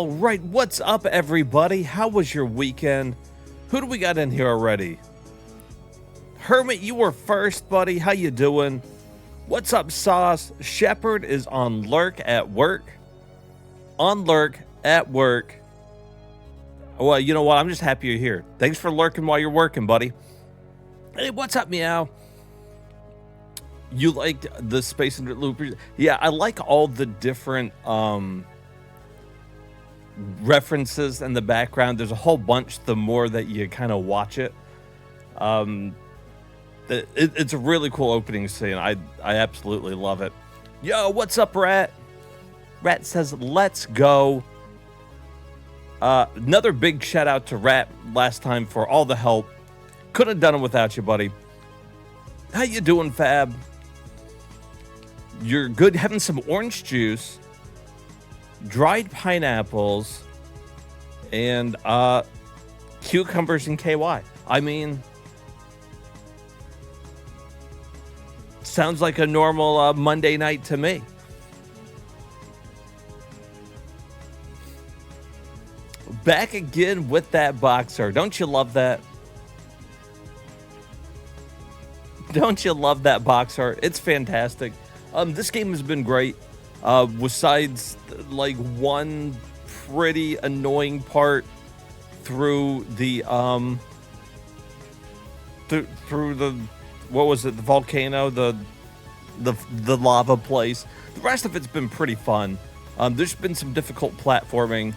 All right, what's up, everybody? How was your weekend? Who do we got in here already? Hermit, you were first, buddy. How you doing? What's up, Sauce? Shepard is on lurk at work. On lurk at work. Well, you know what? I'm just happy you're here. Thanks for lurking while you're working, buddy. Hey, what's up, Meow? You liked the Space and Loopers? Yeah, I like all the different references in the background. There's a whole bunch the more that you kind of watch it. It's a really cool opening scene. I absolutely love it. Yo, what's up, Rat? Rat says, let's go. Another big shout out to Rat last time for all the help. Couldn't have done it without you, buddy. How you doing, Fab? You're good. Having some orange juice, dried pineapples, and cucumbers and KY. I mean, sounds like a normal Monday night to me. Back again with that boxer. Don't you love that? Don't you love that boxer? It's fantastic. This game has been great. Besides, like, one pretty annoying part through the through the, what was it? The volcano, the lava place. The rest of it's been pretty fun. There's been some difficult platforming,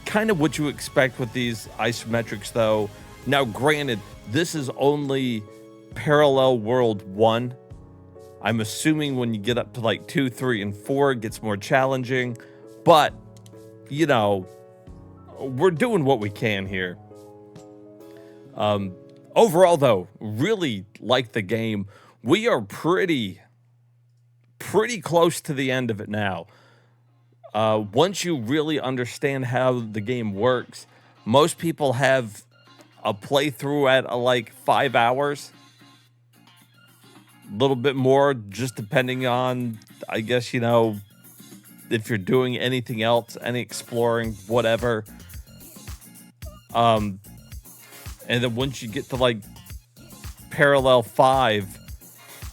kind of what you expect with these isometrics, though. Now, granted, this is only Parallel World 1. I'm assuming when you get up to like 2, 3, and 4, it gets more challenging. But, you know, we're doing what we can here. Overall, though, really like the game. We are pretty close to the end of it now. Once you really understand how the game works, most people have a playthrough at like 5 hours. A little bit more, just depending on, I guess, you know, if you're doing anything else, any exploring, whatever. And then once you get to like Parallel 5,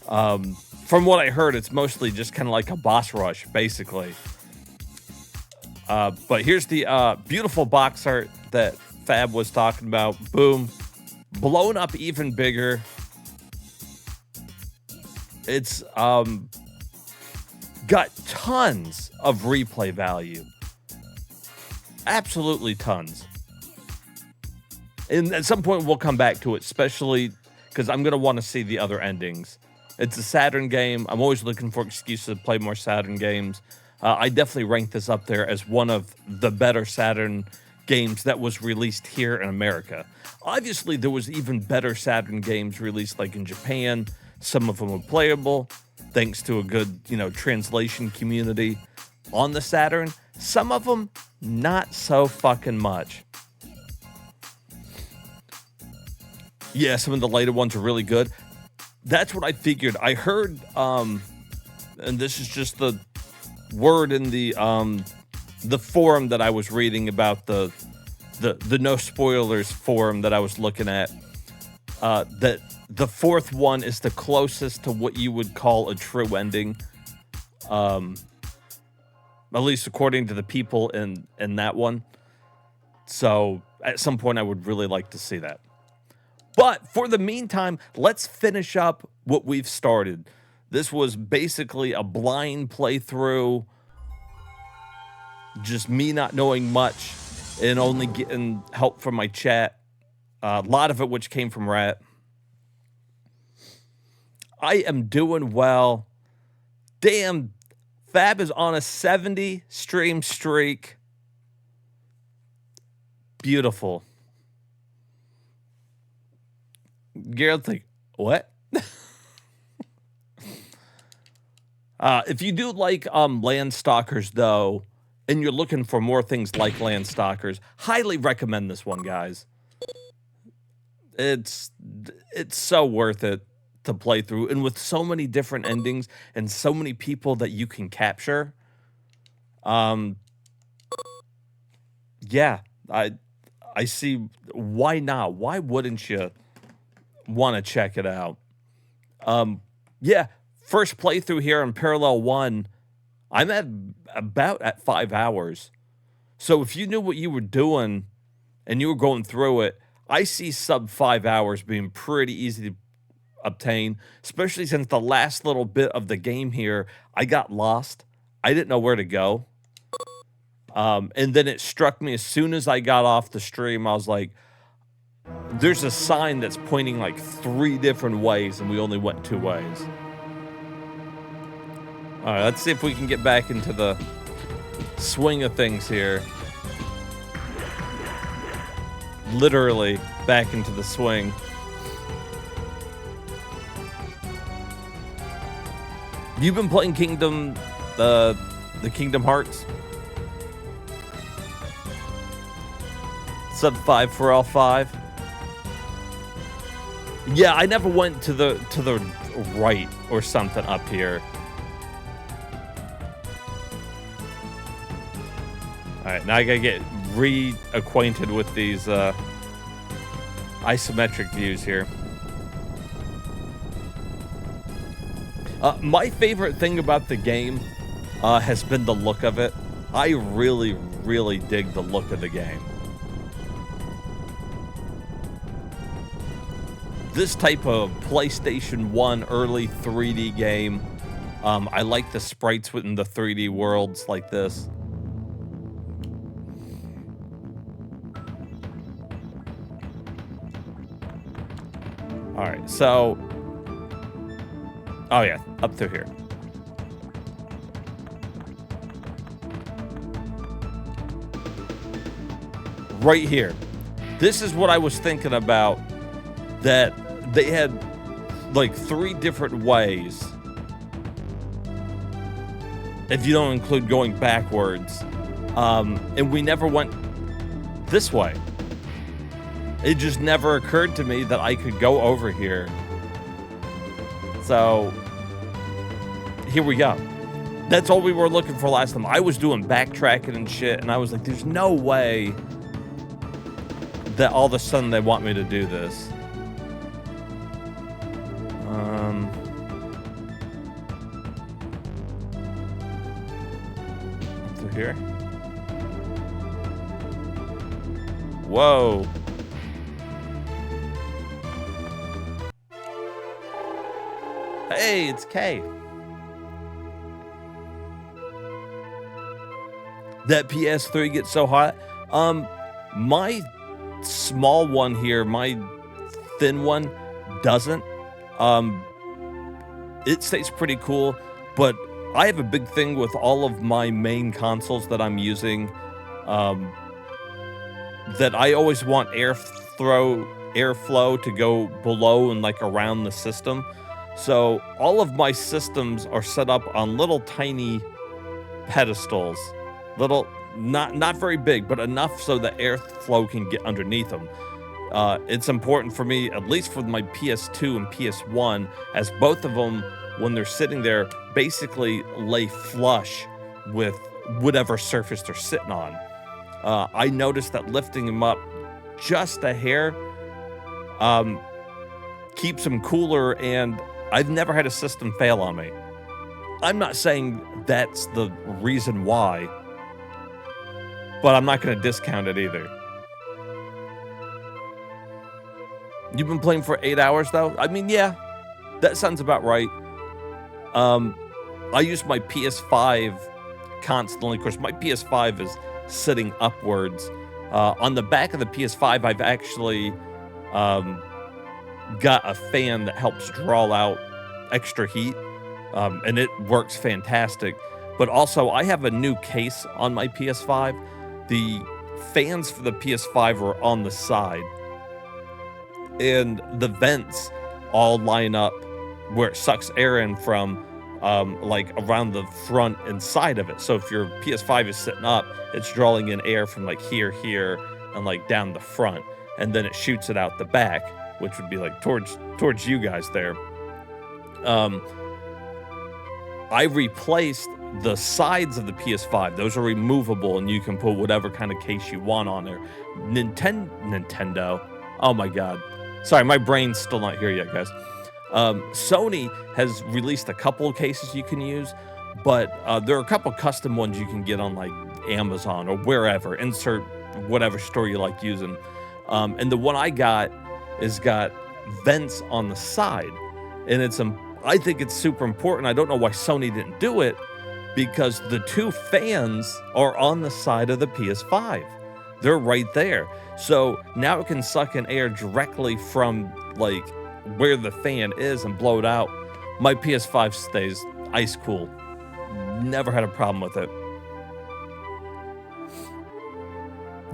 from what I heard, it's mostly just kind of like a boss rush, basically. But here's the beautiful box art that Fab was talking about. Boom. Blown up even bigger. It's got tons of replay value. Absolutely tons. And at some point we'll come back to it, especially because I'm going to want to see the other endings. It's a Saturn game. I'm always looking for excuses to play more Saturn games. I definitely rank this up there as one of the better Saturn games that was released here in America. Obviously, there was even better Saturn games released like in Japan. Some of them were playable, thanks to a good, you know, translation community on the Saturn. Some of them, not so fucking much. Yeah, some of the later ones are really good. That's what I figured. I heard, and this is just the word in the forum that I was reading about, the no spoilers forum that I was looking at, that the fourth one is the closest to what you would call a true ending. At least according to the people in that one. So at some point I would really like to see that. But for the meantime, let's finish up what we've started. This was basically a blind playthrough. Just me not knowing much and only getting help from my chat. A lot of it which came from Rat. I am doing well. Damn, Fab is on a 70 stream streak. Beautiful. Garrett's like, what? If you do like Landstalkers, though, and you're looking for more things like Landstalkers, highly recommend this one, guys. It's so worth it to play through, and with so many different endings and so many people that you can capture, yeah, I see why not. Why wouldn't you want to check it out? Yeah, first playthrough here on Parallel 1, I'm at about 5 hours. So if you knew what you were doing and you were going through it, I see sub 5 hours being pretty easy to obtain, especially since the last little bit of the game here, I got lost. I didn't know where to go. And then it struck me as soon as I got off the stream, I was like, there's a sign that's pointing like 3 different ways, and we only went 2 ways. All right, let's see if we can get back into the swing of things here. Literally back into the swing. You've been playing Kingdom, the Kingdom Hearts? Sub 5 for all 5. Yeah, I never went to the right or something up here. All right, now I gotta get reacquainted with these isometric views here. My favorite thing about the game has been the look of it. I really, really dig the look of the game. This type of PlayStation 1 early 3D game, I like the sprites within the 3D worlds like this. All right, so, oh yeah, up through here. Right here. This is what I was thinking about, that they had like 3 different ways, if you don't include going backwards, and we never went this way. It just never occurred to me that I could go over here. So, here we go. That's all we were looking for last time. I was doing backtracking and shit, and I was like, there's no way that all of a sudden they want me to do this. Through here. Whoa. Hey, it's Kay. That PS3 gets so hot. My small one here, my thin one, doesn't. It stays pretty cool, but I have a big thing with all of my main consoles that I'm using, that I always want airflow to go below and like around the system. So all of my systems are set up on little tiny pedestals, little, not very big, but enough so the airflow can get underneath them. It's important for me, at least for my PS2 and PS1, as both of them, when they're sitting there, basically lay flush with whatever surface they're sitting on. I noticed that lifting them up just a hair keeps them cooler, and I've never had a system fail on me. I'm not saying that's the reason why, but I'm not going to discount it either. You've been playing for 8 hours, though? I mean, yeah, that sounds about right. I use my PS5 constantly. Of course, my PS5 is sitting upwards. On the back of the PS5, I've actually got a fan that helps draw out extra heat, and it works fantastic. But also, I have a new case on my PS5. The fans for the PS5 are on the side, and the vents all line up where it sucks air in from, like around the front and side of it. So if your PS5 is sitting up, it's drawing in air from like here, and like down the front, and then it shoots it out the back, which would be like towards you guys there. I replaced the sides of the PS5, those are removable, and you can put whatever kind of case you want on there. Nintendo. Oh my God. Sorry, my brain's still not here yet, guys. Sony has released a couple of cases you can use, but there are a couple custom ones you can get on like Amazon or wherever. Insert whatever store you like using. And the one I got is got vents on the side, and I think it's super important. I don't know why Sony didn't do it, because the two fans are on the side of the PS5. They're right there. So now it can suck in air directly from like where the fan is and blow it out. My PS5 stays ice cool. Never had a problem with it.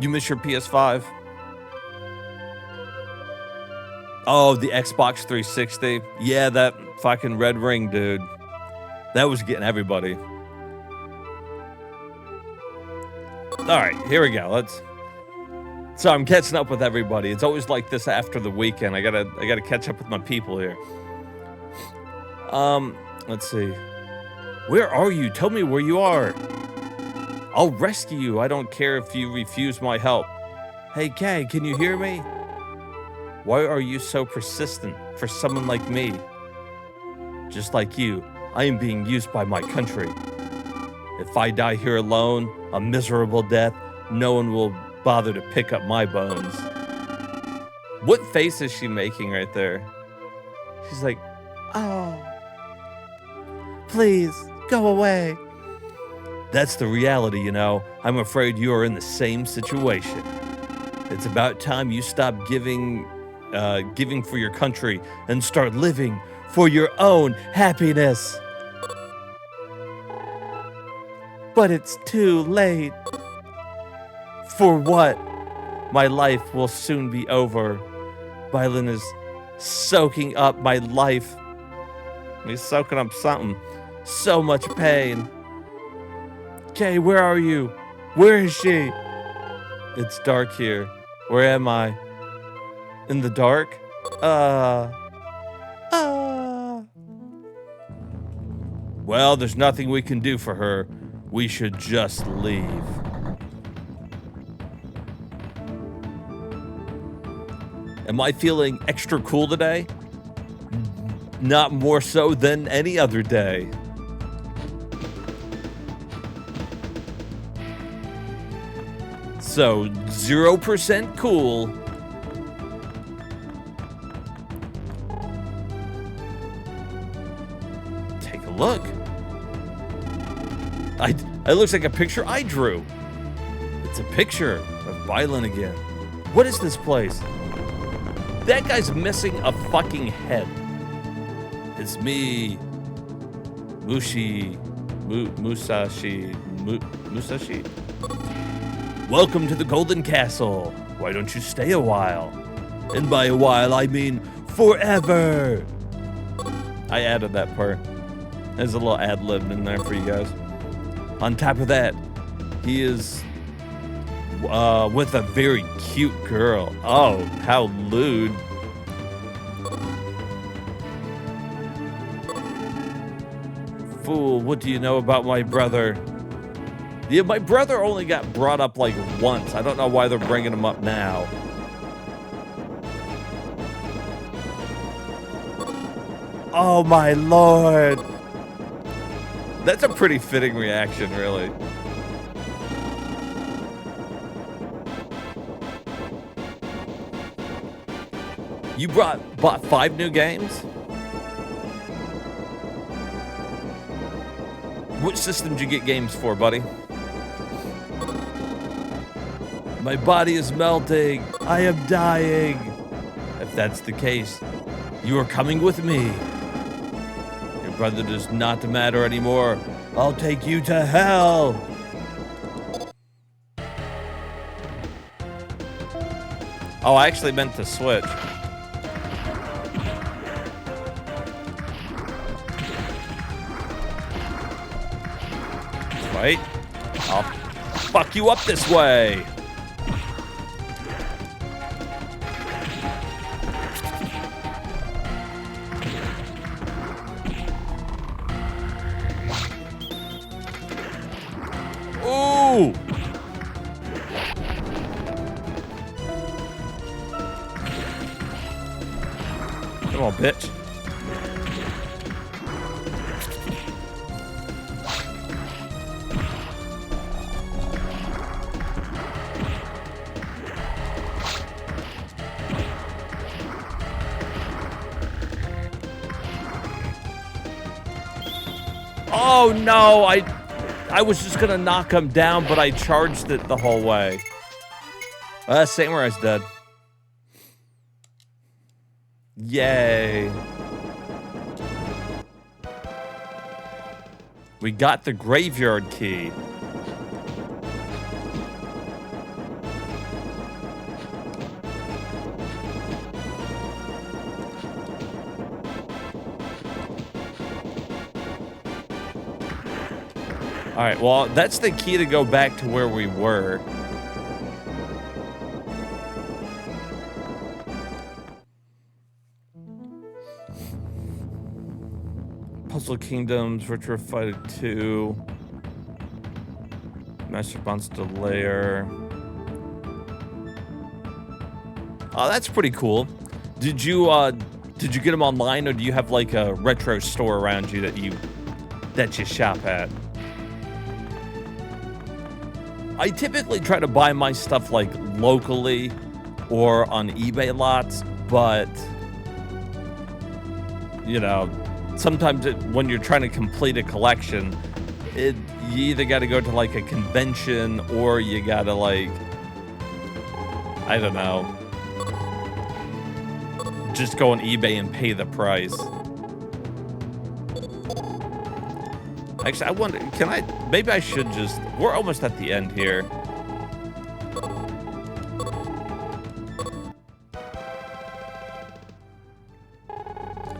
You miss your PS5? Oh, the Xbox 360. Yeah, that fucking red ring, dude. That was getting everybody. All right, here we go. So I'm catching up with everybody. It's always like this after the weekend. I gotta catch up with my people here. Let's see. Where are you? Tell me where you are. I'll rescue you. I don't care if you refuse my help. Hey, Kay, can you hear me? Why are you so persistent for someone like me? Just like you, I am being used by my country. If I die here alone, a miserable death, no one will bother to pick up my bones. What face is she making right there? She's like, oh, please go away. That's the reality, you know. I'm afraid you are in the same situation. It's about time you stop giving for your country and start living for your own happiness. But it's too late. For what? My life will soon be over. Violin is soaking up my life. He's soaking up something. So much pain. Kay, where are you? Where is she? It's dark here. Where am I? In the dark? Well, there's nothing we can do for her. We should just leave. Am I feeling extra cool today? Not more so than any other day. So, 0% cool. Take a look. It looks like a picture I drew. It's a picture of Violin again. What is this place? That guy's missing a fucking head. It's me, Musashi. Welcome to the Golden Castle. Why don't you stay a while? And by a while, I mean forever. I added that part. There's a little ad-lib in there for you guys. On top of that, he is with a very cute girl. Oh, how lewd. Fool, what do you know about my brother? Yeah, my brother only got brought up like once. I don't know why they're bringing him up now. Oh my lord. That's a pretty fitting reaction, really. You bought 5 new games? Which system did you get games for, buddy? My body is melting. I am dying. If that's the case, you are coming with me. Your brother does not matter anymore. I'll take you to hell. Oh, I actually meant to switch. Wait. I'll fuck you up this way. Come on, bitch. Oh no, I was just gonna knock him down, but I charged it the whole way. Samurai's dead. Yay. We got the graveyard key. All right, well, that's the key to go back to where we were. Puzzle Kingdoms, Virtua Fighter 2, Master Monster Lair. Oh, that's pretty cool. Did you get them online, or do you have like a retro store around you that you shop at? I typically try to buy my stuff like locally or on eBay lots, but you know, sometimes when you're trying to complete a collection, you either got to go to like a convention or you got to like, I don't know, just go on eBay and pay the price. Actually, I wonder, maybe I should just, we're almost at the end here.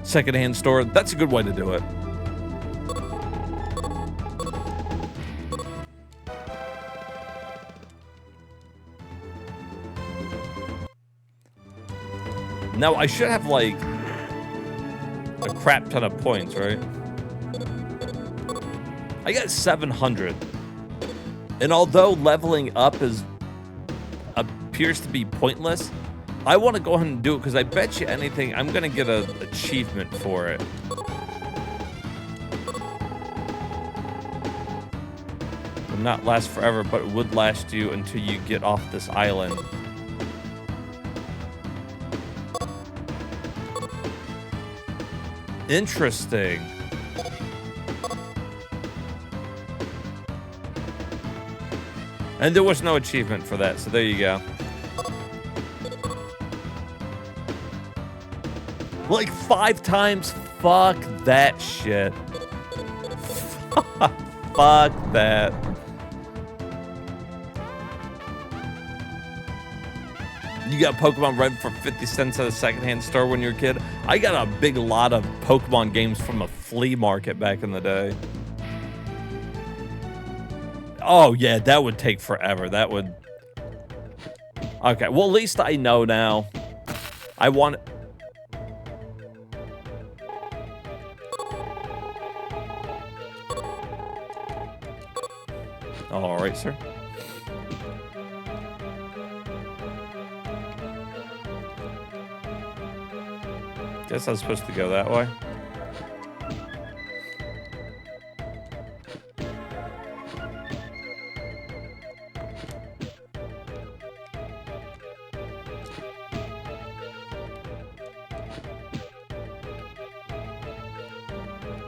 Secondhand store, that's a good way to do it. Now, I should have like a crap ton of points, right? I got 700. And although leveling up appears to be pointless, I want to go ahead and do it because I bet you anything I'm going to get an achievement for it. Will not last forever, but it would last you until you get off this island. Interesting. And there was no achievement for that, so there you go. Like 5 times? Fuck that shit. Fuck that. You got Pokemon Red for 50 cents at a secondhand store when you were a kid? I got a big lot of Pokemon games from a flea market back in the day. Oh, yeah, that would take forever. That would... Okay, well, at least I know now. I want... All right, sir. Guess I was supposed to go that way.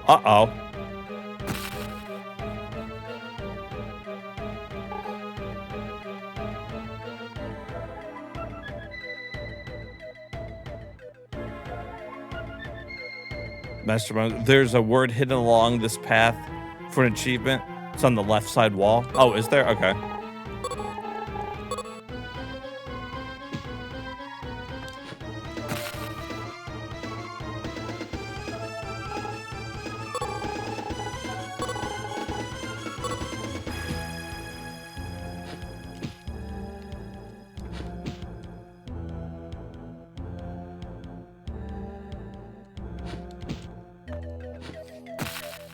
Uh-oh. Mastermind, there's a word hidden along this path for an achievement. It's on the left side wall. Oh, is there? Okay.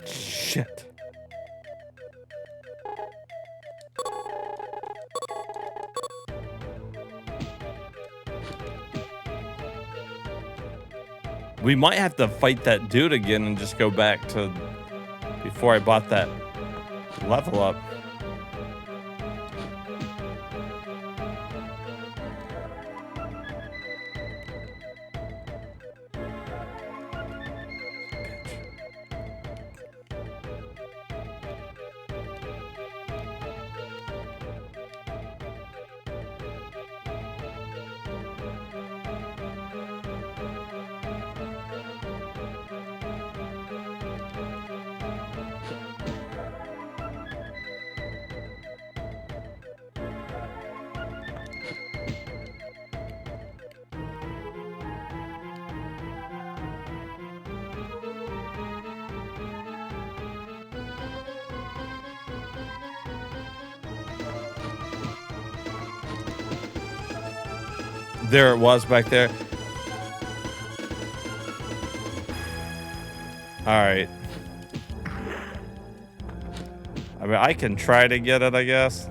Shit. We might have to fight that dude again and just go back to before I bought that level up. There it was back there. All right. I mean, I can try to get it, I guess.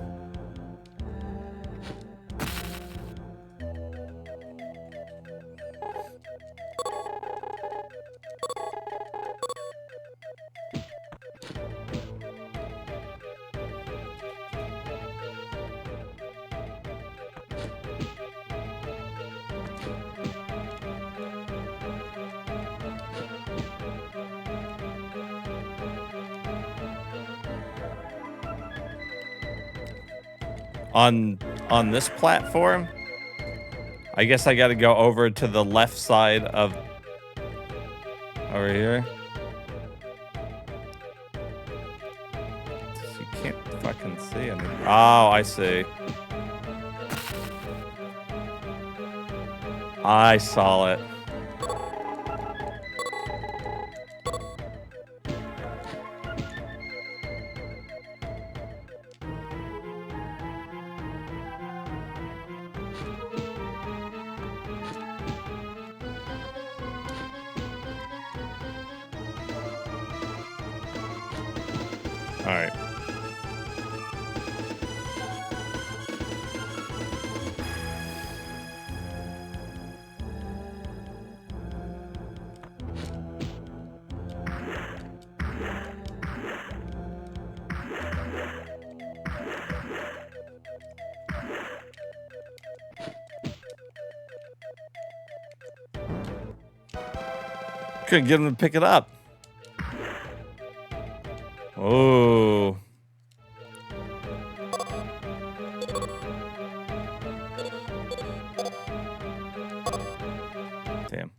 On this platform, I guess I got to go over to the left side of over here. You can't fucking see anything. Oh, I see. I saw it. All right. Couldn't get him to pick it up. Oh. Damn.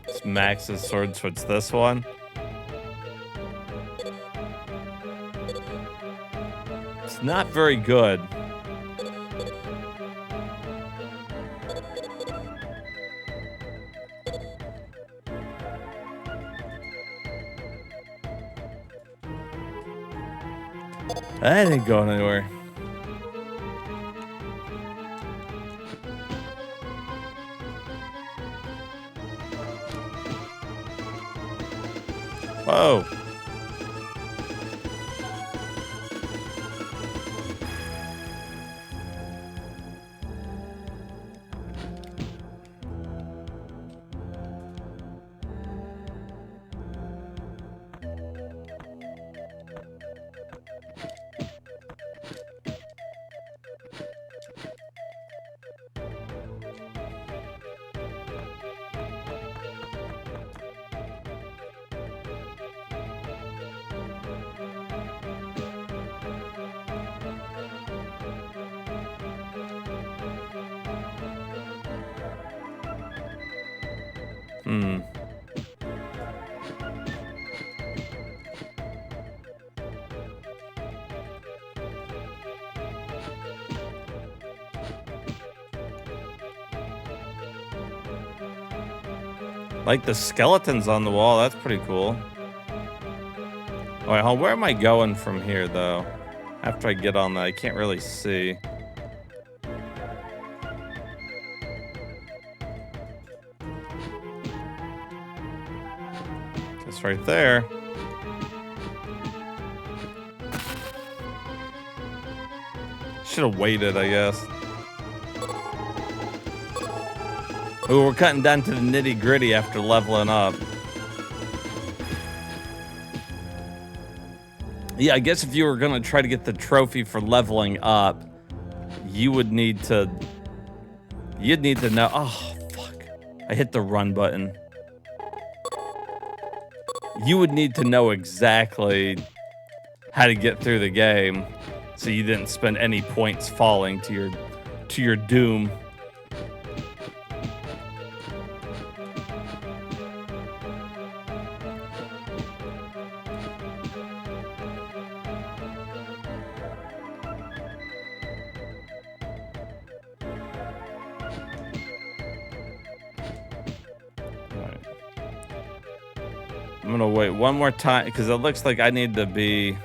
It's Max's sword, so it's this one. It's not very good. That ain't going anywhere. Whoa. Hmm. Like the skeletons on the wall, that's pretty cool. All right, where am I going from here, though? After I get on that, I can't really see. It's right there. Should have waited, I guess. Ooh, we're cutting down to the nitty gritty after leveling up. Yeah, I guess if you were gonna try to get the trophy for leveling up, you would need to. You'd need to know. Oh, fuck. I hit the run button. You would need to know exactly how to get through the game so you didn't spend any points falling to your doom. I'm gonna wait one more time because it looks like I need to be.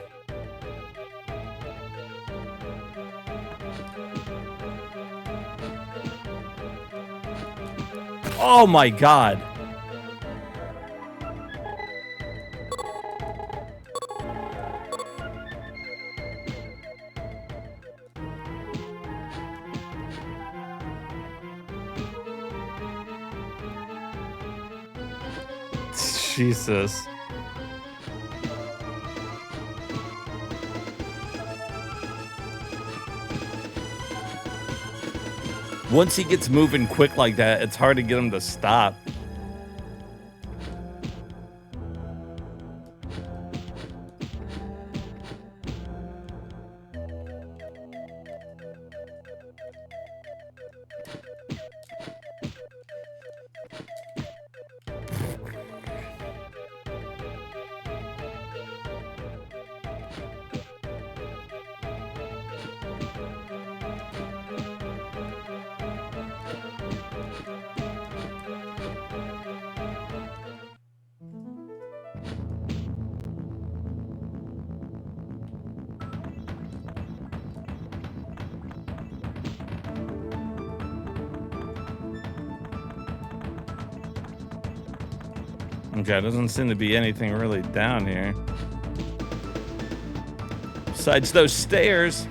Oh my god. Jesus. Once he gets moving quick like that, it's hard to get him to stop. Okay, doesn't seem to be anything really down here. Besides those stairs.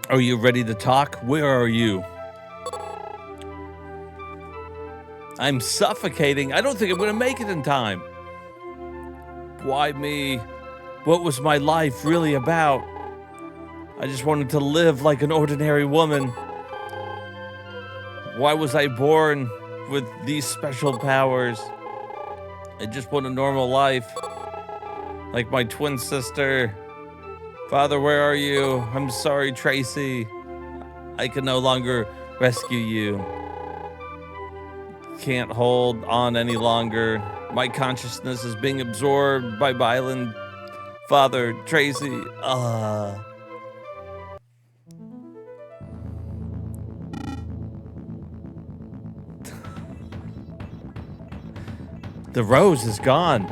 Are you ready to talk? Where are you? I'm suffocating. I don't think I'm going to make it in time. Why me? What was my life really about? I just wanted to live like an ordinary woman. Why was I born with these special powers? I just want a normal life. Like my twin sister. Father, where are you? I'm sorry, Tracy. I can no longer rescue you. Can't hold on any longer. My consciousness is being absorbed by Byland. Father, Tracy, The rose is gone.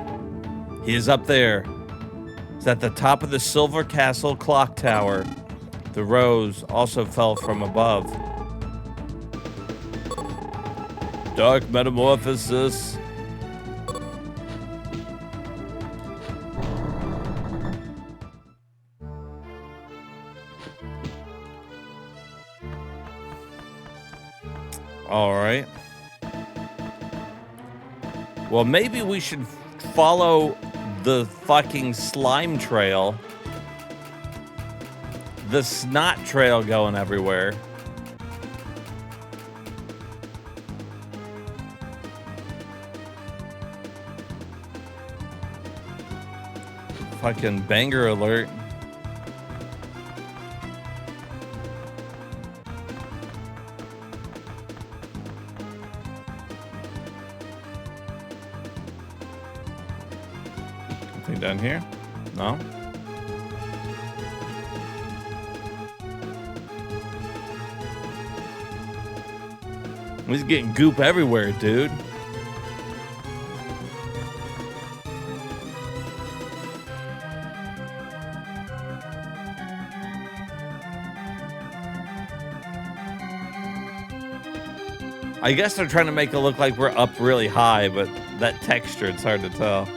He is up there. He's at the top of the Silver Castle clock tower. The rose also fell from above. Dark metamorphosis. All right. Well, maybe we should follow the fucking slime trail. The snot trail going everywhere. Fucking banger alert. Anything down here? No? He's getting goop everywhere, dude. I guess they're trying to make it look like we're up really high, but that texture, it's hard to tell.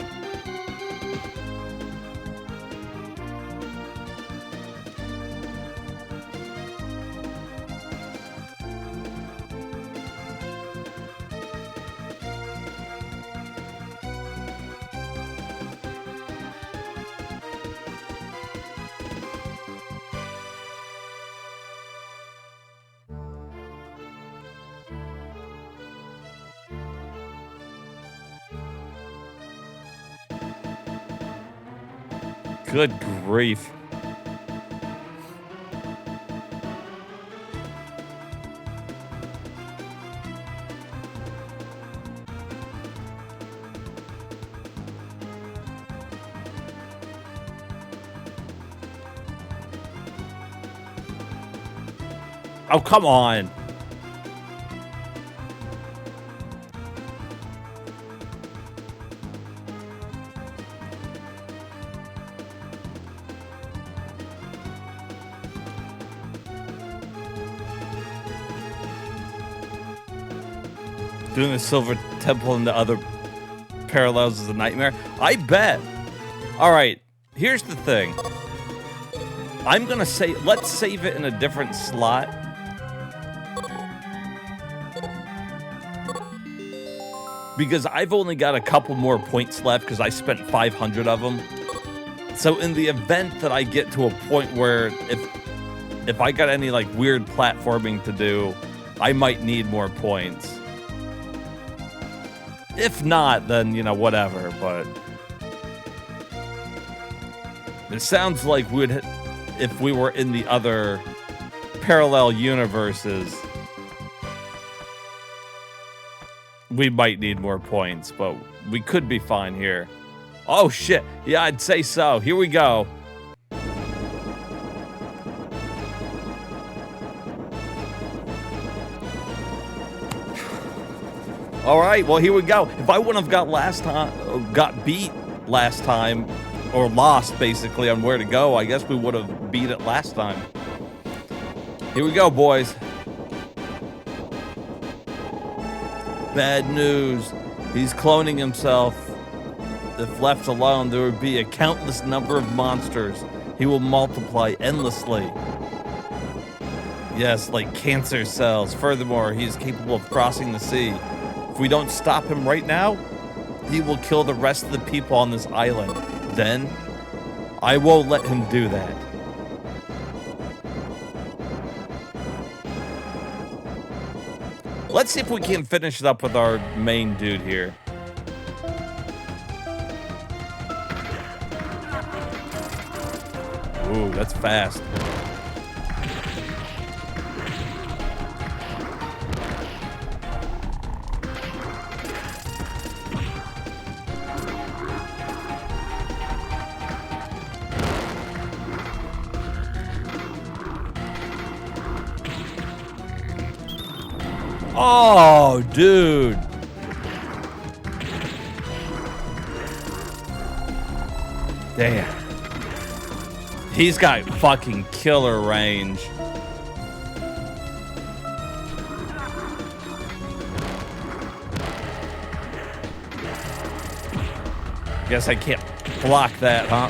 Good grief. Oh, come on. Doing the Silver Temple and the other parallels is a nightmare. I bet. All right, here's the thing. I'm gonna say, let's save it in a different slot. Because I've only got a couple more points left because I spent 500 of them. So in the event that I get to a point where if I got any like weird platforming to do, I might need more points. If not, then, you know, whatever, but it sounds like if we were in the other parallel universes, we might need more points, but we could be fine here. Oh, shit. Yeah, I'd say so. Here we go. All right, well, here we go. If I wouldn't have got beat last time, or lost, basically, on where to go, I guess we would have beat it last time. Here we go, boys. Bad news. He's cloning himself. If left alone, there would be a countless number of monsters. He will multiply endlessly. Yes, like cancer cells. Furthermore, he is capable of crossing the sea. If we don't stop him right now, he will kill the rest of the people on this island. Then, I won't let him do that. Let's see if we can finish it up with our main dude here. Ooh, that's fast. Oh, dude. Damn. He's got fucking killer range. Guess I can't block that, huh?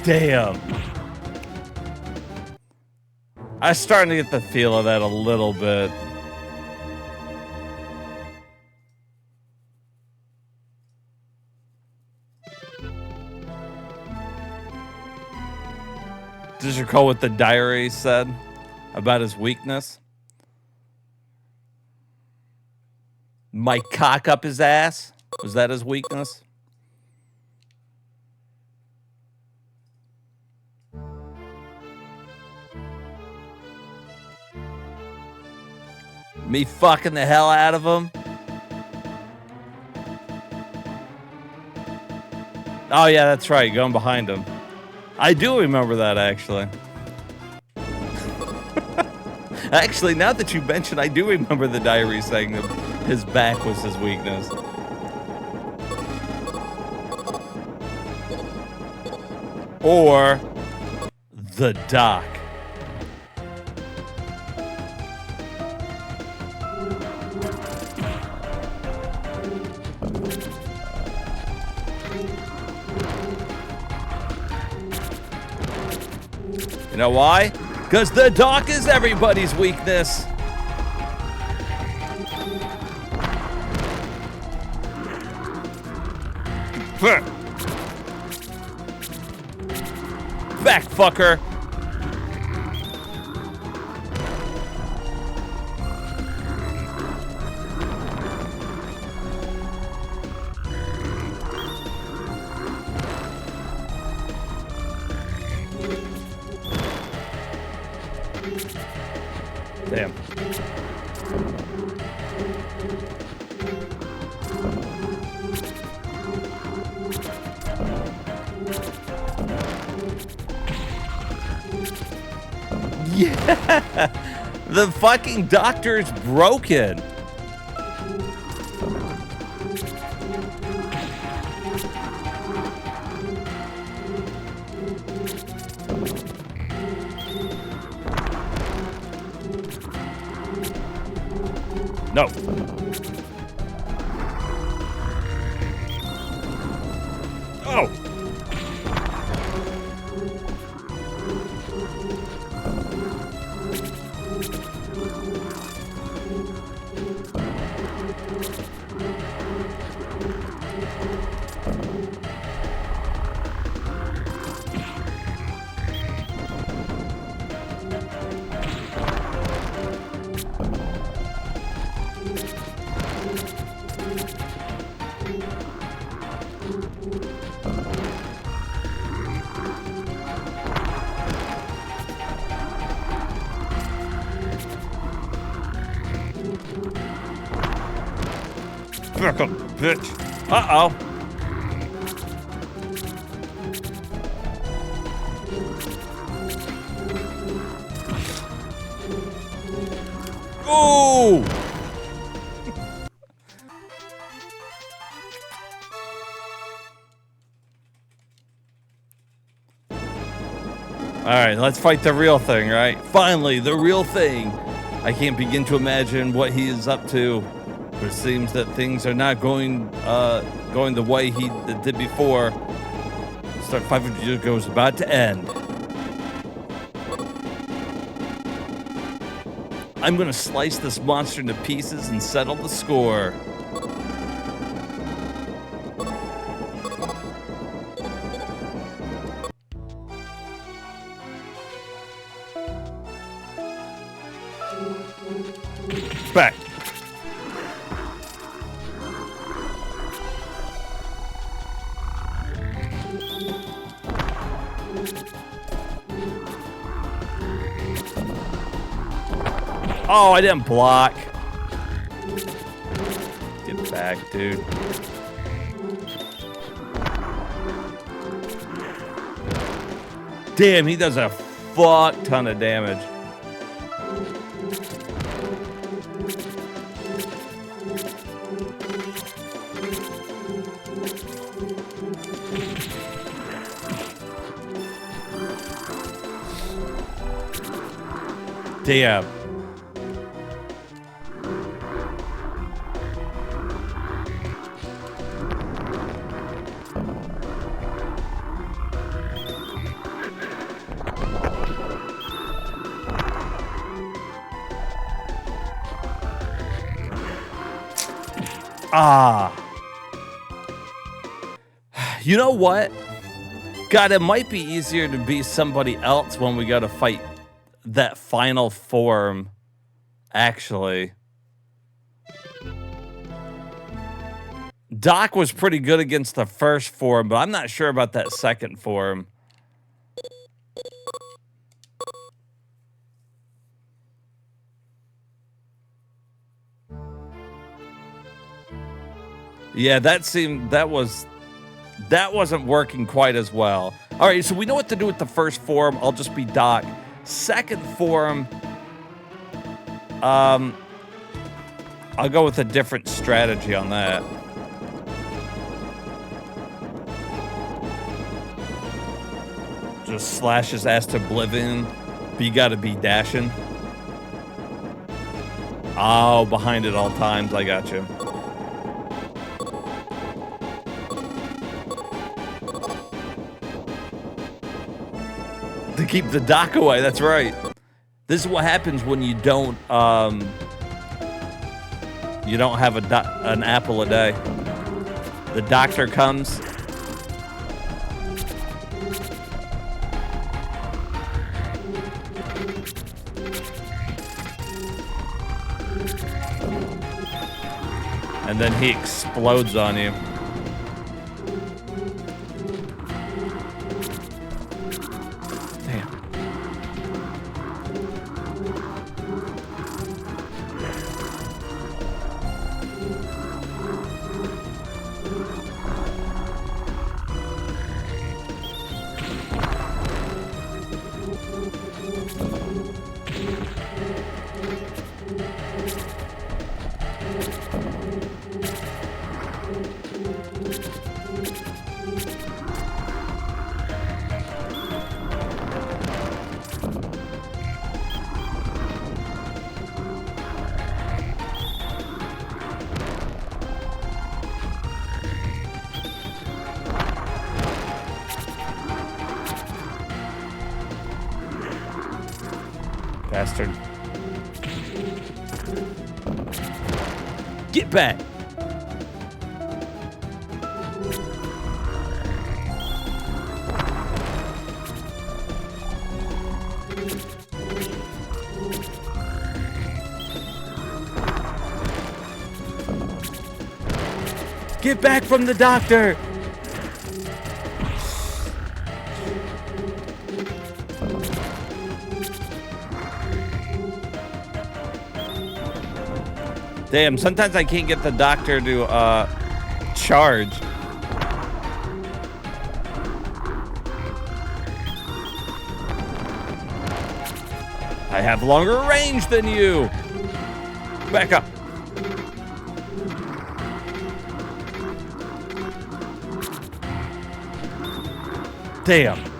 Damn. I was starting to get the feel of that a little bit. Did you recall what the diary said about his weakness? My cock up his ass? Was that his weakness? Me fucking the hell out of him? Oh, yeah, that's right. Going behind him. I do remember that, actually. Actually, now that you mention, I do remember the diary saying that his back was his weakness. Or the dock. You know why? Because the dock is everybody's weakness. Back, fucker. Damn. Yeah, the fucking doctor's broken. No. Oh. Bitch. Uh-oh. Ooh! All right, let's fight the real thing, right? Finally, the real thing. I can't begin to imagine what he is up to. But it seems that things are not going the way he did before. Start 500 years ago is about to end. I'm gonna slice this monster into pieces and settle the score. Back. Oh, I didn't block. Get back, dude. Damn, he does a fuck ton of damage. Damn. Ah. You know what? God, it might be easier to be somebody else when we go to fight that final form, actually. Doc was pretty good against the first form, but I'm not sure about that second form. Yeah, that was That wasn't working quite as well. All right, so we know what to do with the first form. I'll just be Doc. Second form, I'll go with a different strategy on that. Just slash his ass to oblivion. But you gotta be dashing. Oh, behind at all times. I got you. To keep the doc away, that's right. This is what happens when you don't have an apple a day. The doctor comes. And then he explodes on you. Bastard. Get back! Get back from the doctor! Damn, sometimes I can't get the doctor to charge. I have longer range than you. Back up. Damn.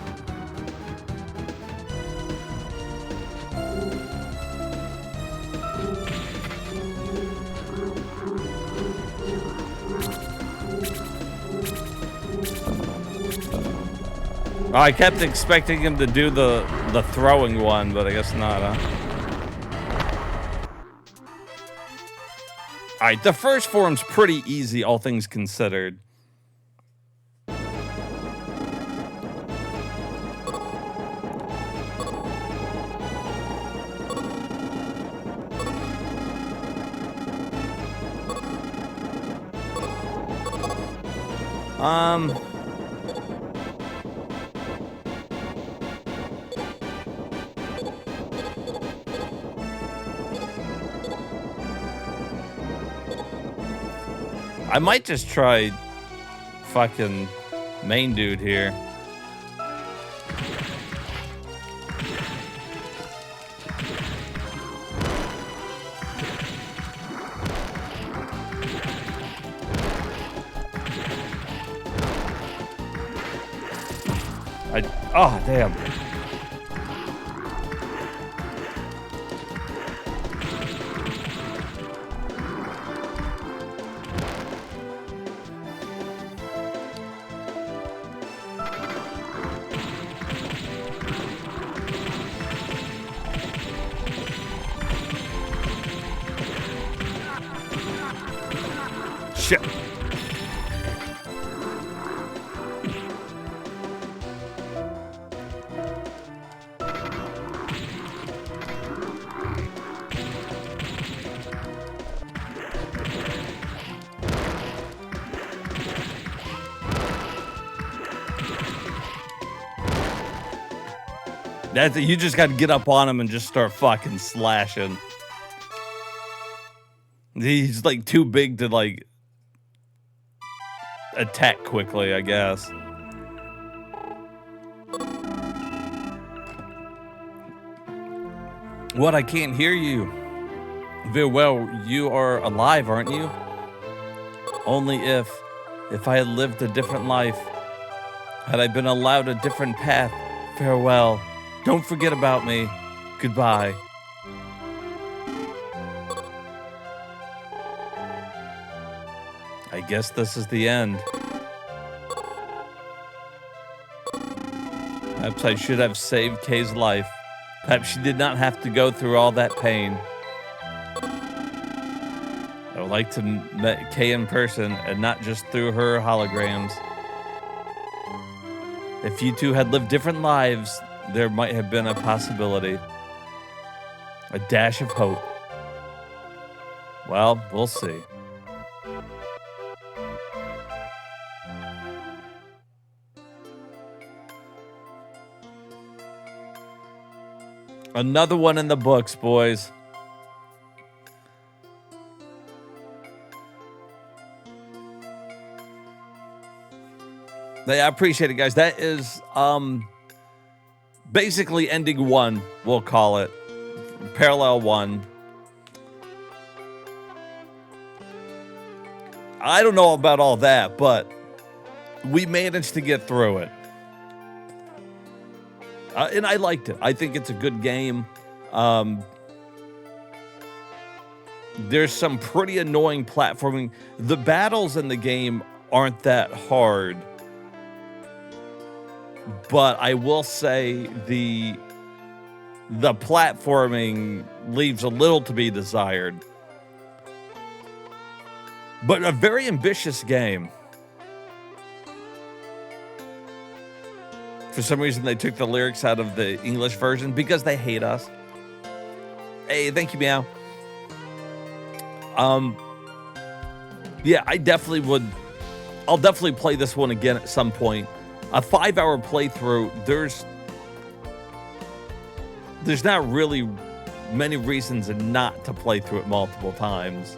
I kept expecting him to do the throwing one, but I guess not, huh? Alright, the first form's pretty easy, all things considered. I might just try fucking main dude here. Oh, damn. Shit. That's it. You just got to get up on him and just start fucking slashing. He's like too big to like attack quickly, I guess. What? I can't hear you. Very well, you are alive, aren't you? Only if I had lived a different life, had I been allowed a different path, farewell. Don't forget about me. Goodbye. I guess this is the end. Perhaps I should have saved Kay's life. Perhaps she did not have to go through all that pain. I would like to meet Kay in person and not just through her holograms. If you two had lived different lives, there might have been a possibility. A dash of hope. Well, we'll see. Another one in the books, boys. I appreciate it, guys. That is basically ending one, we'll call it. Parallel one. I don't know about all that, but we managed to get through it. And I liked it. I think it's a good game. There's some pretty annoying platforming. The battles in the game aren't that hard. But I will say the platforming leaves a little to be desired. But a very ambitious game. For some reason, they took the lyrics out of the English version because they hate us. Hey, thank you, Meow. Yeah, I'll definitely play this one again at some point. A 5-hour playthrough, there's not really many reasons not to play through it multiple times.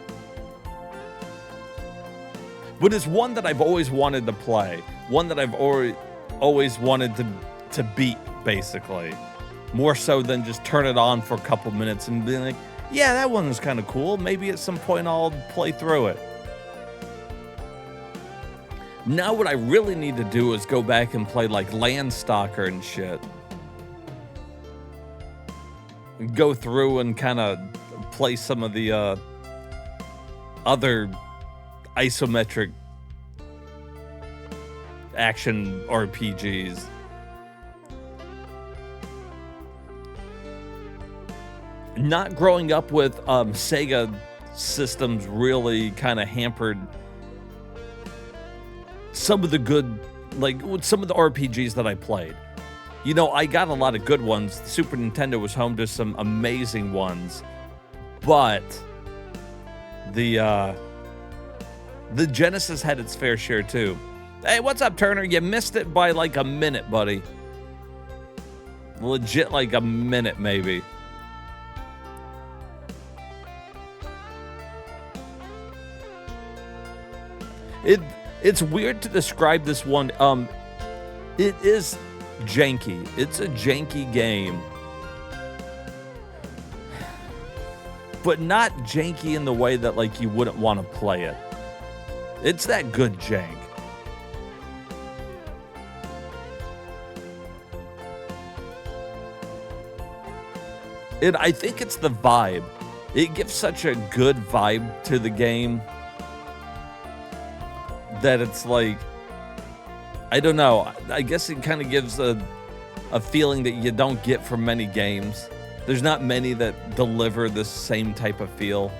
But it's one that I've always wanted to play. One that I've always wanted to beat, basically. More so than just turn it on for a couple minutes and be like, yeah, that one was kind of cool. Maybe at some point I'll play through it. Now what I really need to do is go back and play like Landstalker and shit. Go through and kind of play some of the other isometric action RPGs. Not growing up with SEGA systems really kind of hampered some of the good, like some of the RPGs that I played. You know, I got a lot of good ones. The Super Nintendo was home to some amazing ones, but the Genesis had its fair share too. Hey, what's up, Turner? You missed it by like a minute, buddy. Legit like a minute, maybe. It's weird to describe this one. It is janky. It's a janky game. But not janky in the way that like you wouldn't want to play it. It's that good jank. And I think it's the vibe. It gives such a good vibe to the game that it's like, I don't know. I guess it kind of gives a feeling that you don't get from many games. There's not many that deliver the same type of feel.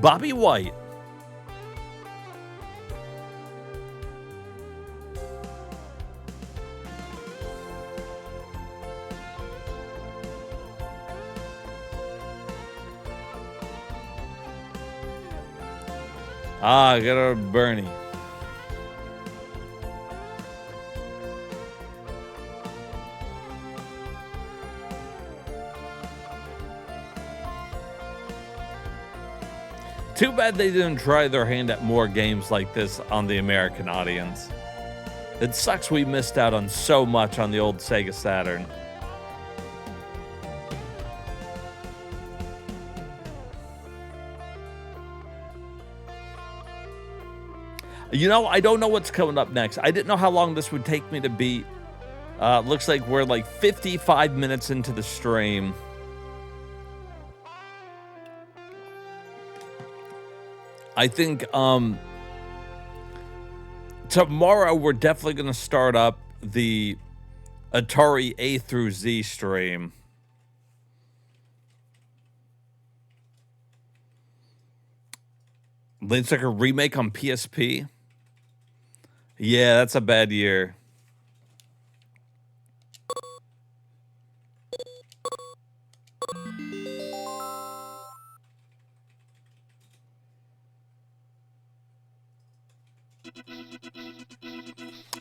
Bobby White. Ah, I got a Bernie. Too bad they didn't try their hand at more games like this on the American audience. It sucks we missed out on so much on the old SEGA Saturn. You know, I don't know what's coming up next. I didn't know how long this would take me to beat. Looks like we're like 55 minutes into the stream. I think tomorrow we're definitely going to start up the Atari A through Z stream. It's like a remake on PSP. Yeah, that's a bad year.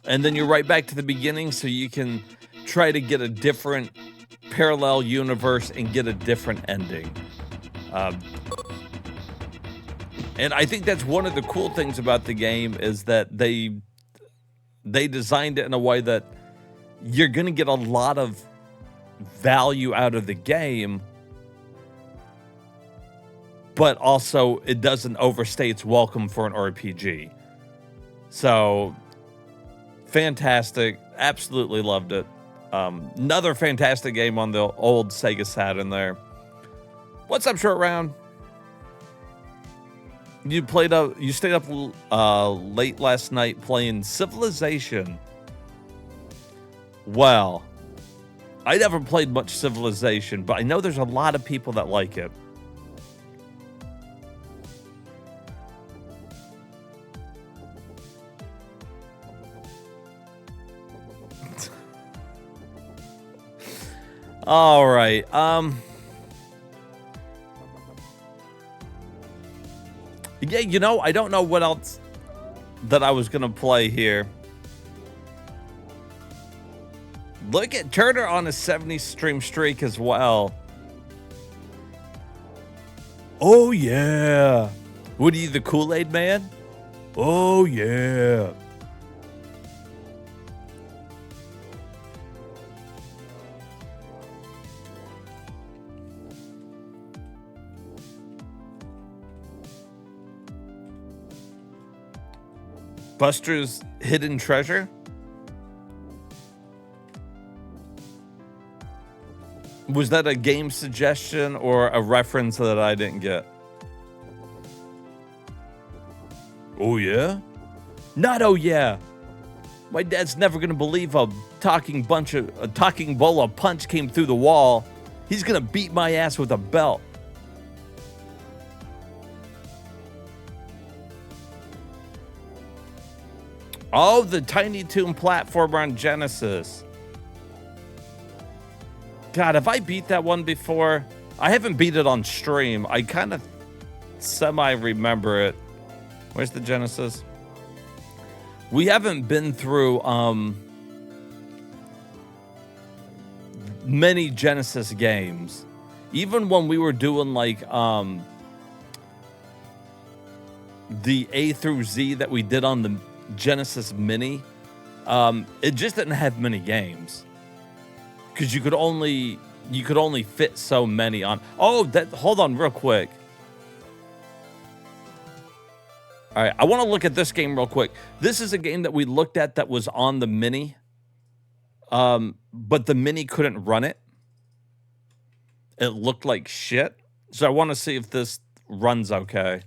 And then you're right back to the beginning, so you can try to get a different parallel universe and get a different ending. And I think that's one of the cool things about the game is that they designed it in a way that you're going to get a lot of value out of the game, but also it doesn't overstay its welcome for an RPG. So, fantastic. Absolutely loved it. Another fantastic game on the old SEGA Saturn there. What's up, Short Round? You stayed up late last night playing Civilization. Well, I never played much Civilization, but I know there's a lot of people that like it. All right. Yeah, you know, I don't know what else that I was going to play here. Look at Turner on a 70 stream streak as well. Oh, yeah. What are you, the Kool-Aid man? Oh, yeah. Buster's Hidden Treasure? Was that a game suggestion or a reference that I didn't get? Oh, yeah? Not oh, yeah. My dad's never going to believe a talking bowl of punch came through the wall. He's going to beat my ass with a belt. Oh, the Tiny Toon platformer on Genesis. God, have I beat that one before? I haven't beat it on stream. I kind of semi-remember it. Where's the Genesis? We haven't been through many Genesis games. Even when we were doing like the A through Z that we did on the Genesis Mini, it just didn't have many games because you could only fit so many on. Oh, hold on real quick. All right, I want to look at this game real quick. This is a game that we looked at that was on the Mini, but the Mini couldn't run it. It looked like shit. So I want to see if this runs okay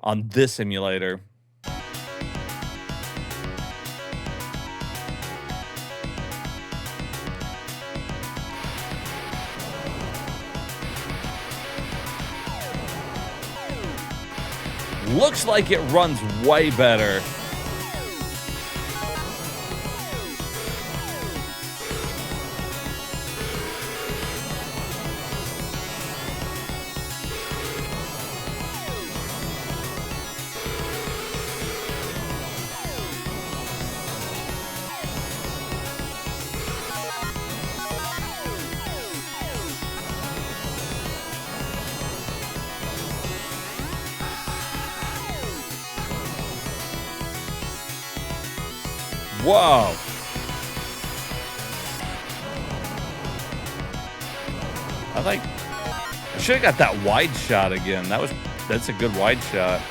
on this emulator. Looks like it runs way better. Whoa. I should have got that wide shot again. That's a good wide shot.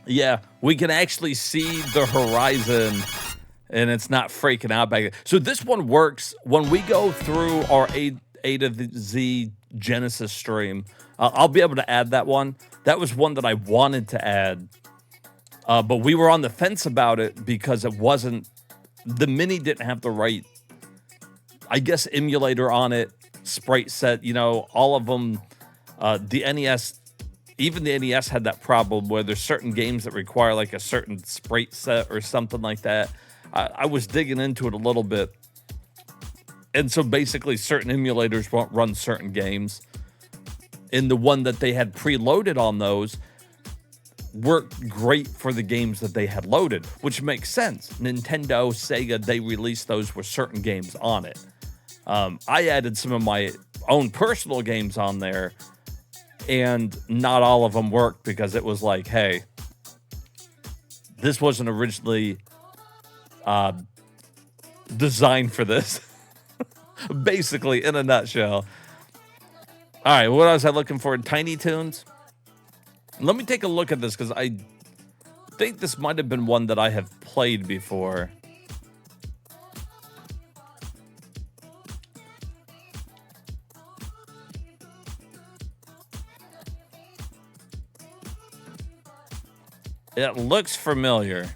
Yeah, we can actually see the horizon, and it's not freaking out back there. So this one works when we go through our A to the Z Genesis stream. I'll be able to add that one. That was one that I wanted to add, but we were on the fence about it because the Mini didn't have the right, I guess, emulator on it, sprite set, all of them. The NES, even the NES had that problem where there's certain games that require like a certain sprite set or something like that. I was digging into it a little bit. And so basically certain emulators won't run certain games. And the one that they had preloaded on those worked great for the games that they had loaded, which makes sense. Nintendo, Sega, they released those with certain games on it. I added some of my own personal games on there, and not all of them worked because it was like, hey, this wasn't originally designed for this. Basically, in a nutshell. All right, what was I looking for? Tiny Toons? Let me take a look at this because I think this might have been one that I have played before. It looks familiar.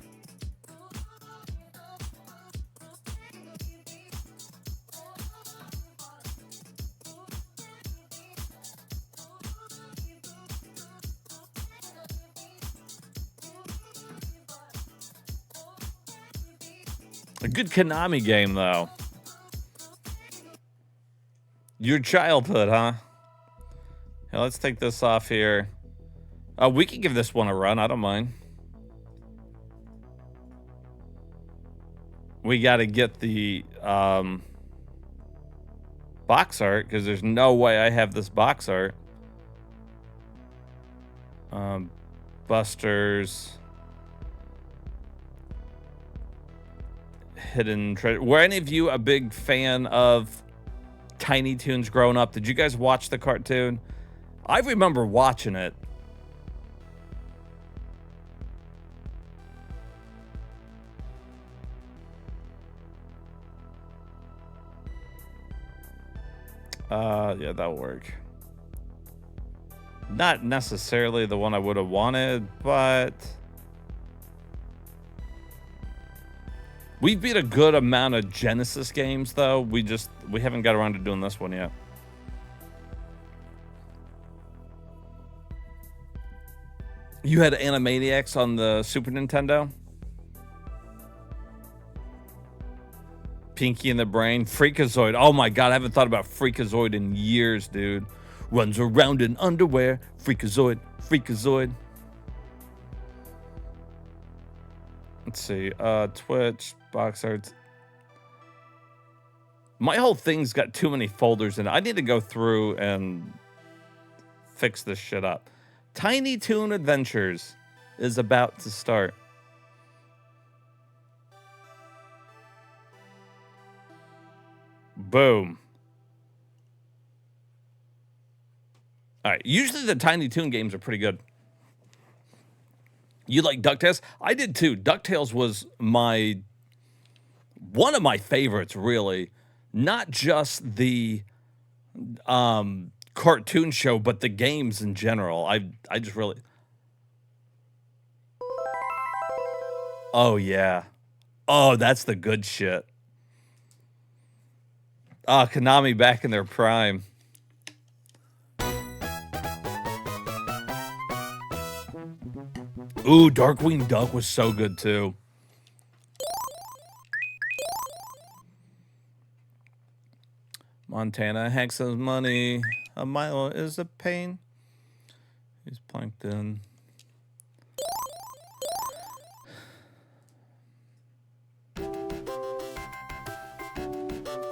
A good Konami game, though. Your childhood, huh? Yeah, let's take this off here. We can give this one a run. I don't mind. We got to get the box art because there's no way I have this box art. Busters. Hidden treasure. Were any of you a big fan of Tiny Toons growing up? Did you guys watch the cartoon? I remember watching it. Yeah, that'll work. Not necessarily the one I would have wanted, but we beat a good amount of Genesis games, though. We haven't got around to doing this one yet. You had Animaniacs on the Super Nintendo? Pinky and the Brain, Freakazoid. Oh my god, I haven't thought about Freakazoid in years, dude. Runs around in underwear. Freakazoid, Freakazoid. Let's see. Twitch, box arts. My whole thing's got too many folders in it. I need to go through and fix this shit up. Tiny Toon Adventures is about to start. Boom. All right. Usually the Tiny Toon games are pretty good. You like DuckTales? I did too. DuckTales was one of my favorites, really. Not just the cartoon show, but the games in general. I just really... Oh, yeah. Oh, that's the good shit. Ah, Konami back in their prime. Ooh, Darkwing Duck was so good, too. Montana Hexa's money. A Milo is a pain. He's plankton.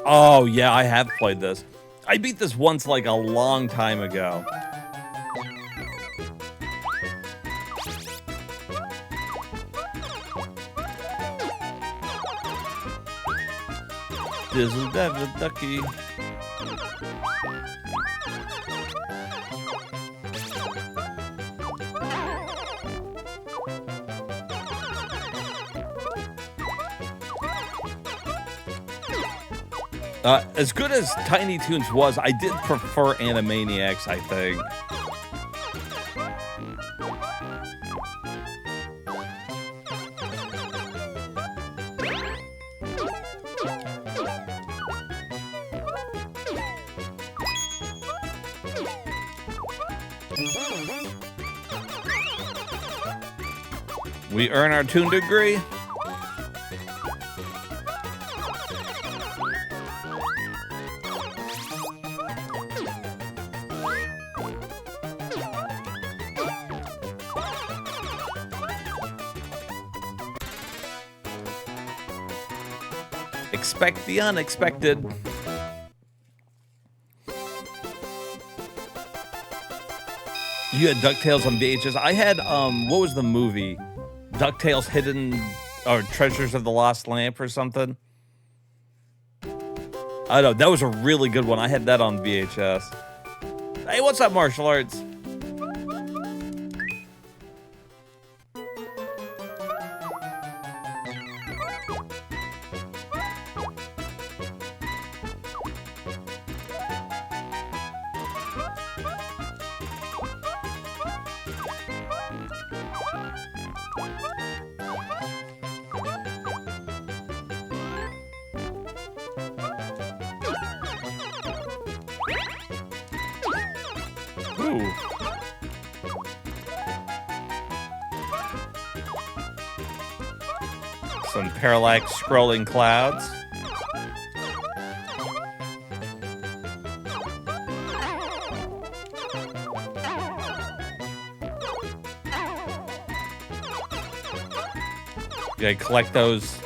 Oh, yeah, I have played this. I beat this once like a long time ago. Dizzle Devil Ducky. As good as Tiny Toons was, I did prefer Animaniacs, I think. We earn our Toon degree. Expect the unexpected. You had DuckTales on VHS. I had, what was the movie? DuckTales Hidden, or Treasures of the Lost Lamp or something? I don't know, that was a really good one. I had that on VHS. Hey, what's up, martial arts? Ooh. Some parallax scrolling clouds. You gotta collect those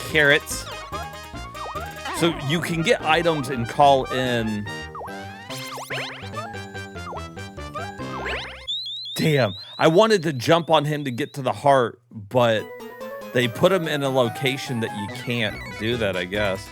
carrots. So you can get items and call in. Damn, I wanted to jump on him to get to the heart, but they put him in a location that you can't do that, I guess.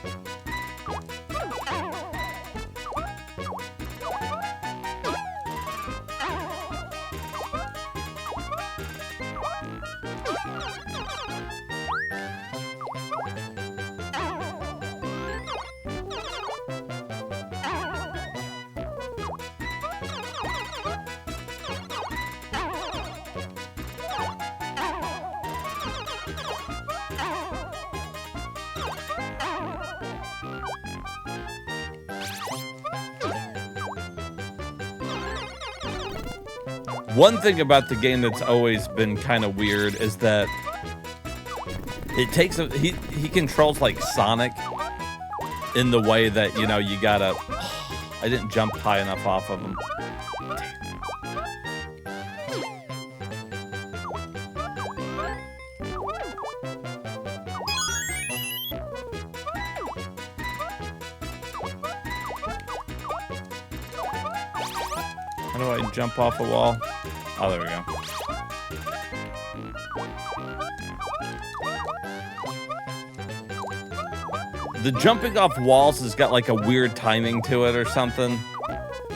One thing about the game that's always been kind of weird is that it takes a, he controls like Sonic in the way that, you know, you gotta, I didn't jump high enough off of him. How do I jump off a wall? Oh, there we go. The jumping off walls has got like a weird timing to it or something.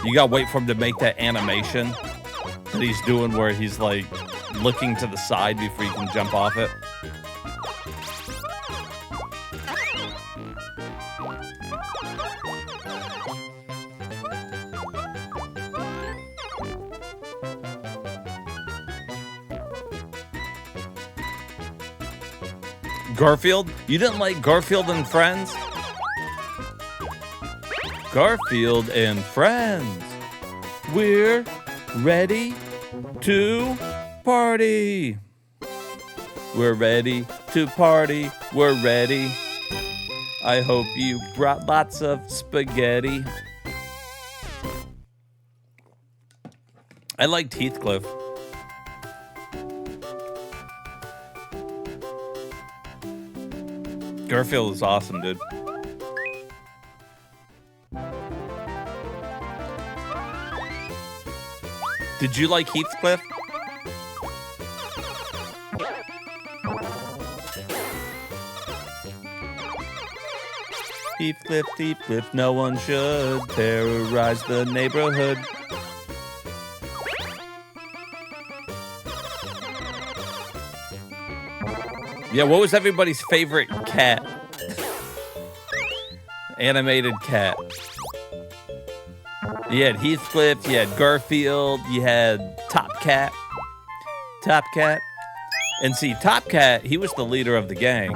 You gotta wait for him to make that animation that he's doing where he's like looking to the side before you can jump off it. Garfield? You didn't like Garfield and Friends? Garfield and Friends. We're ready to party. We're ready to party. We're ready. I hope you brought lots of spaghetti. I liked Heathcliff. Garfield is awesome, dude. Did you like Heathcliff? Heathcliff, Heathcliff, no one should terrorize the neighborhood. Yeah, what was everybody's favorite cat? Animated cat. You had Heathcliff, you had Garfield, you had Top Cat. Top Cat. And see, Top Cat, he was the leader of the gang.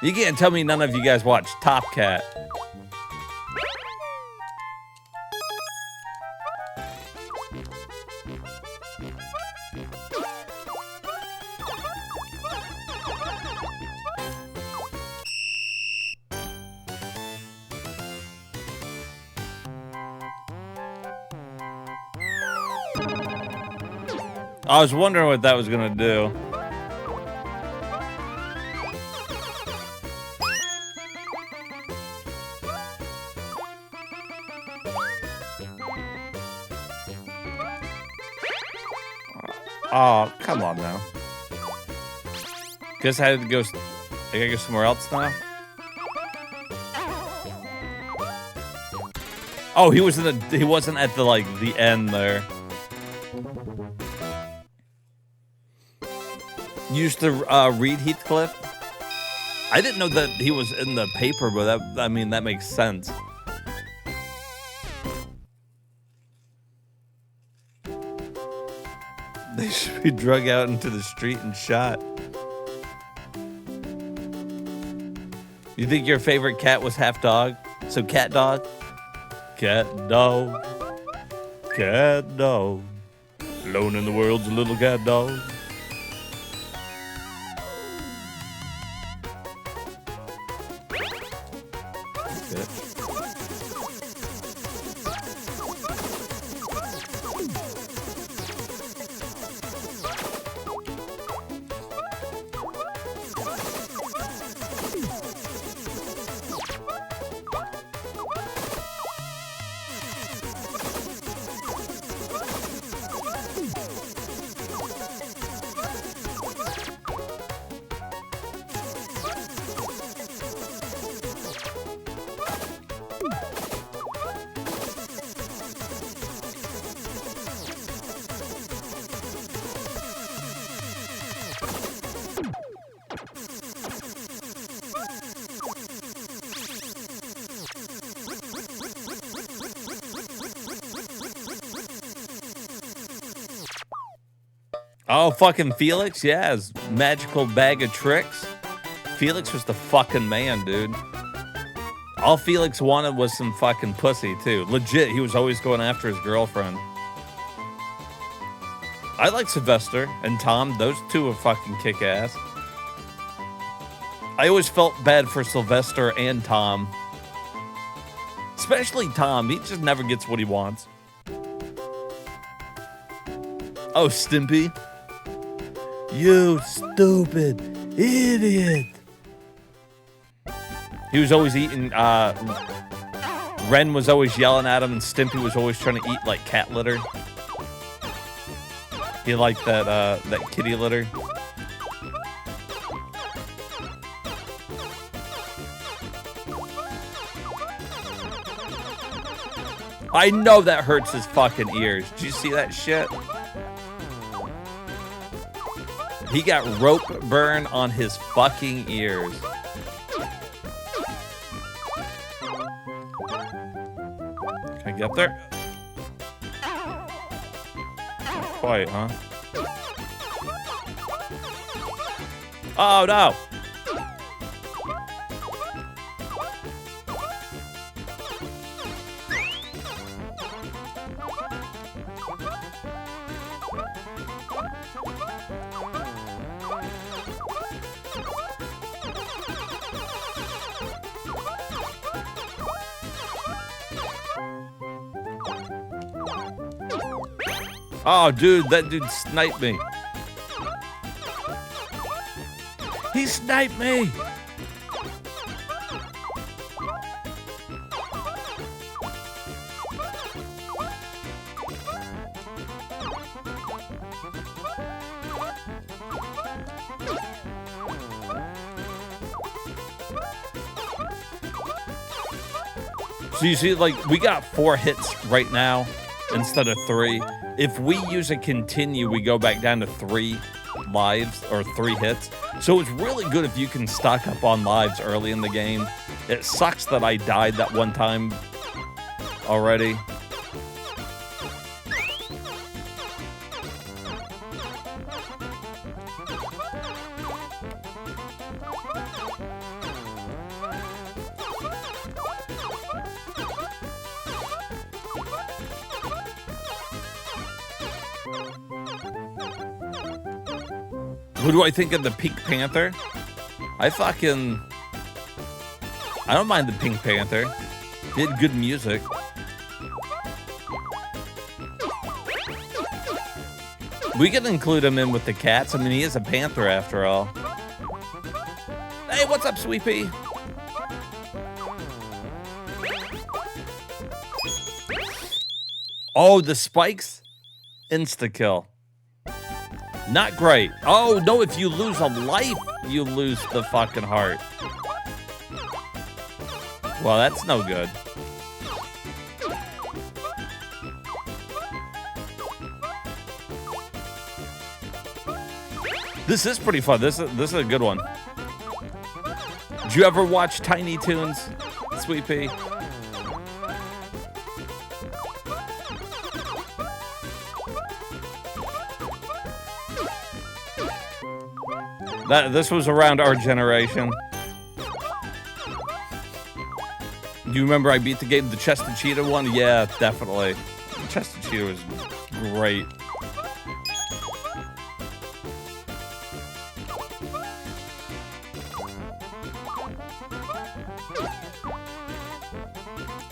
You can't tell me none of you guys watched Top Cat. I was wondering what that was gonna do. Oh, come on now. Guess I had to go. I gotta go somewhere else now. Oh, he was in the. He wasn't at the the end there. You used to read Heathcliff. I didn't know that he was in the paper, but that, I mean, that makes sense. They should be drug out into the street and shot. You think your favorite cat was half dog? So cat dog? Cat dog. Cat dog. Alone in the world's a little cat dog. Oh, fucking Felix? Yeah, his magical bag of tricks. Felix was the fucking man, dude. All Felix wanted was some fucking pussy, too. Legit, he was always going after his girlfriend. I like Sylvester and Tom. Those two are fucking kick-ass. I always felt bad for Sylvester and Tom. Especially Tom. He just never gets what he wants. Oh, Stimpy. You stupid idiot. He was always eating, Ren was always yelling at him, and Stimpy was always trying to eat, like, cat litter. He liked that kitty litter. I know that hurts his fucking ears. Did you see that shit? He got rope burn on his fucking ears. Can I get up there? Not quite, huh? Oh, no. Oh, dude, that dude sniped me. He sniped me. So you see, like, we got 4 hits right now instead of 3. If we use a continue, we go back down to 3 lives or 3 hits. So it's really good if you can stock up on lives early in the game. It sucks that I died that one time already. Who do I think of the Pink Panther? I don't mind the Pink Panther. He had good music. We can include him in with the cats. I mean, he is a panther after all. Hey, what's up, Sweet Pea? Oh, the spikes? Insta-kill. Not great. Oh, no, if you lose a life, you lose the fucking heart. Well, that's no good. This is pretty fun. This is a good one. Did you ever watch Tiny Toons, Sweet Pea? This was around our generation. Do you remember I beat the game, the Chested Cheetah one? Yeah, definitely. The Chested Cheetah was great.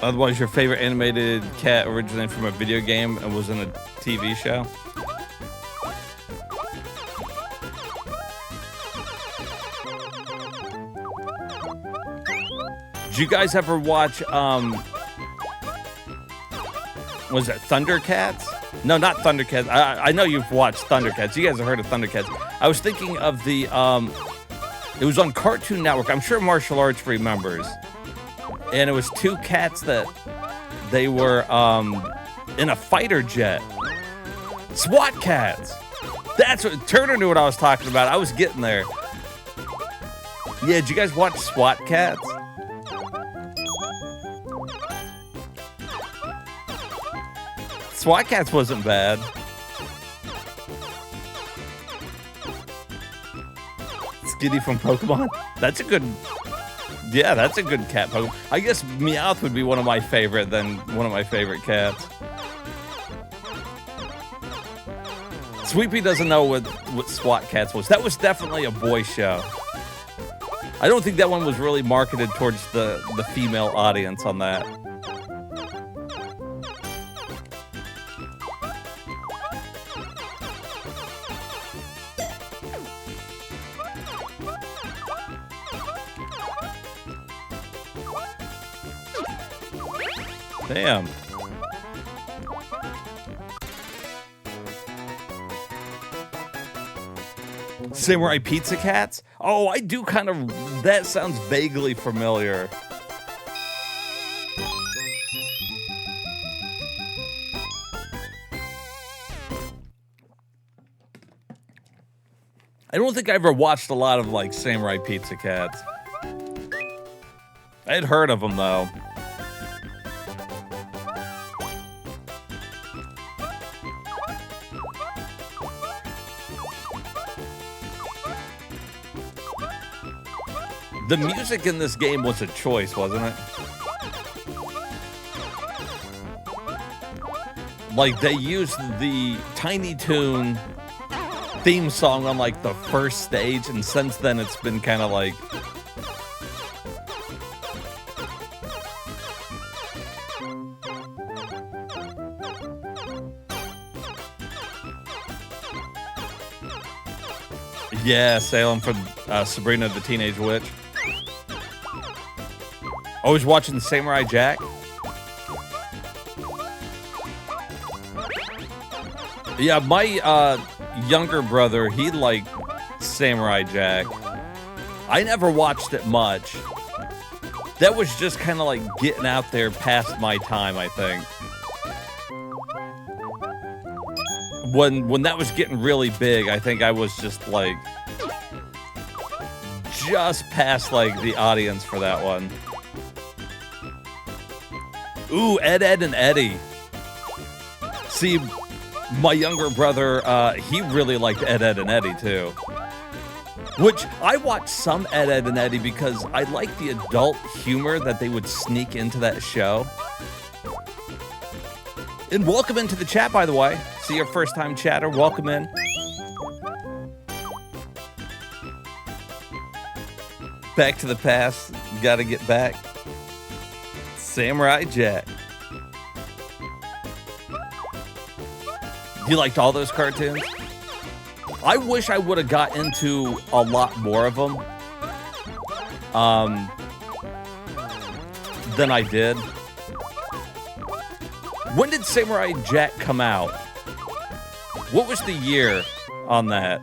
Otherwise, your favorite animated cat originated from a video game and was in a TV show? Did you guys ever watch, was it Thundercats? No, not Thundercats. I know you've watched Thundercats. You guys have heard of Thundercats. I was thinking of the, it was on Cartoon Network. I'm sure Martial Arts remembers. And it was 2 cats that they were, in a fighter jet. SWAT cats. That's what, Turner knew what I was talking about. I was getting there. Yeah, did you guys watch SWAT cats? SWAT Cats wasn't bad. Skitty from Pokemon? That's a good... Yeah, that's a good cat Pokemon. I guess Meowth would be one of my favorite cats. Sweepy doesn't know what SWAT Cats was. That was definitely a boy show. I don't think that one was really marketed towards the female audience on that. Damn. Samurai Pizza Cats? Oh, I do kind of... That sounds vaguely familiar. I don't think I ever watched a lot of, like, Samurai Pizza Cats. I had heard of them, though. The music in this game was a choice, wasn't it? Like, they used the Tiny Toon theme song on, like, the first stage, and since then it's been kind of like... Yeah, Salem from Sabrina the Teenage Witch. Always watching Samurai Jack. Yeah, my younger brother, he liked Samurai Jack. I never watched it much. That was just kind of like getting out there past my time, I think. When that was getting really big, I think I was just like just past like the audience for that one. Ooh, Ed, Edd and Eddy. See, my younger brother, he really liked Ed, Edd and Eddy too. Which I watched some Ed, Edd and Eddy because I liked the adult humor that they would sneak into that show. And welcome into the chat, by the way. See your first time chatter, welcome in. Back to the past, gotta get back. Samurai Jack. You liked all those cartoons? I wish I would have got into a lot more of them than I did. When did Samurai Jack come out? What was the year on that?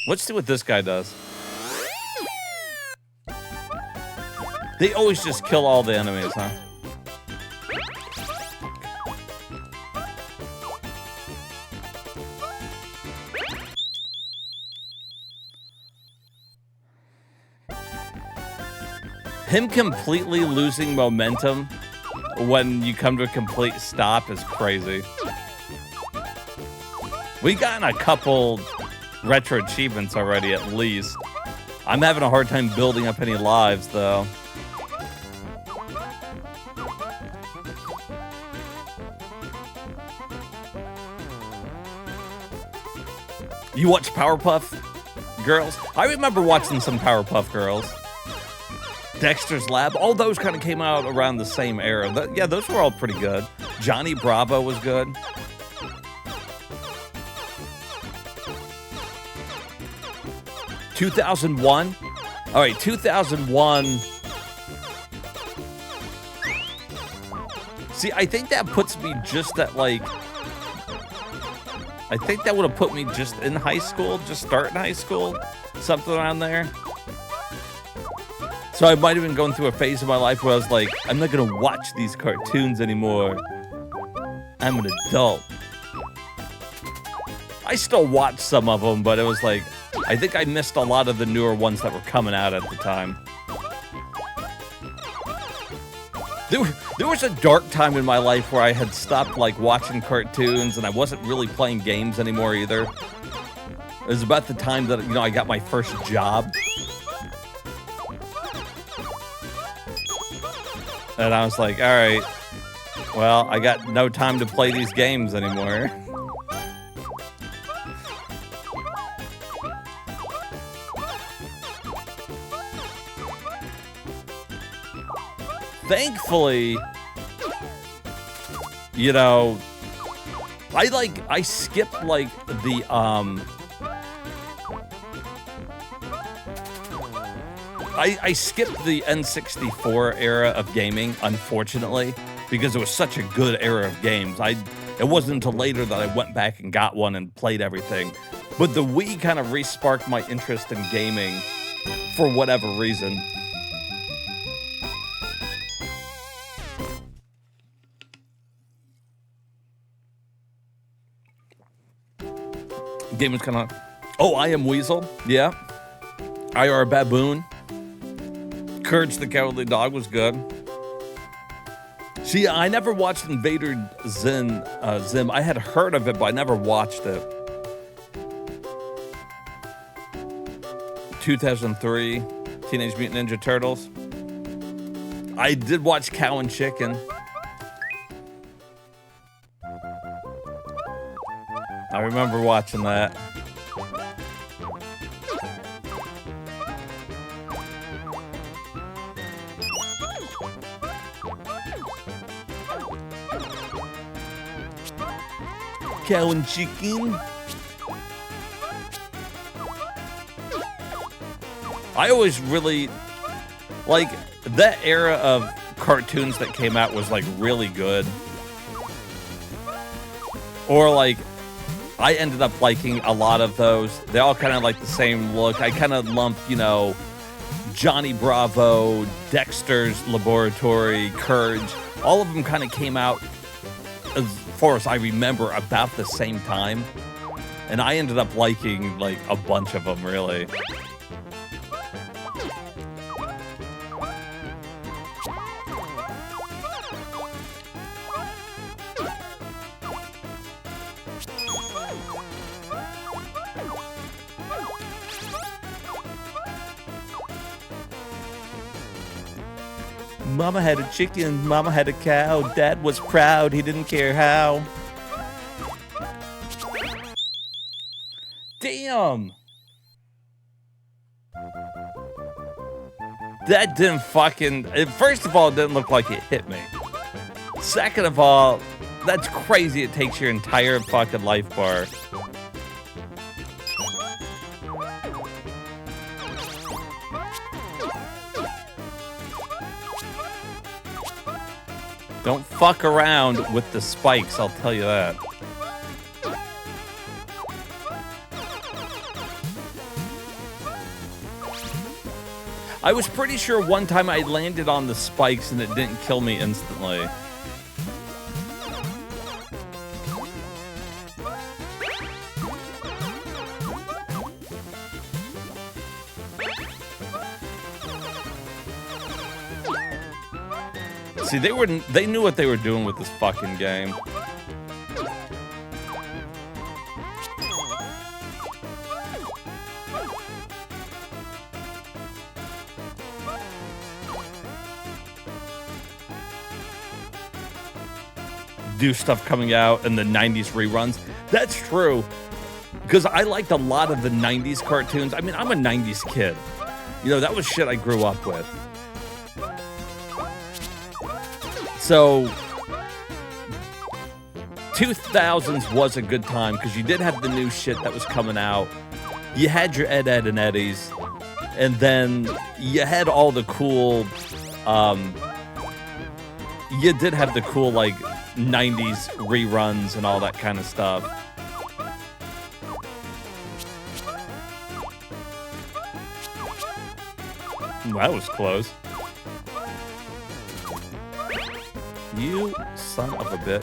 Let's see what this guy does. They always just kill all the enemies, huh? Him completely losing momentum when you come to a complete stop is crazy. We gotten a couple retro achievements already, at least. I'm having a hard time building up any lives, though. You watch Powerpuff Girls? I remember watching some Powerpuff Girls. Dexter's Lab, all those kind of came out around the same era. Yeah, those were all pretty good. Johnny Bravo was good. (2001). All right, 2001. See, I think that puts me just at like, I think that would have put me just in high school, just starting high school, something around there. So I might have been going through a phase of my life where I was like, I'm not gonna watch these cartoons anymore. I'm an adult. I still watch some of them, but it was like, I think I missed a lot of the newer ones that were coming out at the time. There was a dark time in my life where I had stopped like watching cartoons and I wasn't really playing games anymore either. It was about the time that, you know, I got my first job. And I was like, all right, well, I got no time to play these games anymore. Thankfully, you know, I skipped like the, I skipped the N64 era of gaming, unfortunately, because it was such a good era of games. It wasn't until later that I went back and got one and played everything. But the Wii kind of re-sparked my interest in gaming for whatever reason. Game was kind of... Oh, I Am Weasel. Yeah. I Are a Baboon. Courage the Cowardly Dog was good. See, I never watched Invader Zim. I had heard of it, but I never watched it. 2003, Teenage Mutant Ninja Turtles. I did watch Cow and Chicken. I remember watching that. Cow and Chicken. I always really, like, that era of cartoons that came out was, like, really good. Or, like, I ended up liking a lot of those. They all kind of like the same look. I kind of lump, you know, Johnny Bravo, Dexter's Laboratory, Courage. All of them kind of came out, as far as I remember, about the same time. And I ended up liking, like, a bunch of them, really. Mama had a chicken, mama had a cow, dad was proud, he didn't care how. Damn! That didn't fucking... First of all, it didn't look like it hit me. Second of all, that's crazy it takes your entire fucking life bar. Don't fuck around with the spikes, I'll tell you that. I was pretty sure one time I landed on the spikes and it didn't kill me instantly. See, they knew what they were doing with this fucking game. Do stuff coming out in the 90s reruns. That's true. Because I liked a lot of the 90s cartoons. I mean, I'm a 90s kid. You know, that was shit I grew up with. So, 2000s was a good time because you did have the new shit that was coming out. You had your Ed, Ed, and Eddies. And then you had all the cool, you did have the cool, like, 90s reruns and all that kind of stuff. That was close. You son of a bitch.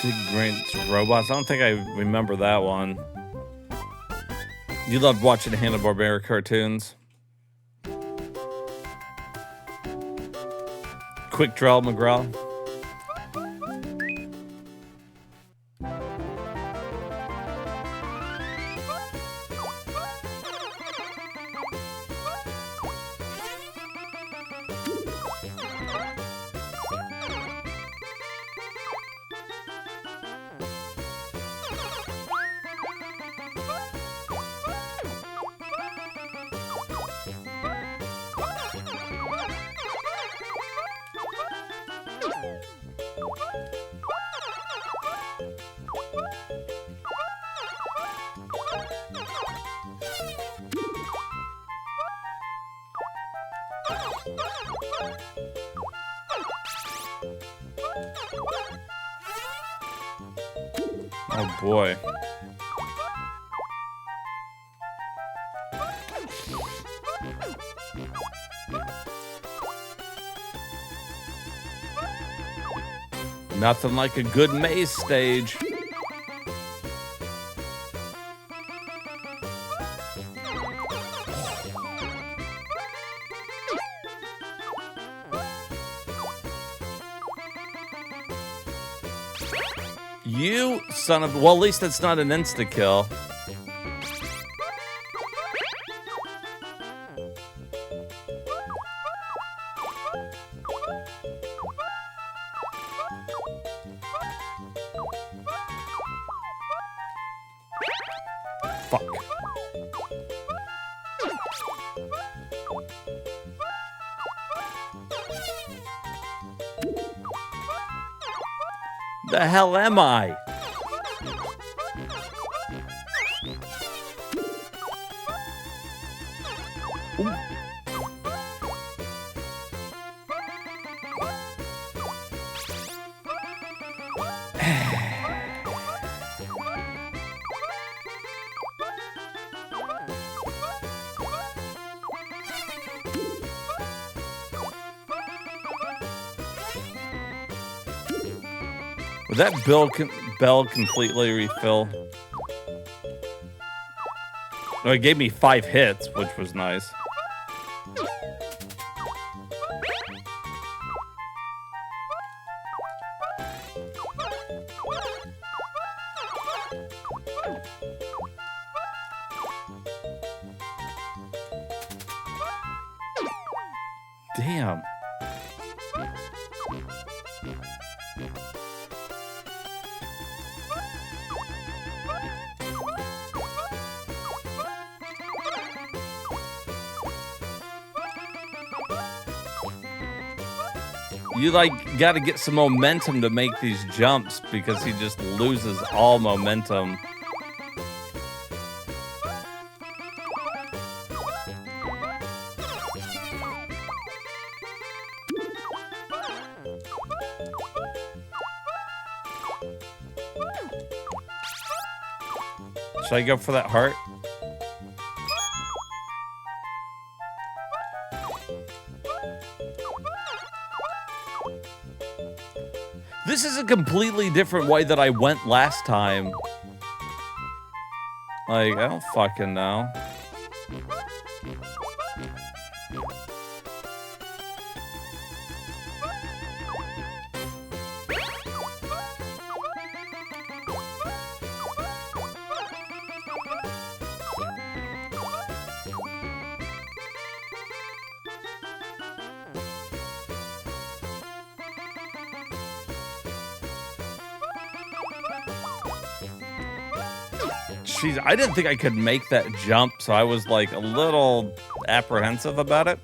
Big Grant Robots. I don't think I remember that one. You loved watching the Hanna-Barbera cartoons. Quick Draw McGraw. Oh boy. Nothing like a good maze stage. You son of... Well, at least it's not an insta-kill. Fuck. The hell am I? Ooh. Would that bell completely refill? No, it gave me 5 hits, which was nice. Damn. You, like, gotta get some momentum to make these jumps because he just loses all momentum. Should I go for that heart? This is a completely different way that I went last time. Like, I don't fucking know. Jeez, I didn't think I could make that jump, so I was like a little apprehensive about it.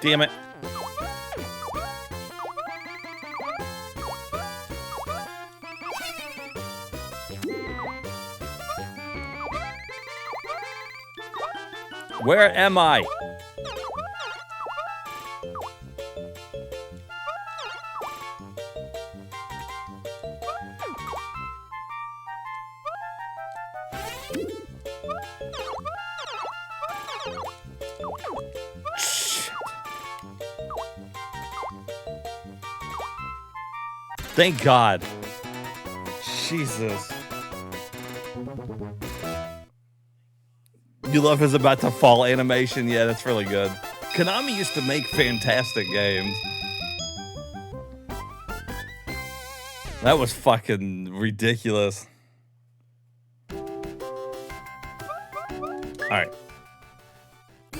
Damn it. Where am I? Thank God. Jesus. You love his about to fall animation? Yeah, that's really good. Konami used to make fantastic games. That was fucking ridiculous. Alright.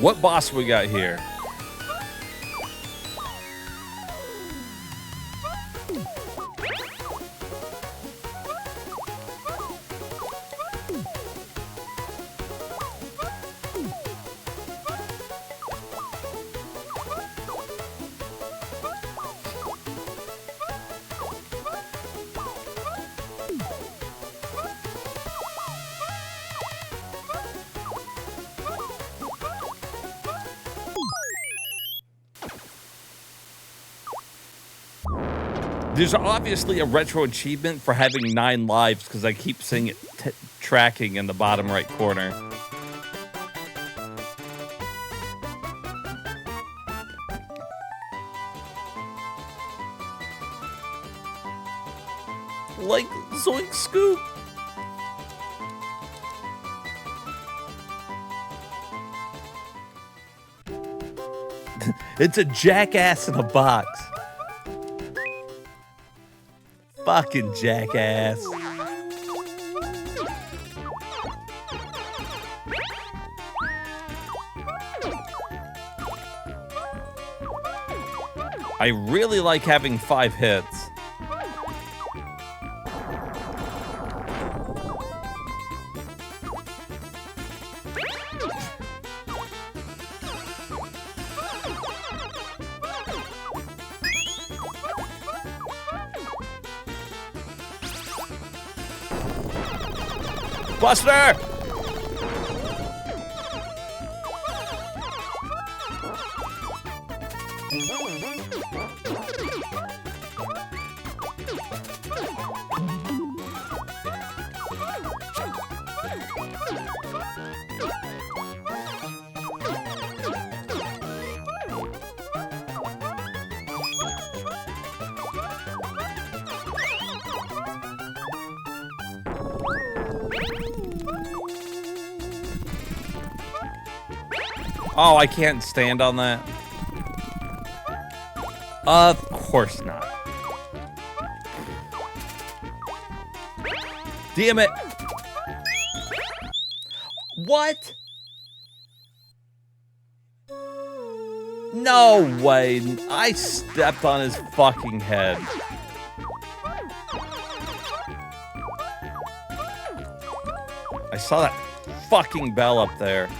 What boss we got here? There's obviously a retro achievement for having 9 lives because I keep seeing it tracking in the bottom right corner. Like Zoink Scoop. It's a jackass in a box. Fucking jackass. I really like having 5 hits. Buster! Oh, I can't stand on that. Of course not. Damn it. What? No way. I stepped on his fucking head. I saw that fucking bell up there.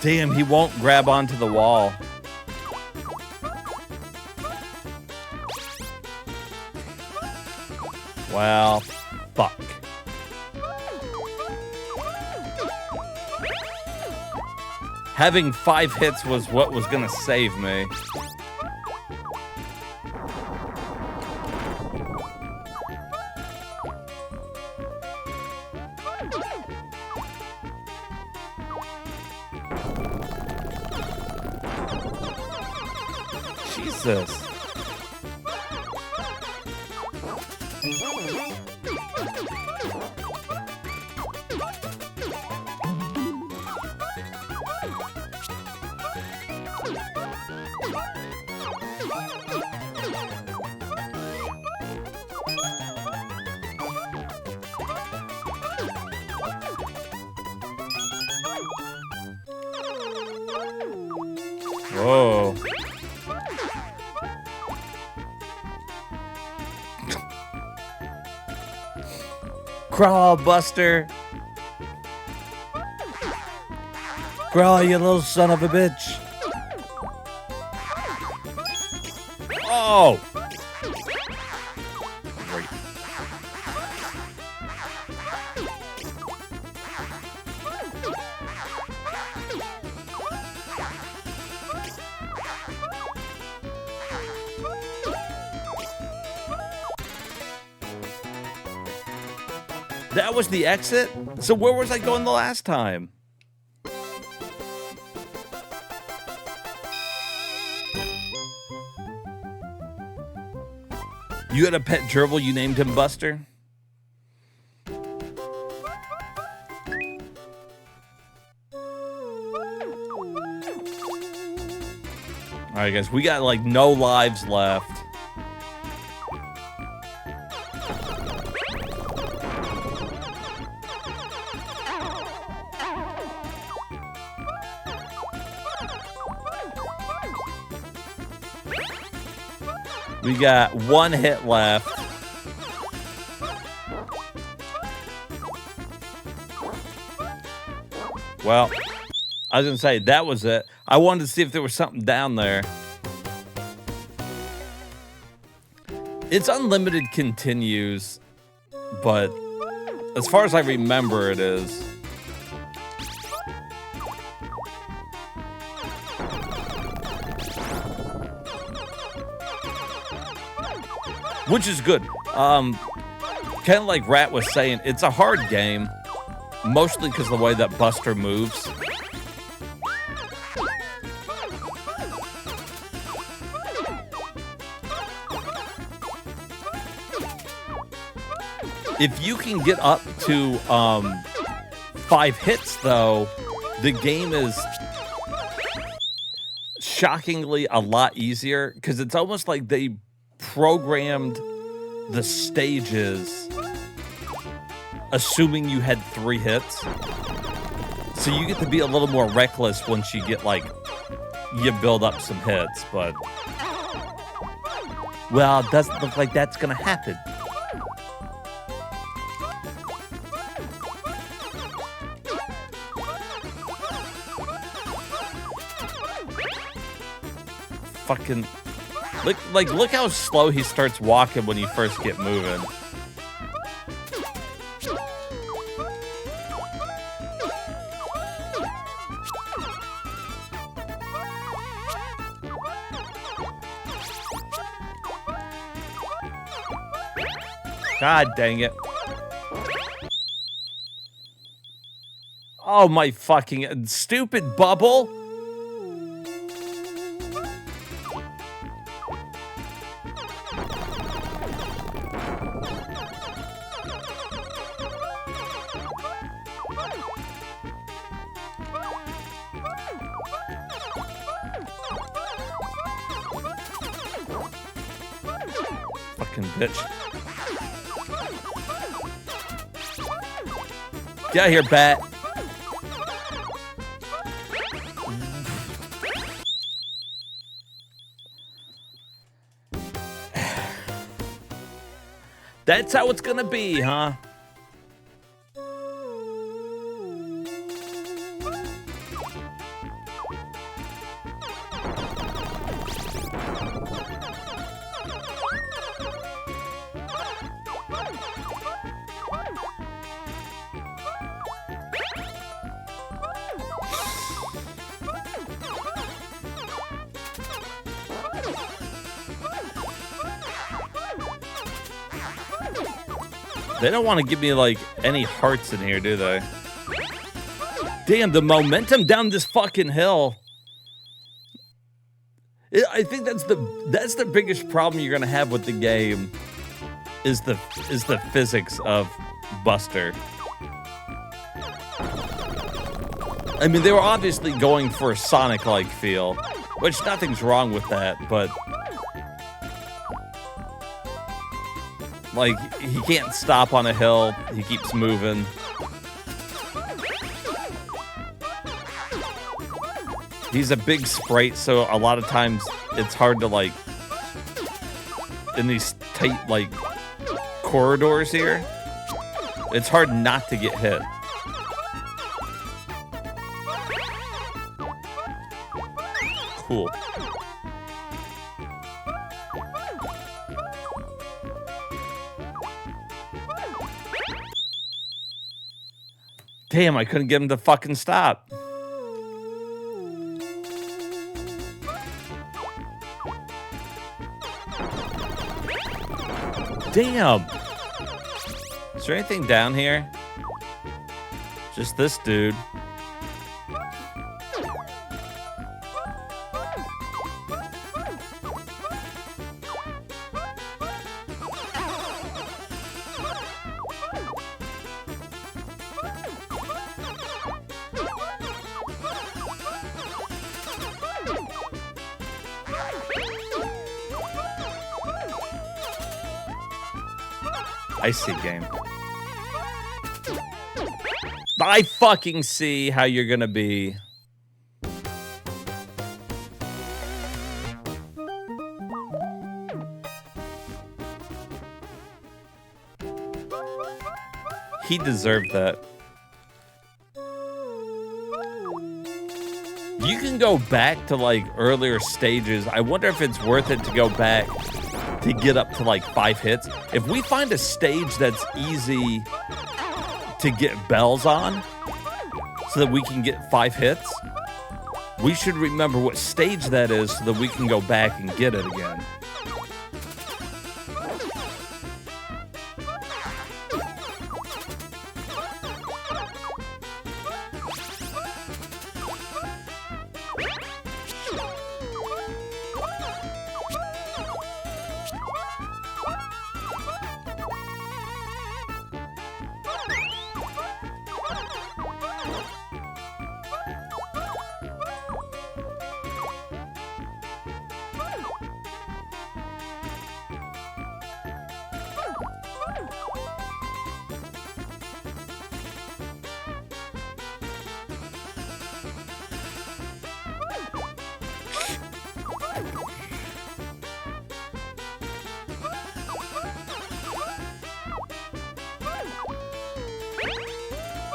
Damn, he won't grab onto the wall. Well, fuck. Having 5 hits was what was gonna save me. Jesus. Whoa. Crawl, Buster. Crawl, you little son of a bitch. Oh! Great. That was the exit? So where was I going the last time? You had a pet gerbil, you named him Buster? Alright guys, we got like no lives left. We got 1 hit left. Well, I was gonna say, that was it. I wanted to see if there was something down there. It's unlimited continues, but as far as I remember, it is. Which is good. Kind of like Rat was saying, it's a hard game, mostly because of the way that Buster moves. If you can get up to 5 hits, though, the game is shockingly a lot easier because it's almost like they programmed the stages assuming you had 3 hits. So you get to be a little more reckless once you get, like, you build up some hits, but... Well, it doesn't look like that's gonna happen. Fucking... Look how slow he starts walking when you first get moving. God dang it. Oh my fucking stupid bubble. Fucking bitch. Get out of here, bat. That's how it's gonna be, huh? They don't want to give me, like, any hearts in here, do they? Damn, the momentum down this fucking hill. I think that's the biggest problem you're gonna have with the game is the physics of Buster. I mean, they were obviously going for a Sonic-like feel, which nothing's wrong with that, but like, he can't stop on a hill. He keeps moving. He's a big sprite, so a lot of times it's hard to, like, in these tight, like, corridors here, it's hard not to get hit. Cool. Damn, I couldn't get him to fucking stop. Damn. Is there anything down here? Just this dude. I see, game. I fucking see how you're gonna be. He deserved that. You can go back to, like, earlier stages. I wonder if it's worth it to go back to get up to, like, 5 hits. If we find a stage that's easy to get bells on so that we can get 5 hits, we should remember what stage that is so that we can go back and get it again.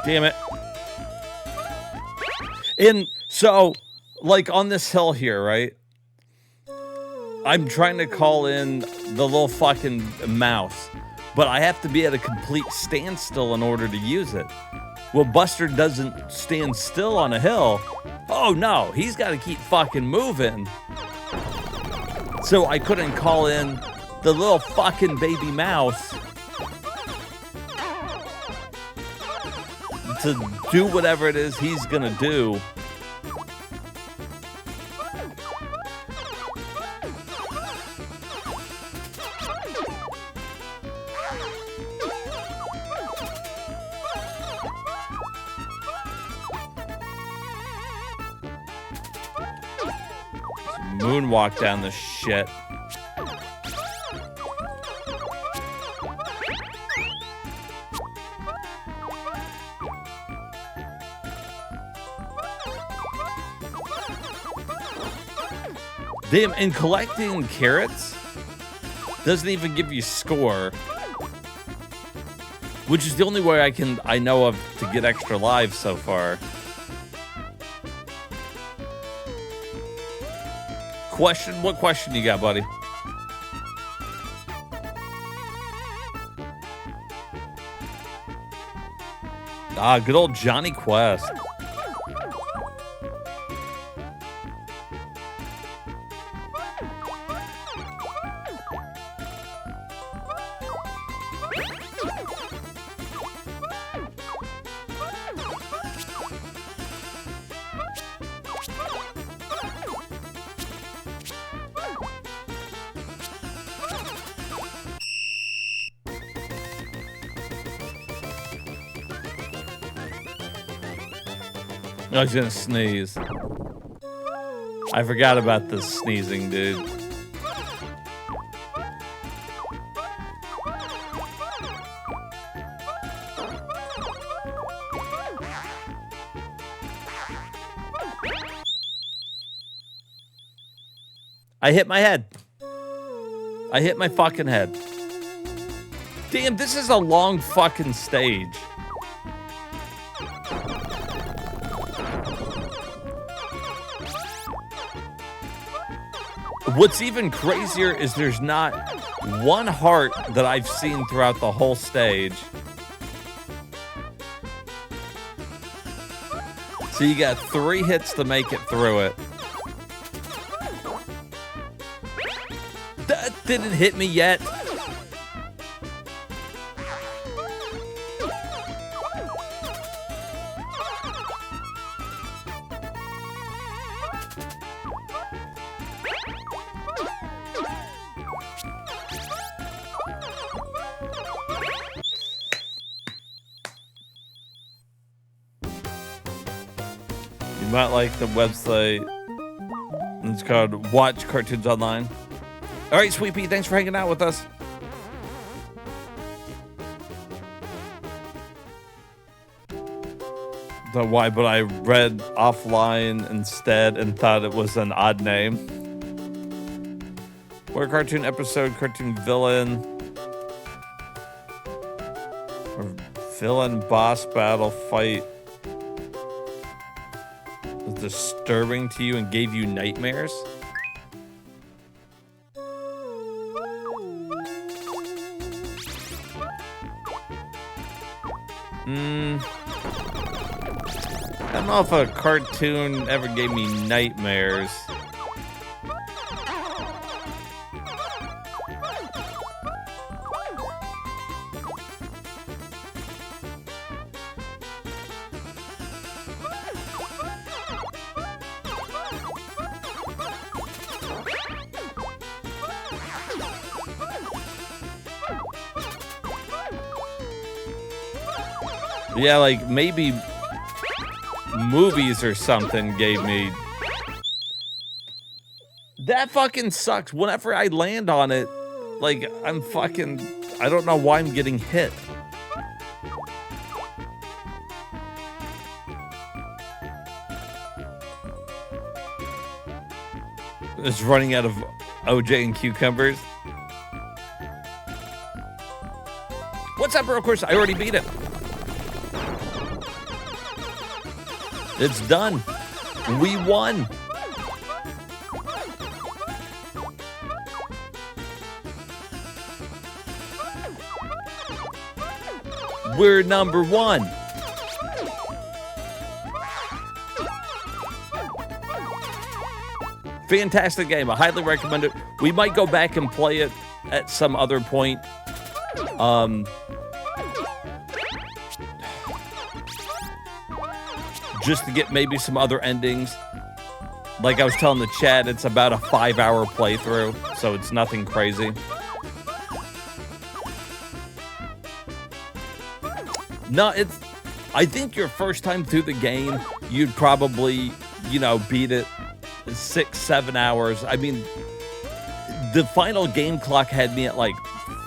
Damn it. And so, like on this hill here, right? I'm trying to call in the little fucking mouse, but I have to be at a complete standstill in order to use it. Well, Buster doesn't stand still on a hill. Oh no, he's got to keep fucking moving. So I couldn't call in the little fucking baby mouse to do whatever it is he's gonna do. Moonwalk down the shit. Damn, and collecting carrots doesn't even give you score, which is the only way I know of to get extra lives so far. What question you got, buddy? Ah, good old Johnny Quest. I was gonna sneeze. I forgot about the sneezing, dude. I hit my head. I hit my fucking head. Damn, this is a long fucking stage. What's even crazier is there's not one heart that I've seen throughout the whole stage. So you got 3 hits to make it through it. That didn't hit me yet. You might like the website. It's called Watch Cartoons Online. All right, Sweet Pea, thanks for hanging out with us. Don't know why, but I read offline instead and thought it was an odd name. Or cartoon episode, cartoon villain. Or villain boss battle fight was disturbing to you and gave you nightmares? I don't know if a cartoon ever gave me nightmares. Yeah, like maybe movies or something gave me. That fucking sucks. Whenever I land on it, like I'm fucking, I don't know why I'm getting hit. It's running out of OJ and cucumbers. What's up, bro? Of course, I already beat it. It's done. We won. We're number one. Fantastic game. I highly recommend it. We might go back and play it at some other point. Just to get maybe some other endings. Like I was telling the chat, it's about a 5-hour playthrough, so it's nothing crazy. No, I think your first time through the game, you'd probably, you know, beat it 6-7 hours. I mean, the final game clock had me at like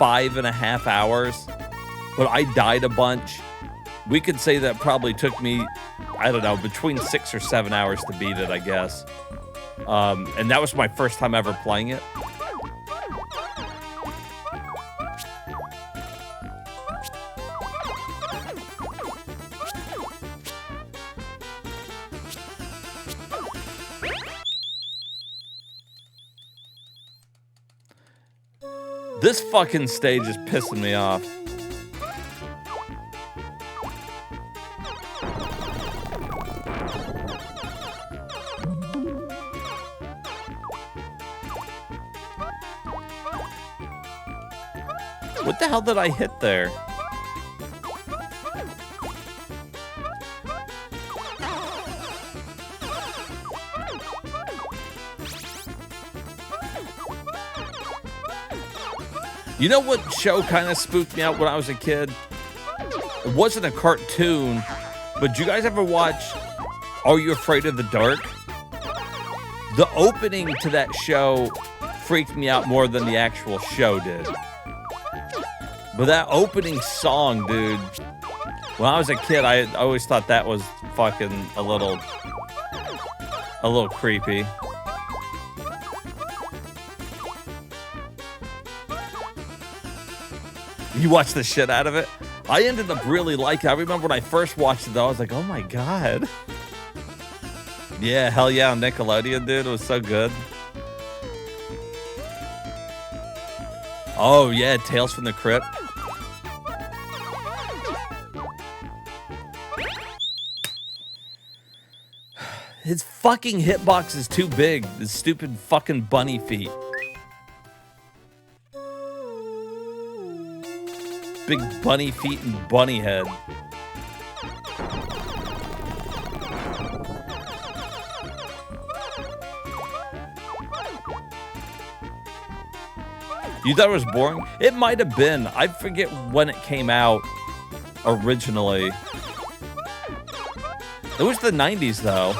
5.5 hours, but I died a bunch. We could say that probably took me, I don't know, between 6 or 7 hours to beat it, I guess. And that was my first time ever playing it. This fucking stage is pissing me off. What the hell did I hit there? You know what show kind of spooked me out when I was a kid? It wasn't a cartoon, but did you guys ever watch Are You Afraid of the Dark? The opening to that show freaked me out more than the actual show did. But that opening song, dude, when I was a kid, I always thought that was fucking a little creepy. You watched the shit out of it? I ended up really liking it. I remember when I first watched it, though, I was like, oh my God. Yeah, hell yeah, on Nickelodeon, dude. It was so good. Oh, yeah, Tales from the Crypt. His fucking hitbox is too big. His stupid fucking bunny feet. Big bunny feet and bunny head. You thought it was boring? It might have been. I forget when it came out originally. It was the 90s, though.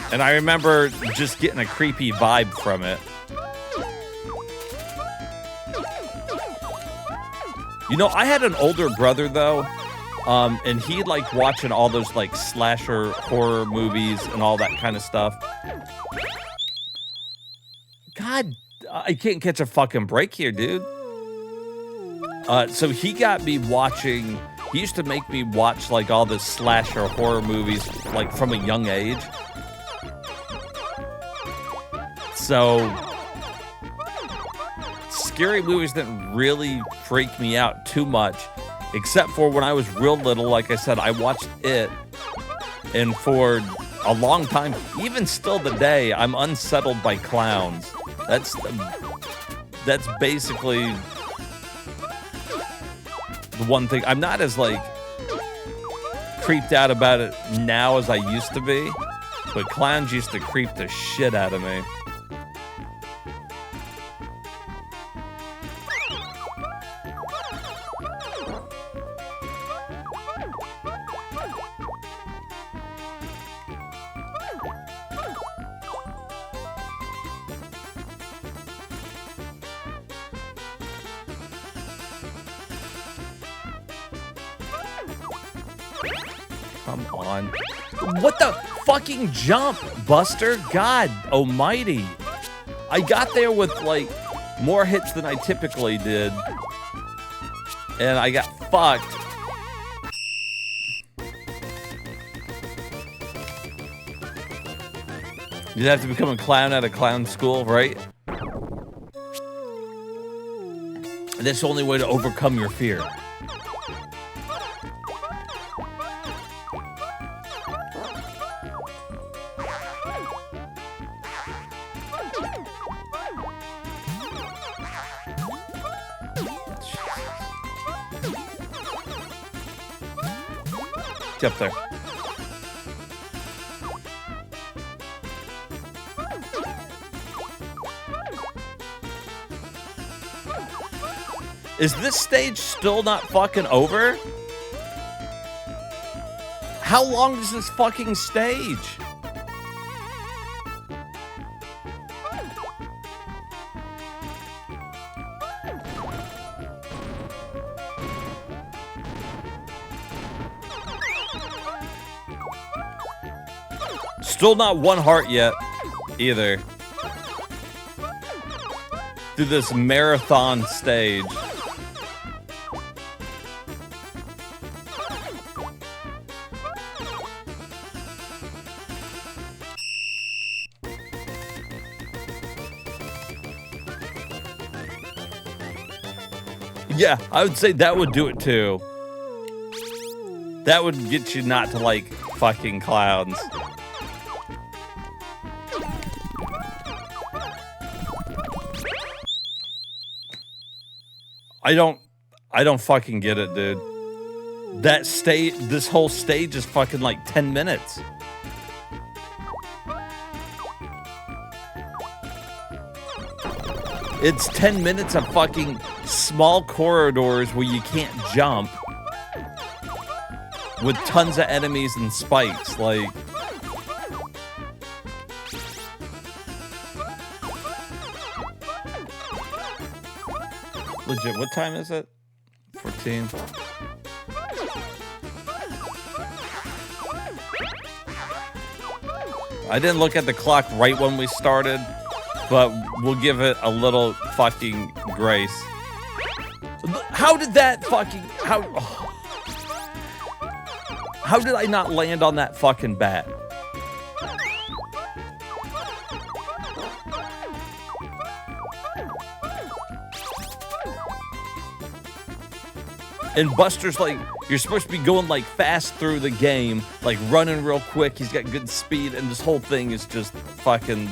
And I remember just getting a creepy vibe from it. You know, I had an older brother, though, and he liked watching all those, like, slasher horror movies and all that kind of stuff. God, I can't catch a fucking break here, dude. So he got me watching... He used to make me watch, like, all the slasher horror movies, like, from a young age. So, scary movies didn't really freak me out too much, except for when I was real little. Like I said, I watched it, and for a long time, even still today, I'm unsettled by clowns. That's basically the one thing. I'm not as, like, creeped out about it now as I used to be, but clowns used to creep the shit out of me. Come on. What the fucking jump, Buster? God almighty. I got there with, like, more hits than I typically did. and I got fucked. You'd have to become a clown at a clown school, right? That's the only way to overcome your fear. It's up there. Is this stage still not fucking over? How long is this fucking stage? Still not one heart yet, either. Through this marathon stage. Yeah, I would say that would do it too. That would get you not to like fucking clowns. I don't fucking get it, dude. That stage, this whole stage is fucking like 10 minutes. It's 10 minutes of fucking small corridors where you can't jump with tons of enemies and spikes, like... Legit, what time is it? 14. I didn't look at the clock right when we started, but we'll give it a little fucking grace. How did that fucking... How did I not land on that fucking bat? And Buster's like, you're supposed to be going like fast through the game, like running real quick. He's got good speed, and this whole thing is just fucking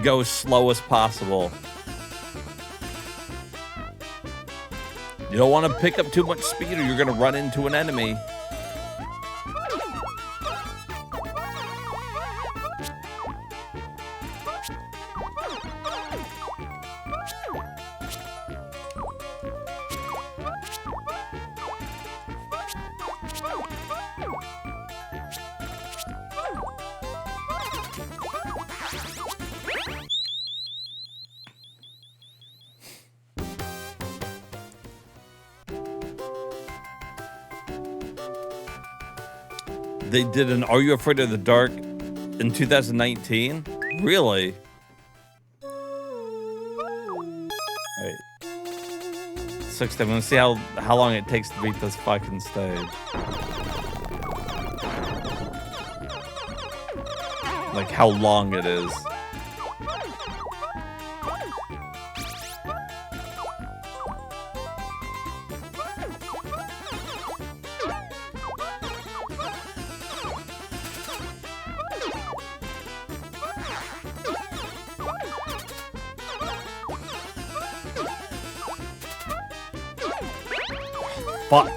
go slow as possible. You don't want to pick up too much speed or you're going to run into an enemy. They did an Are You Afraid of the Dark in 2019? Really? Wait. 60. I'm gonna see how long it takes to beat this fucking stage. Like how long it is. Fuck.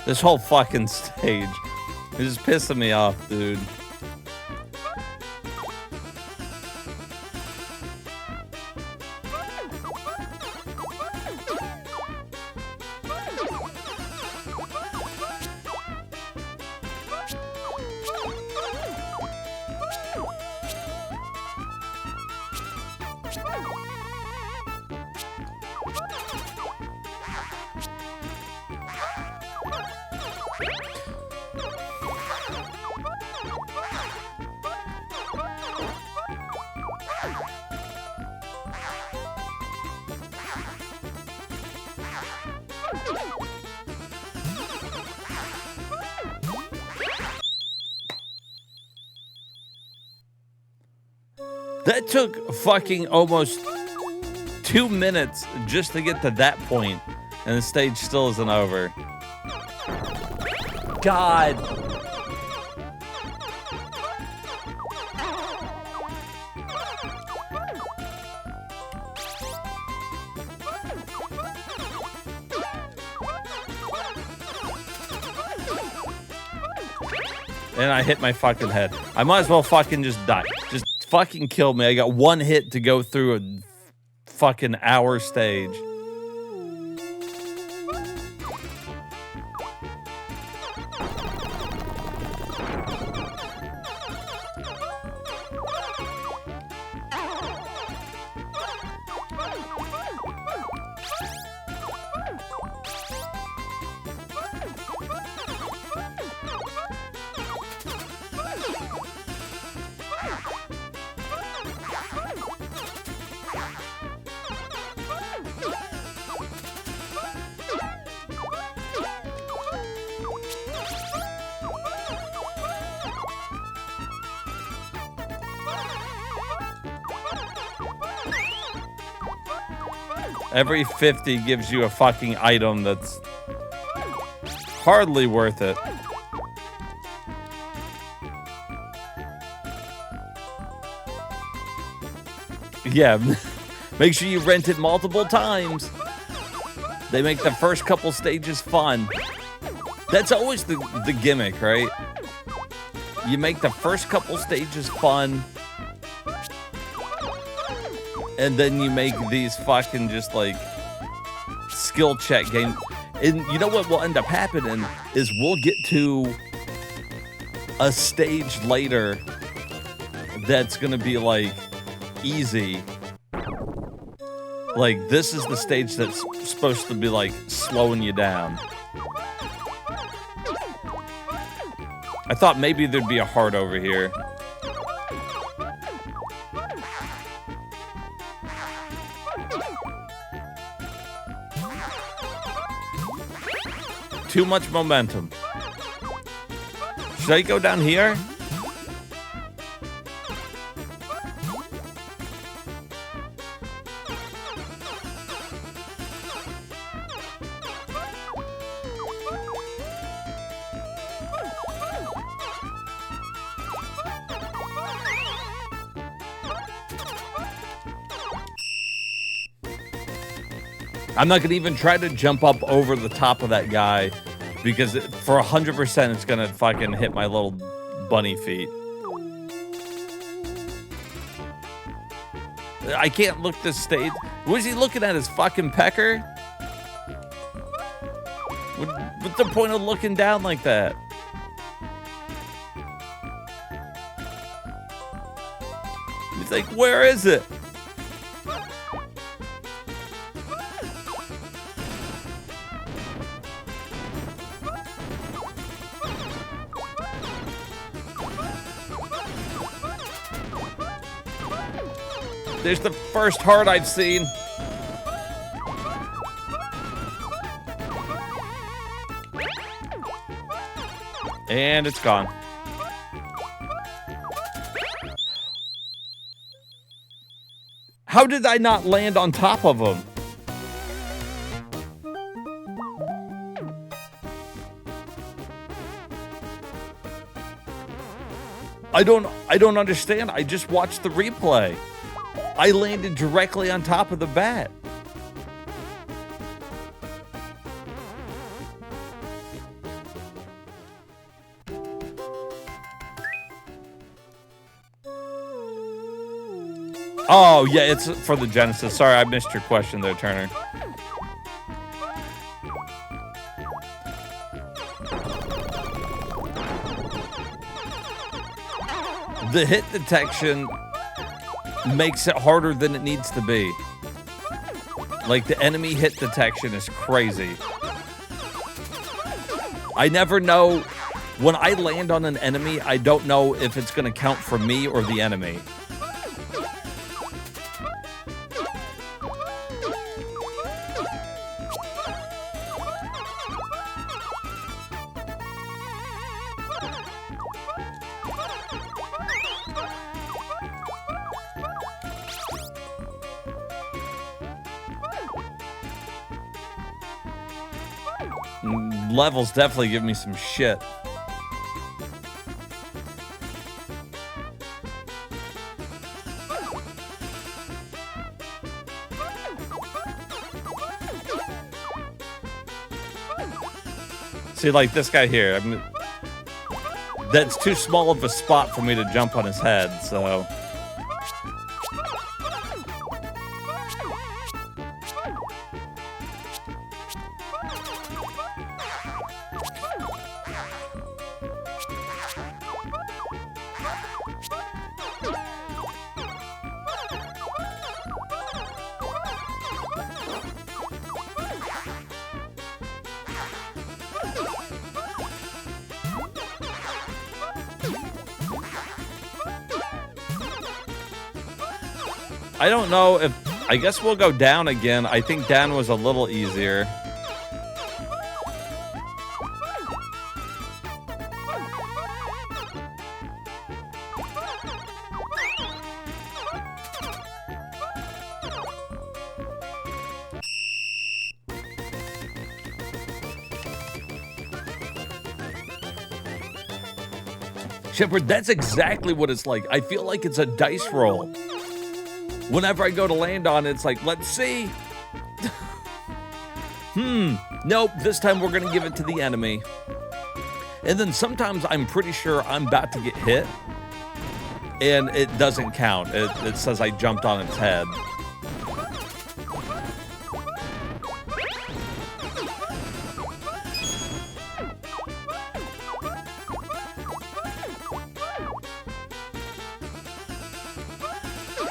This whole fucking stage is just pissing me off, dude. That took fucking almost 2 minutes just to get to that point, and the stage still isn't over. God. And I hit my fucking head. I might as well fucking just die. Just fucking kill me. I got one hit to go through a fucking hour stage. Every 50 gives you a fucking item that's hardly worth it. Yeah, make sure you rent it multiple times. They make the first couple stages fun. That's always the gimmick, right? You make the first couple stages fun, and then you make these fucking just like skill check games. And you know what will end up happening is we'll get to a stage later that's gonna be like easy. Like this is the stage that's supposed to be like slowing you down. I thought maybe there'd be a heart over here. Too much momentum. Should I go down here? I'm not gonna even try to jump up over the top of that guy because for 100% it's gonna fucking hit my little bunny feet. I can't look this stage. Was he looking at his fucking pecker? What's the point of looking down like that? He's like, where is it? There's the first heart I've seen. And it's gone. How did I not land on top of him? I don't understand. I just watched the replay. I landed directly on top of the bat. Oh, yeah, it's for the Genesis. Sorry, I missed your question there, Turner. The hit detection makes it harder than it needs to be. Like, the enemy hit detection is crazy. I never know. When I land on an enemy, I don't know if it's going to count for me or the enemy. Levels definitely give me some shit. See, like this guy here, I mean, that's too small of a spot for me to jump on his head, so... I don't know if... I guess we'll go down again. I think down was a little easier. Shepard, that's exactly what it's like. I feel like it's a dice roll. Whenever I go to land on it, it's like, let's see. Nope, this time we're gonna give it to the enemy. And then sometimes I'm pretty sure I'm about to get hit, and it doesn't count. It says I jumped on its head.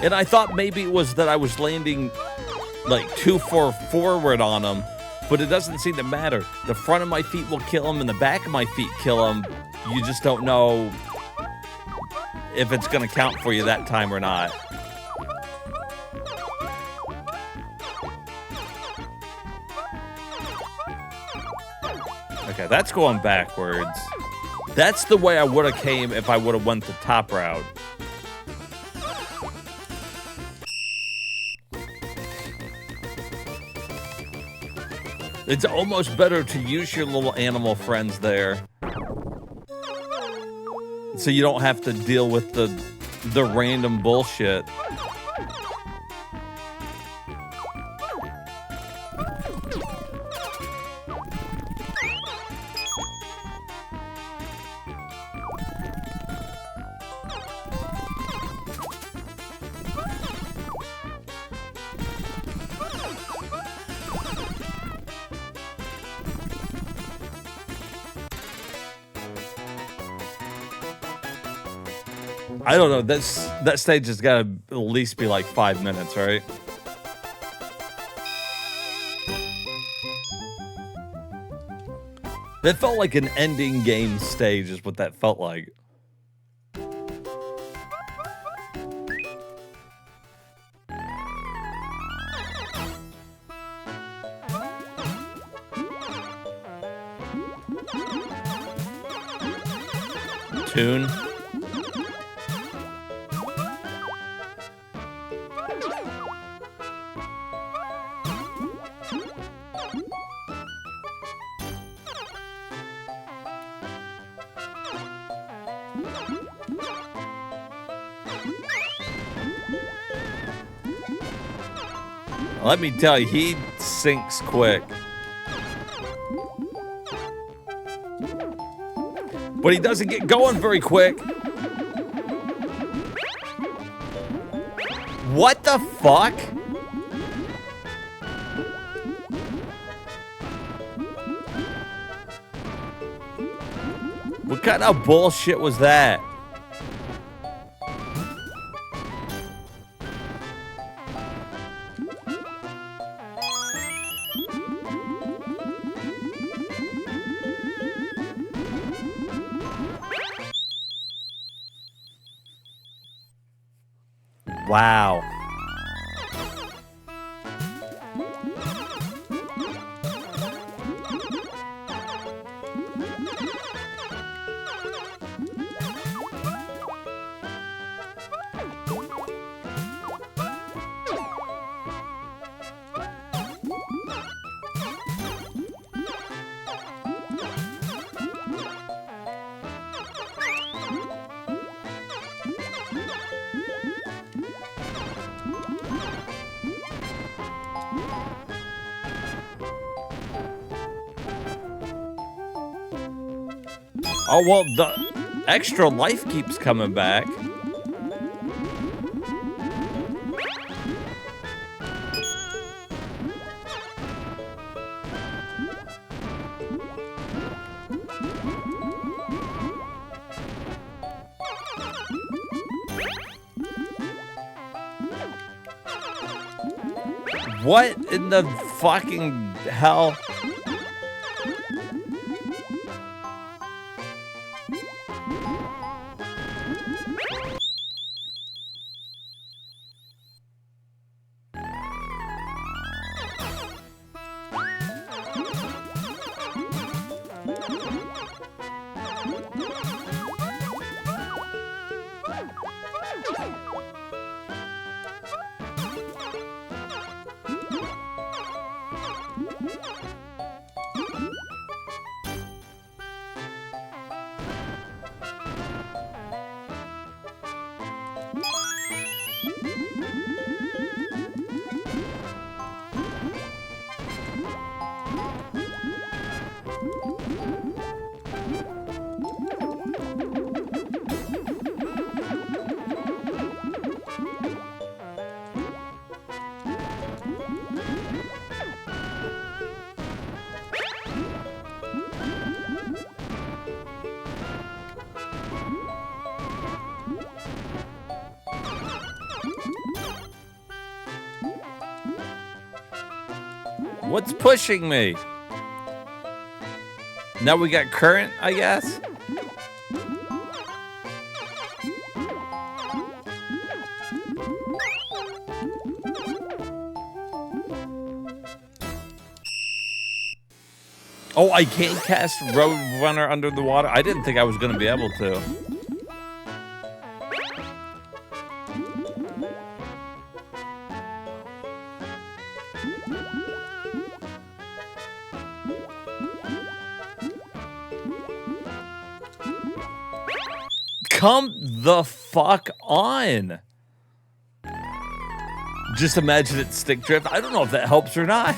And I thought maybe it was that I was landing like too far forward on him, but it doesn't seem to matter. The front of my feet will kill him and the back of my feet kill him. You just don't know if it's going to count for you that time or not. Okay, that's going backwards. That's the way I would have came if I would have went the top route. It's almost better to use your little animal friends there, so you don't have to deal with the random bullshit. I don't know, that stage has got to at least be like 5 minutes, right? That felt like an ending game stage is what that felt like. Toon. Let me tell you, he sinks quick. But he doesn't get going very quick. What the fuck? What kind of bullshit was that? Wow. Oh, well, the extra life keeps coming back. What in the fucking hell? What's pushing me? Now we got current, I guess? Oh, I can't cast Road Runner under the water? I didn't think I was going to be able to. Come the fuck on. Just imagine it stick drift. I don't know if that helps or not.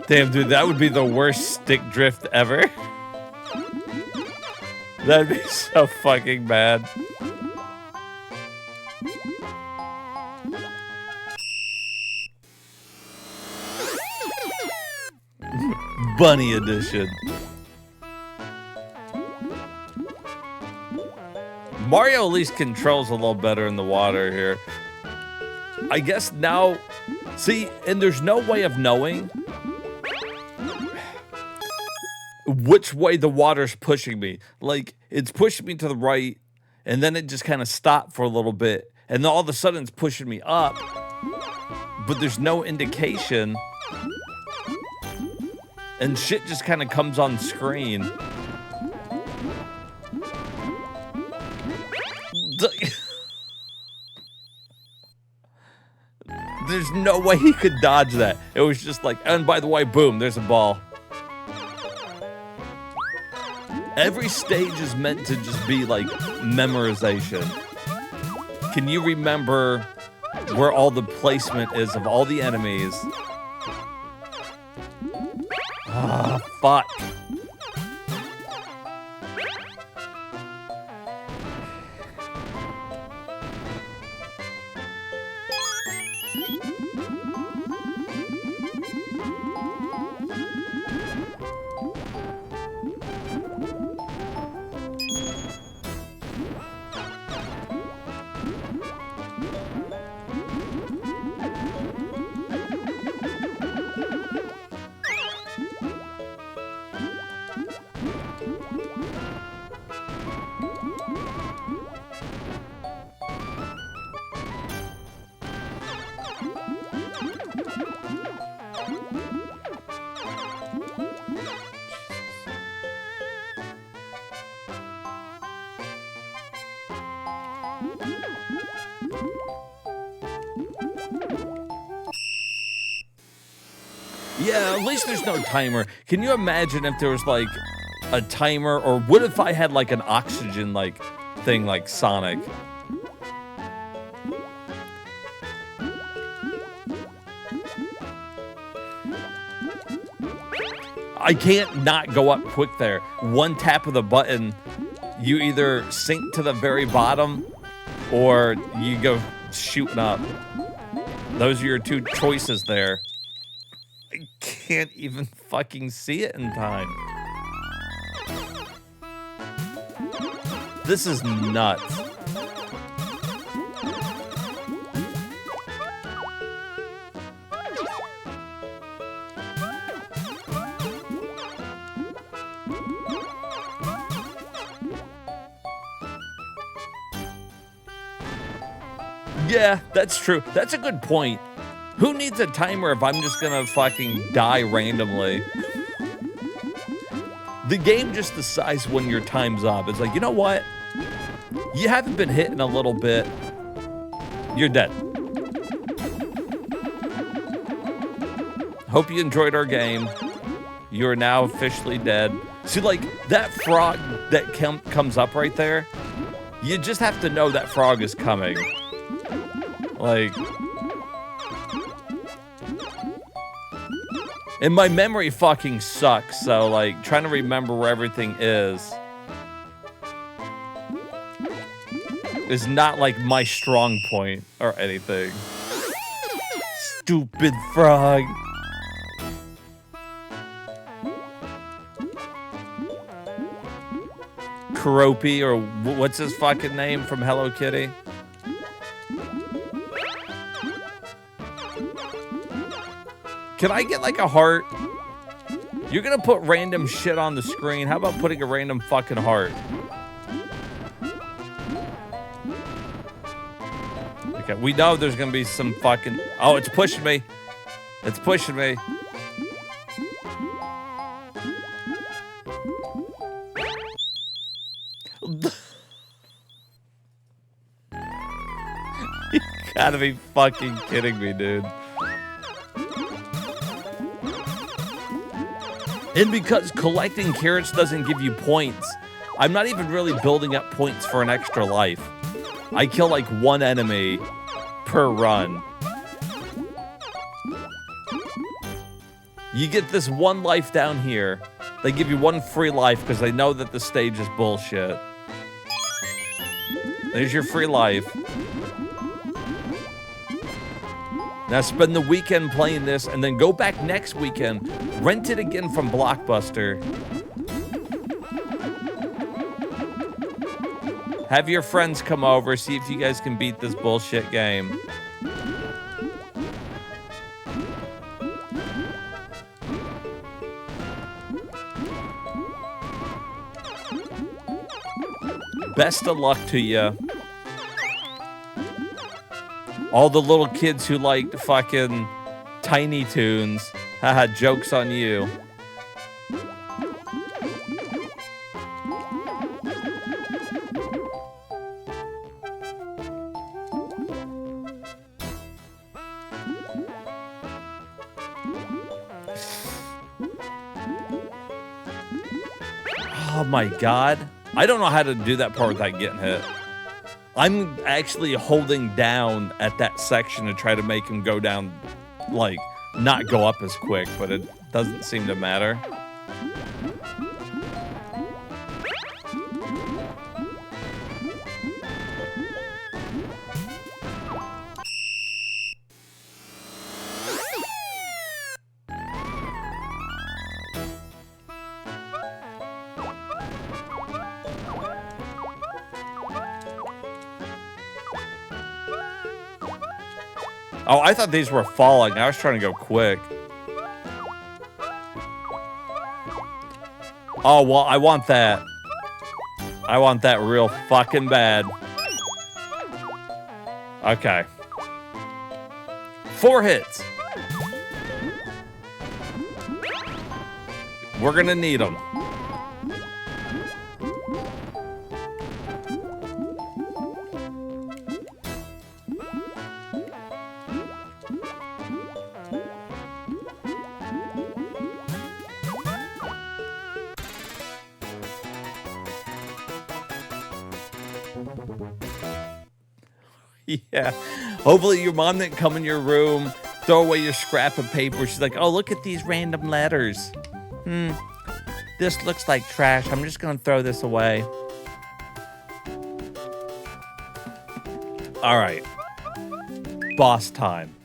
Damn, dude, that would be the worst stick drift ever. That'd be so fucking bad. Bunny edition. Mario at least controls a little better in the water here. I guess now, see, and there's no way of knowing which way the water's pushing me. Like, it's pushing me to the right, and then it just kind of stopped for a little bit, and then all of a sudden it's pushing me up, but there's no indication, and shit just kind of comes on screen. There's no way he could dodge that. It was just like, and by the way, boom, there's a ball. Every stage is meant to just be like memorization. Can you remember where all the placement is of all the enemies? Ah, fuck. Yeah, at least there's no timer. Can you imagine if there was like a timer, or what if I had like an oxygen like thing like Sonic? I can't not go up quick there. One tap of the button, you either sink to the very bottom or you go shooting up. Those are your two choices there. I can't even fucking see it in time. This is nuts. Yeah, that's true. That's a good point. Who needs a timer if I'm just gonna fucking die randomly? The game just decides when your time's up. It's like, you know what? You haven't been hit in a little bit. You're dead. Hope you enjoyed our game. You are now officially dead. See, like, that frog that comes up right there, you just have to know that frog is coming. Like, and my memory fucking sucks, so like trying to remember where everything is not like my strong point or anything. Stupid frog. Keroppi, or what's his fucking name from Hello Kitty? Can I get like a heart? You're gonna put random shit on the screen. How about putting a random fucking heart? Okay, we know there's gonna be some fucking... Oh, it's pushing me. It's pushing me. You gotta be fucking kidding me, dude. And because collecting carrots doesn't give you points, I'm not even really building up points for an extra life. I kill like one enemy per run. You get this one life down here. They give you one free life because they know that the stage is bullshit. There's your free life. Now spend the weekend playing this and then go back next weekend, rent it again from Blockbuster. Have your friends come over, see if you guys can beat this bullshit game. Best of luck to you. All the little kids who liked fucking Tiny Toons. Haha, joke's on you. Oh my god. I don't know how to do that part without getting hit. I'm actually holding down at that section to try to make him go down, like, not go up as quick, but it doesn't seem to matter. Oh, I thought these were falling. I was trying to go quick. Oh, well, I want that. I want that real fucking bad. Okay. 4 hits. We're gonna need them. Yeah. Hopefully your mom didn't come in your room, throw away your scrap of paper. She's like, oh, look at these random letters. This looks like trash. I'm just going to throw this away. All right. Boss time.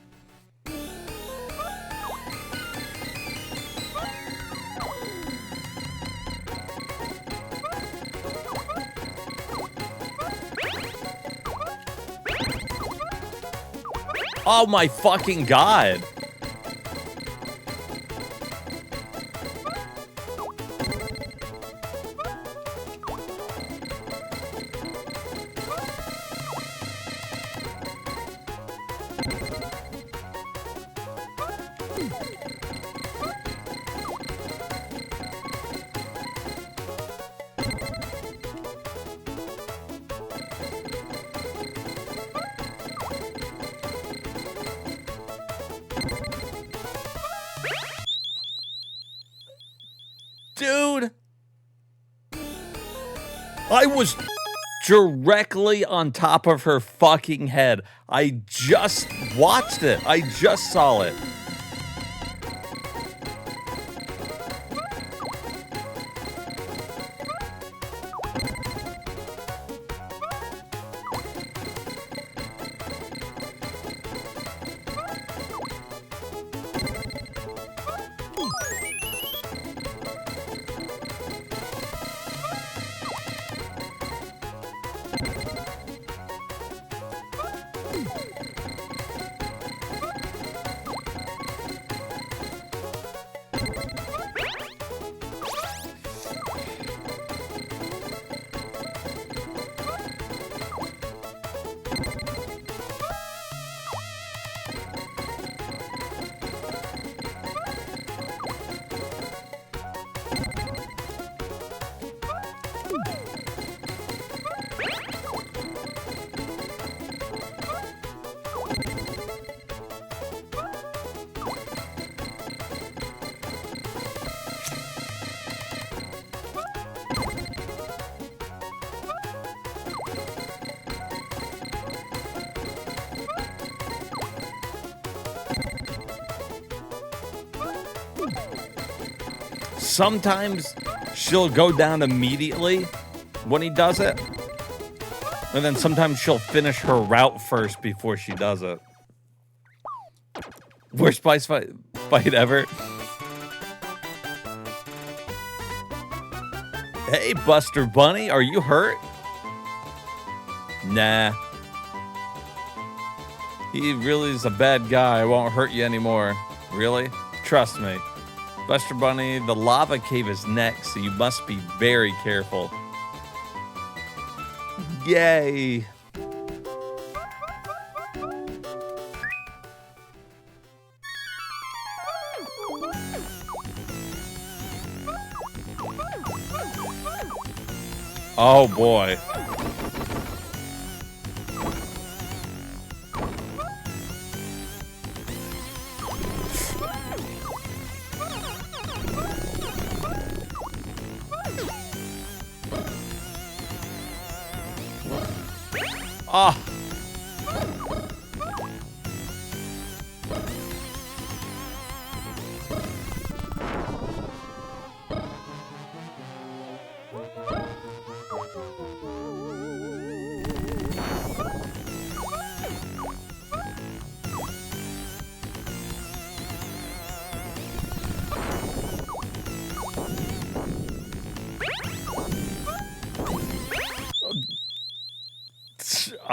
Oh my fucking god. Dude, I was directly on top of her fucking head. I just watched it. I just saw it. Sometimes she'll go down immediately when he does it. And then sometimes she'll finish her route first before she does it. Worst spice fight ever. Hey, Buster Bunny, are you hurt? Nah. He really is a bad guy. I won't hurt you anymore. Really? Trust me. Buster Bunny, the lava cave is next, so you must be very careful. Yay! Oh boy. Ah.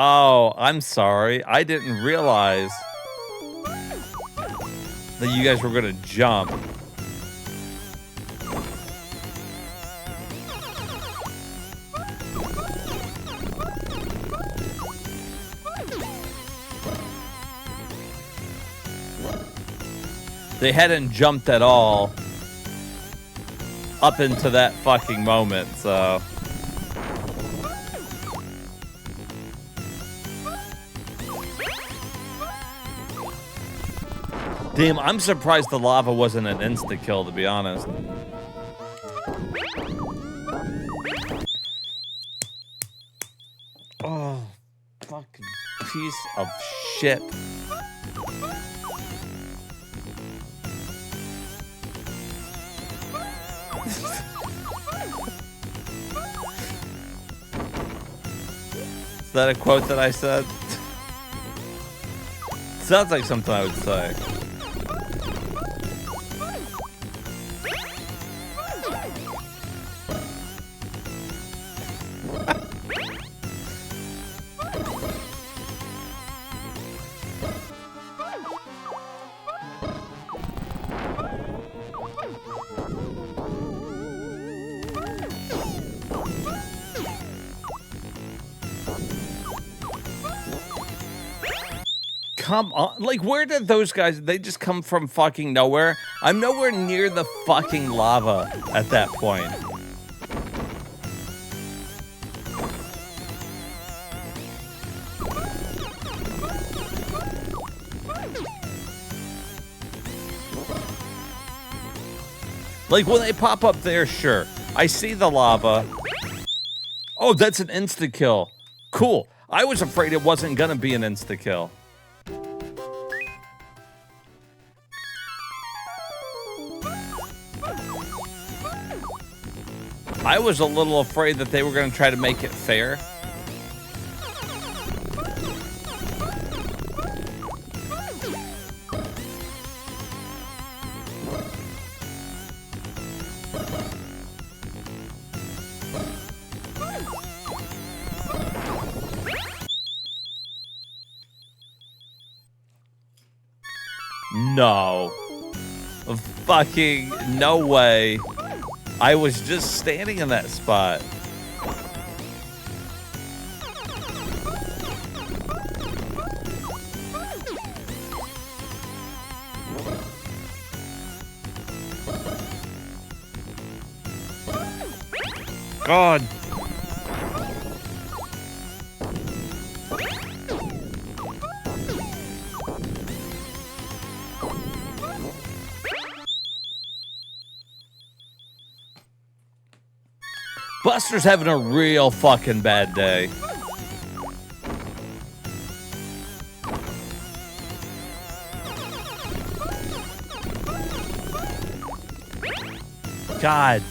Oh, I'm sorry. I didn't realize that you guys were going to jump. They hadn't jumped at all up into that fucking moment, so... Damn, I'm surprised the lava wasn't an insta-kill, to be honest. Oh, fucking piece of shit. Is that a quote that I said? Sounds like something I would say. Come on, like, where did those guys, they just come from fucking nowhere? I'm nowhere near the fucking lava at that point. Like, when they pop up there, sure. I see the lava. Oh, that's an insta-kill. Cool. I was afraid it wasn't gonna be an insta-kill. I was a little afraid that they were going to try to make it fair. No. Fucking no way. I was just standing in that spot. God. Buster's having a real fucking bad day. God.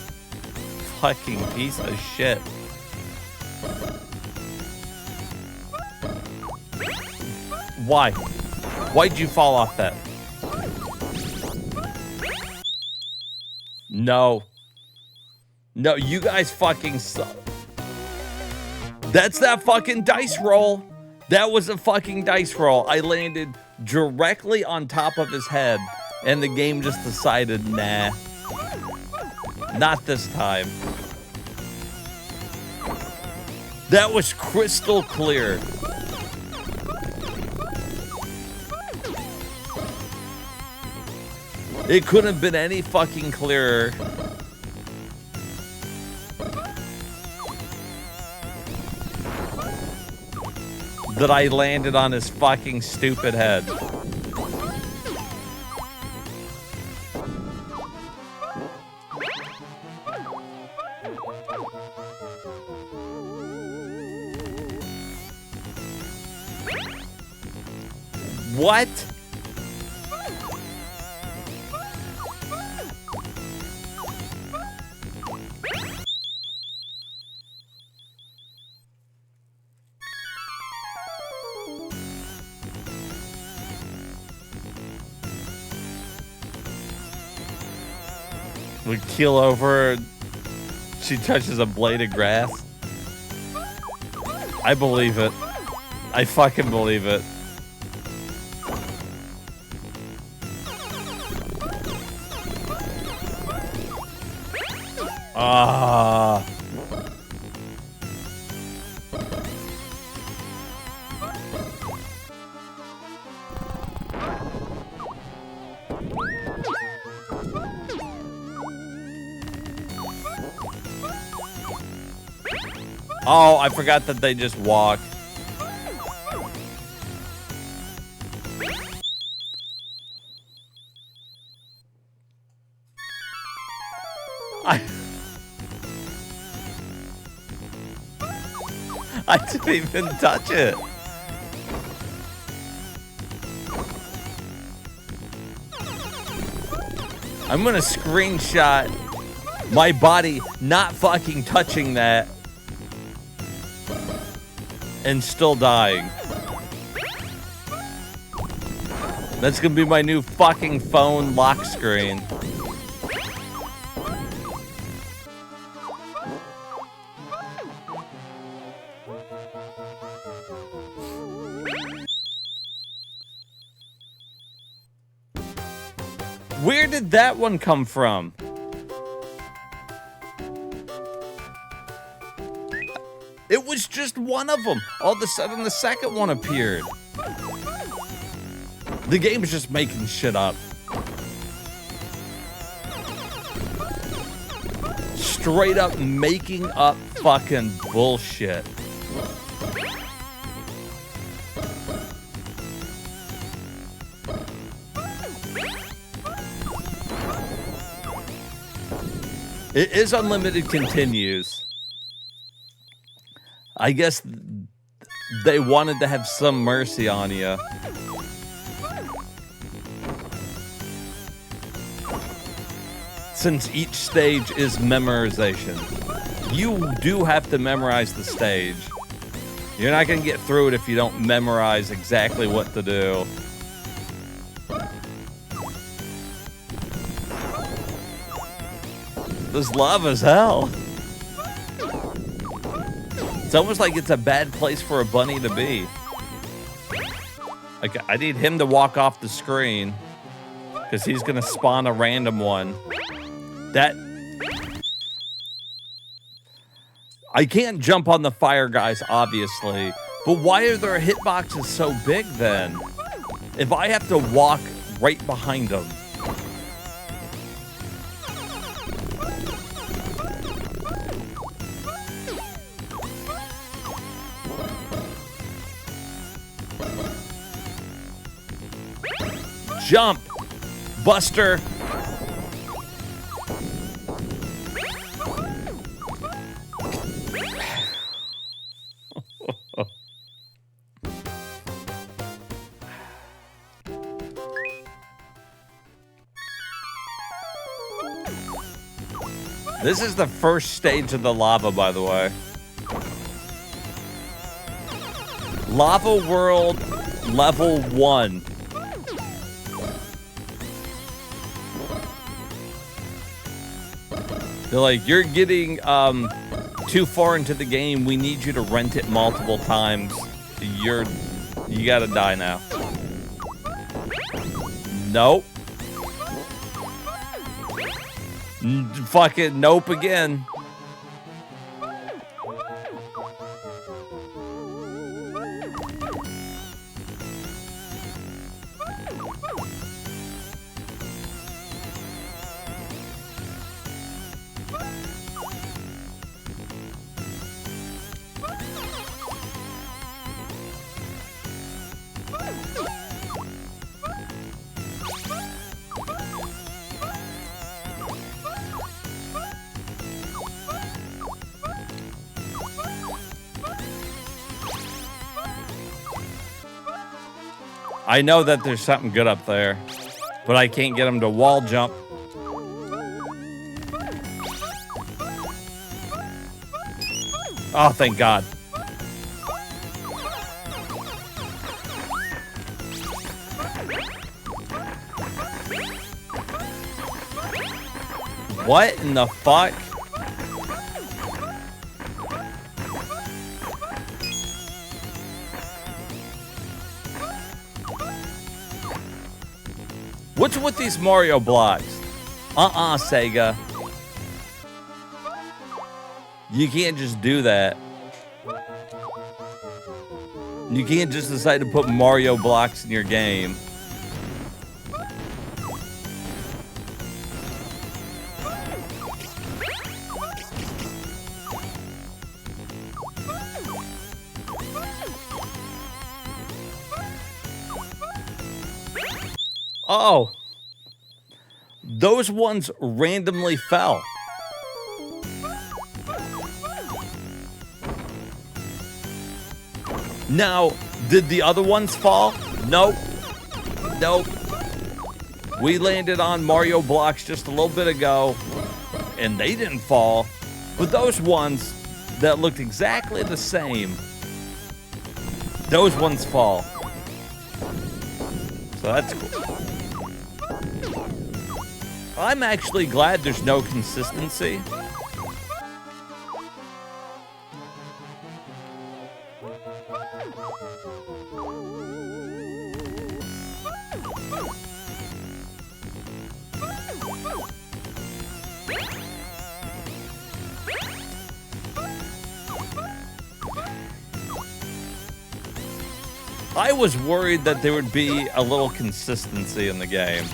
Fucking piece of shit. Why? Why'd you fall off that? No. No, you guys fucking suck. That's that fucking dice roll. That was a fucking dice roll. I landed directly on top of his head, and the game just decided, nah. Not this time. That was crystal clear. It couldn't have been any fucking clearer. That I landed on his fucking stupid head. What? We keel over, she touches a blade of grass. I believe it. I fucking believe it. Ah. Oh, I forgot that they just walk. I didn't even touch it. I'm gonna screenshot my body not fucking touching that and still dying. That's gonna be my new fucking phone lock screen. Where did that one come from? It was just one of them. All of a sudden, the second one appeared. The game's just making shit up. Straight up making up fucking bullshit. It is unlimited continues. I guess they wanted to have some mercy on you. Since each stage is memorization. You do have to memorize the stage. You're not going to get through it if you don't memorize exactly what to do. This lava's hell. It's almost like it's a bad place for a bunny to be. Like, I need him to walk off the screen because he's going to spawn a random one. That... I can't jump on the fire guys, obviously. But why are their hitboxes so big then? If I have to walk right behind them. Jump, Buster. This is the first stage of the lava, by the way. Lava World Level 1. They're like, you're getting too far into the game. We need you to rent it multiple times. You gotta die now. Nope. Fucking nope again. I know that there's something good up there, but I can't get him to wall jump. Oh, thank God. What in the fuck? What's with these Mario blocks? Sega. You can't just do that. You can't just decide to put Mario blocks in your game. Oh, those ones randomly fell. Now, did the other ones fall? Nope. Nope. We landed on Mario blocks just a little bit ago, and they didn't fall. But those ones that looked exactly the same, those ones fall. So that's cool. I'm actually glad there's no consistency. I was worried that there would be a little consistency in the game.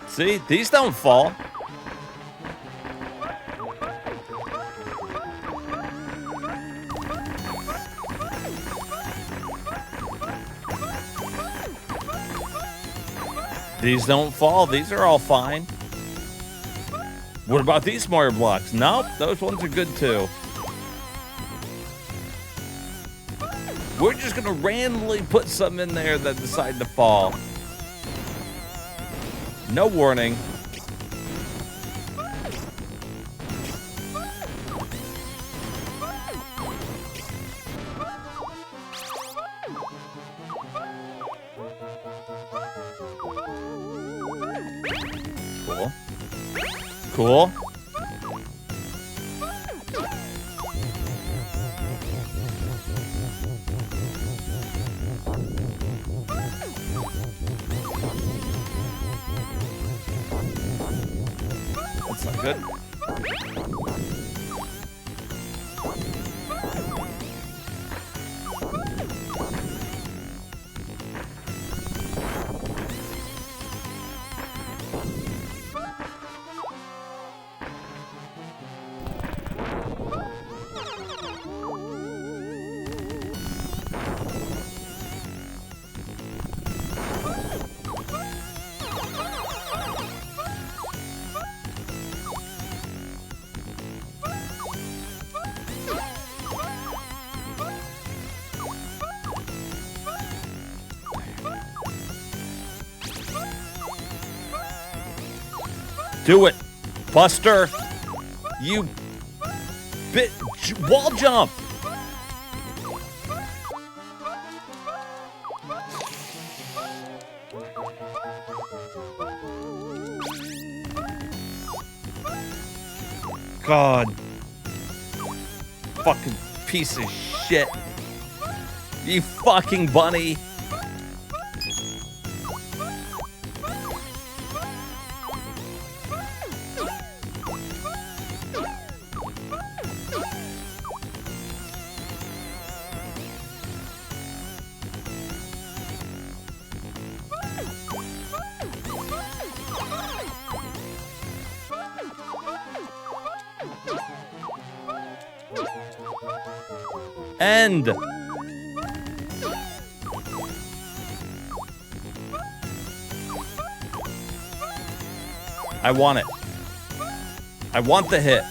See, these don't fall. These don't fall. These are all fine. What about these Mario blocks? Nope, those ones are good too. We're just gonna randomly put some in there that decide to fall. No warning. Cool. Cool. That's not good. Do it, Buster. You bit wall jump. God. Fucking piece of shit. You fucking bunny. End. I want it. I want the hit.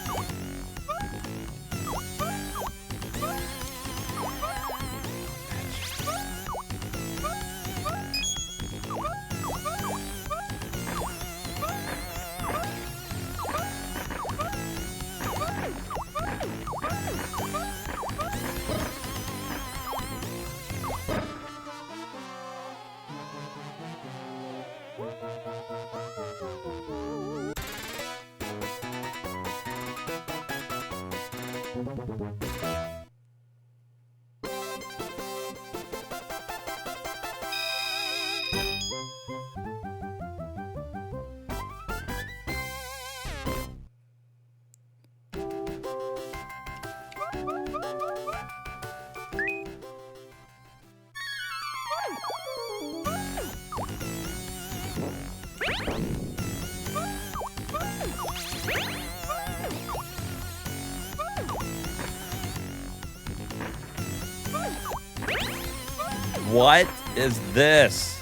What is this?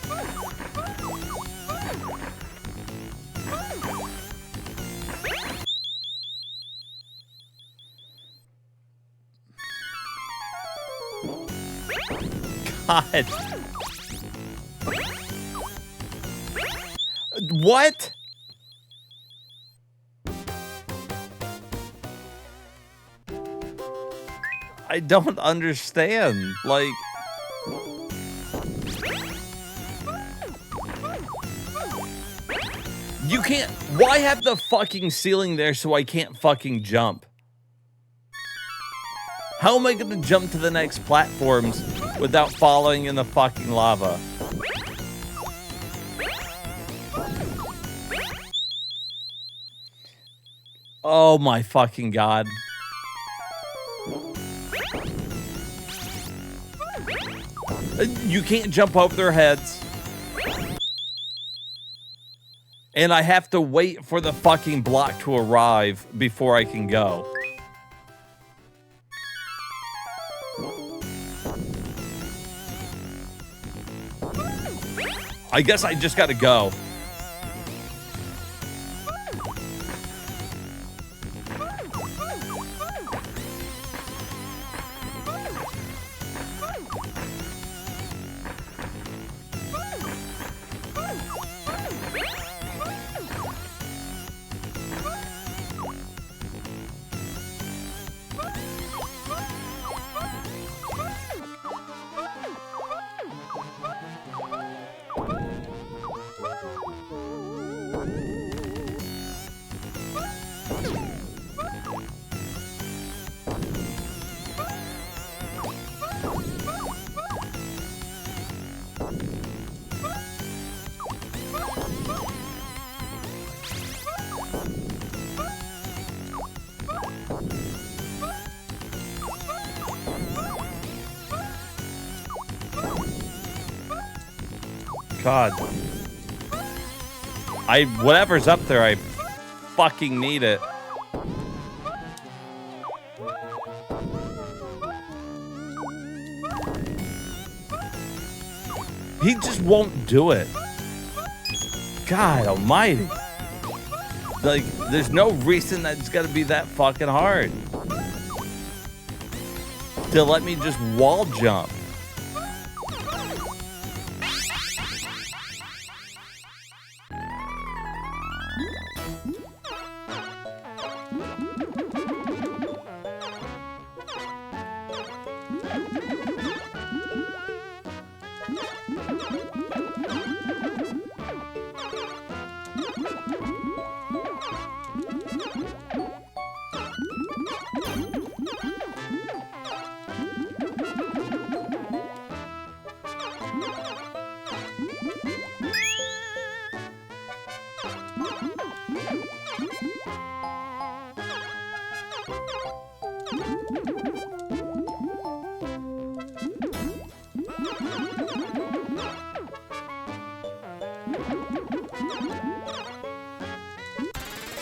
God. What? I don't understand. Like, you can't. Why have the fucking ceiling there so I can't fucking jump? How am I gonna jump to the next platforms without falling in the fucking lava? Oh my fucking God. You can't jump over their heads. And I have to wait for the fucking block to arrive before I can go. I guess I just gotta go. God. Whatever's up there, I fucking need it. He just won't do it. God almighty. Like, there's no reason that it's gotta be that fucking hard to let me just wall jump.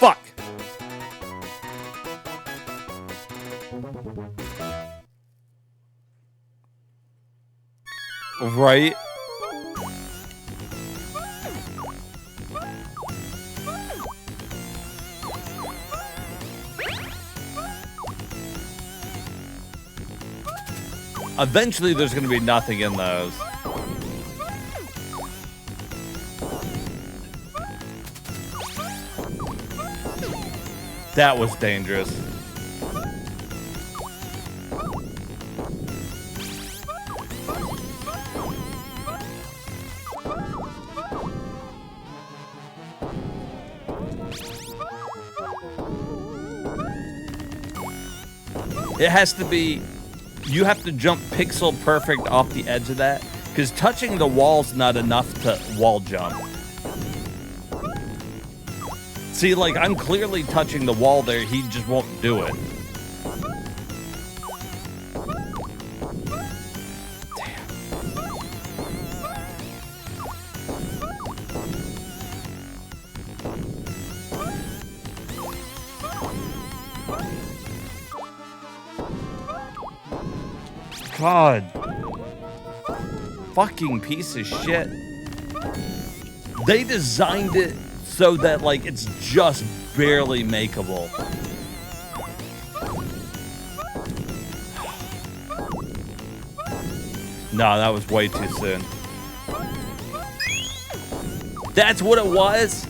Fuck. Right? Eventually, there's going to be nothing in those. That was dangerous. It has to be, you have to jump pixel perfect off the edge of that, because touching the wall's not enough to wall jump. See, like, I'm clearly touching the wall there, he just won't do it. God. Fucking piece of shit. They designed it so that, like, it's just barely makeable. No, that was way too soon. That's what it was?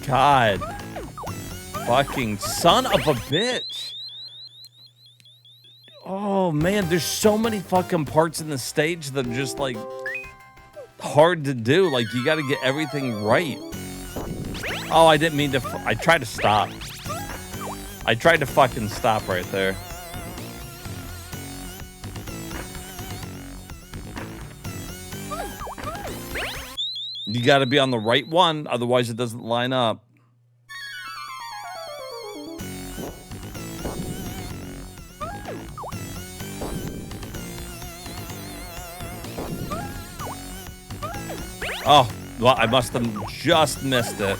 God. Fucking son of a bitch. Oh, man, there's so many fucking parts in the stage that are just, like, hard to do. Like, you gotta get everything right. Oh, I didn't mean to... I tried to stop. I tried to fucking stop right there. You gotta be on the right one, otherwise it doesn't line up. Oh, well, I must have just missed it.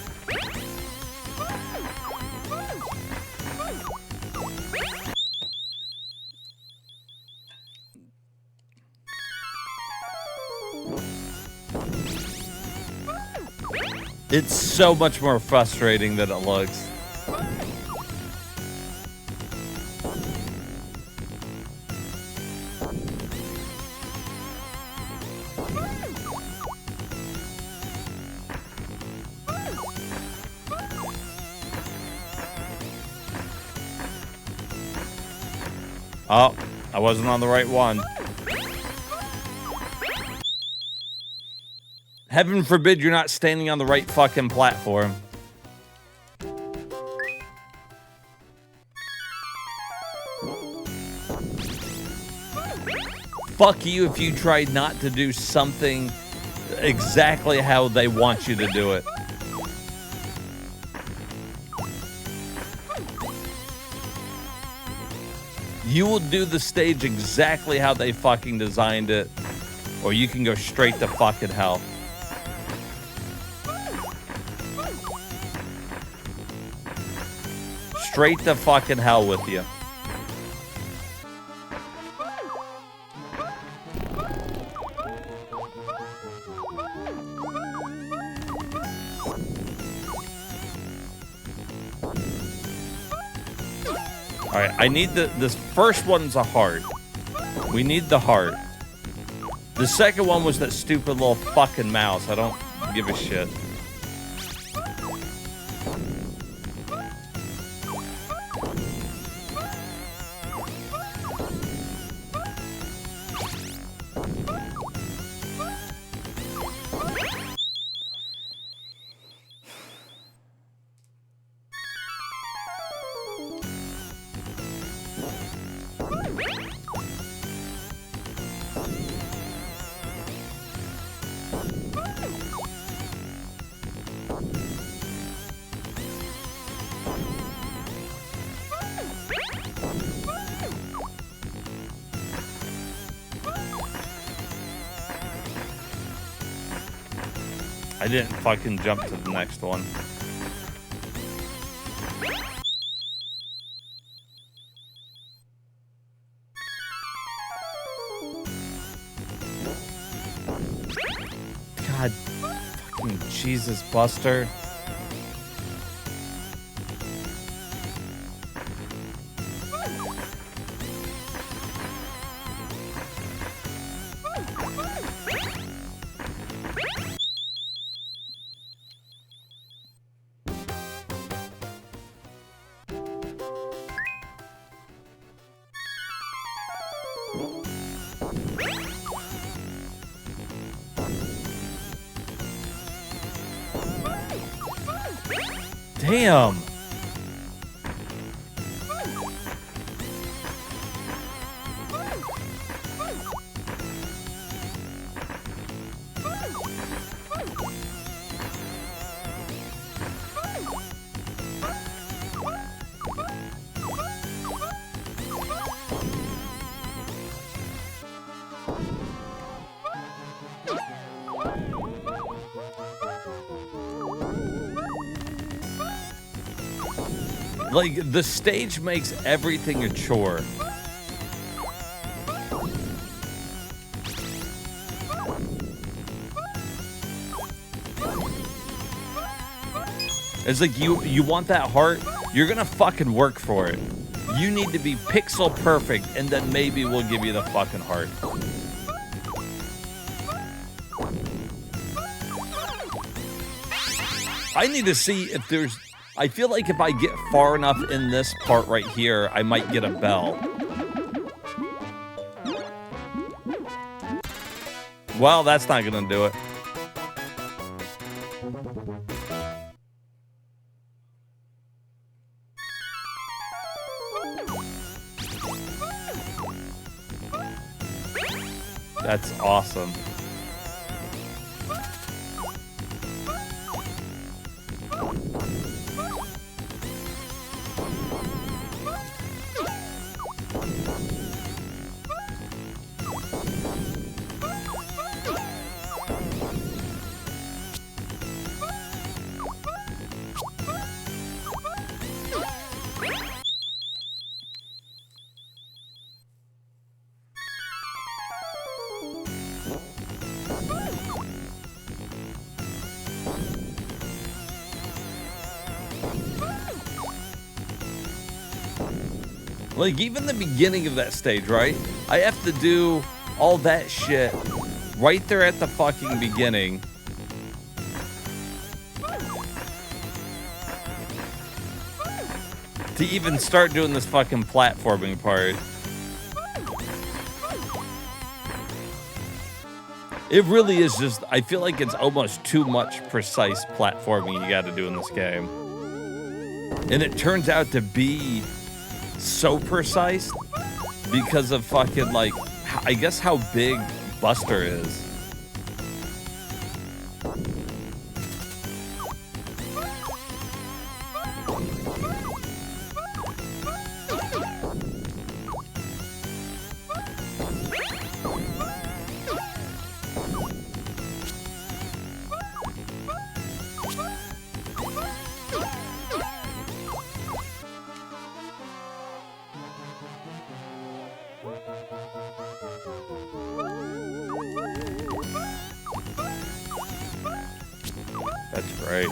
It's so much more frustrating than it looks. Oh, I wasn't on the right one. Heaven forbid you're not standing on the right fucking platform. Fuck you if you tried not to do something exactly how they want you to do it. You will do the stage exactly how they fucking designed it, or you can go straight to fucking hell. Straight to fucking hell with you. All right, I need this first one's a heart. We need the heart. The second one was that stupid little fucking mouse. I don't give a shit. I didn't fucking jump to the next one. God fucking Jesus, Buster. Damn. Like, the stage makes everything a chore. It's like you want that heart, you're gonna fucking work for it. You need to be pixel perfect, and then maybe we'll give you the fucking heart. I need to see if there's... I feel like if I get far enough in this part right here, I might get a bell. Well, that's not gonna do it. That's awesome. Like, even the beginning of that stage, right? I have to do all that shit right there at the fucking beginning. To even start doing this fucking platforming part. It really is just, I feel like it's almost too much precise platforming you gotta do in this game. And it turns out to be so precise because of fucking, like, I guess how big Buster is. That's great.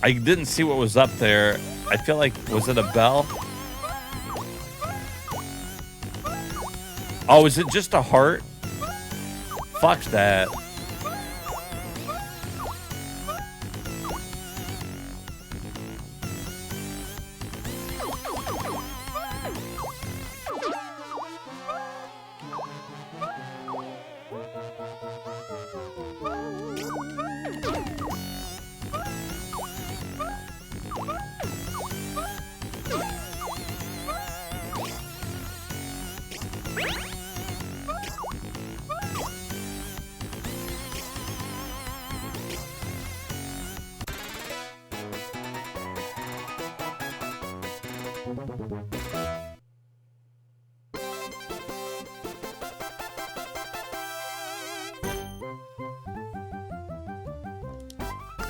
I didn't see what was up there. I feel like, was it a bell? Oh, is it just a heart? Fuck that.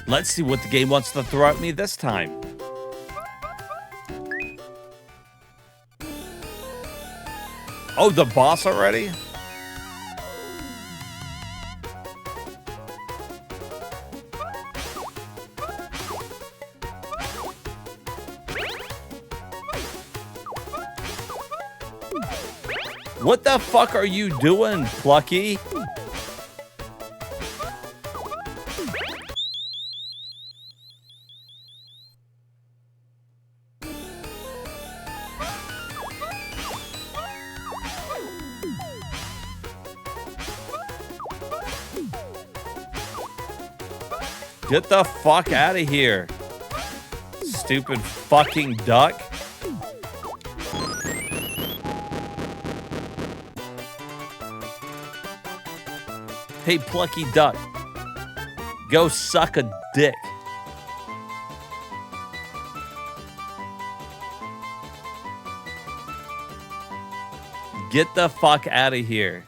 Let's see what the game wants to throw at me this time. Oh, the boss already? What the fuck are you doing, Plucky? Get the fuck out of here. Stupid fucking duck. Hey, plucky duck. Go suck a dick. Get the fuck out of here.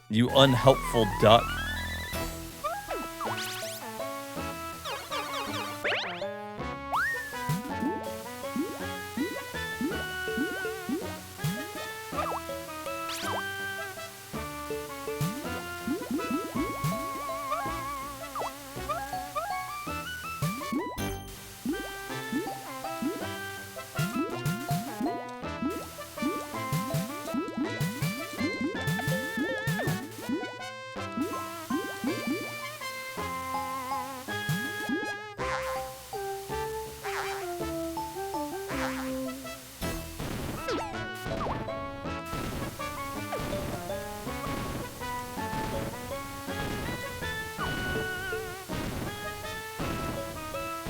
You unhelpful duck.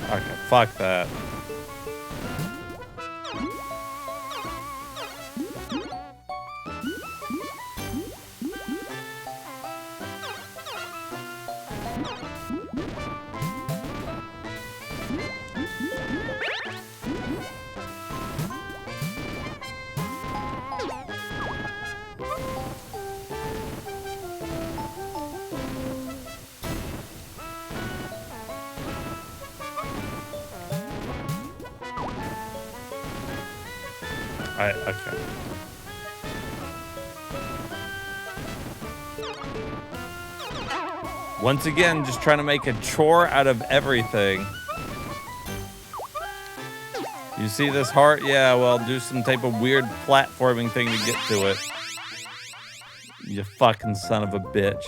Okay, fuck that. Okay. Once again, just trying to make a chore out of everything. You see this heart? Yeah, well, do some type of weird platforming thing to get to it. You fucking son of a bitch.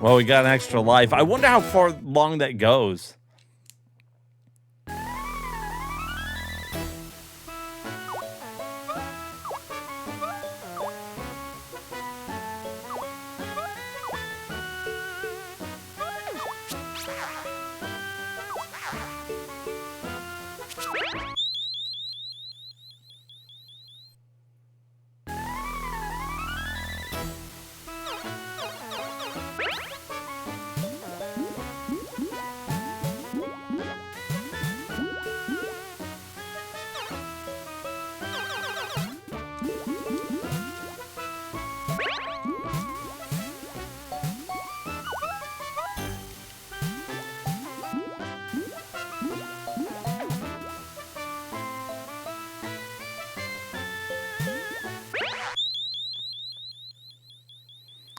Well, we got an extra life. I wonder how far long that goes.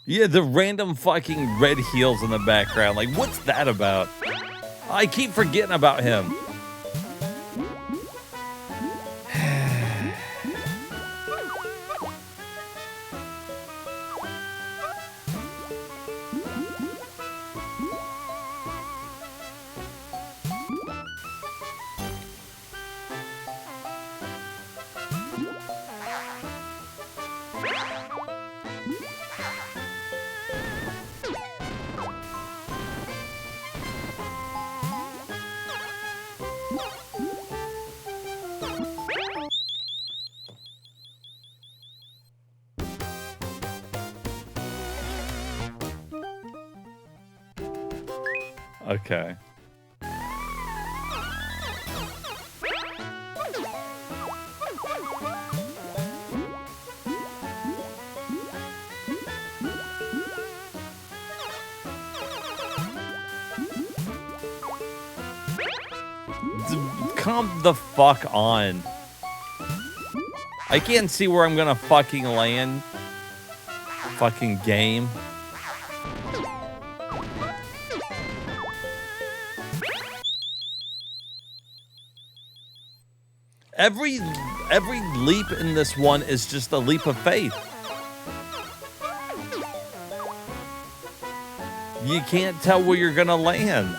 Yeah, the random fucking red heels in the background. Like, what's that about? I keep forgetting about him. Okay. Come the fuck on. I can't see where I'm gonna fucking land. Fucking game. Every leap in this one is just a leap of faith. You can't tell where you're gonna land.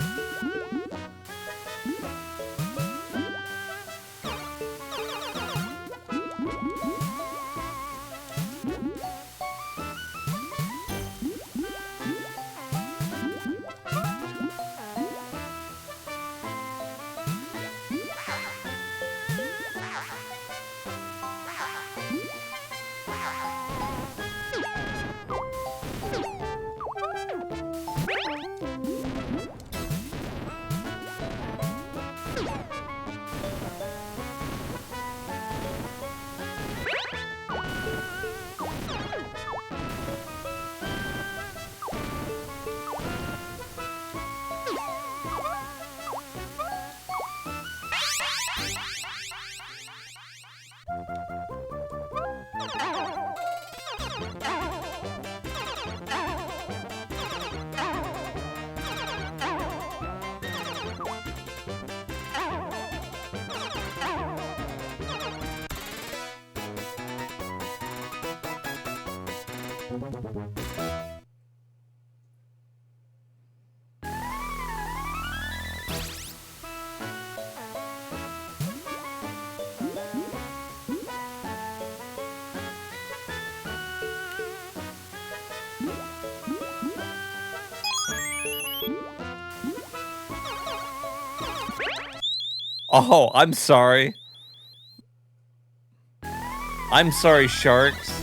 Oh, I'm sorry. I'm sorry, sharks.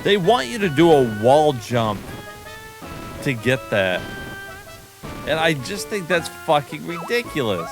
They want you to do a wall jump to get that. And I just think that's fucking ridiculous.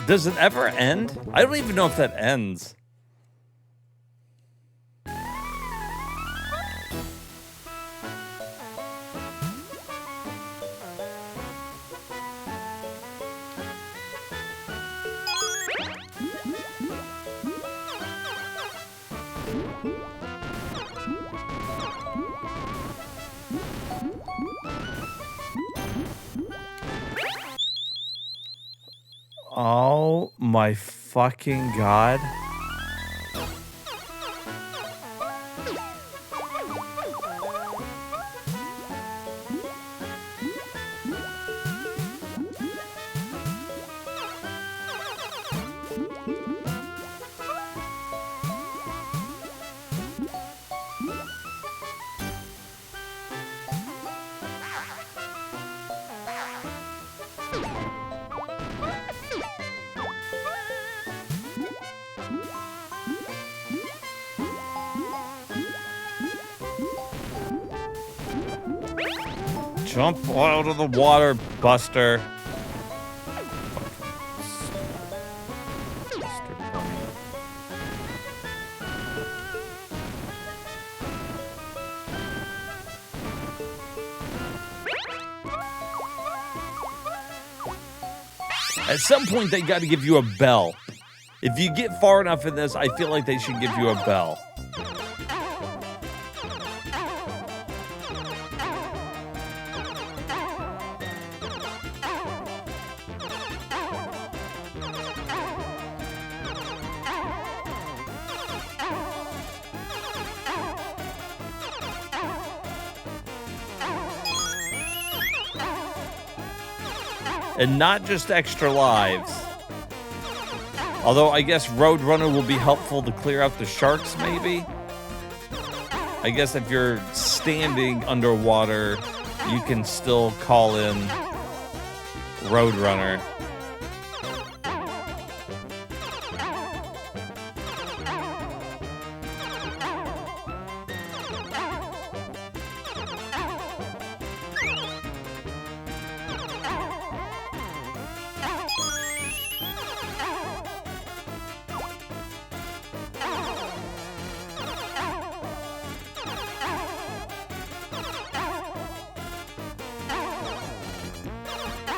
Does it ever end? I don't even know if that ends. Oh my fucking god. Jump out of the water, Buster. Buster Bunny. At some point, they got to give you a bell. If you get far enough in this, I feel like they should give you a bell. And not just extra lives. Although I guess Roadrunner will be helpful to clear out the sharks, maybe? I guess if you're standing underwater, you can still call in Roadrunner.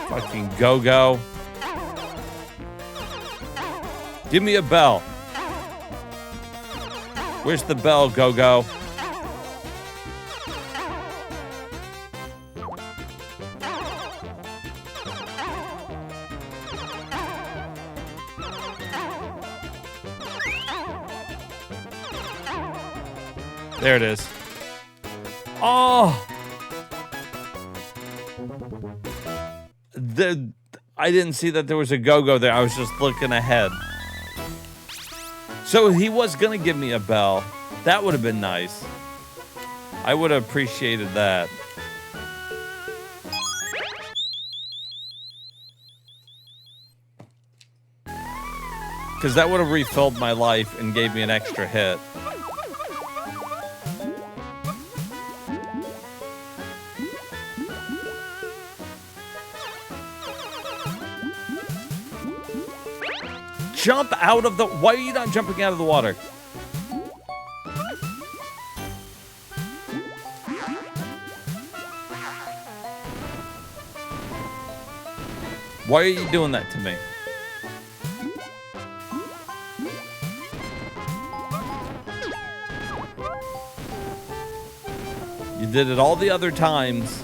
Fucking go-go. Give me a bell. Where's the bell, go-go? There it is. Oh! I didn't see that there was a go-go there. I was just looking ahead. So he was going to give me a bell. That would have been nice. I would have appreciated that. Because that would have refilled my life and gave me an extra hit. Jump out of the... Why are you not jumping out of the water? Why are you doing that to me? You did it all the other times.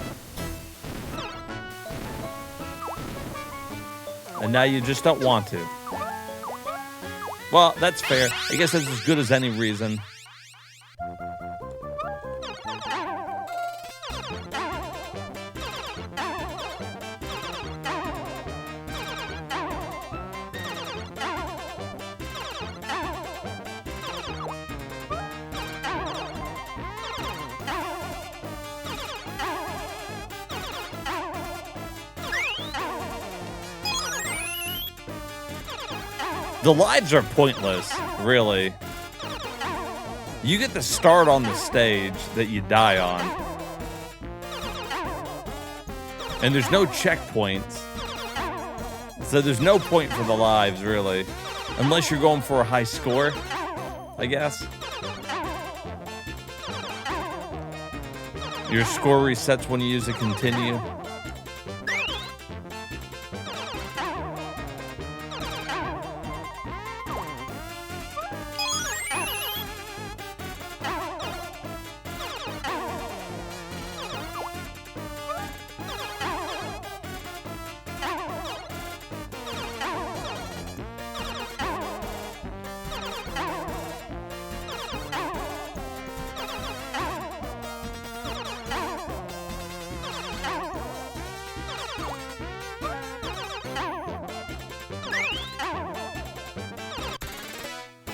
And now you just don't want to. Well, that's fair. I guess that's as good as any reason. The lives are pointless, really. You get to start on the stage that you die on. And there's no checkpoints. So there's no point for the lives, really. Unless you're going for a high score, I guess. Your score resets when you use a continue.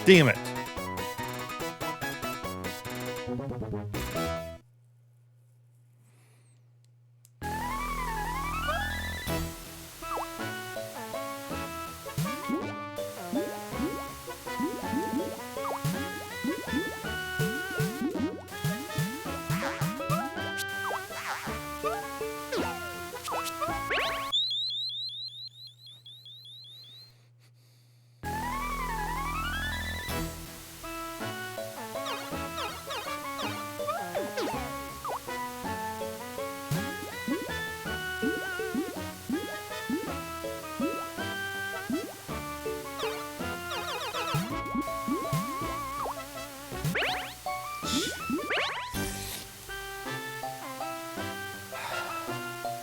Damn it.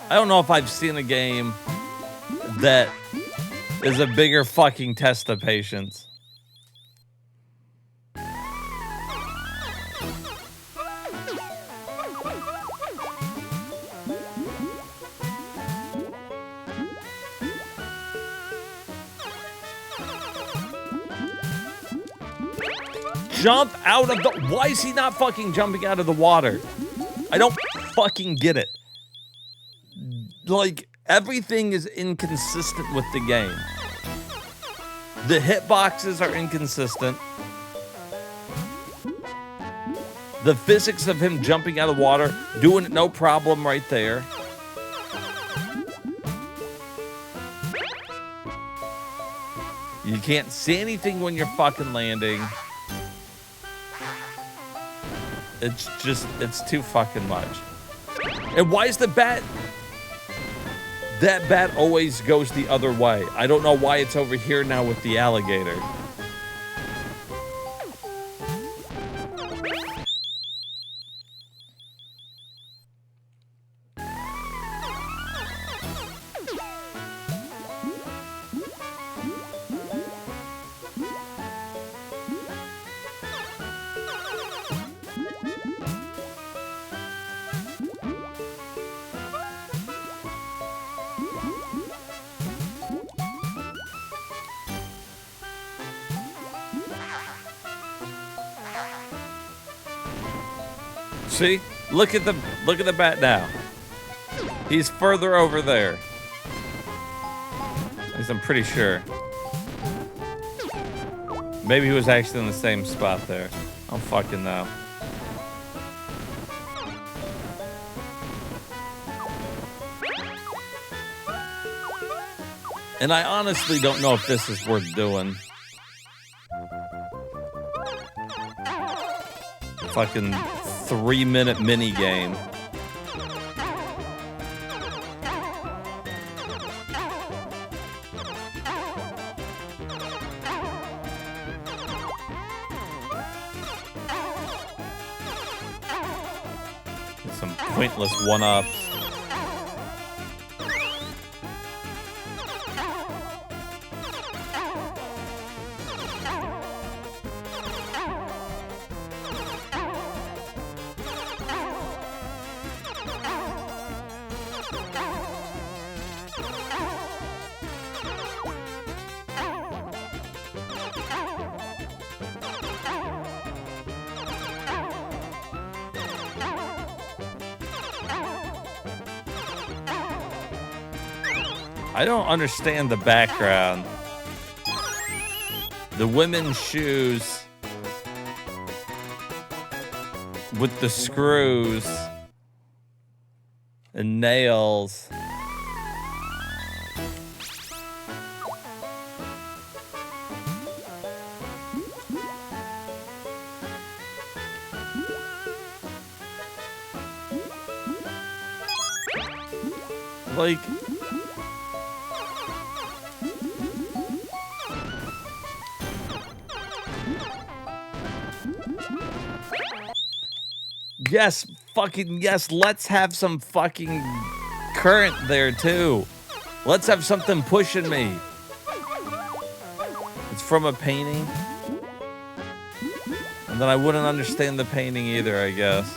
I don't know if I've seen a game that is a bigger fucking test of patience. Jump out of the... Why is he not fucking jumping out of the water? I don't fucking get it. Like, everything is inconsistent with the game. The hitboxes are inconsistent. The physics of him jumping out of the water, doing it no problem right there. You can't see anything when you're fucking landing. It's just, it's too fucking much. And why is the bat... That bat always goes the other way. I don't know why it's over here now with the alligator. See? Look at the bat now. He's further over there. At least I'm pretty sure. Maybe he was actually in the same spot there. I don't fucking know. And I honestly don't know if this is worth doing. Fucking 3-minute mini game. Some pointless one-ups. I don't understand the background. The women's shoes with the screws and nails. Like... Yes, fucking yes, let's have some fucking current there too. Let's have something pushing me. It's from a painting. And then I wouldn't understand the painting either, I guess.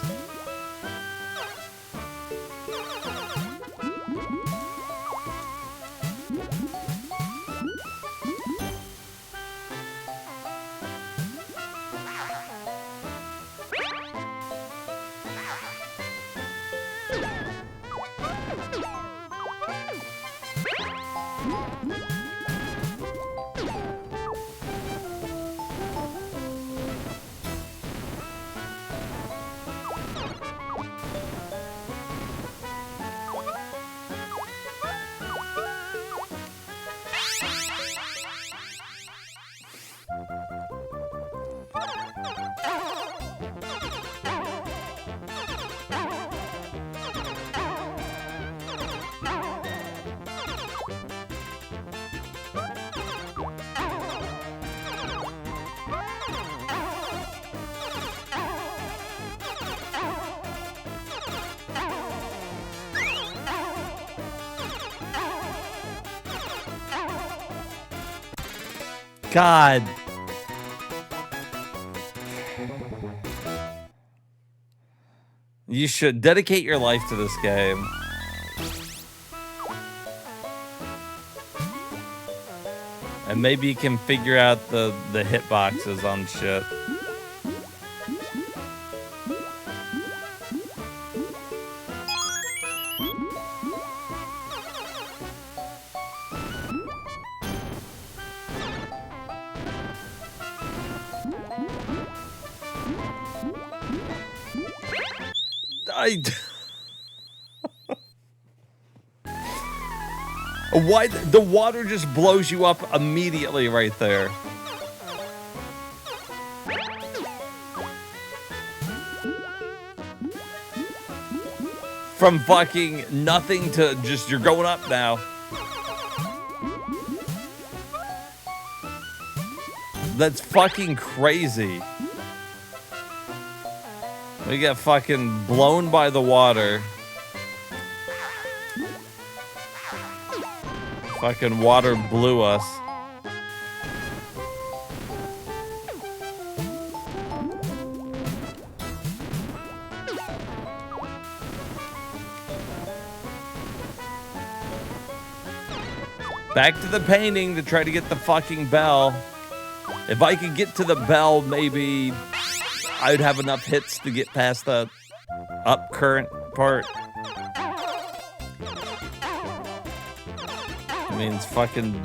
God. You should dedicate your life to this game. And maybe you can figure out the hitboxes on shit. Why the water just blows you up immediately right there? From fucking nothing to just you're going up now. That's fucking crazy. We get fucking blown by the water. Fucking water blew us. Back to the painting to try to get the fucking bell. If I could get to the bell, maybe I'd have enough hits to get past the up current part. Means fucking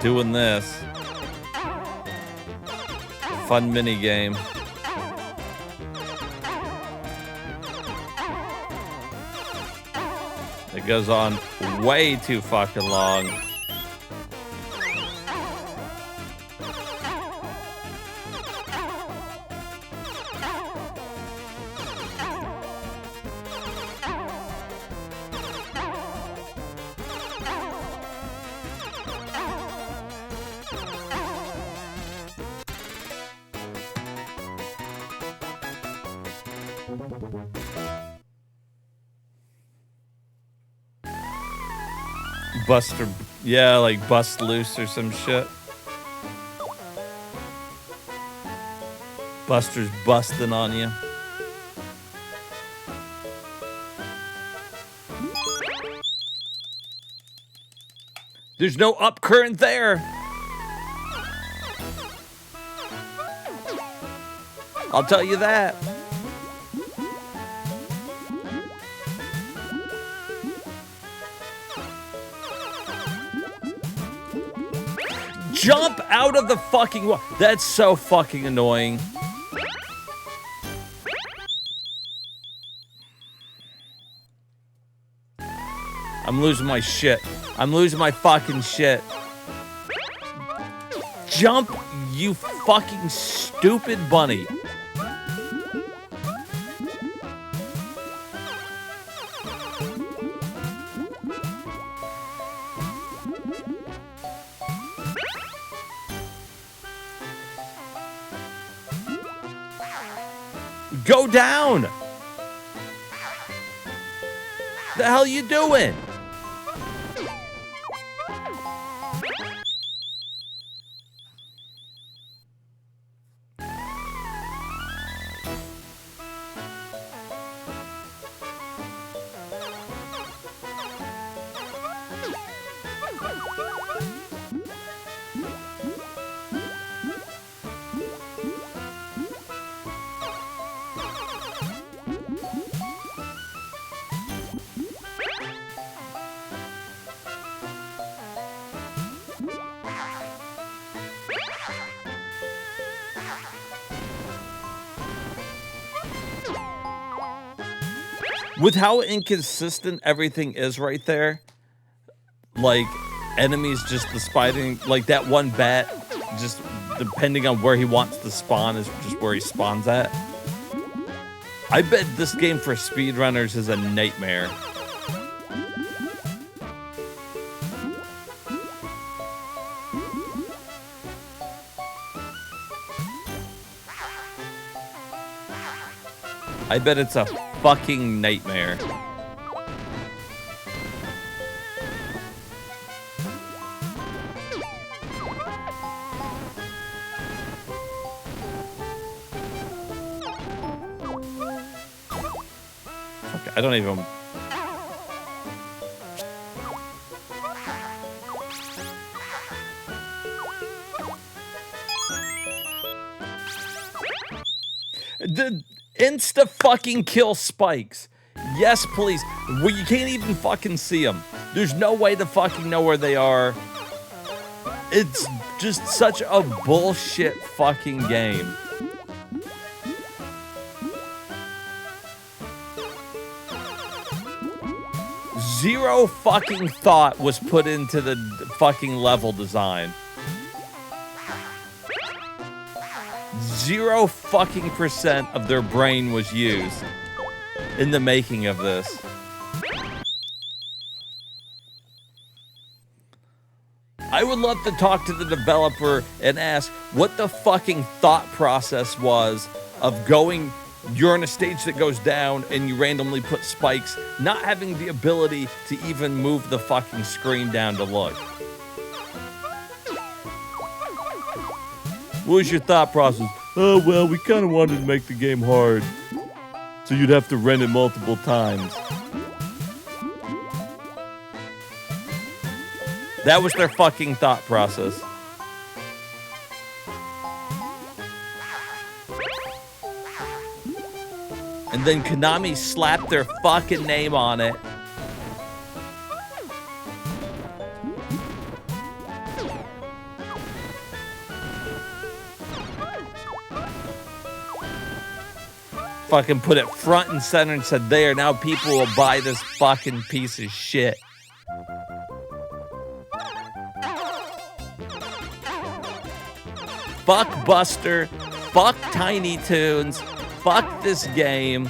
doing this. Fun mini game. It goes on way too fucking long. Buster, yeah, like bust loose or some shit. Buster's busting on you. There's no up current there. I'll tell you that. Jump out of the fucking water. That's so fucking annoying. I'm losing my shit. I'm losing my fucking shit. Jump, you fucking stupid bunny. Go down! The hell you doing? With how inconsistent everything is right there, like enemies just the spiding, like that one bat, just depending on where he wants to spawn is just where he spawns at. I bet this game for speedrunners is a nightmare. I bet it's a fucking nightmare. Okay, I don't even... The insta-fucking-kill spikes. Yes, please. Well, you can't even fucking see them. There's no way to fucking know where they are. It's just such a bullshit fucking game. Zero fucking thought was put into the fucking level design. 0 fucking % of their brain was used in the making of this. I would love to talk to the developer and ask what the fucking thought process was of going, you're on a stage that goes down and you randomly put spikes, not having the ability to even move the fucking screen down to look. What was your thought process? Oh, well, we kind of wanted to make the game hard, so you'd have to run it multiple times. That was their fucking thought process. And then Konami slapped their fucking name on it. Fucking put it front and center and said, there, now people will buy this fucking piece of shit. Fuck Buster, fuck Tiny Toons, fuck this game.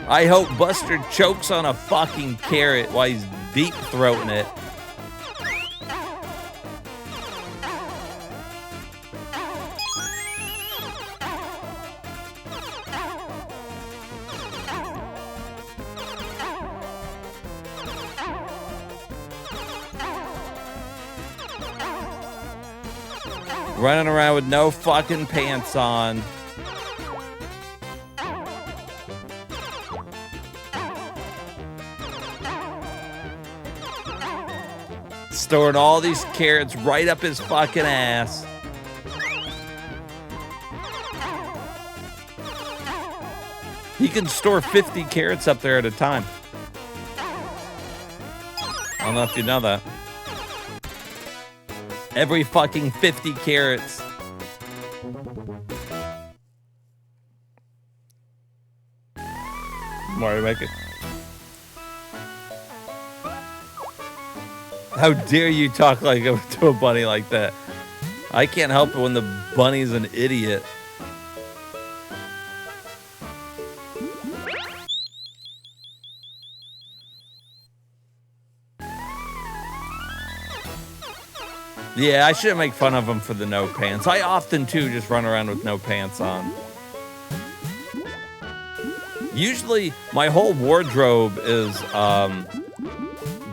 I hope Buster chokes on a fucking carrot while he's deep throating it. Running around with no fucking pants on. Storing all these carrots right up his fucking ass. He can store 50 carrots up there at a time. I don't know if you know that. Every fucking 50 carrots. Mario Maker. How dare you talk like to a bunny like that? I can't help it when the bunny's an idiot. Yeah, I shouldn't make fun of him for the no pants. I often, too, just run around with no pants on. Usually, my whole wardrobe is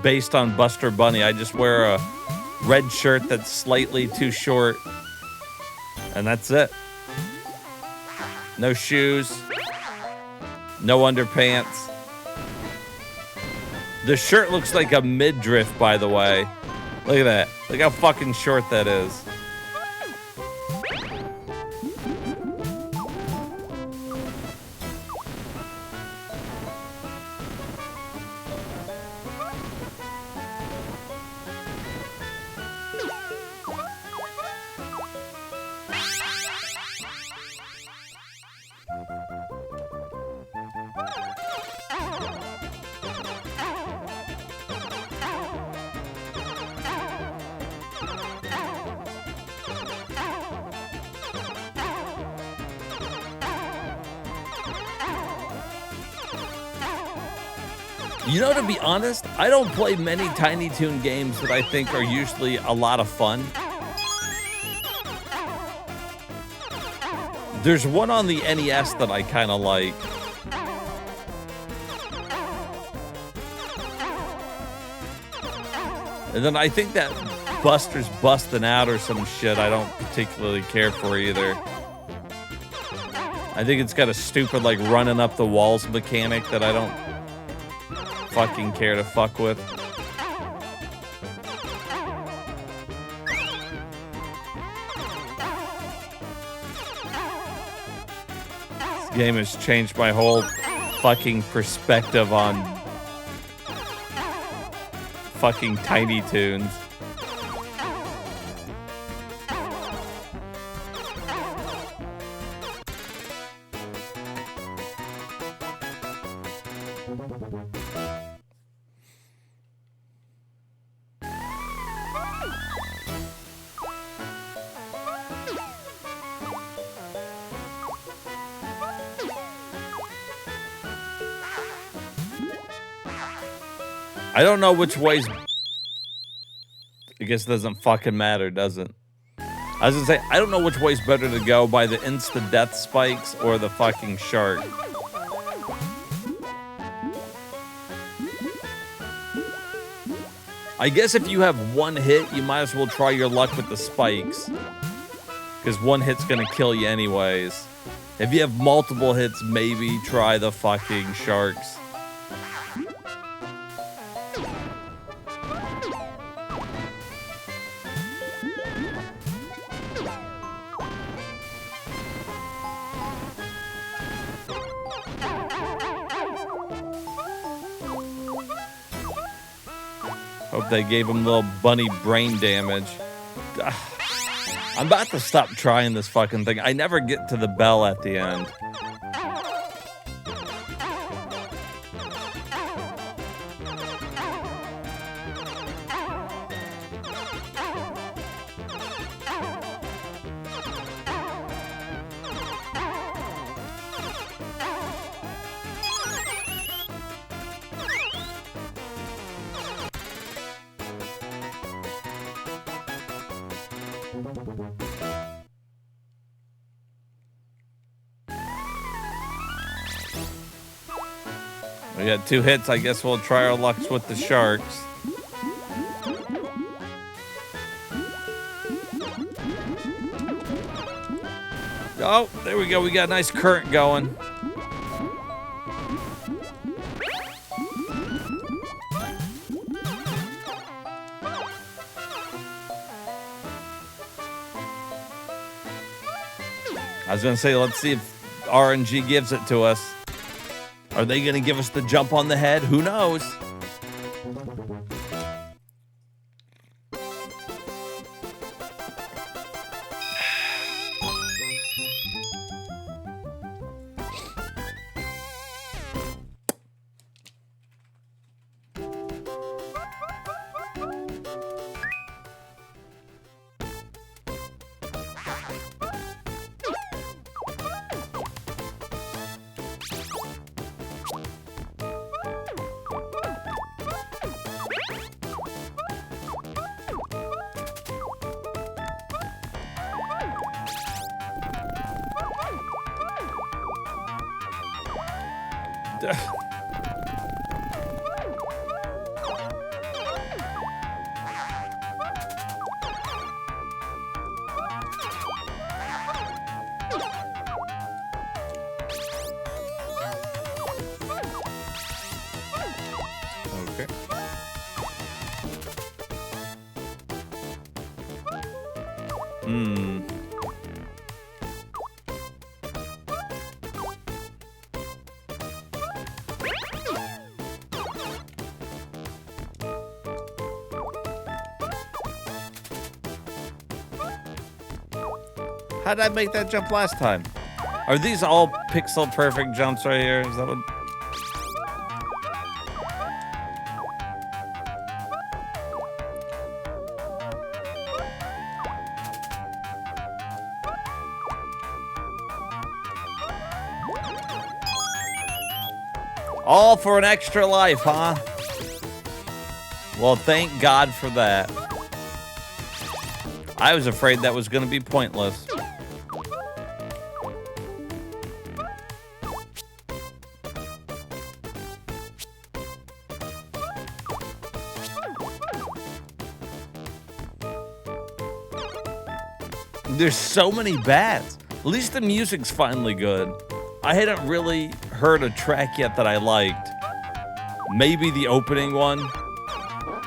based on Buster Bunny. I just wear a red shirt that's slightly too short, and that's it. No shoes, no underpants. The shirt looks like a midriff, by the way. Look at that. Look how fucking short that is. You know, to be honest, I don't play many Tiny Toon games that I think are usually a lot of fun. There's one on the NES that I kind of like. And then I think that Buster's Bustin' Out or some shit I don't particularly care for either. I think it's got a stupid, like, running up the walls mechanic that I don't fucking care to fuck with. This game has changed my whole fucking perspective on fucking Tiny Toons. I don't know which way's... I guess it doesn't fucking matter, does it? I was gonna say, I don't know which way's better to go, by the insta-death spikes or the fucking shark. I guess if you have one hit, you might as well try your luck with the spikes. Because one hit's gonna kill you anyways. If you have multiple hits, maybe try the fucking sharks. Hope they gave him little bunny brain damage. I'm about to stop trying this fucking thing. I never get to the bell at the end. We got 2 hits. I guess we'll try our lucks with the sharks. Oh, there we go. We got a nice current going. I was going to say, let's see if RNG gives it to us. Are they going to give us the jump on the head? Who knows? Okay. Hmm. How did I make that jump last time? Are these all pixel perfect jumps right here? Is that what? All for an extra life, huh? Well, thank God for that. I was afraid that was going to be pointless. There's so many bats. At least the music's finally good. I hadn't really heard a track yet that I liked. Maybe the opening one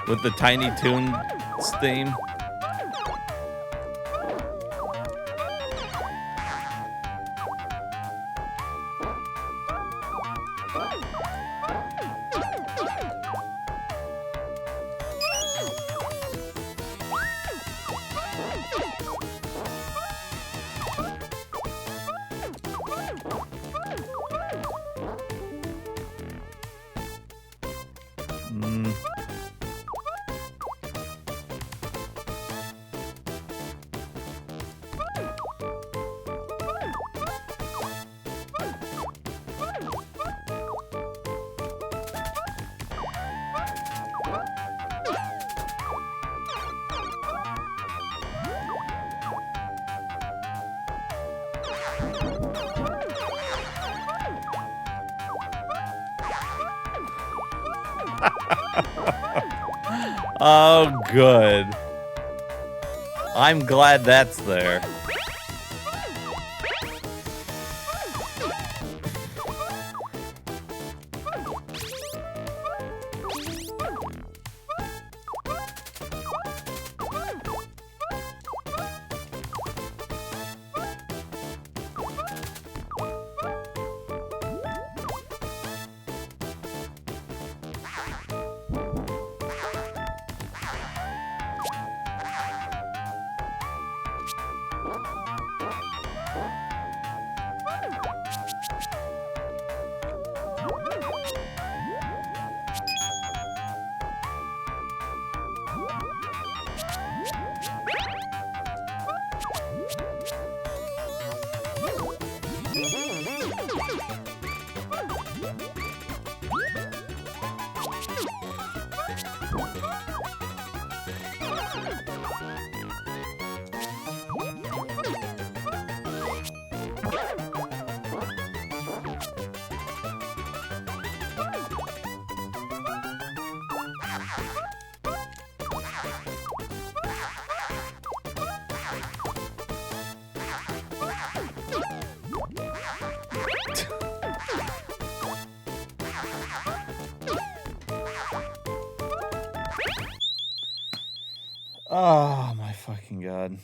with the Tiny Toon theme. Oh, good. I'm glad that's there. Oh my fucking God.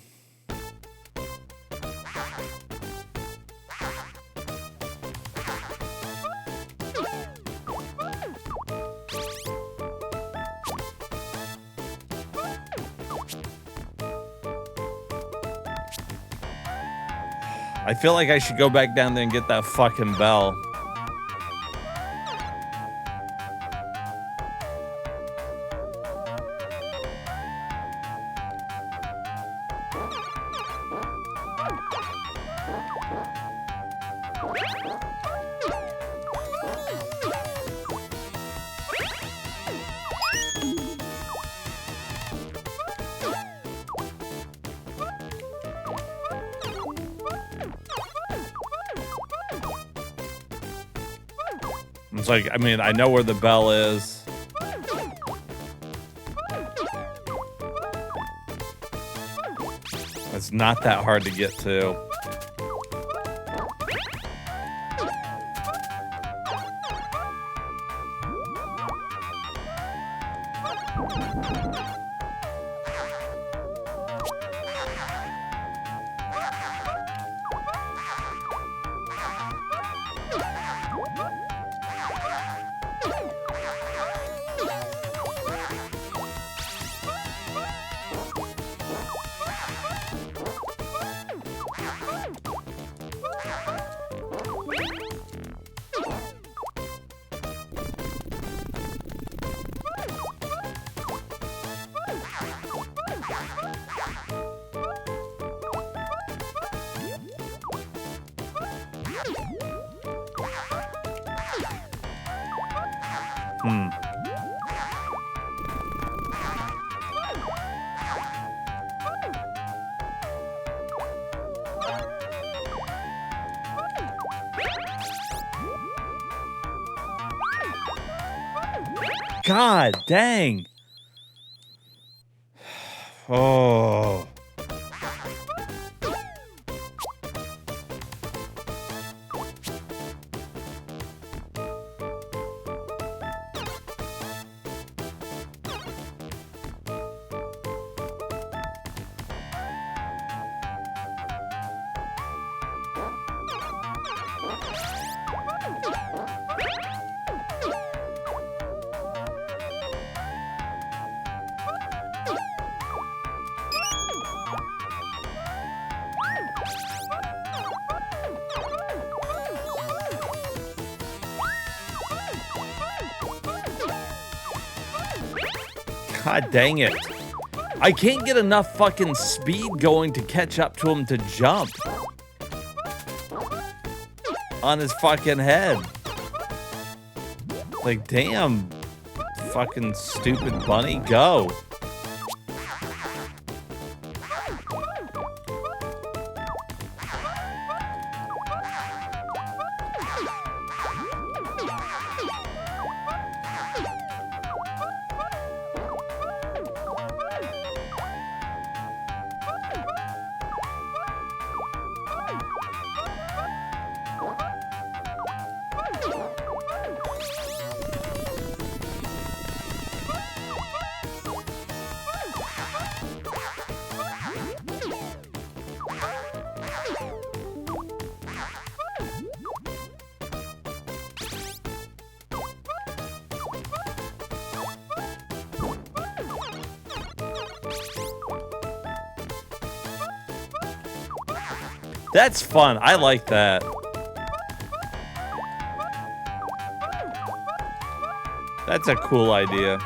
I feel like I should go back down there and get that fucking bell. It's like, I mean, I know where the bell is. It's not that hard to get to. God dang. Oh. God dang it. I can't get enough fucking speed going to catch up to him to jump on his fucking head. Like, damn, fucking stupid bunny, go. That's fun. I like that. That's a cool idea.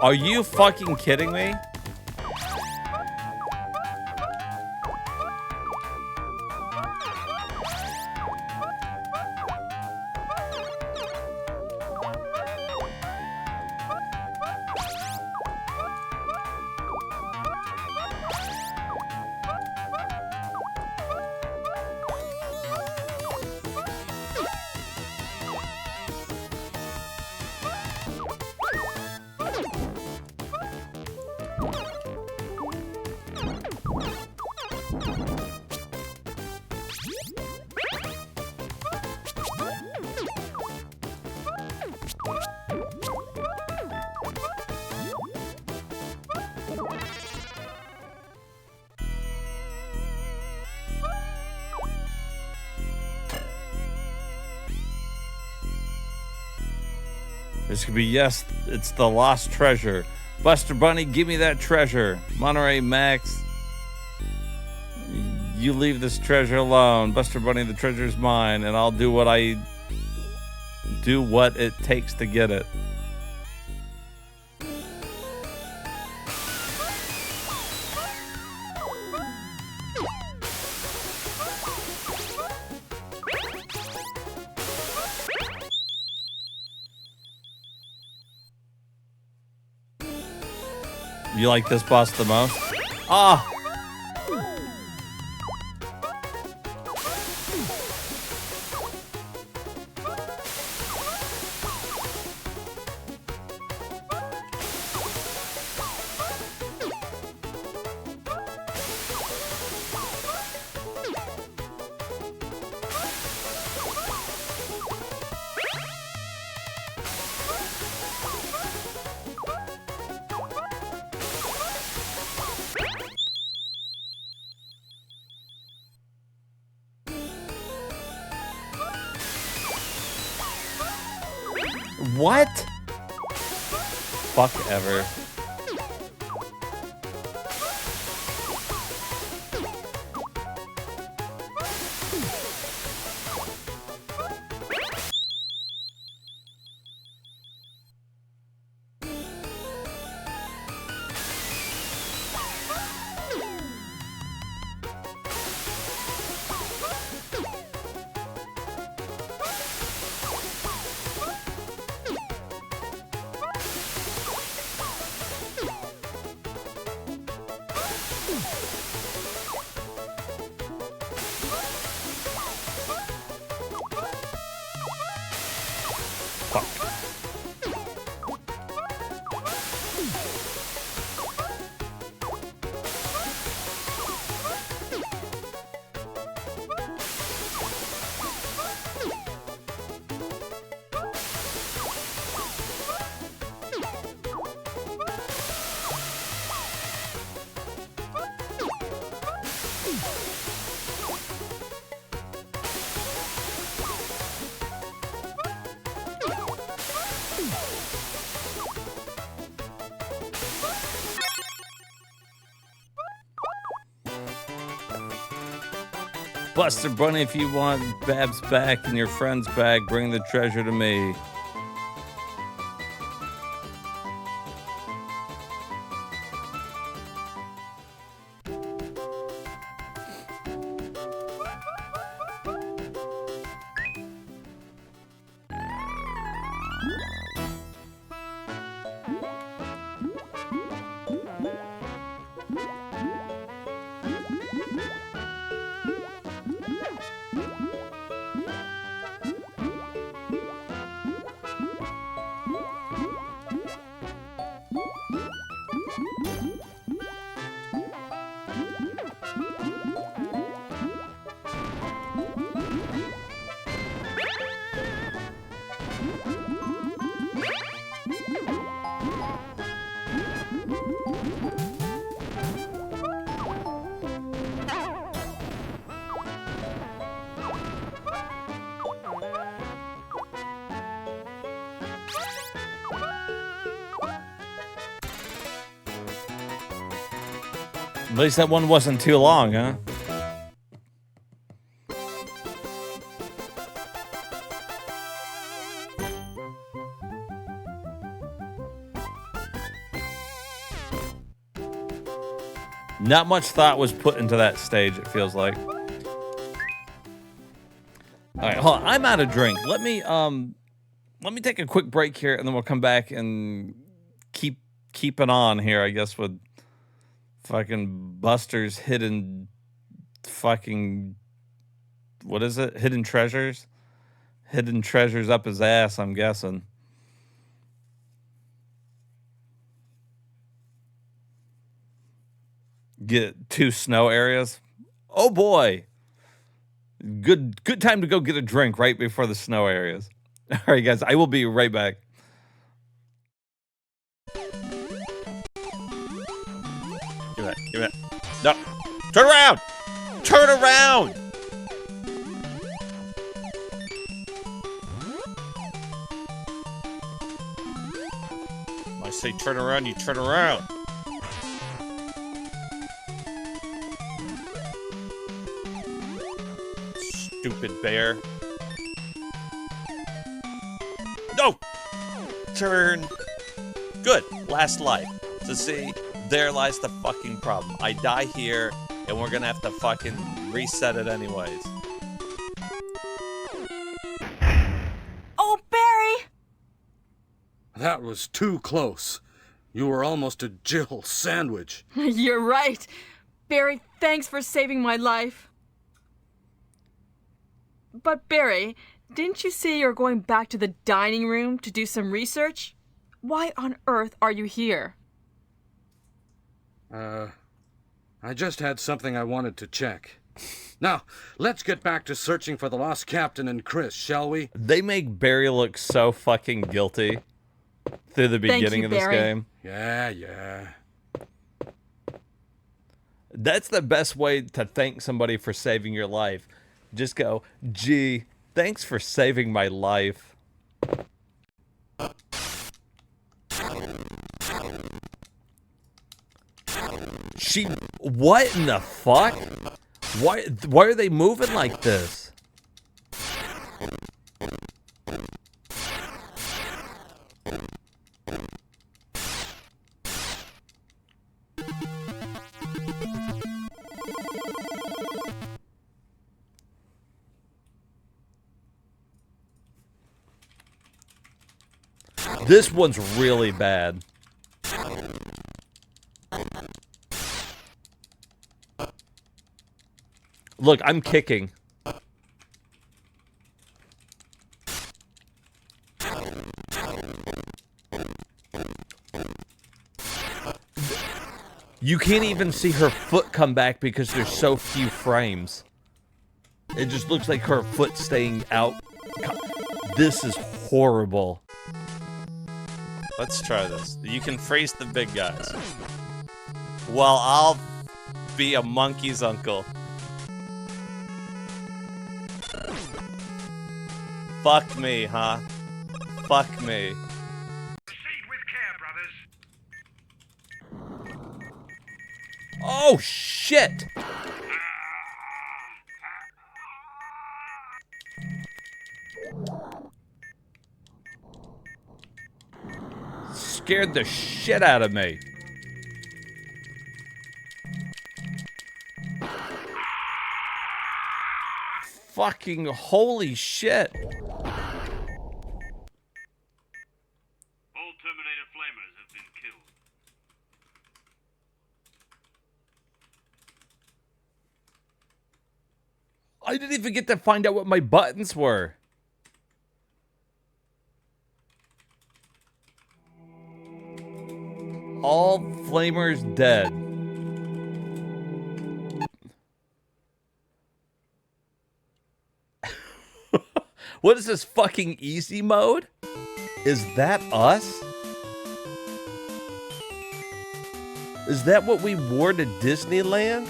Are you fucking kidding me? This could be, yes, it's the lost treasure. Buster Bunny, give me that treasure. Monterey Max, you leave this treasure alone. Buster Bunny, the treasure's mine, and I'll do what it takes to get it. You like this boss the most? Ah! What? Fuck ever. Buster Bunny, if you want Babs back in your friend's bag, bring the treasure to me. At least that one wasn't too long, huh? Not much thought was put into that stage, it feels like. All right, hold on. I'm out of drink. Let me take a quick break here, and then we'll come back and keep it on here, I guess, with fucking Buster's hidden fucking, what is it? Hidden treasures? Hidden treasures up his ass, I'm guessing. Get 2 snow areas. Oh boy. Good time to go get a drink right before the snow areas. All right, guys, I will be right back. Give it. No. Turn around! Turn around! I say turn around, you turn around. Stupid bear. No! Turn. Good. Last life. So see, there lies the fucking problem. I die here, and we're gonna have to fucking reset it anyways. Oh, Barry! That was too close. You were almost a Jill sandwich. You're right. Barry, thanks for saving my life. But Barry, didn't you say you're going back to the dining room to do some research? Why on earth are you here? I just had something I wanted to check. Now, let's get back to searching for the lost captain and Chris, shall we? They make Barry look so fucking guilty through the beginning of this game. Yeah. That's the best way to thank somebody for saving your life. Just go, gee, thanks for saving my life. What in the fuck? Why are they moving like this? This one's really bad. Look, I'm kicking. You can't even see her foot come back because there's so few frames. It just looks like her foot staying out. God, this is horrible. Let's try this. You can freeze the big guys. Well, I'll be a monkey's uncle. Fuck me, huh? Fuck me. Proceed with care, brothers. Oh, shit! Scared the shit out of me. Fucking holy shit. All Terminator flamers have been killed. I didn't even get to find out what my buttons were. All flamers dead. What is this fucking easy mode? Is that us? Is that what we wore to Disneyland?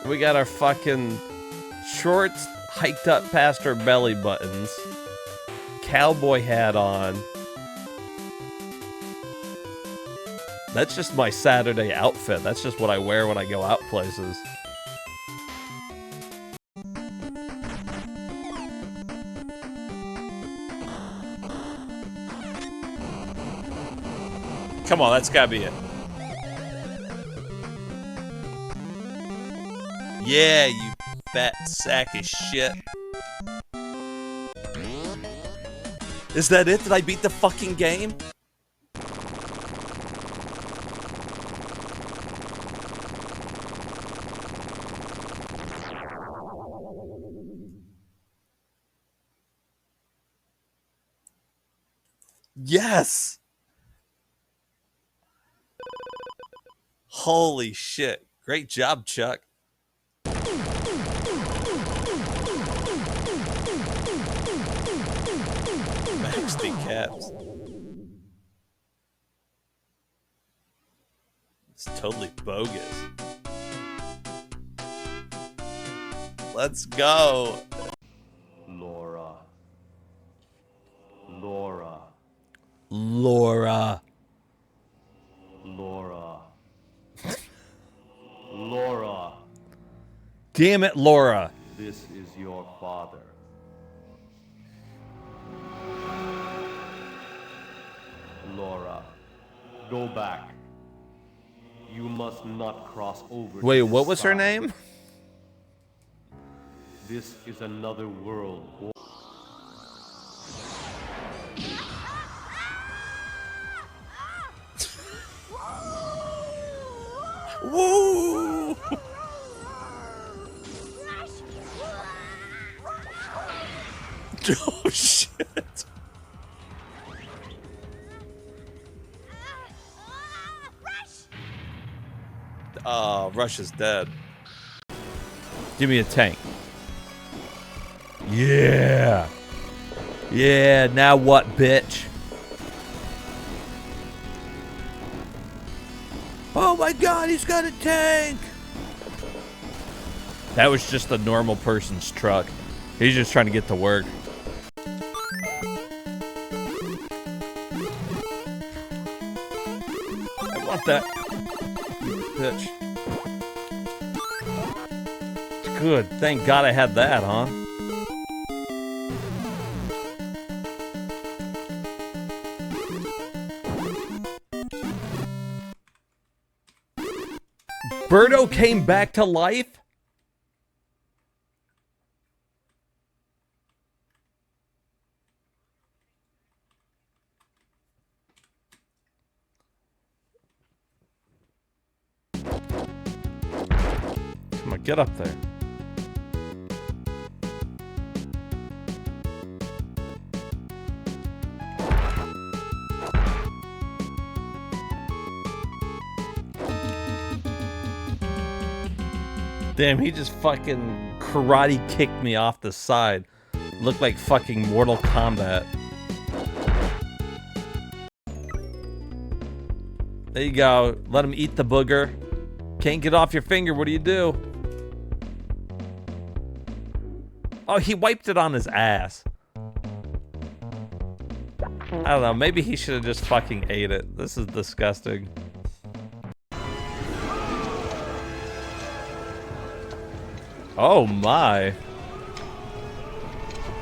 We got our fucking shorts hiked up past our belly buttons. Cowboy hat on. That's just my Saturday outfit. That's just what I wear when I go out places. Come on, that's gotta be it. Yeah, you fat sack of shit. Is that it? Did I beat the fucking game? Yes! Holy shit. Great job, Chuck. Max caps. It's totally bogus. Let's go. Laura. Laura. Laura. Laura. Laura. Damn it, Laura. This is your father. Laura, go back. You must not cross over. Wait, to what this was her side. name? This is another world. Woo! Oh shit! Oh, Rush is dead. Give me a tank. Yeah. Yeah, now what, bitch? Oh my god, he's got a tank! That was just a normal person's truck. He's just trying to get to work. I want that. Bitch. Good. Thank God I had that, huh? Birdo came back to life? Come on, get up there. Damn, he just fucking karate kicked me off the side. Looked like fucking Mortal Kombat. There you go. Let him eat the booger. Can't get off your finger. What do you do? Oh, he wiped it on his ass. I don't know. Maybe he should have just fucking ate it. This is disgusting. Oh my.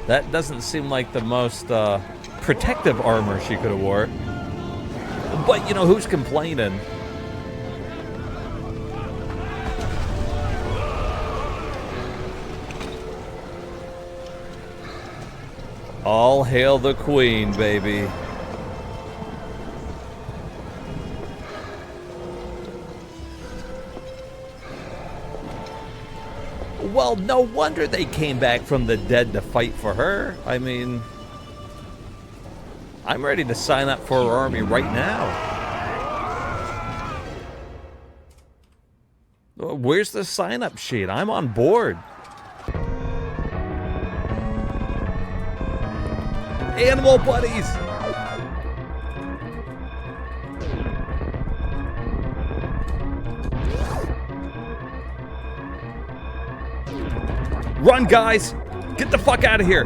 That doesn't seem like the most protective armor she could have wore. But, you know, who's complaining? All hail the queen, baby. Well, no wonder they came back from the dead to fight for her. I mean, I'm ready to sign up for her army right now. Where's the sign-up sheet? I'm on board. Animal buddies! Run, guys! Get the fuck out of here!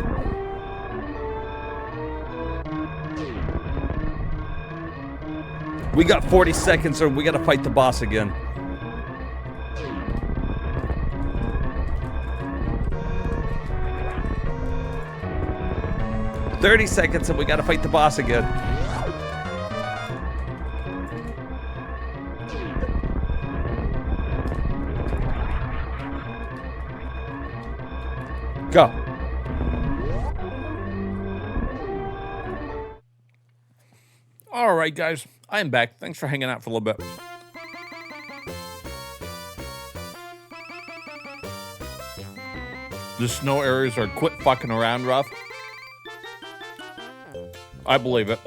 We got 40 seconds or we gotta fight the boss again. "30 seconds and we gotta fight the boss again." Go. All right, guys. I am back. Thanks for hanging out for a little bit. The snow areas are quit fucking around rough. I believe it.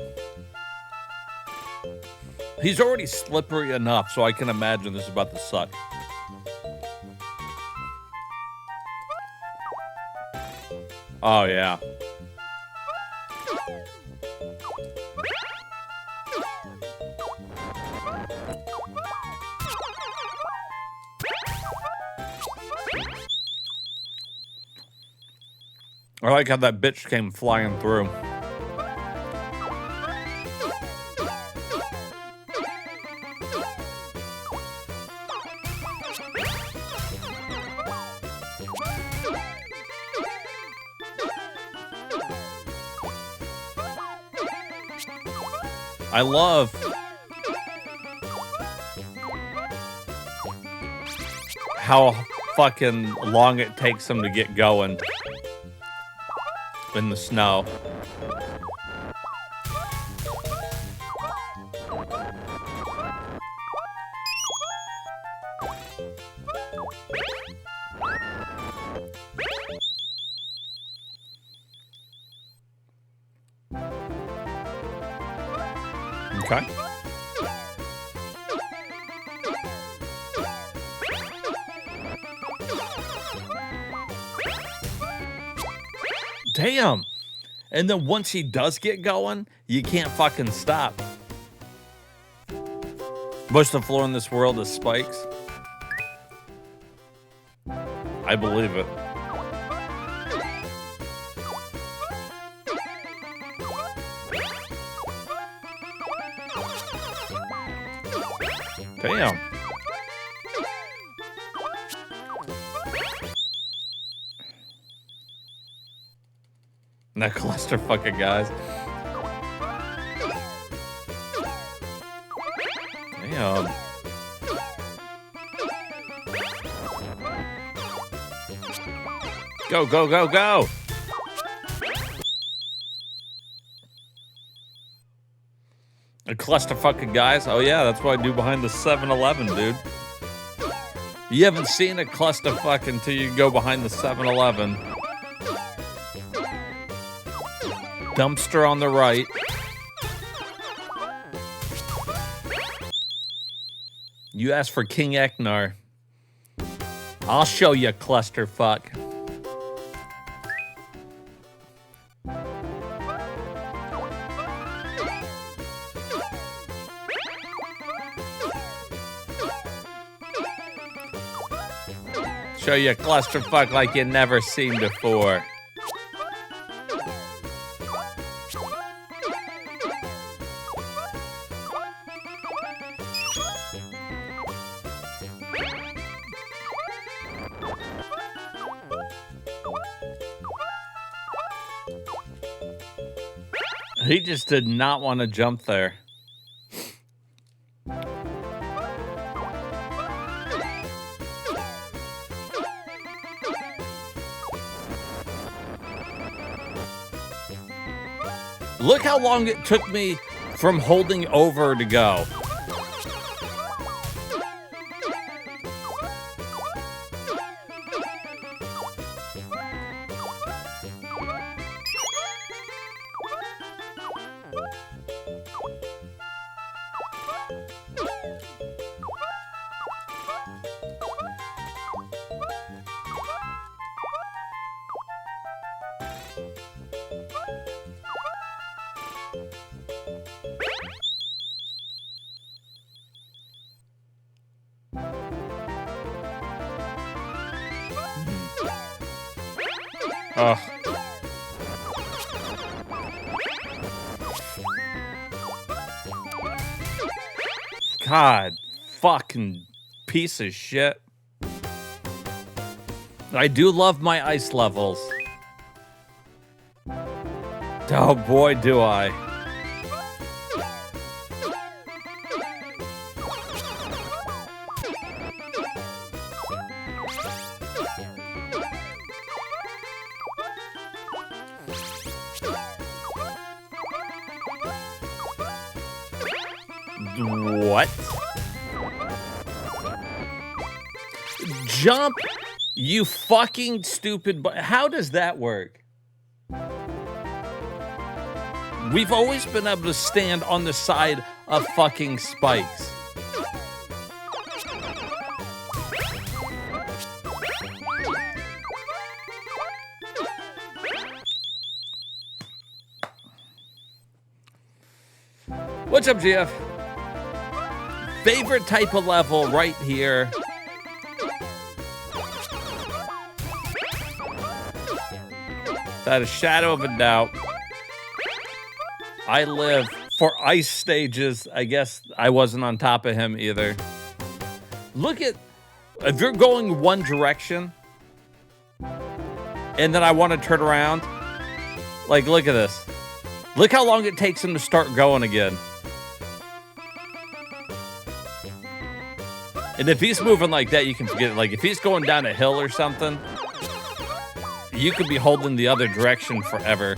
He's already slippery enough, so I can imagine this is about to suck. Oh, yeah. I like how that bitch came flying through. I love how fucking long it takes them to get going in the snow. Okay. Damn. And then once he does get going, you can't fucking stop. Most of the floor in this world is spikes. I believe it. Damn. That clusterfuck of guys. Damn. Go, go, go, go! A clusterfuck of guys? Oh yeah, that's what I do behind the 7-Eleven, dude. You haven't seen a clusterfuck until you go behind the 7-Eleven. Dumpster on the right. You asked for King Ecnar. I'll show you, clusterfuck. Show you a clusterfuck like you never seen before. He just did not want to jump there. Look how long it took me from holding over to go. Oh. God, fucking piece of shit. I do love my ice levels. Oh boy, do I. What? Jump, you fucking stupid. But how does that work? We've always been able to stand on the side of fucking spikes. What's up, GF? Favorite type of level right here. Without a shadow of a doubt. I live for ice stages. I guess I wasn't on top of him either. Look at, if you're going one direction and then I want to turn around, like, look at this. Look how long it takes him to start going again. And if he's moving like that, you can forget it. Like, if he's going down a hill or something, you could be holding the other direction forever.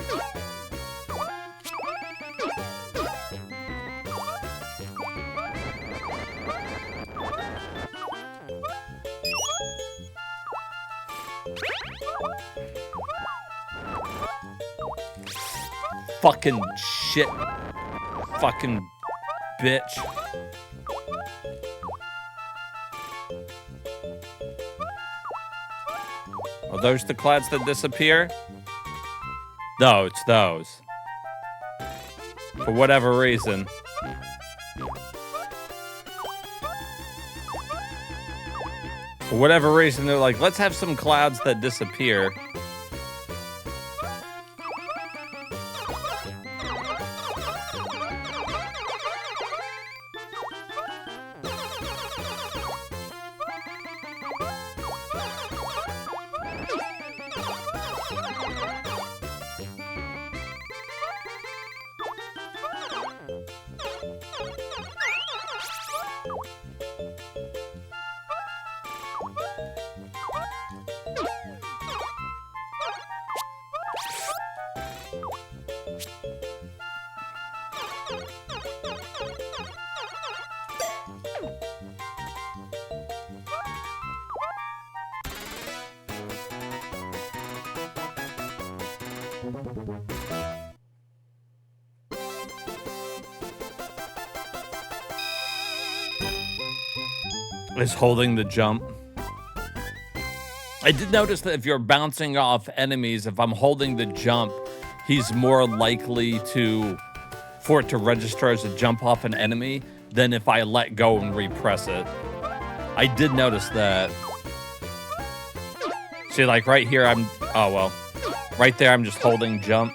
Fucking shit. Fucking bitch. Are those the clouds that disappear? No, it's those. For whatever reason. For whatever reason, they're like, let's have some clouds that disappear. Is holding the jump. I did notice that if you're bouncing off enemies, if I'm holding the jump, he's more likely for it to register as a jump off an enemy than if I let go and repress it. I did notice that. See, like right here, right there, I'm just holding jump.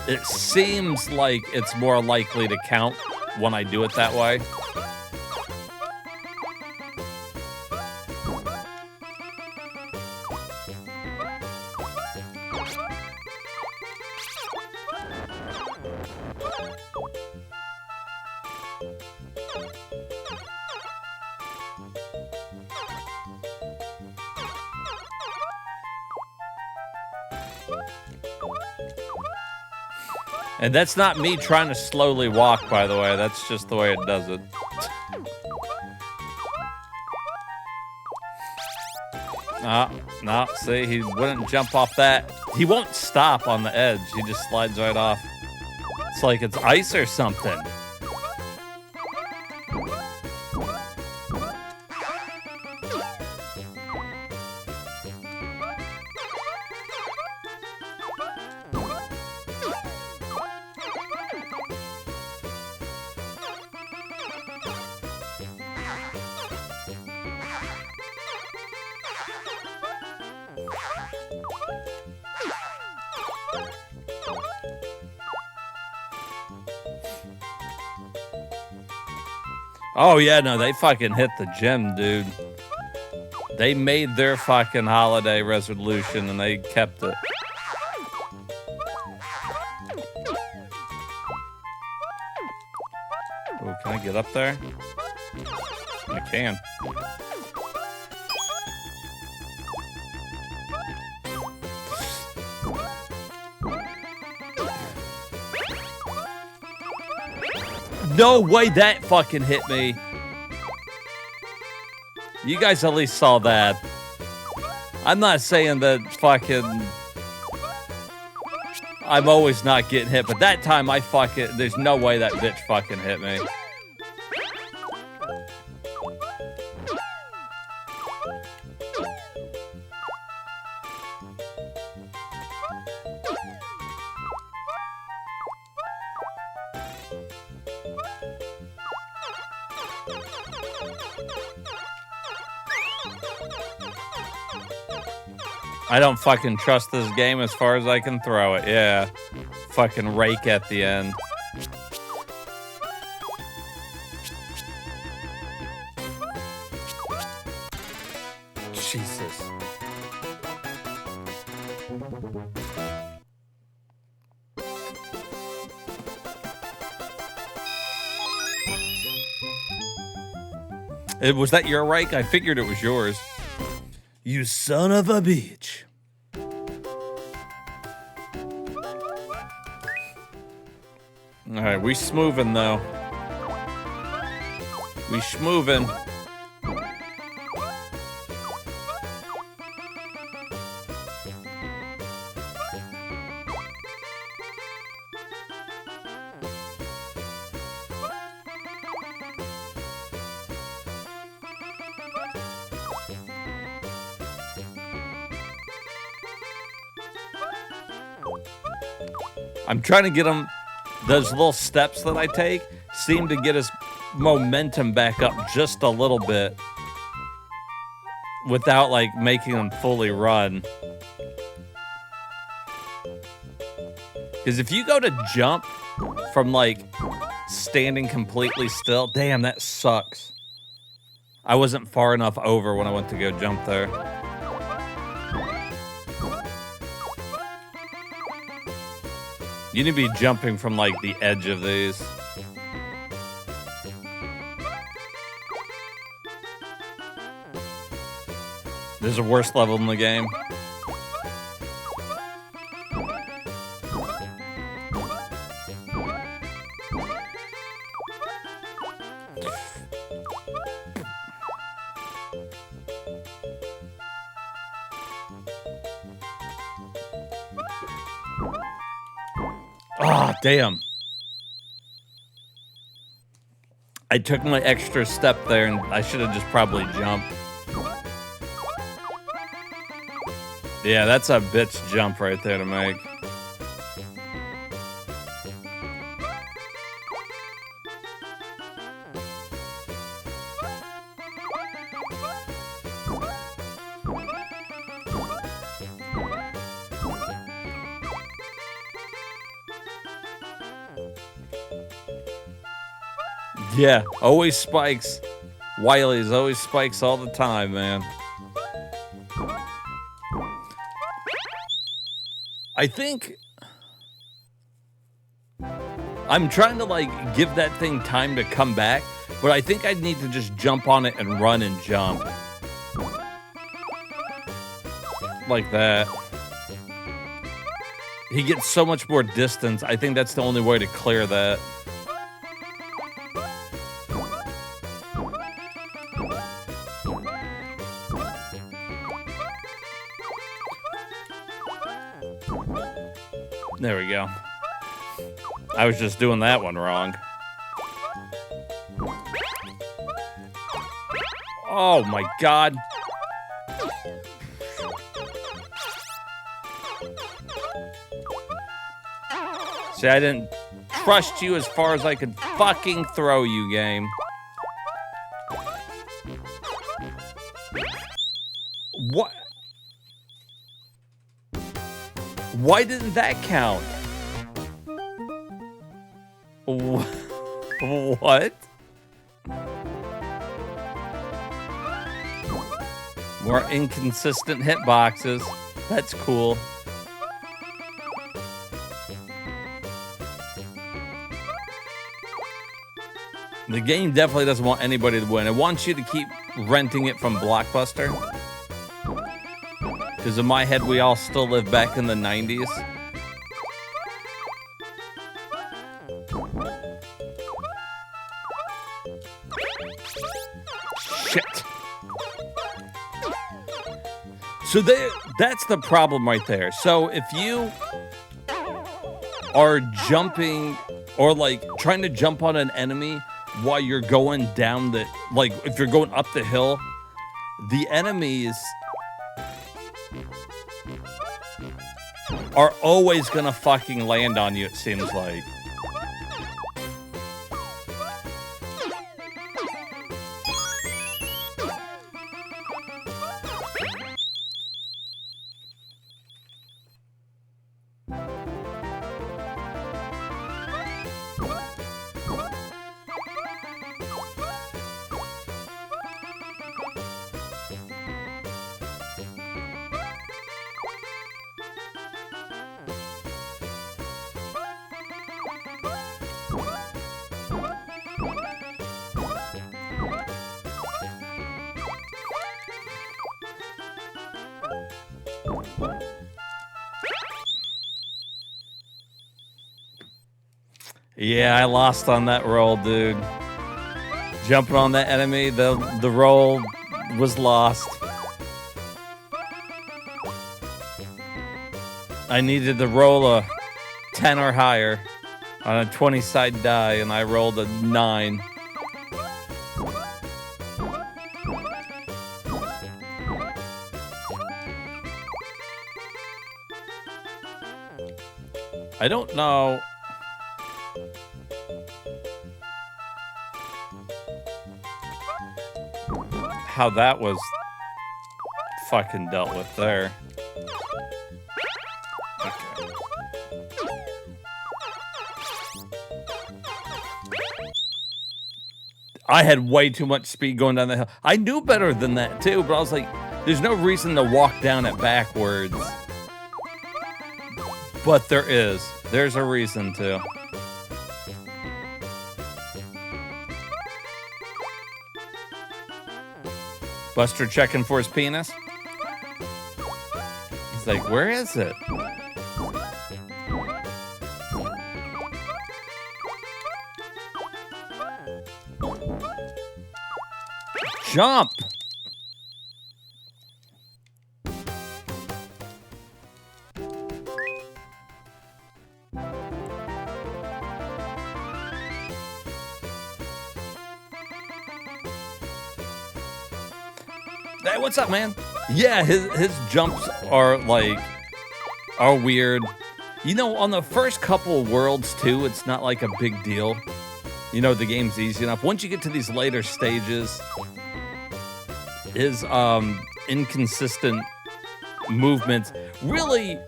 It seems like it's more likely to count when I do it that way. And that's not me trying to slowly walk, by the way. That's just the way it does it. No, see, he wouldn't jump off that. He won't stop on the edge. He just slides right off. It's like it's ice or something. Oh, yeah, no, they fucking hit the gym, dude. They made their fucking holiday resolution, and they kept it. Oh, can I get up there? I can. No way that fucking hit me. You guys at least saw that. I'm not saying that fucking... I'm always not getting hit, but that time I fucking... There's no way that bitch fucking hit me. I don't fucking trust this game as far as I can throw it. Yeah. Fucking rake at the end. Jesus. Was that your rake? I figured it was yours. You son of a bitch. Alright, we schmoovin' though. We schmoovin'. I'm trying to get him, those little steps that I take seem to get his momentum back up just a little bit without like making him fully run. Because if you go to jump from like standing completely still, damn, that sucks. I wasn't far enough over when I went to go jump there. You need to be jumping from, like, the edge of these. There's a worse level in the game. Ah, damn. I took my extra step there and I should have just probably jumped. Yeah, that's a bitch jump right there to make. Yeah, always spikes. Wiley's always spikes all the time, man. I think I'm trying to like give that thing time to come back, but I think I need to just jump on it and run and jump. Like that. He gets so much more distance. I think that's the only way to clear that. There we go. I was just doing that one wrong. Oh my God. See, I didn't trust you as far as I could fucking throw you, game. What? Why didn't that count? What? More inconsistent hitboxes. That's cool. The game definitely doesn't want anybody to win. It wants you to keep renting it from Blockbuster. Because in my head, we all still live back in the 90s. Shit. So that's the problem right there. So if you are jumping or like trying to jump on an enemy while you're going down the, like if you're going up the hill, the enemies are always gonna fucking land on you, it seems like. Yeah, I lost on that roll, dude. Jumping on that enemy, the roll was lost. I needed to roll a 10 or higher on a 20-side die, and I rolled a 9. I don't know. How that was fucking dealt with there. Okay. I had way too much speed going down the hill. I knew better than that too, but I was like, there's no reason to walk down it backwards. But there is. There's a reason to. Buster checking for his penis. He's like, where is it? Jump! Hey, what's up, man? Yeah, his jumps are weird. You know, on the first couple of worlds too, it's not like a big deal. You know, the game's easy enough. Once you get to these later stages, his inconsistent movements, really,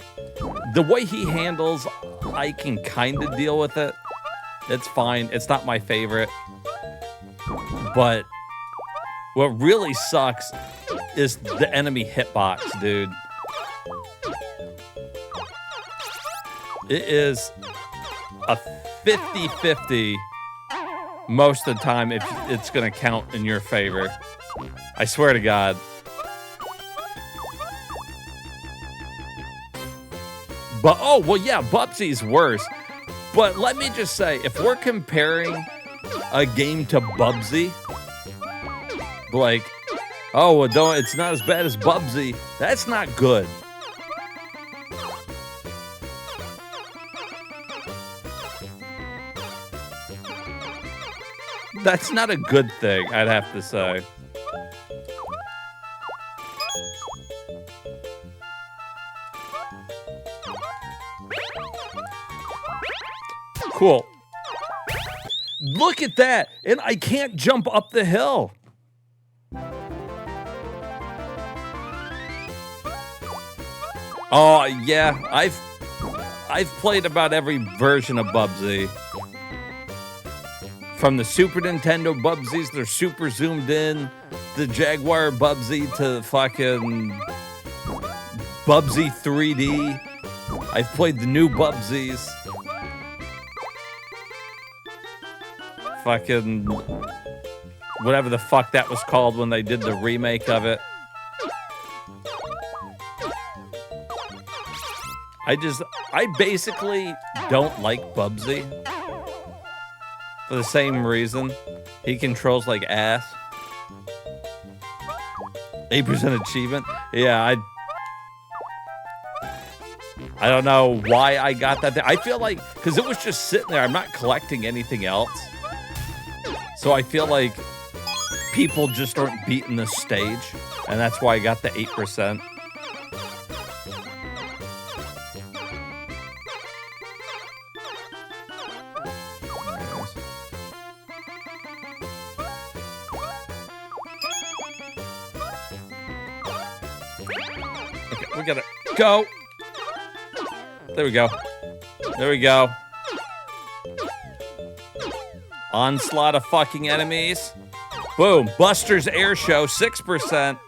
the way he handles, I can kind of deal with it. It's fine. It's not my favorite. But what really sucks is the enemy hitbox, dude. It is a 50-50 most of the time if it's going to count in your favor. I swear to God. But, oh, well, yeah, Bubsy's worse. But let me just say, if we're comparing a game to Bubsy, like, oh, well, don't, it's not as bad as Bubsy, that's not good. That's not a good thing, I'd have to say. Cool. Look at that, and I can't jump up the hill. Oh, yeah, I've played about every version of Bubsy. From the Super Nintendo Bubsies, they're super zoomed in, the Jaguar Bubsy to fucking Bubsy 3D. I've played the new Bubsies. Fucking whatever the fuck that was called when they did the remake of it. I basically don't like Bubsy. For the same reason. He controls like ass. 8% achievement. Yeah, I don't know why I got that there. I feel like, because it was just sitting there, I'm not collecting anything else. So I feel like people just aren't beating the stage. And that's why I got the 8%. We gotta go. There we go. There we go. Onslaught of fucking enemies. Boom. Buster's Air Show, 6%.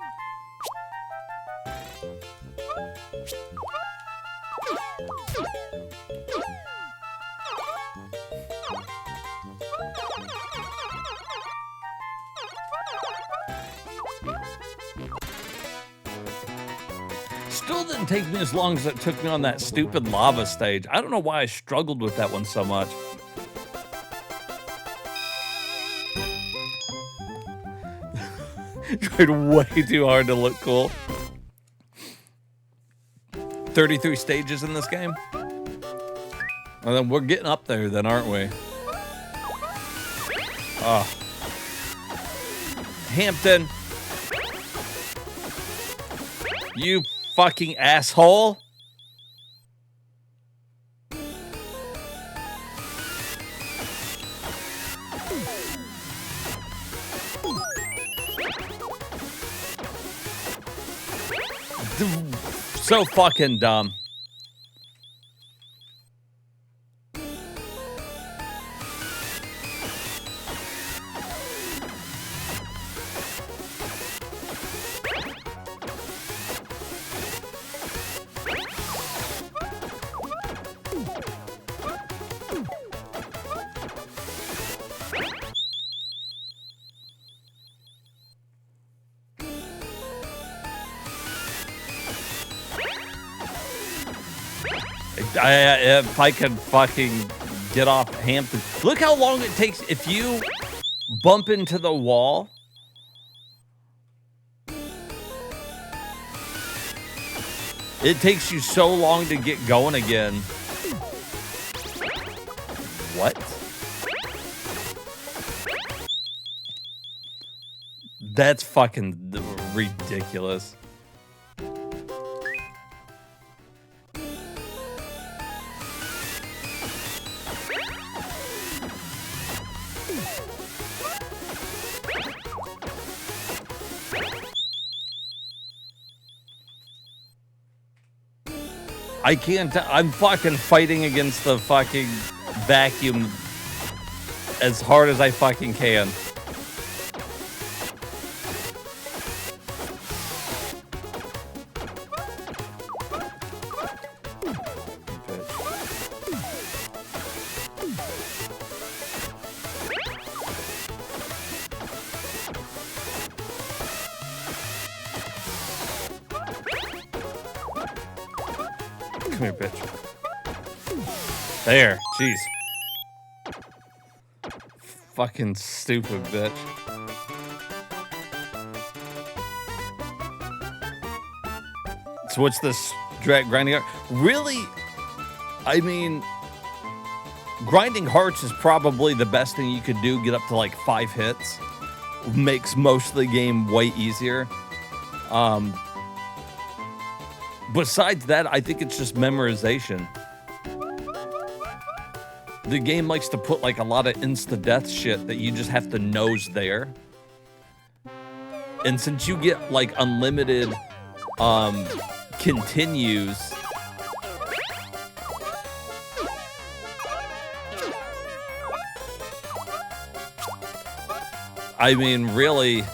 still didn't take me as long as it took me on that stupid lava stage. I don't know why I struggled with that one so much. Tried way too hard to look cool. 33 stages in this game. Well, then we're getting up there then, aren't we? Oh. Hampton. You fucking asshole. So fucking dumb. If I could fucking get off Hampton. Look how long it takes if you bump into the wall. It takes you so long to get going again. What? That's fucking ridiculous. I can't. I'm fucking fighting against the fucking vacuum as hard as I fucking can. Come here, bitch. There, jeez. Fucking stupid bitch. So what's this grinding art? Really? I mean, grinding hearts is probably the best thing you could do. Get up to like 5 hits. Makes most of the game way easier. Besides that, I think it's just memorization. The game likes to put like a lot of insta-death shit that you just have to nose there. And since you get like unlimited continues, I mean, really,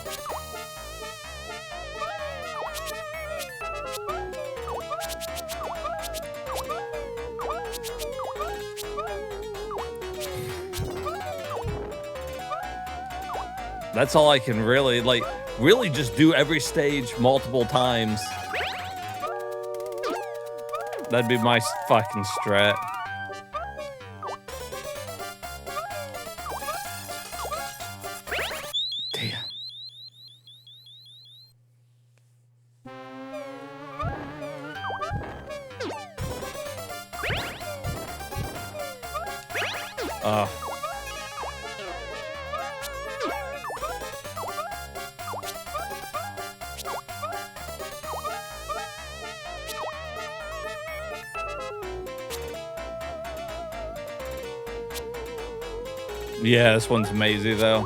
that's all I can really, like, really just do every stage multiple times. That'd be my fucking strat. Damn. Yeah, this one's amazing, though.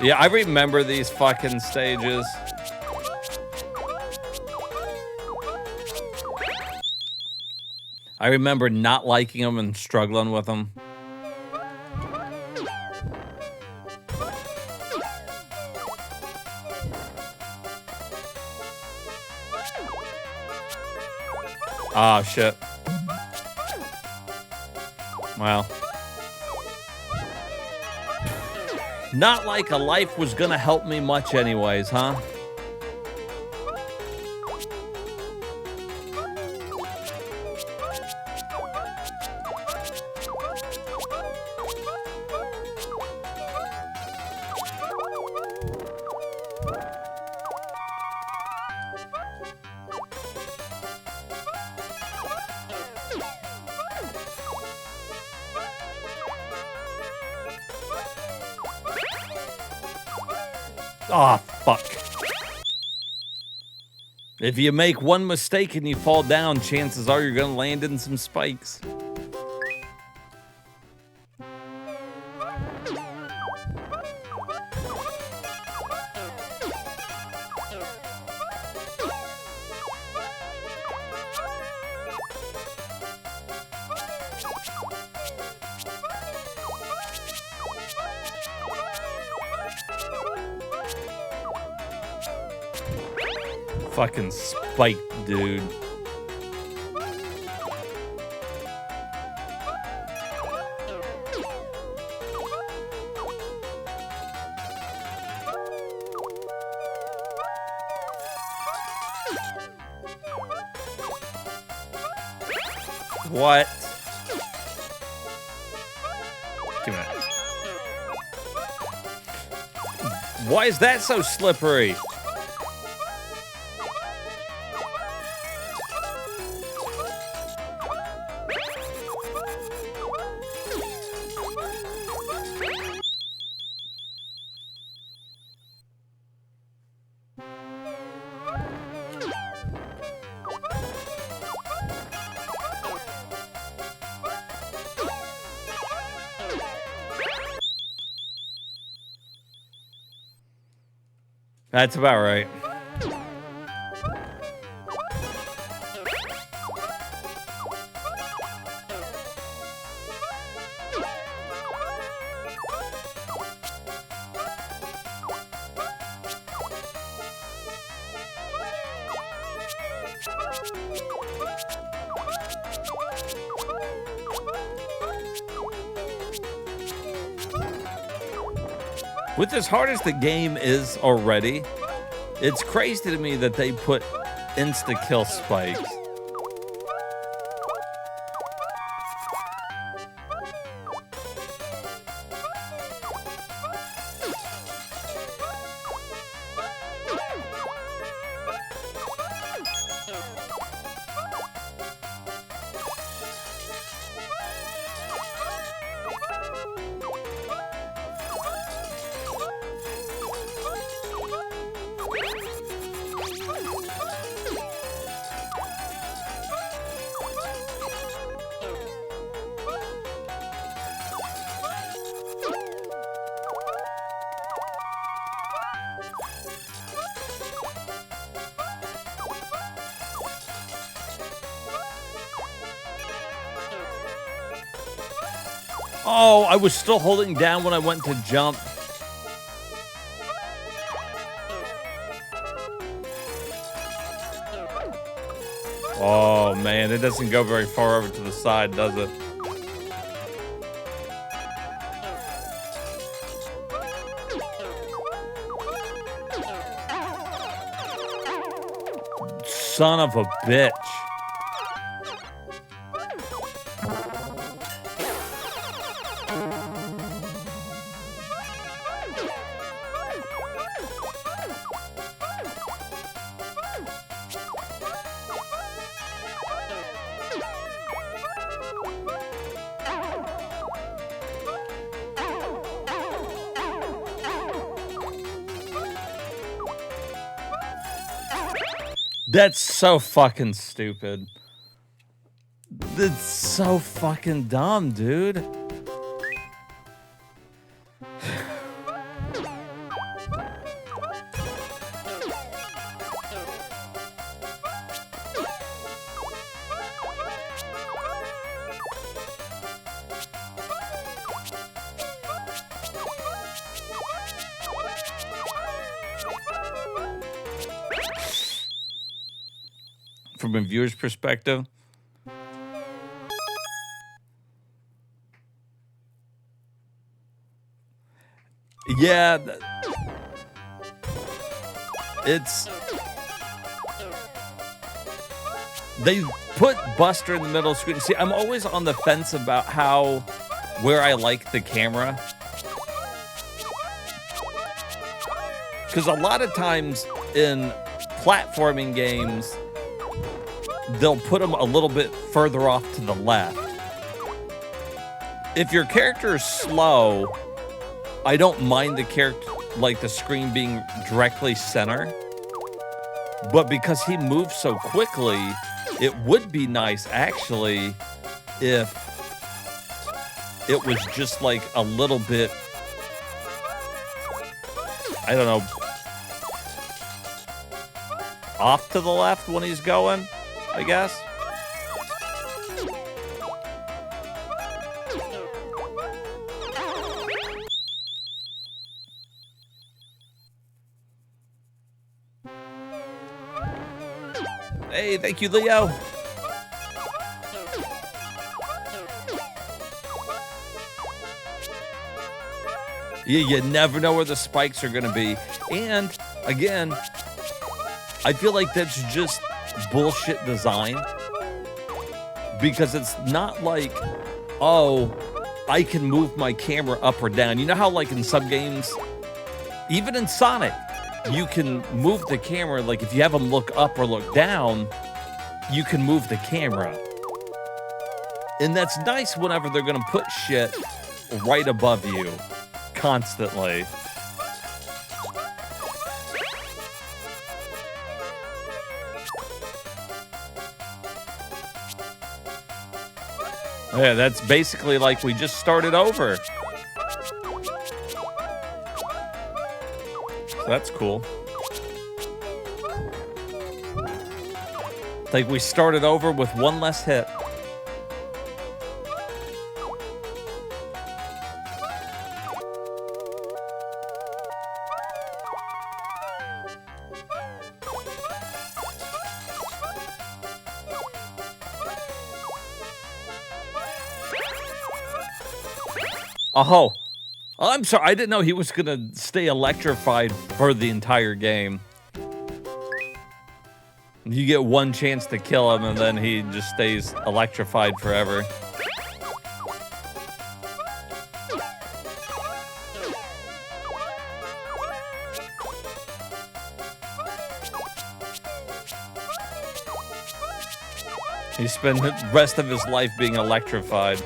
Yeah, I remember these fucking stages. I remember not liking them and struggling with them. Oh, shit. Well. Not like a life was gonna help me much anyways, huh? Ah, fuck. If you make one mistake and you fall down, chances are you're gonna land in some spikes. Fucking spike, dude. What? Give me that. Why is that so slippery? That's about right. With as hard as the game is already, it's crazy to me that they put insta-kill spikes. Oh, I was still holding down when I went to jump. Oh, man, it doesn't go very far over to the side, does it? Son of a bitch. That's so fucking stupid. That's so fucking dumb, dude. From a viewer's perspective. Yeah, it's... They put Buster in the middle screen. See, I'm always on the fence about where I like the camera. Because a lot of times in platforming games, they'll put them a little bit further off to the left. If your character is slow, I don't mind the character like the screen being directly center. But because he moves so quickly, it would be nice actually if it was just like a little bit, I don't know, off to the left when he's going, I guess. Hey, thank you, Leo. You never know where the spikes are going to be. And, again, I feel like that's just bullshit design. Because it's not like, oh, I can move my camera up or down. You know how, like, in some games, even in Sonic, you can move the camera, like if you have them look up or look down, you can move the camera. And that's nice whenever they're gonna put shit right above you, constantly. Yeah, that's basically like we just started over. That's cool. Like we started over with one less hit. Oh, I'm sorry. I didn't know he was going to stay electrified for the entire game. You get one chance to kill him, and then he just stays electrified forever. He spent the rest of his life being electrified.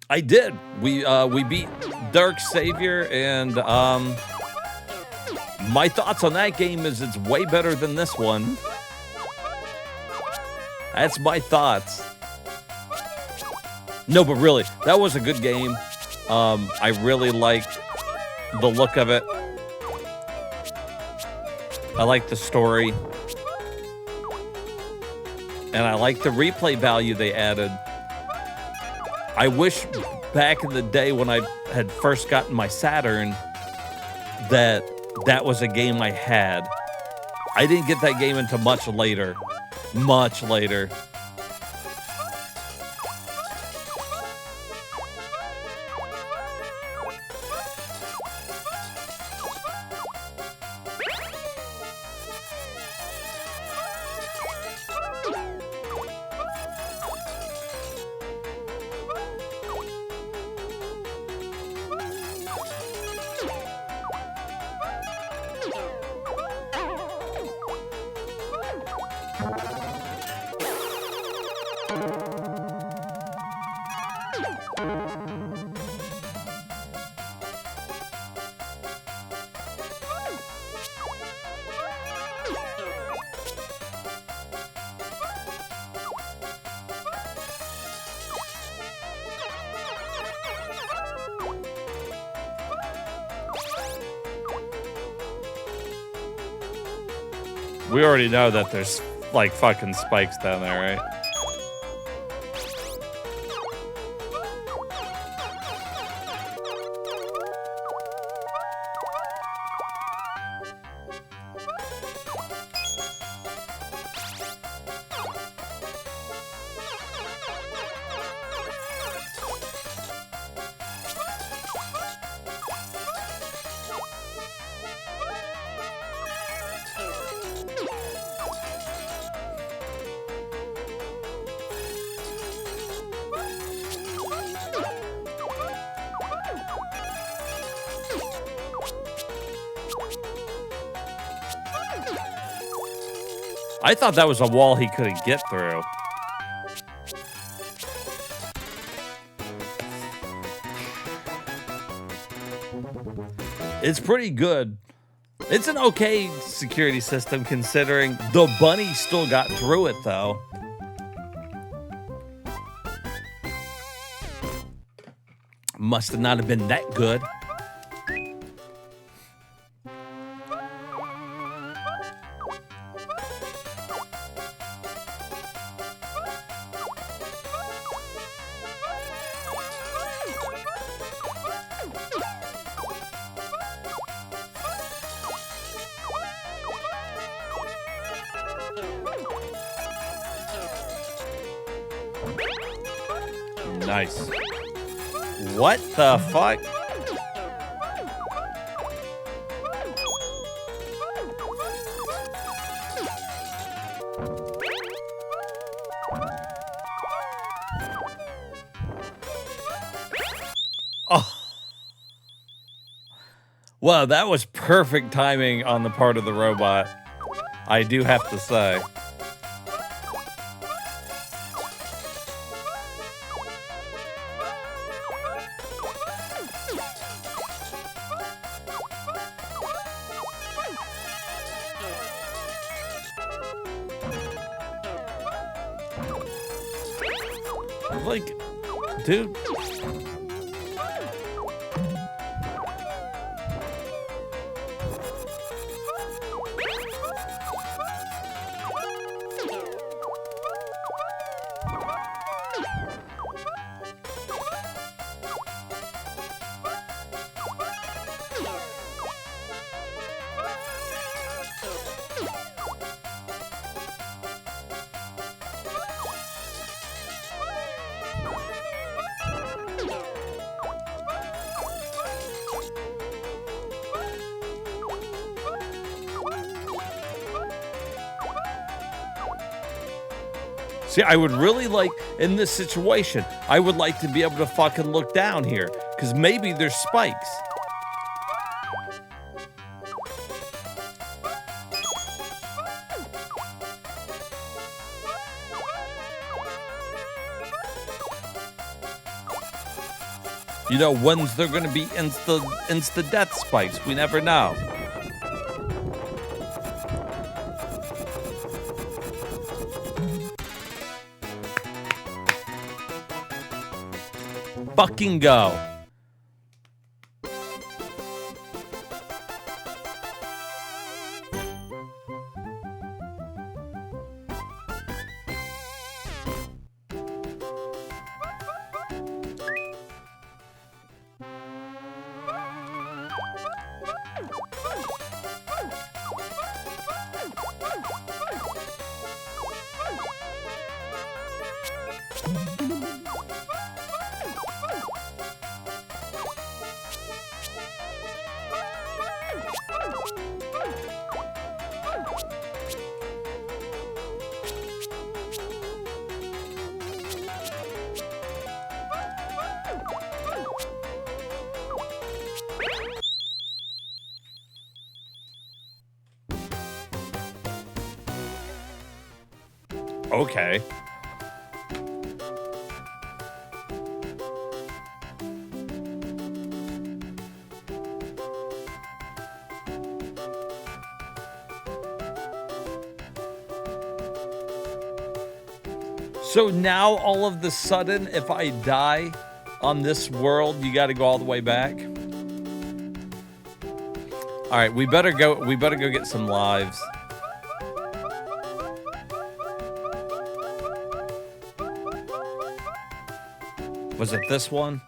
I did. We beat Dark Savior, and my thoughts on that game is it's way better than this one. That's my thoughts. No, but really, that was a good game. I really liked the look of it. I like the story. And I like the replay value they added. I wish back in the day when I had first gotten my Saturn that was a game I had. I didn't get that game until much later. Much later. We already know that there's like fucking spikes down there, right? I thought that was a wall he couldn't get through. It's pretty good. It's an okay security system considering the bunny still got through it, though. Must have not have been that good. Nice. What the fuck? Oh. Well, that was perfect timing on the part of the robot. I do have to say. Like, dude. See, I would really like, in this situation, I would like to be able to fucking look down here, because maybe there's spikes. You know, when's there gonna be insta death spikes? We never know. Fucking go. Okay. So now all of the sudden, if I die on this world, you got to go all the way back. All right, we better go get some lives. Was it this one?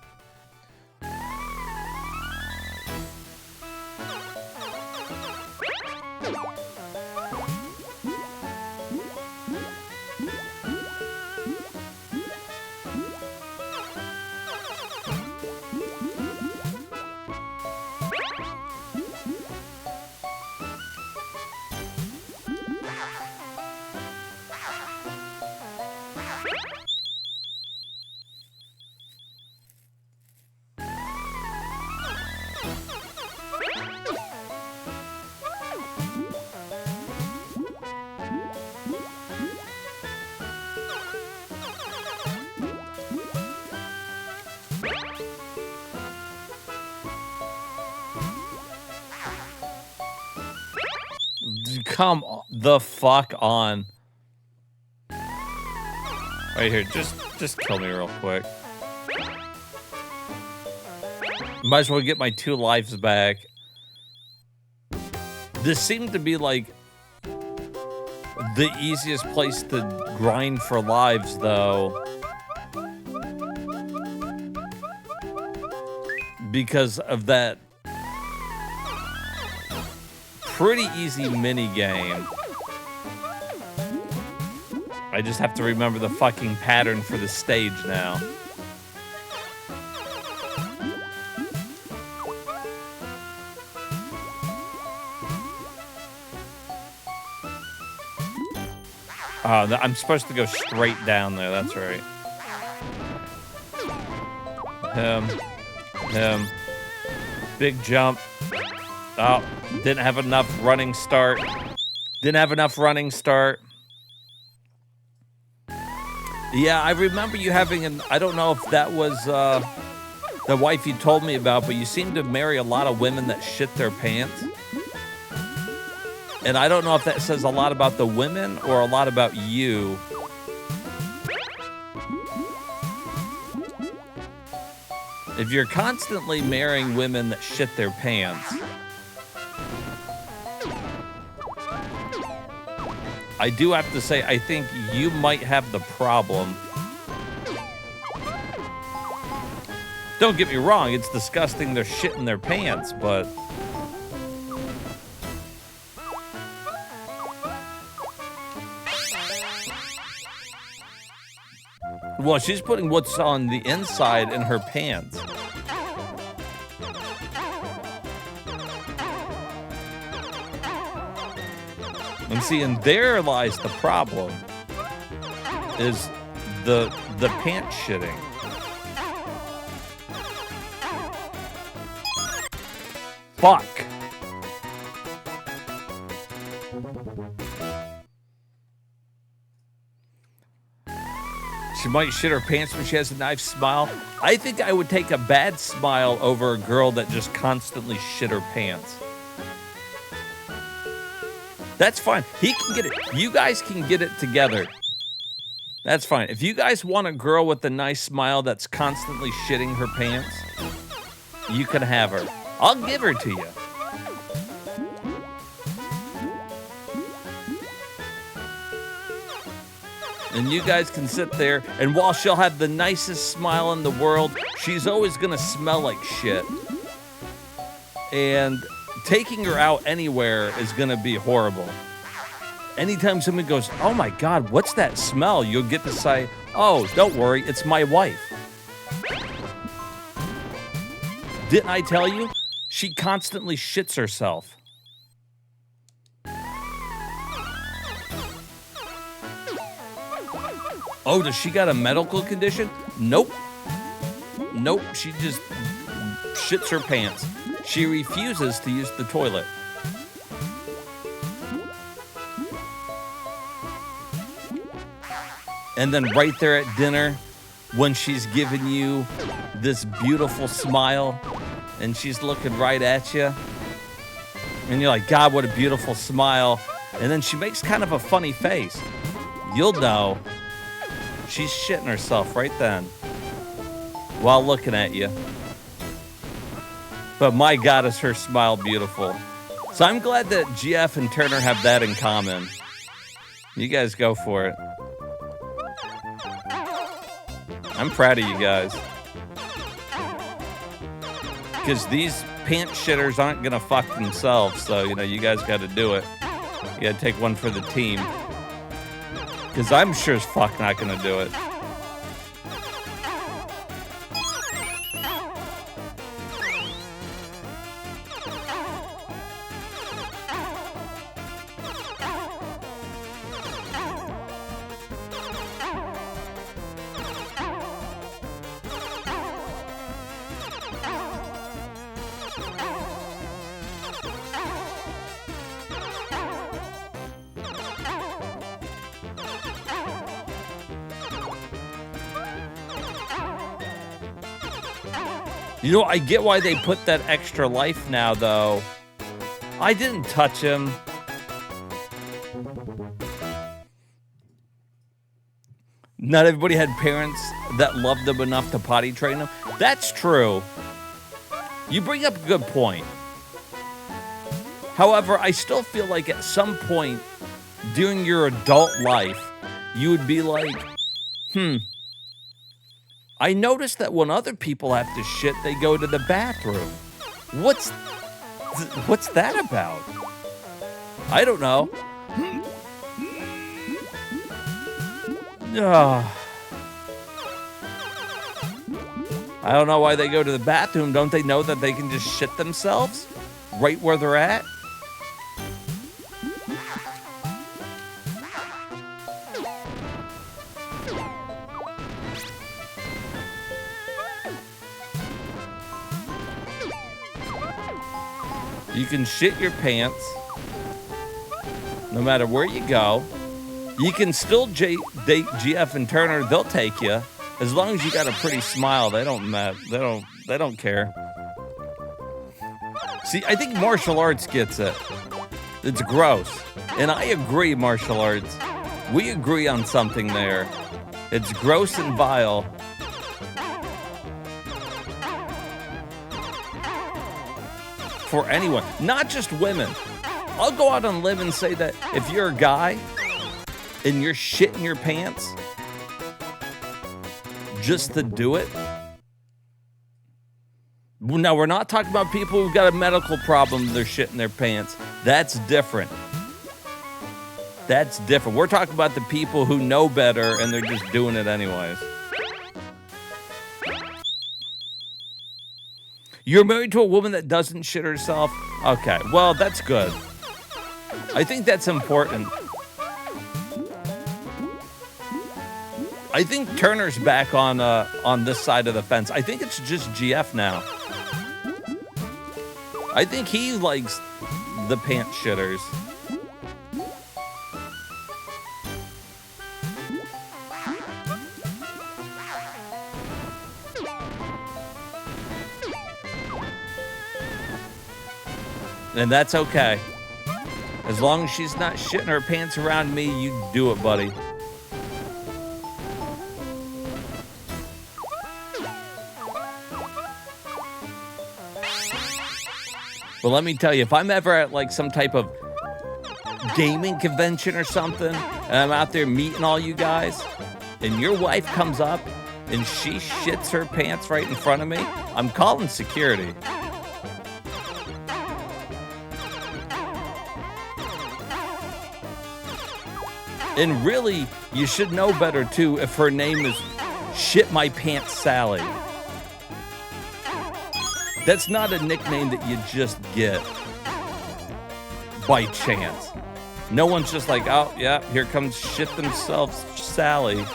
Come the fuck on. Right here, just kill me real quick. Might as well get my 2 lives back. This seemed to be like the easiest place to grind for lives, though. Because of that pretty easy mini game. I just have to remember the fucking pattern for the stage now. Oh, I'm supposed to go straight down there, that's right. Him. Big jump. Oh, didn't have enough running start. Yeah, I remember you having an, I don't know if that was the wife you told me about, but you seem to marry a lot of women that shit their pants. And I don't know if that says a lot about the women or a lot about you. If you're constantly marrying women that shit their pants, I do have to say, I think you might have the problem. Don't get me wrong, it's disgusting they're shitting their pants, but... Well, she's putting what's on the inside in her pants. And see, and there lies the problem, is the pants shitting. Fuck. She might shit her pants when she has a nice smile. I think I would take a bad smile over a girl that just constantly shit her pants. That's fine. He can get it. You guys can get it together. That's fine. If you guys want a girl with a nice smile that's constantly shitting her pants, you can have her. I'll give her to you. And you guys can sit there, and while she'll have the nicest smile in the world, she's always gonna smell like shit. And taking her out anywhere is gonna be horrible. Anytime someone goes, oh my God, what's that smell? You'll get to say, oh, don't worry, it's my wife. Didn't I tell you? She constantly shits herself. Oh, does she got a medical condition? Nope. Nope, she just shits her pants. She refuses to use the toilet. And then right there at dinner, when she's giving you this beautiful smile, and she's looking right at you, and you're like, God, what a beautiful smile. And then she makes kind of a funny face. You'll know she's shitting herself right then while looking at you. But my God, is her smile beautiful. So I'm glad that GF and Turner have that in common. You guys go for it. I'm proud of you guys. Because these pant shitters aren't going to fuck themselves. So, you know, you guys got to do it. You got to take one for the team. Because I'm sure as fuck not going to do it. You know, I get why they put that extra life now, though. I didn't touch him. not everybody had parents that loved them enough to potty train them. That's true. You bring up a good point. However, I still feel like at some point during your adult life, you would be like, I noticed that when other people have to shit, they go to the bathroom. What's that about? I don't know. I don't know why they go to the bathroom. Don't they know that they can just shit themselves right where they're at? You can shit your pants no matter where you go. You can still date GF and Turner. They'll take you as long as you got a pretty smile. They don't care. See, I think martial arts gets it. It's gross, and I agree. Martial arts, we agree on something there. It's gross and vile. For anyone, not just women. I'll go out on a limb and say that if you're a guy and you're shitting your pants just to do it. Now, we're not talking about people who've got a medical problem, they're shitting their pants. That's different. That's different. We're talking about the people who know better and they're just doing it anyways. You're married to a woman that doesn't shit herself? Okay, well, that's good. I think that's important. I think Turner's back on this side of the fence. I think it's just GF now. I think he likes the pants shitters. And that's okay. As long as she's not shitting her pants around me, you do it, buddy. But let me tell you, if I'm ever at like some type of gaming convention or something, and I'm out there meeting all you guys, and your wife comes up and she shits her pants right in front of me, I'm calling security. And really, you should know better, too, if her name is Shit My Pants Sally. That's not a nickname that you just get by chance. No one's just like, oh, yeah, here comes Shit Themselves Sally.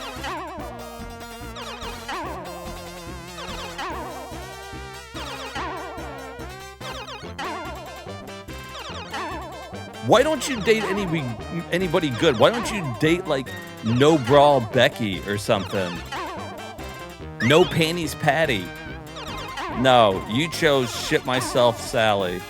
Why don't you date anybody good? Why don't you date like No Brawl Becky or something? No Panties Patty. No, you chose Shit Myself Sally.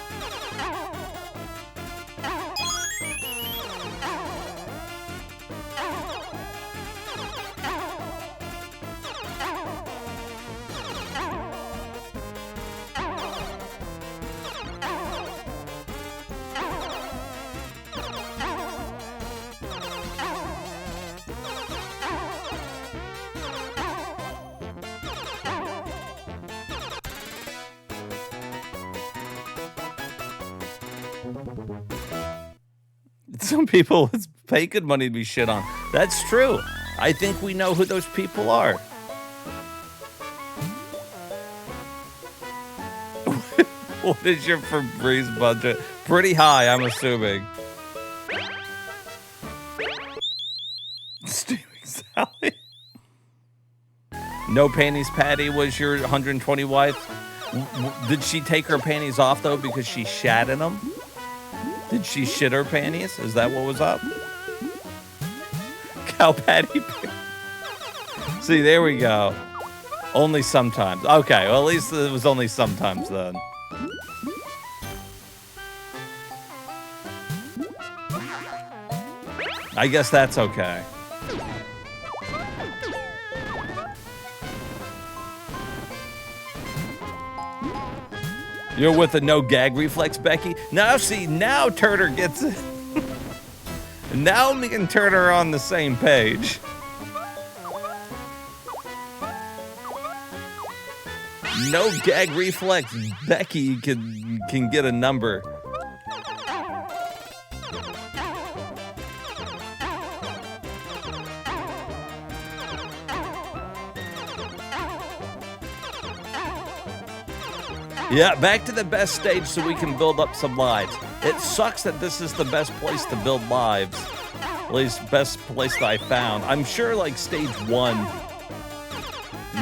Some people, it's pay good money to be shit on. That's true. I think we know who those people are. What is your Febreze budget? Pretty high, I'm assuming. Steaming Sally. No Panties Patty was your 120 wife. Did she take her panties off, though, because she shat in them? Did she shit her panties? Is that what was up? Cow patty. See, there we go. Only sometimes. Okay, well, at least it was only sometimes then. I guess that's okay. You're with a no gag reflex, Becky? Now see, now Turner gets it. Now me and Turner are on the same page. No gag reflex, Becky can get a number. Yeah, back to the best stage so we can build up some lives. It sucks that this is the best place to build lives. At least best place that I found. I'm sure like stage 1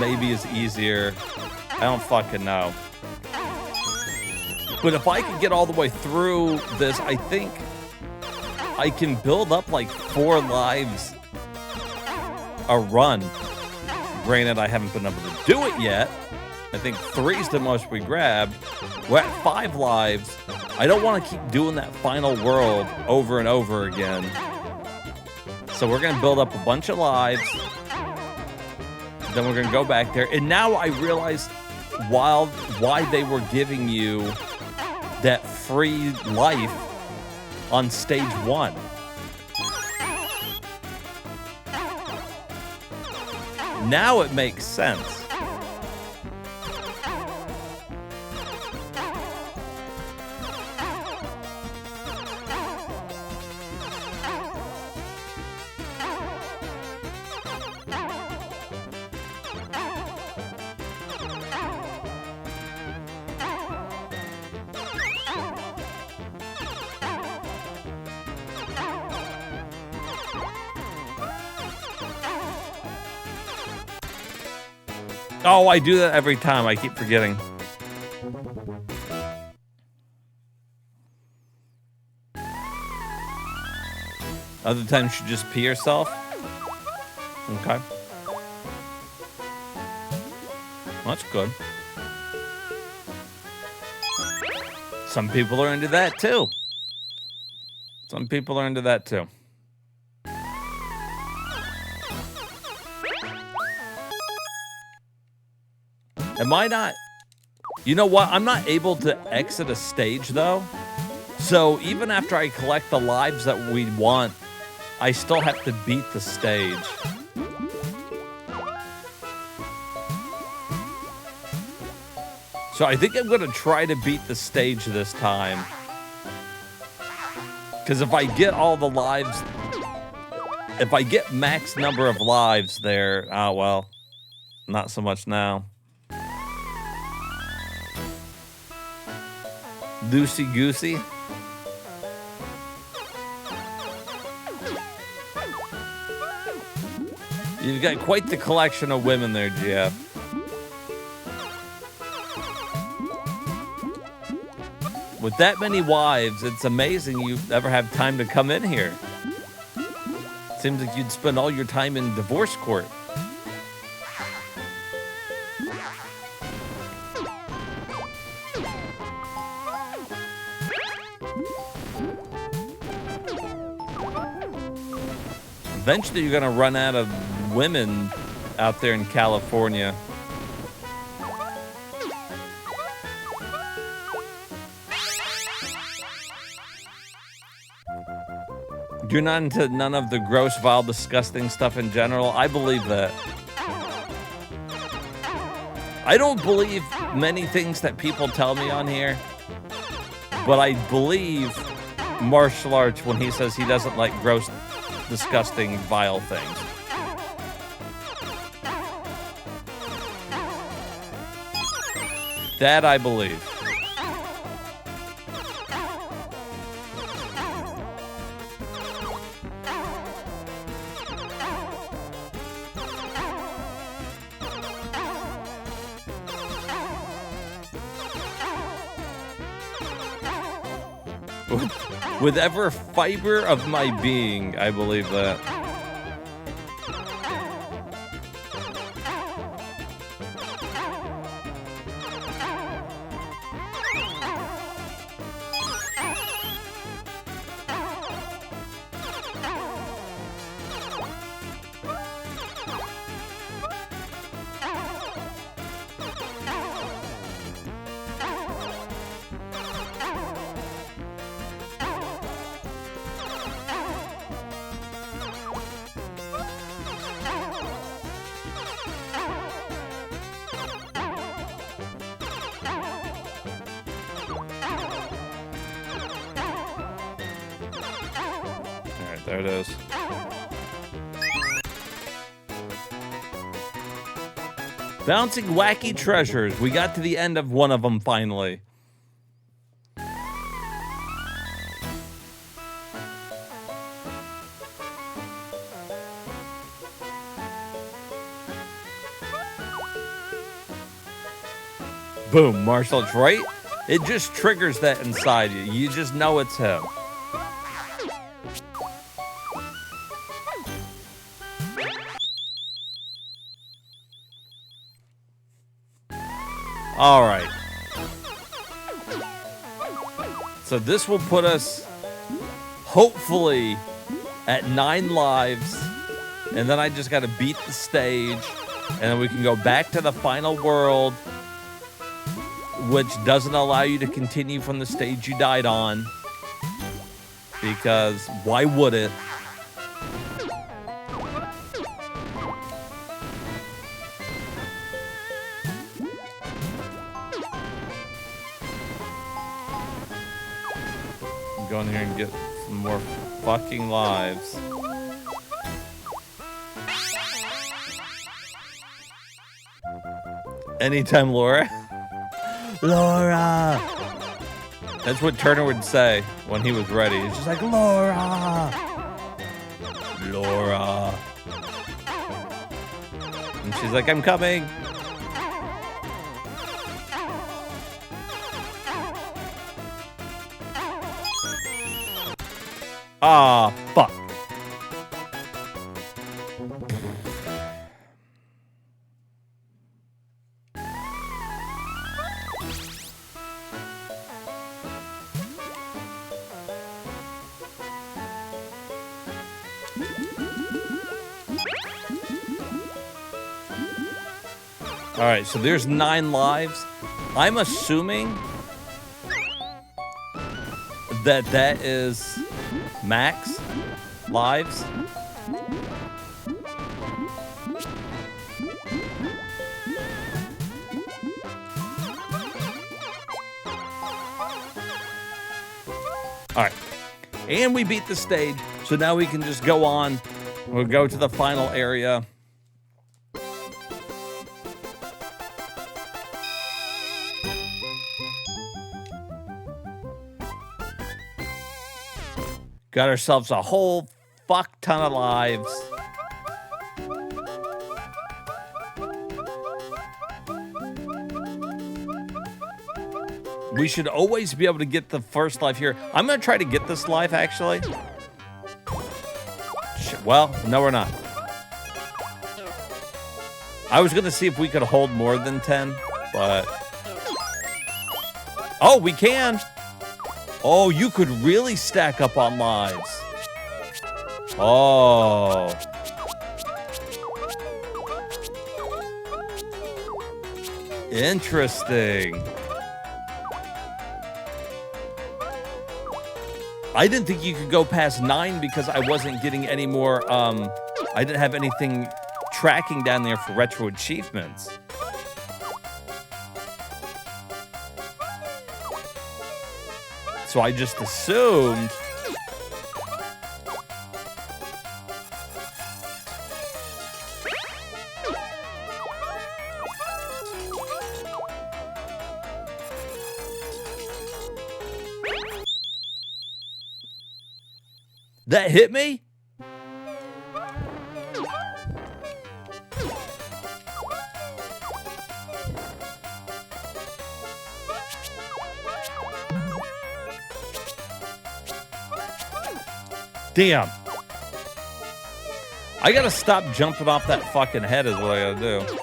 maybe is easier. I don't fucking know. But if I could get all the way through this, I think I can build up like 4 lives a run. Granted, I haven't been able to do it yet. I think 3 is the most we grabbed. We're at 5 lives. I don't want to keep doing that final world over and over again. So we're going to build up a bunch of lives. Then we're going to go back there. And now I realize why they were giving you that free life on stage 1. Now it makes sense. Oh, I do that every time. I keep forgetting. Other times you just pee yourself. Okay. That's good. Some people are into that too. Some people are into that too. Am I not? You know what? I'm not able to exit a stage though. So even after I collect the lives that we want, I still have to beat the stage. So I think I'm going to try to beat the stage this time. Because if I get all the lives, if I get max number of lives there, oh well, not so much now. Loosey goosey. You've got quite the collection of women there, Jeff. With that many wives, it's amazing you ever have time to come in here. Seems like you'd spend all your time in divorce court. Eventually, you're going to run out of women out there in California. You're not into none of the gross, vile, disgusting stuff in general. I believe that. I don't believe many things that people tell me on here, but I believe martial arts when he says he doesn't like gross, disgusting, vile things. That I believe. With every fiber of my being, I believe that. right, there it is. Bouncing wacky treasures. We got to the end of one of them finally. Boom, Marshall, it's right. It just triggers that inside you. You just know it's him. All right. So this will put us, hopefully, at 9 lives. And then I just got to beat the stage. And then we can go back to the final world, which doesn't allow you to continue from the stage you died on. Because why would it? Go in here and get some more fucking lives. Anytime, Laura. Laura! That's what Turner would say when he was ready. He's just like, Laura! Laura. And she's like, I'm coming. Ah, fuck. All right, so there's 9 lives. I'm assuming that that is max lives. All right, and we beat the stage, so now we can just go on. We'll go to the final area. Got ourselves a whole fuck ton of lives. We should always be able to get the first life here. I'm going to try to get this life, actually. Well, no, we're not. I was going to see if we could hold more than 10, but... Oh, we can! Oh, you could really stack up on lives. Oh. Interesting. I didn't think you could go past 9 because I wasn't getting any more, I didn't have anything tracking down there for retro achievements. So I just assumed. That hit me? Damn. I gotta stop jumping off that fucking head is what I gotta do.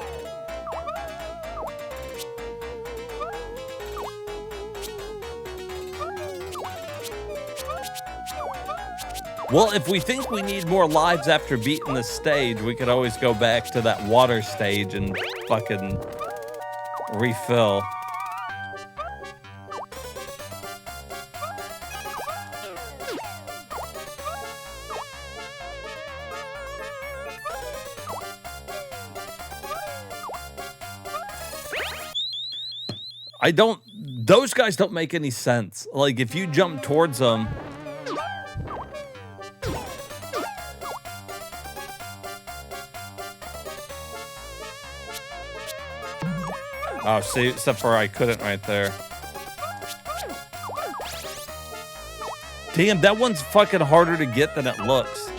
Well, if we think we need more lives after beating the stage, we could always go back to that water stage and fucking refill. Those guys don't make any sense. Like, if you jump towards them, Oh, see, except for I couldn't right there. Damn, that one's fucking harder to get than it looks.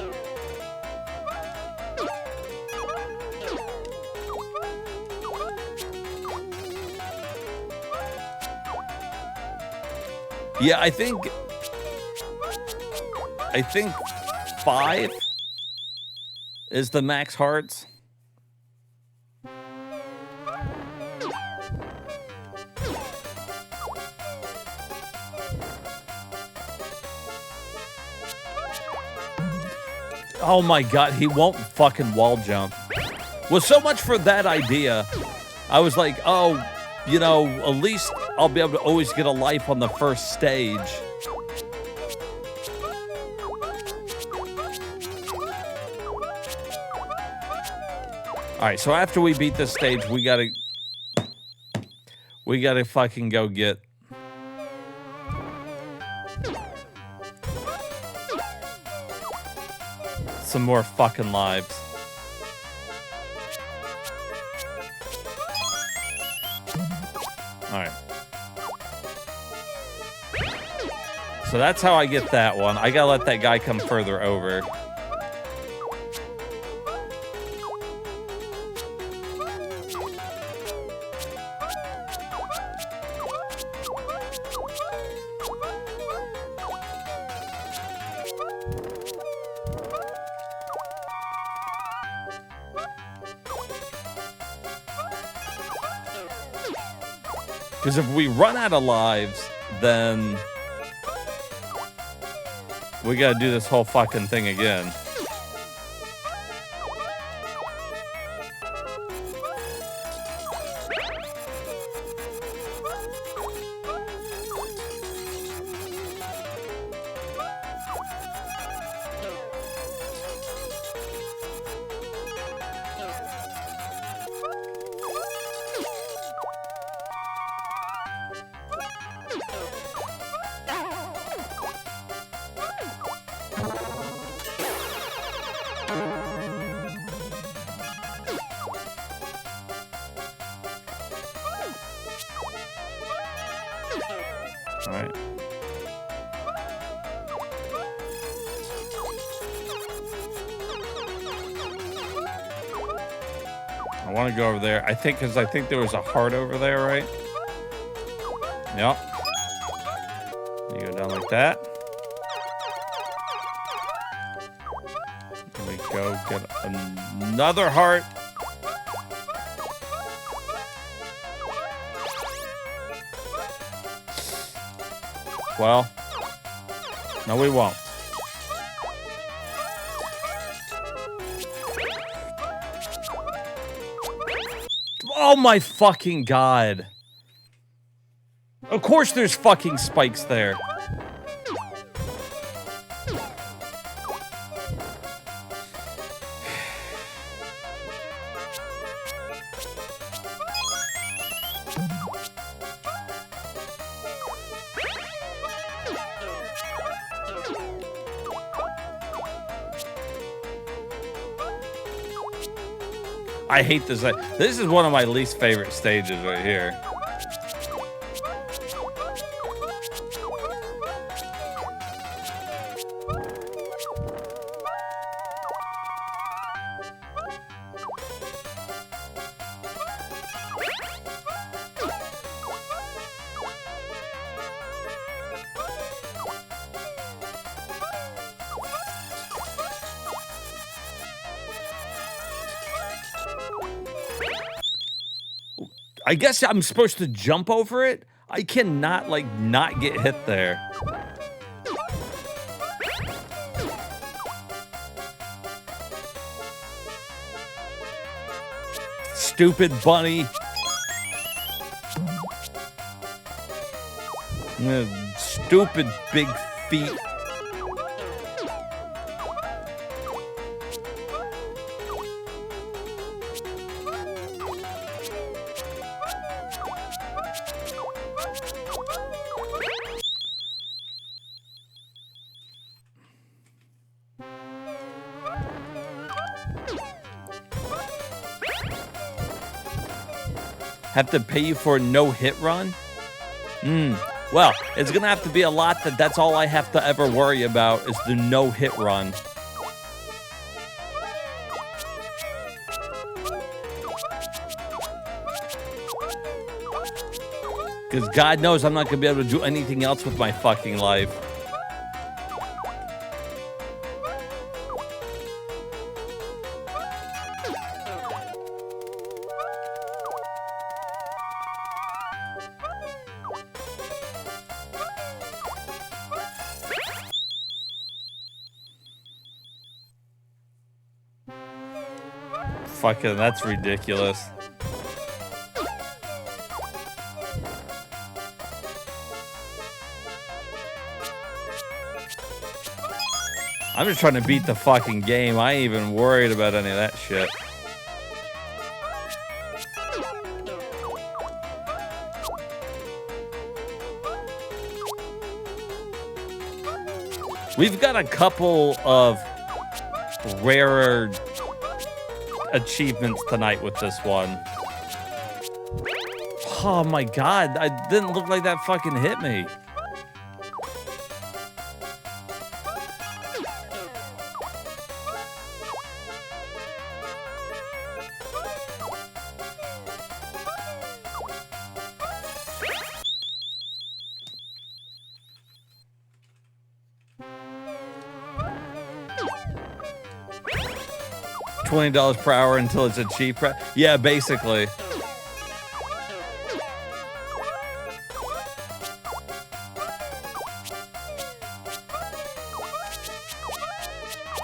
Yeah, I think 5 is the max hearts. Oh my god, he won't fucking wall jump. Well, so much for that idea. I was like, oh, you know, at least I'll be able to always get a life on the first stage. Alright, so after we beat this stage, we gotta fucking go get some more fucking lives. Alright. So that's how I get that one. I gotta let that guy come further over. Because if we run out of lives, then we gotta do this whole fucking thing again. Alright. I want to go over there. I think there was a heart over there, right? Yep. You go down like that. We go get another heart. Well, no, we won't. Oh my fucking god. Of course there's fucking spikes there. I hate this. This is one of my least favorite stages right here. I guess I'm supposed to jump over it? I cannot, like, not get hit there. Stupid bunny. Stupid big feet. have to pay you for a no-hit run? Well, it's gonna have to be a lot that's all I have to ever worry about is the no-hit run. Because God knows I'm not gonna be able to do anything else with my fucking life. Fucking, that's ridiculous. I'm just trying to beat the fucking game. I ain't even worried about any of that shit. We've got a couple of rarer achievements tonight with this one. Oh my god, I didn't look like that fucking hit me. $20 per hour until it's a cheap price. Yeah, basically.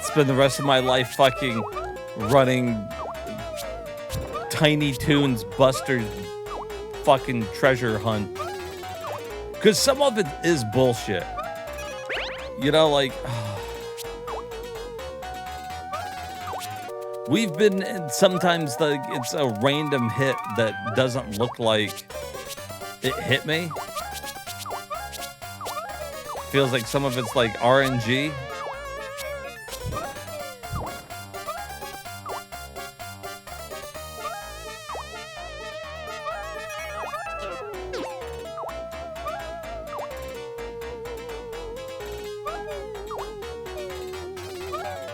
Spend the rest of my life fucking running Tiny Toon's Buster's fucking treasure hunt. Because some of it is bullshit. You know, like... We've been, sometimes it's a random hit that doesn't look like it hit me. Feels like some of it's like RNG.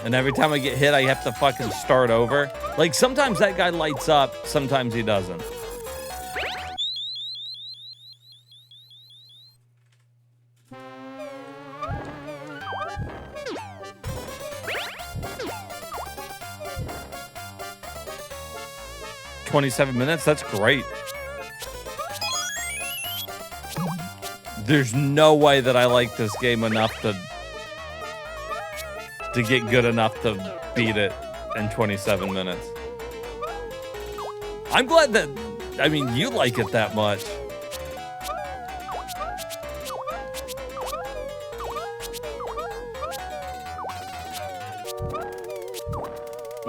And every time I get hit, I have to fucking start over. Like, sometimes that guy lights up, sometimes he doesn't. "27 minutes? That's great. There's no way that I like this game enough to get good enough to beat it in 27 minutes. I'm glad that, I mean, you like it that much.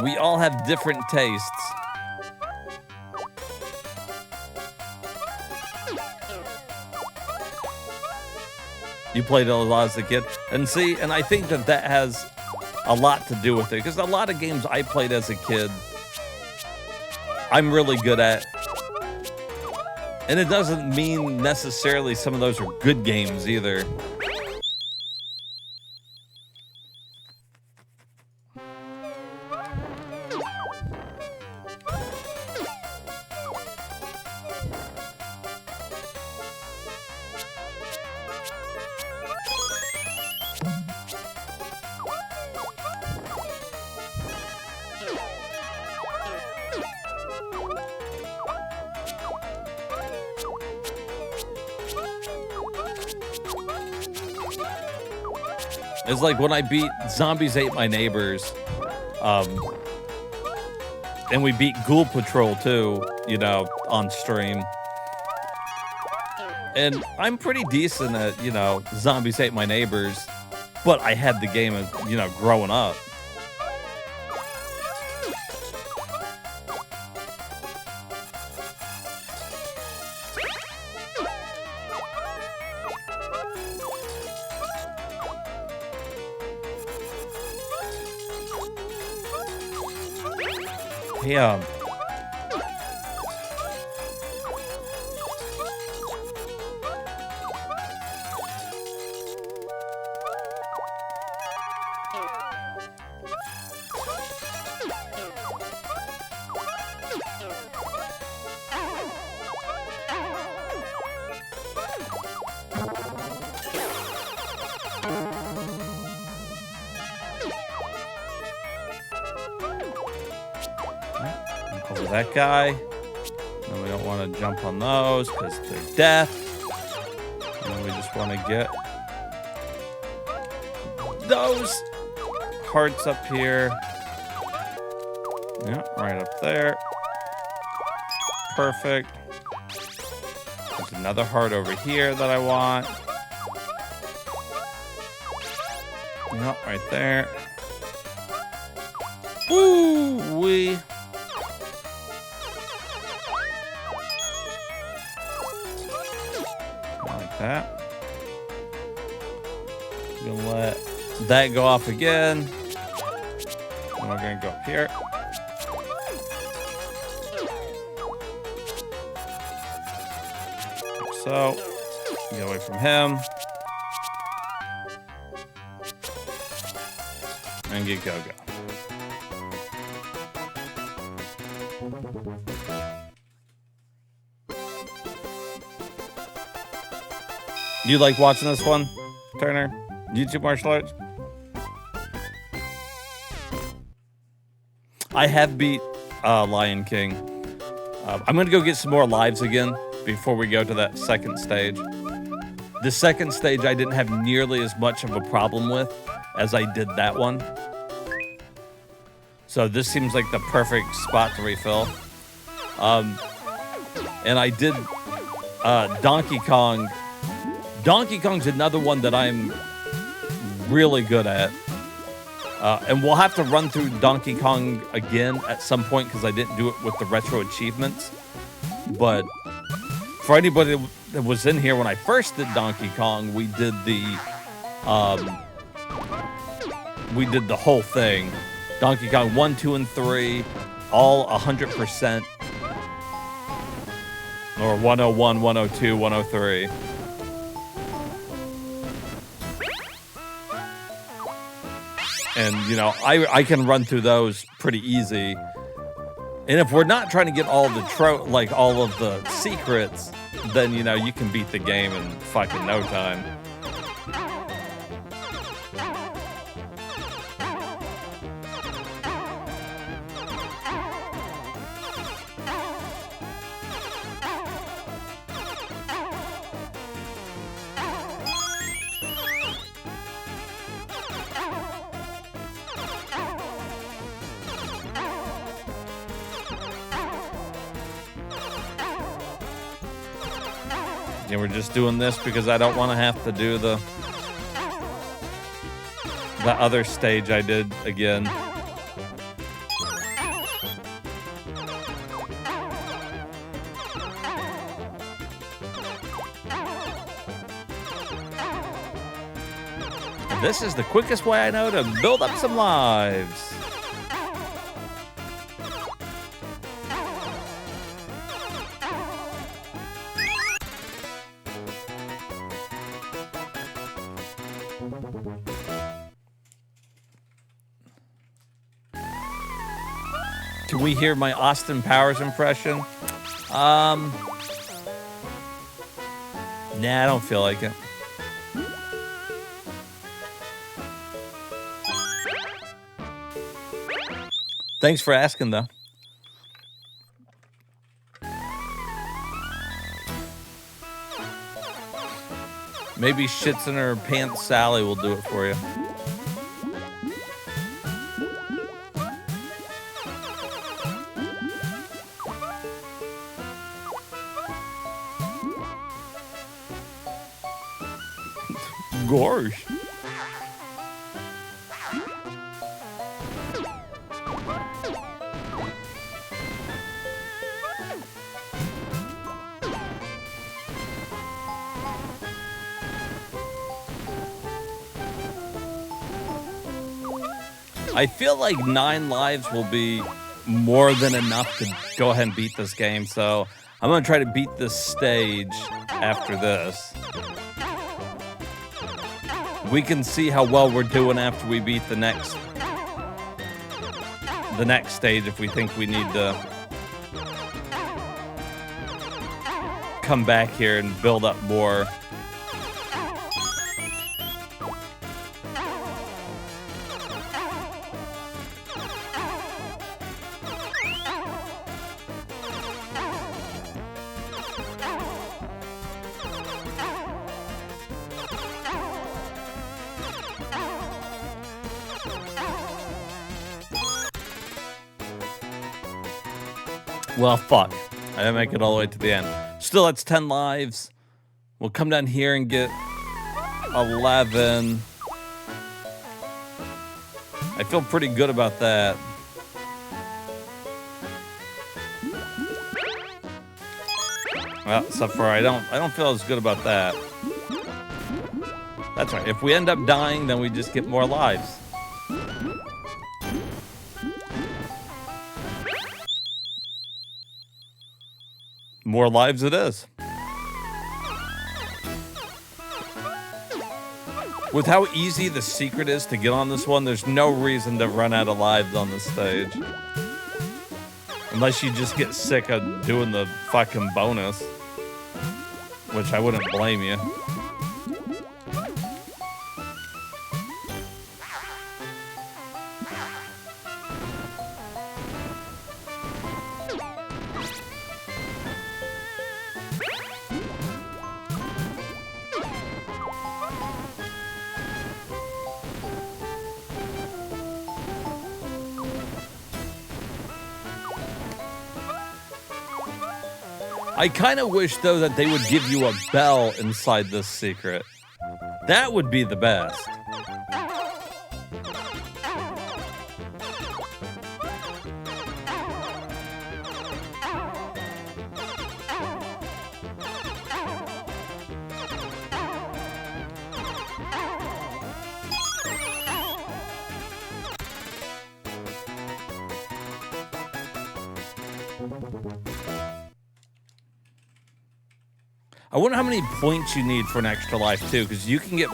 We all have different tastes. You played it a lot as a kid. And see, and I think that that has a lot to do with it, because a lot of games I played as a kid, I'm really good at. And it doesn't mean necessarily some of those are good games either. It's like when I beat Zombies Ate My Neighbors, and we beat Ghoul Patrol too, you know, on stream. And I'm pretty decent at, you know, Zombies Ate My Neighbors, but I had the game, you know, growing up. over that guy. And we don't want to jump on those because they're death. And then we just want to get those hearts up here. Yeah, right up there. Perfect. There's another heart over here that I want. Yeah, right there. Woo-wee. Like that. I'm gonna let that go off again. And we're gonna go up here. Like so. Get away from him. And get go-go. You like watching this one, Turner? YouTube martial arts? I have beat Lion King. I'm gonna go get some more lives again before we go to that second stage. The second stage I didn't have nearly as much of a problem with as I did that one. So this seems like the perfect spot to refill. And I did Donkey Kong. Donkey Kong's another one that I'm really good at. And we'll have to run through Donkey Kong again at some point because I didn't do it with the retro achievements. But for anybody that was in here when I first did Donkey Kong, we did the whole thing. Donkey Kong 1, 2, and 3, all 100%. Or 101, 102, 103. And, you know, I can run through those pretty easy. And if we're not trying to get all the all of the secrets, then, you know, you can beat the game in fucking no time. And we're just doing this because I don't want to have to do the other stage I did again. And this is the quickest way I know to build up some lives. Can we hear my Austin Powers impression? Nah, I don't feel like it. Thanks for asking, though. Maybe Shits in Her Pants Sally will do it for you. Gosh. I feel like 9 lives will be more than enough to go ahead and beat this game, so I'm going to try to beat this stage after this. We can see how well we're doing after we beat the next stage if we think we need to come back here and build up more. Well, fuck. I didn't make it all the way to the end. Still, that's 10 lives. We'll come down here and get 11. I feel pretty good about that. Well, except for I don't feel as good about that. That's right. If we end up dying, then we just get more lives. More lives it is. With how easy the secret is to get on this one, there's no reason to run out of lives on this stage. Unless you just get sick of doing the fucking bonus. Which I wouldn't blame you. I kind of wish, though, that they would give you a bell inside this secret. That would be the best. I wonder how many points you need for an extra life, too, because you can get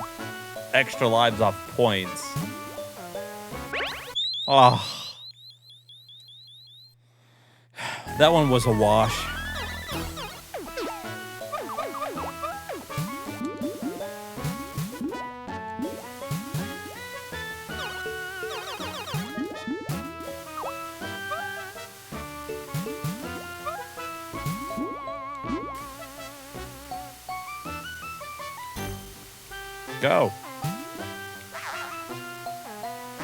extra lives off points. Oh. That one was a wash. Go.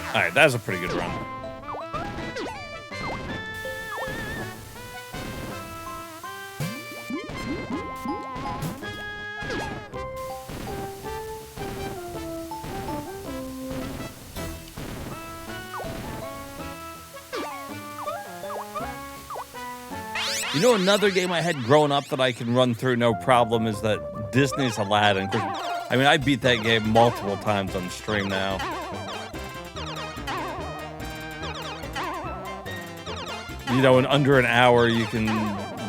Alright, that was a pretty good run. You know, another game I had growing up that I can run through no problem is that Disney's Aladdin. I mean, I beat that game multiple times on stream now. You know, in under an hour, you can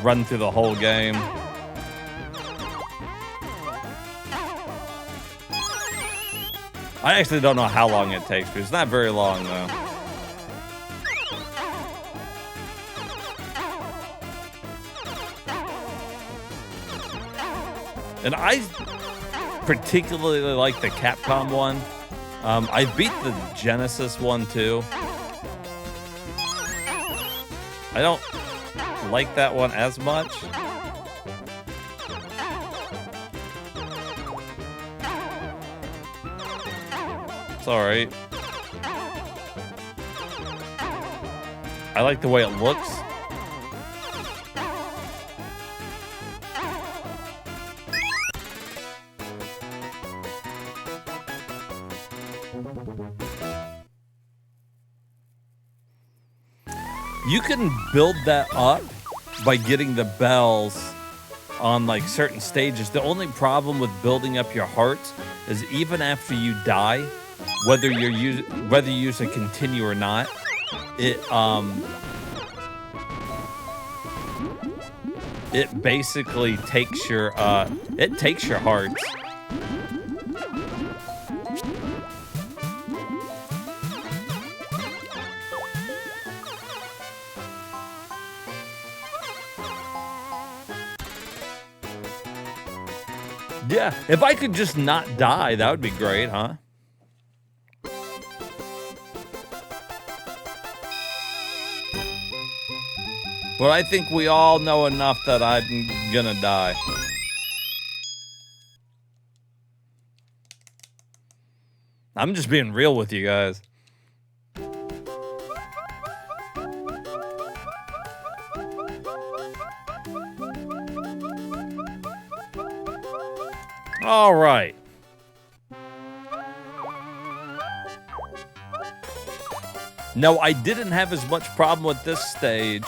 run through the whole game. I actually don't know how long it takes, but it's not very long, though. And I particularly like the Capcom one. I beat the Genesis one too. I don't like that one as much. It's alright. I like the way it looks. You can build that up by getting the bells on like certain stages. The only problem with building up your hearts is even after you die, whether you use a continue or not, it basically takes your hearts. Yeah, if I could just not die, that would be great, huh? But I think we all know enough that I'm gonna die. I'm just being real with you guys. All right. No, I didn't have as much problem with this stage,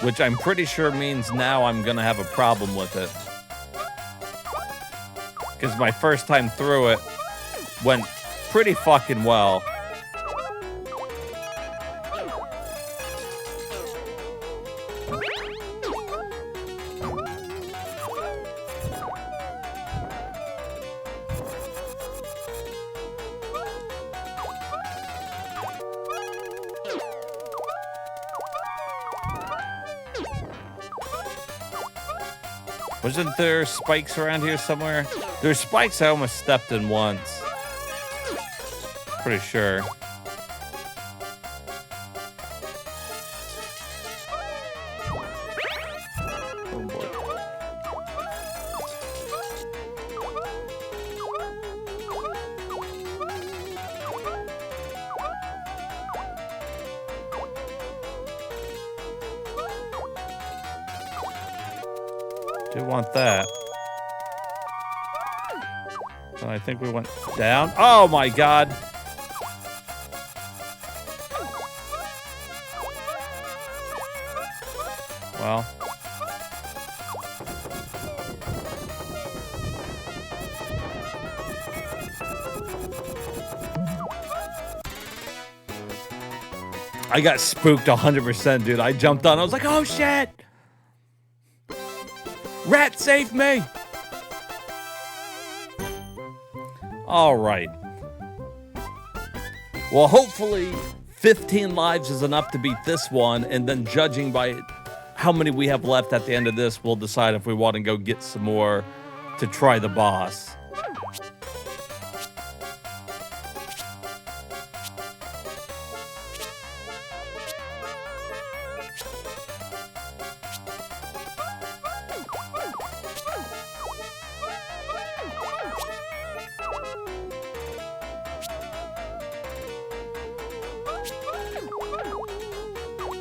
which I'm pretty sure means now I'm going to have a problem with it. Because my first time through it went pretty fucking well. Wasn't there spikes around here somewhere? There's spikes I almost stepped in once. Pretty sure. Oh boy. Do want that. And I think we went down. Oh my god. Well. I got spooked 100%, dude. I jumped on. I was like, oh shit. Rat, save me! All right. Well, hopefully 15 lives is enough to beat this one, and then judging by how many we have left at the end of this, we'll decide if we want to go get some more to try the boss.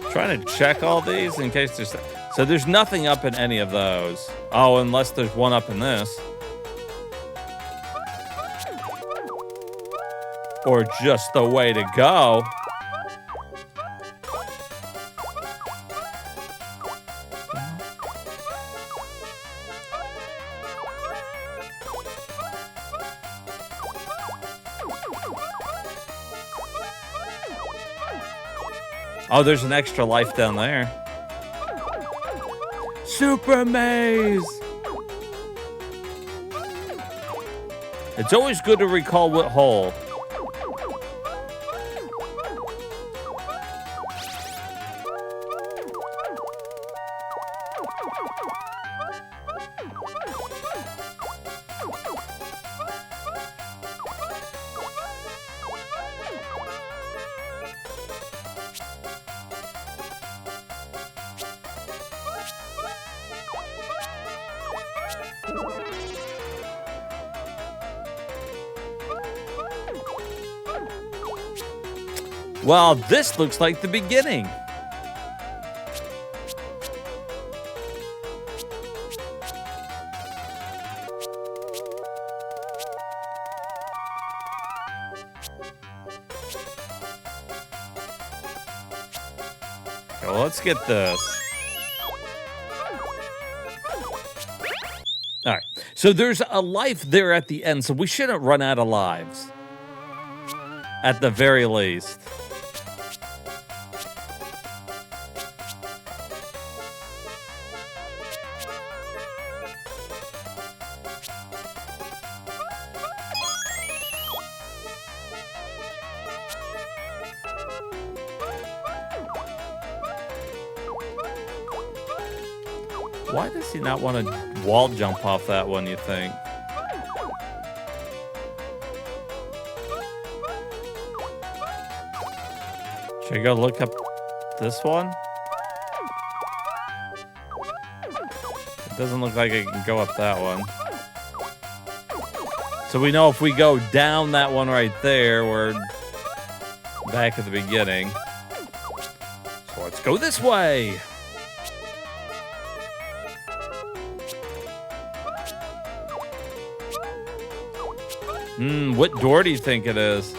Trying to check all these in case there's... So there's nothing up in any of those. Oh, unless there's one up in this. Or just the way to go. Oh, there's an extra life down there. Super maze! It's always good to recall what hole. Well, this looks like the beginning. Well, let's get this. All right. So there's a life there at the end, so we shouldn't run out of lives. At the very least. Why does he not want to wall jump off that one, you think? Should I go look up this one? It doesn't look like I can go up that one. So we know if we go down that one right there, we're back at the beginning. So let's go this way. What door do you think it is?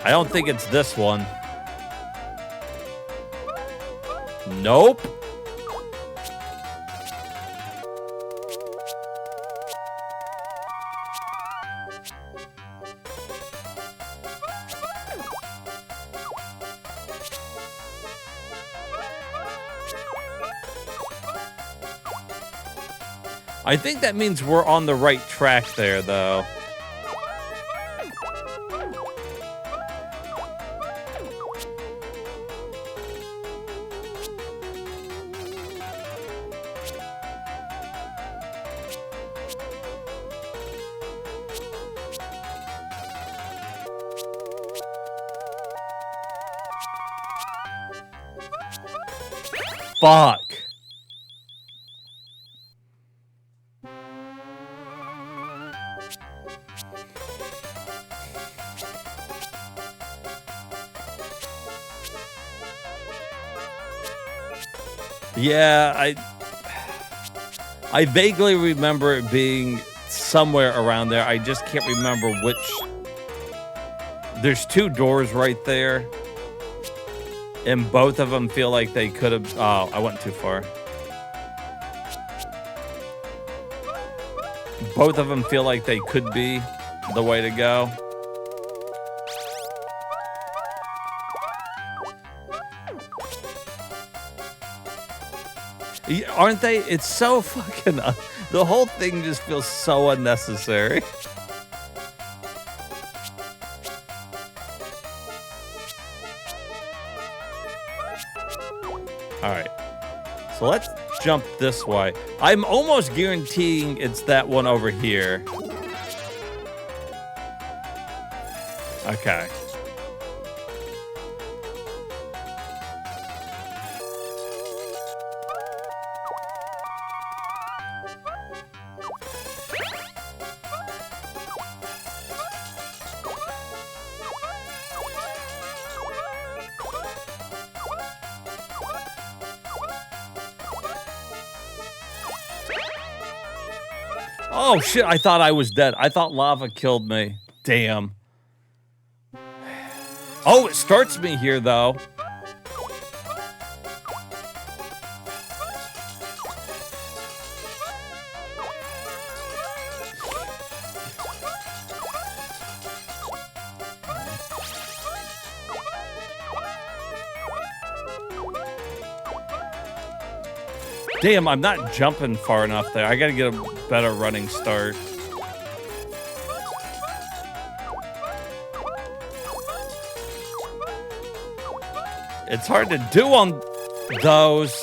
I don't think it's this one. Nope. I think that means we're on the right track there, though. Fuck. Yeah, I vaguely remember it being somewhere around there. I just can't remember which. There's two doors right there. And both of them feel like they could have... Oh, I went too far. Both of them feel like they could be the way to go. Aren't they? It's so fucking... the whole thing just feels so unnecessary. All right. So let's jump this way. I'm almost guaranteeing it's that one over here. Okay. Oh shit, I thought I was dead. I thought lava killed me. Damn. Oh, it starts me here though. Damn, I'm not jumping far enough there. I gotta get a better running start. It's hard to do on those.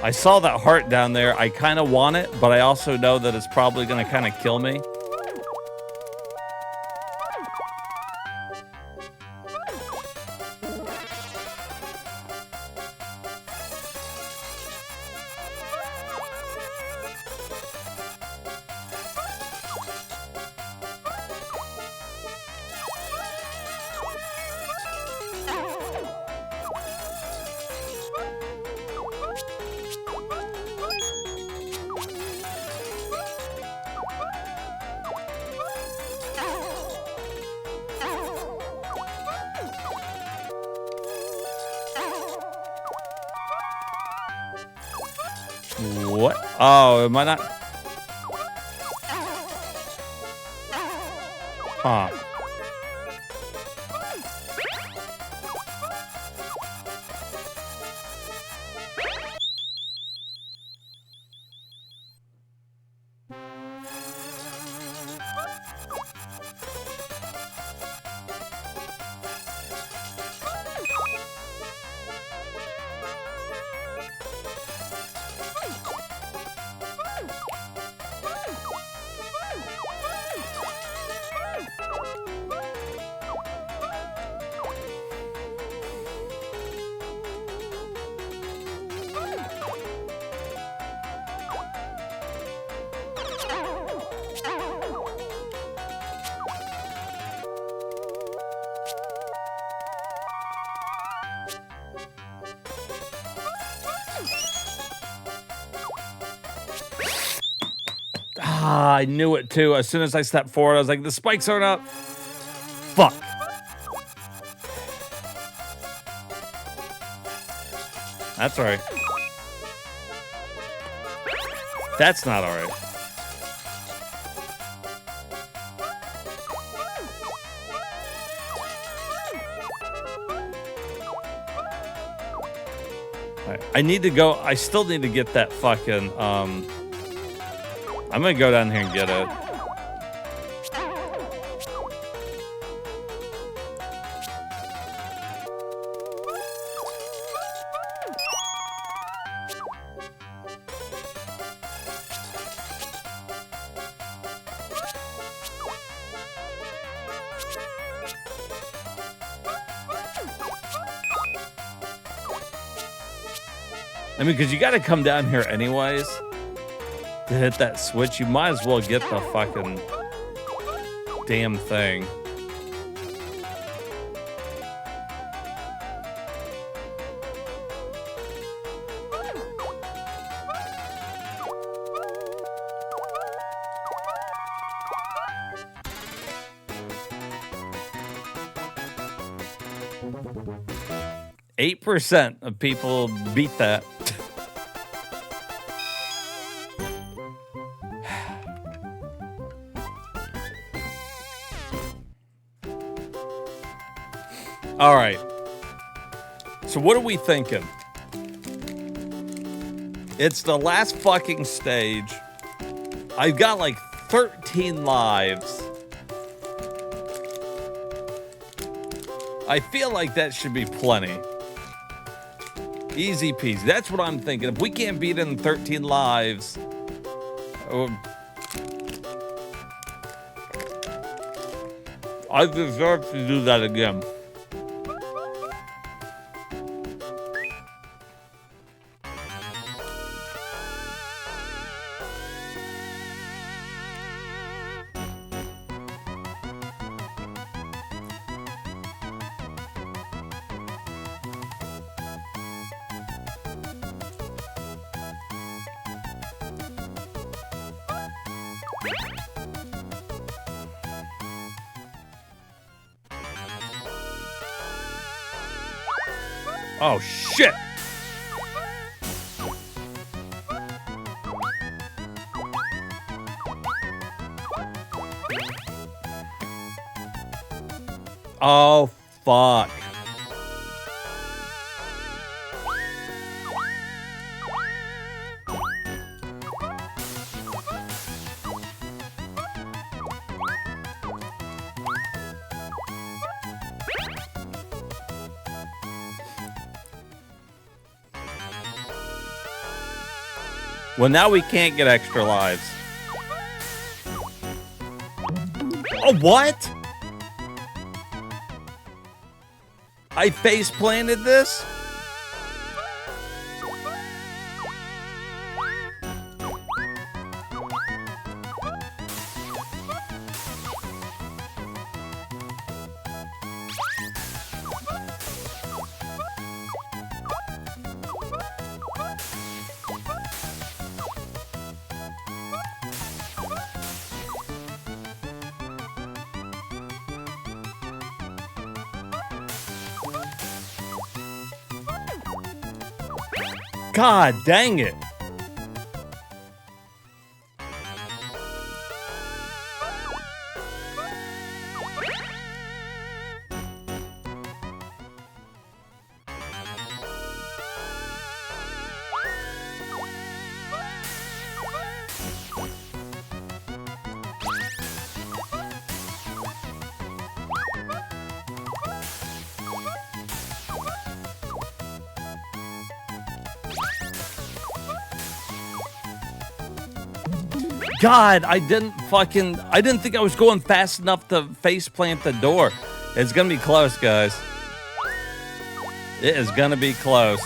I saw that heart down there. I kind of want it, but I also know that it's probably going to kind of kill me. What? Oh, am I not? Huh. Ah, I knew it too. As soon as I stepped forward, I was like, the spikes aren't up. Fuck. That's all right. That's not all right. I need to go. I still need to get that fucking, I'm gonna go down here and get it. I mean, because you got to come down here anyways to hit that switch. You might as well get the fucking damn thing. %8 of people beat that. All right. So what are we thinking? It's the last fucking stage. I've got like 13 lives. I feel like that should be plenty. Easy peasy. That's what I'm thinking. If we can't beat it in 13 lives, I deserve to do that again. Oh, shit! Oh, fuck. Well, now we can't get extra lives. Oh, what? I face planted this? God dang it. God, I didn't think I was going fast enough to face plant the door. It's gonna be close, guys. It is gonna be close.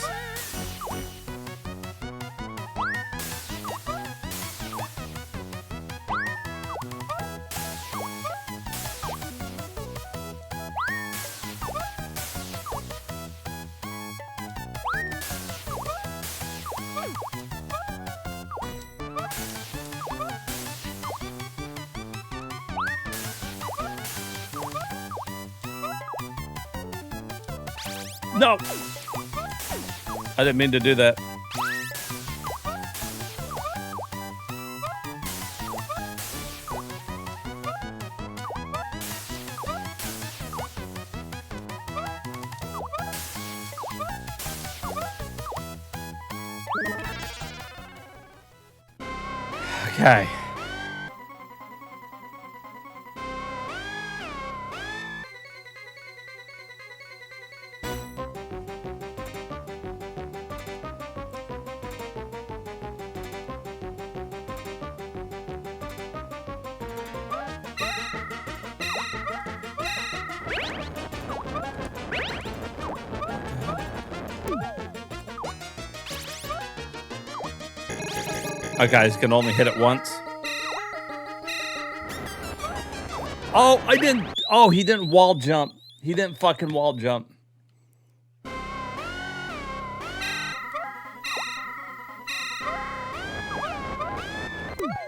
No! I didn't mean to do that. Okay. Okay, guys can only hit it once. Oh, I didn't. Oh, he didn't wall jump. He didn't fucking wall jump.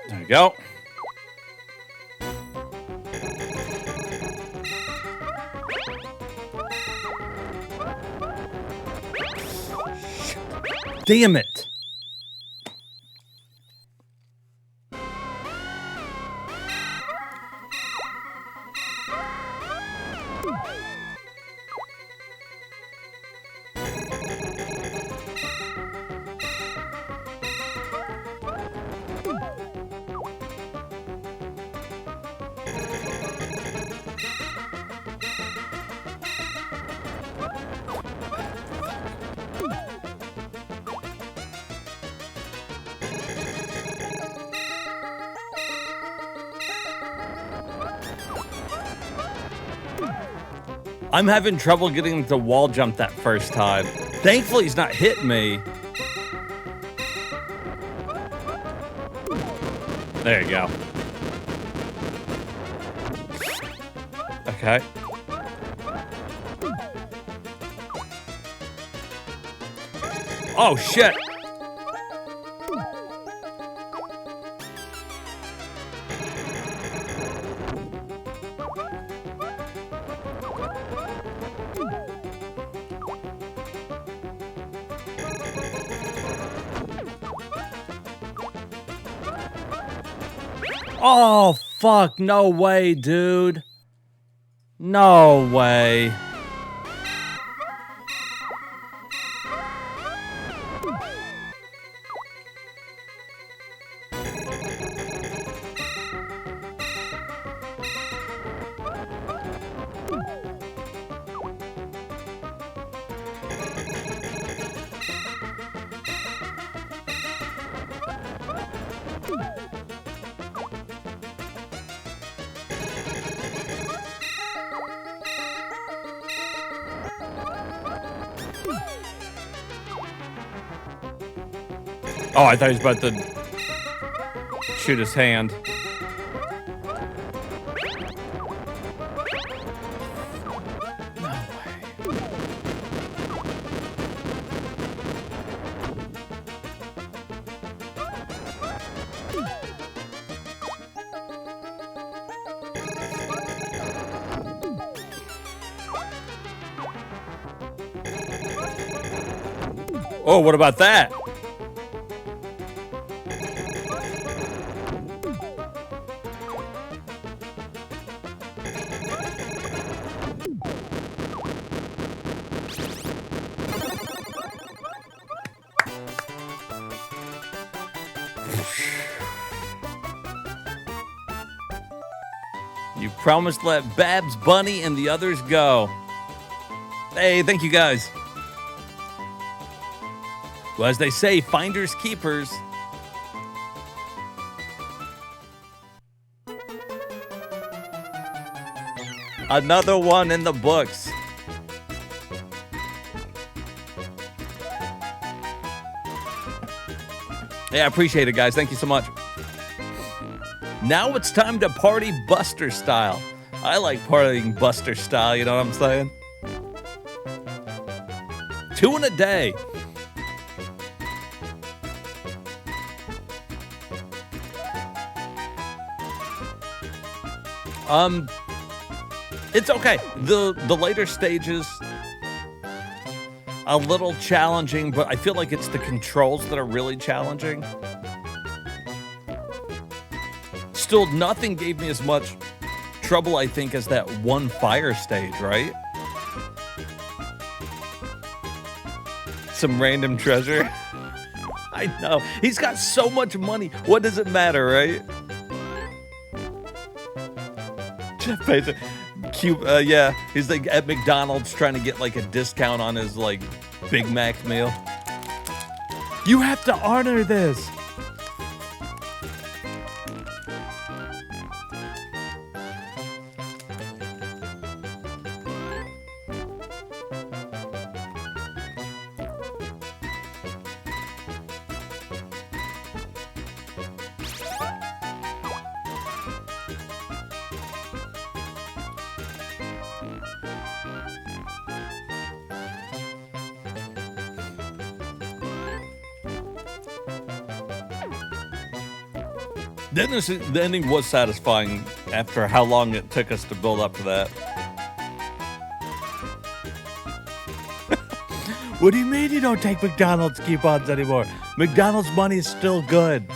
There we go. Damn it. I'm having trouble getting him to wall jump that first time. Thankfully, he's not hitting me. There you go. Okay. Oh, shit. Oh, fuck. No way, dude. No way. Oh, I thought he was about to shoot his hand. No way. Oh, what about that? You promised to let Babs, Bunny, and the others go. Hey, thank you guys. Well, as they say, finders keepers. Another one in the books. Yeah, I appreciate it, guys. Thank you so much. Now it's time to party Buster style. I like partying Buster style, you know what I'm saying? 2 in a day. It's okay. The later stages, a little challenging, but I feel like it's the controls that are really challenging. Still, nothing gave me as much trouble, I think, as that one fire stage, right? Some random treasure. I know. He's got so much money. What does it matter, right? Jeff Bezos. Cute, yeah. He's like at McDonald's trying to get like a discount on his like Big Mac meal. You have to honor this. The ending was satisfying after how long it took us to build up to that. What do you mean you don't take McDonald's coupons anymore? McDonald's money is still good.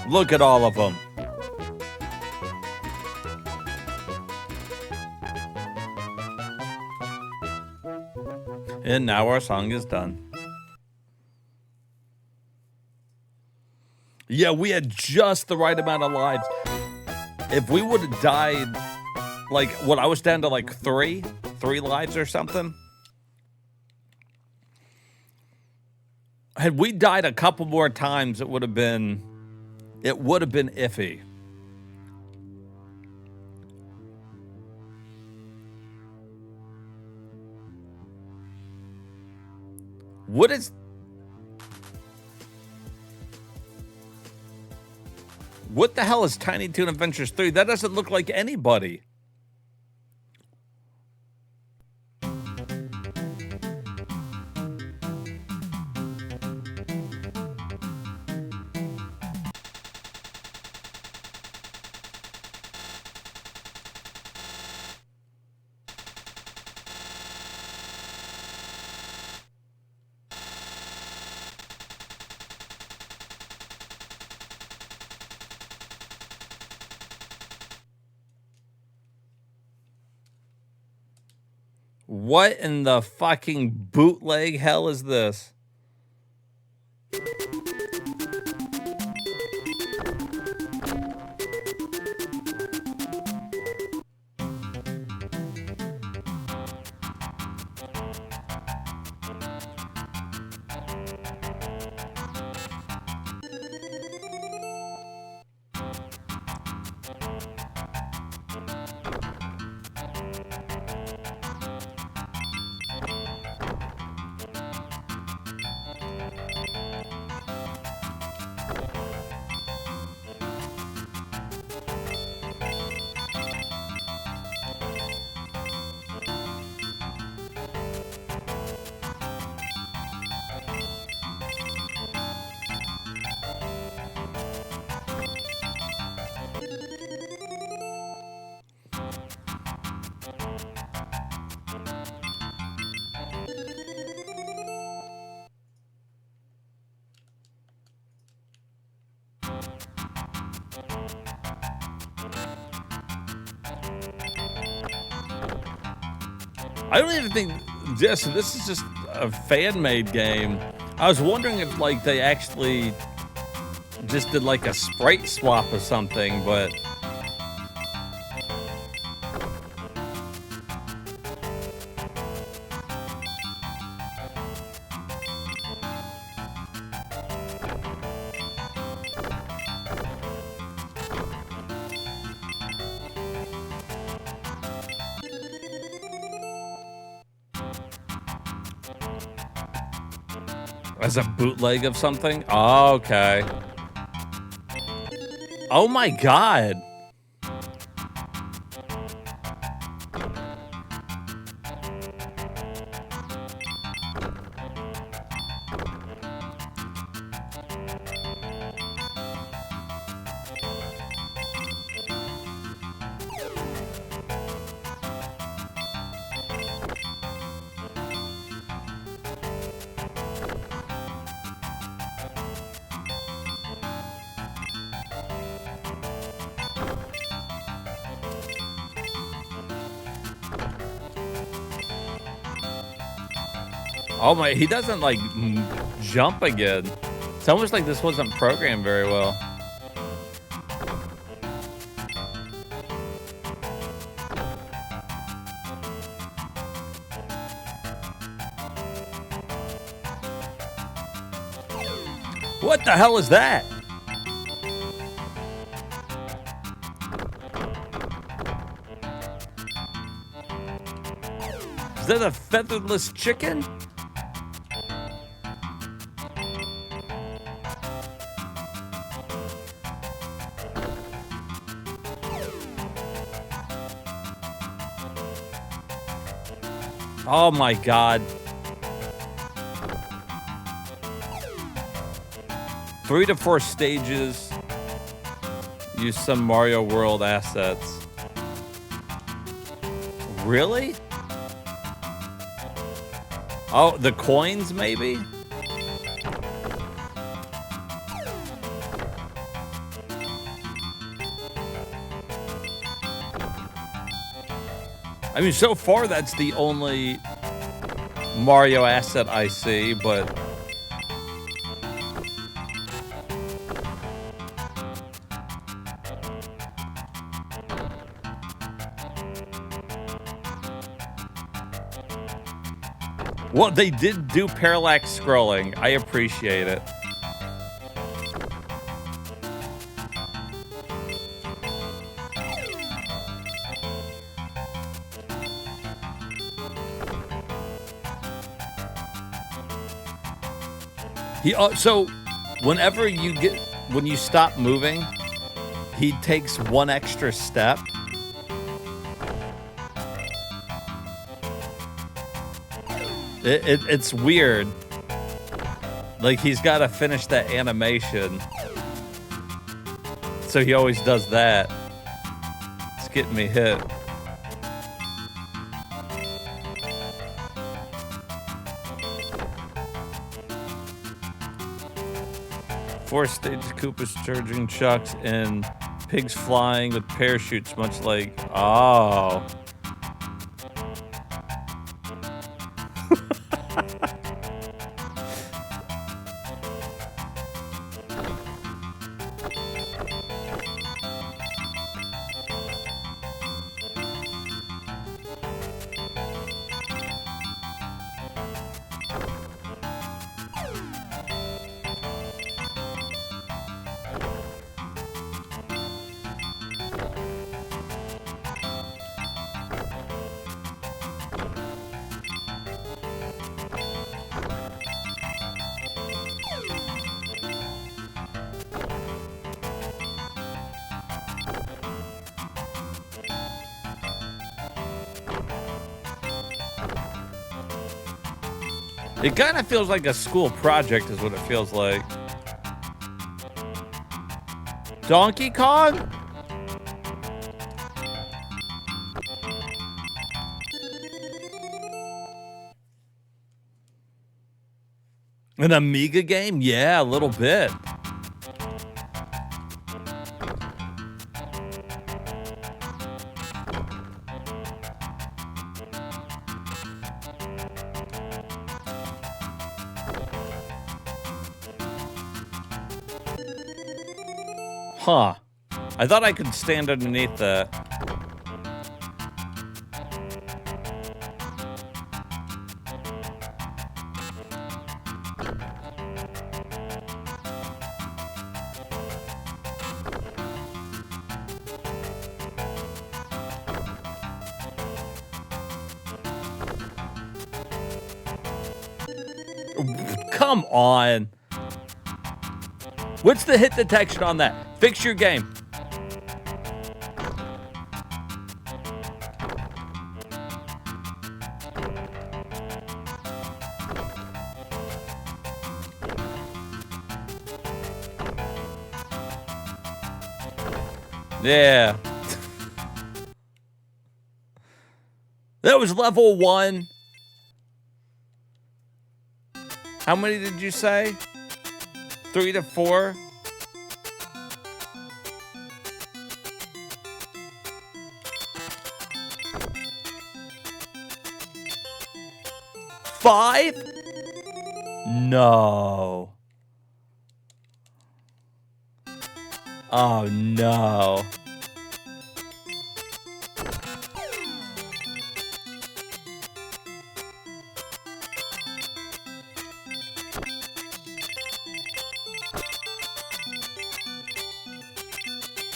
Look at all of them. And now our song is done. Yeah, we had just the right amount of lives. If we would have died, like, what, I was down to like three lives or something. Had we died a couple more times, it would have been iffy. What the hell is Tiny Toon Adventures 3? That doesn't look like anybody. What in the fucking bootleg hell is this? I don't even think this is just a fan-made game. I was wondering if like they actually just did like a sprite swap or something, but as a bootleg of something? Oh, okay. Oh my god. Oh my, he doesn't like jump again. It's almost like this wasn't programmed very well. What the hell is that? Is that a featherless chicken? Oh my God. 3 to 4 stages. Use some Mario World assets. Really? Oh, the coins maybe? I mean, so far that's the only Mario asset I see, but well, they did do parallax scrolling. I appreciate it. So whenever when you stop moving, he takes one extra step. It's weird. Like, he's got to finish that animation. So he always does that. It's getting me hit. Four stages, Koopas charging chucks, and pigs flying with parachutes, much like... Oh. It kind of feels like a school project is what it feels like. Donkey Kong? An Amiga game? Yeah, a little bit. Huh. I thought I could stand underneath that. Come on. What's the hit detection on that? Fix your game. Yeah. That was level 1. How many did you say? 3 to 4? Five? No. Oh, no.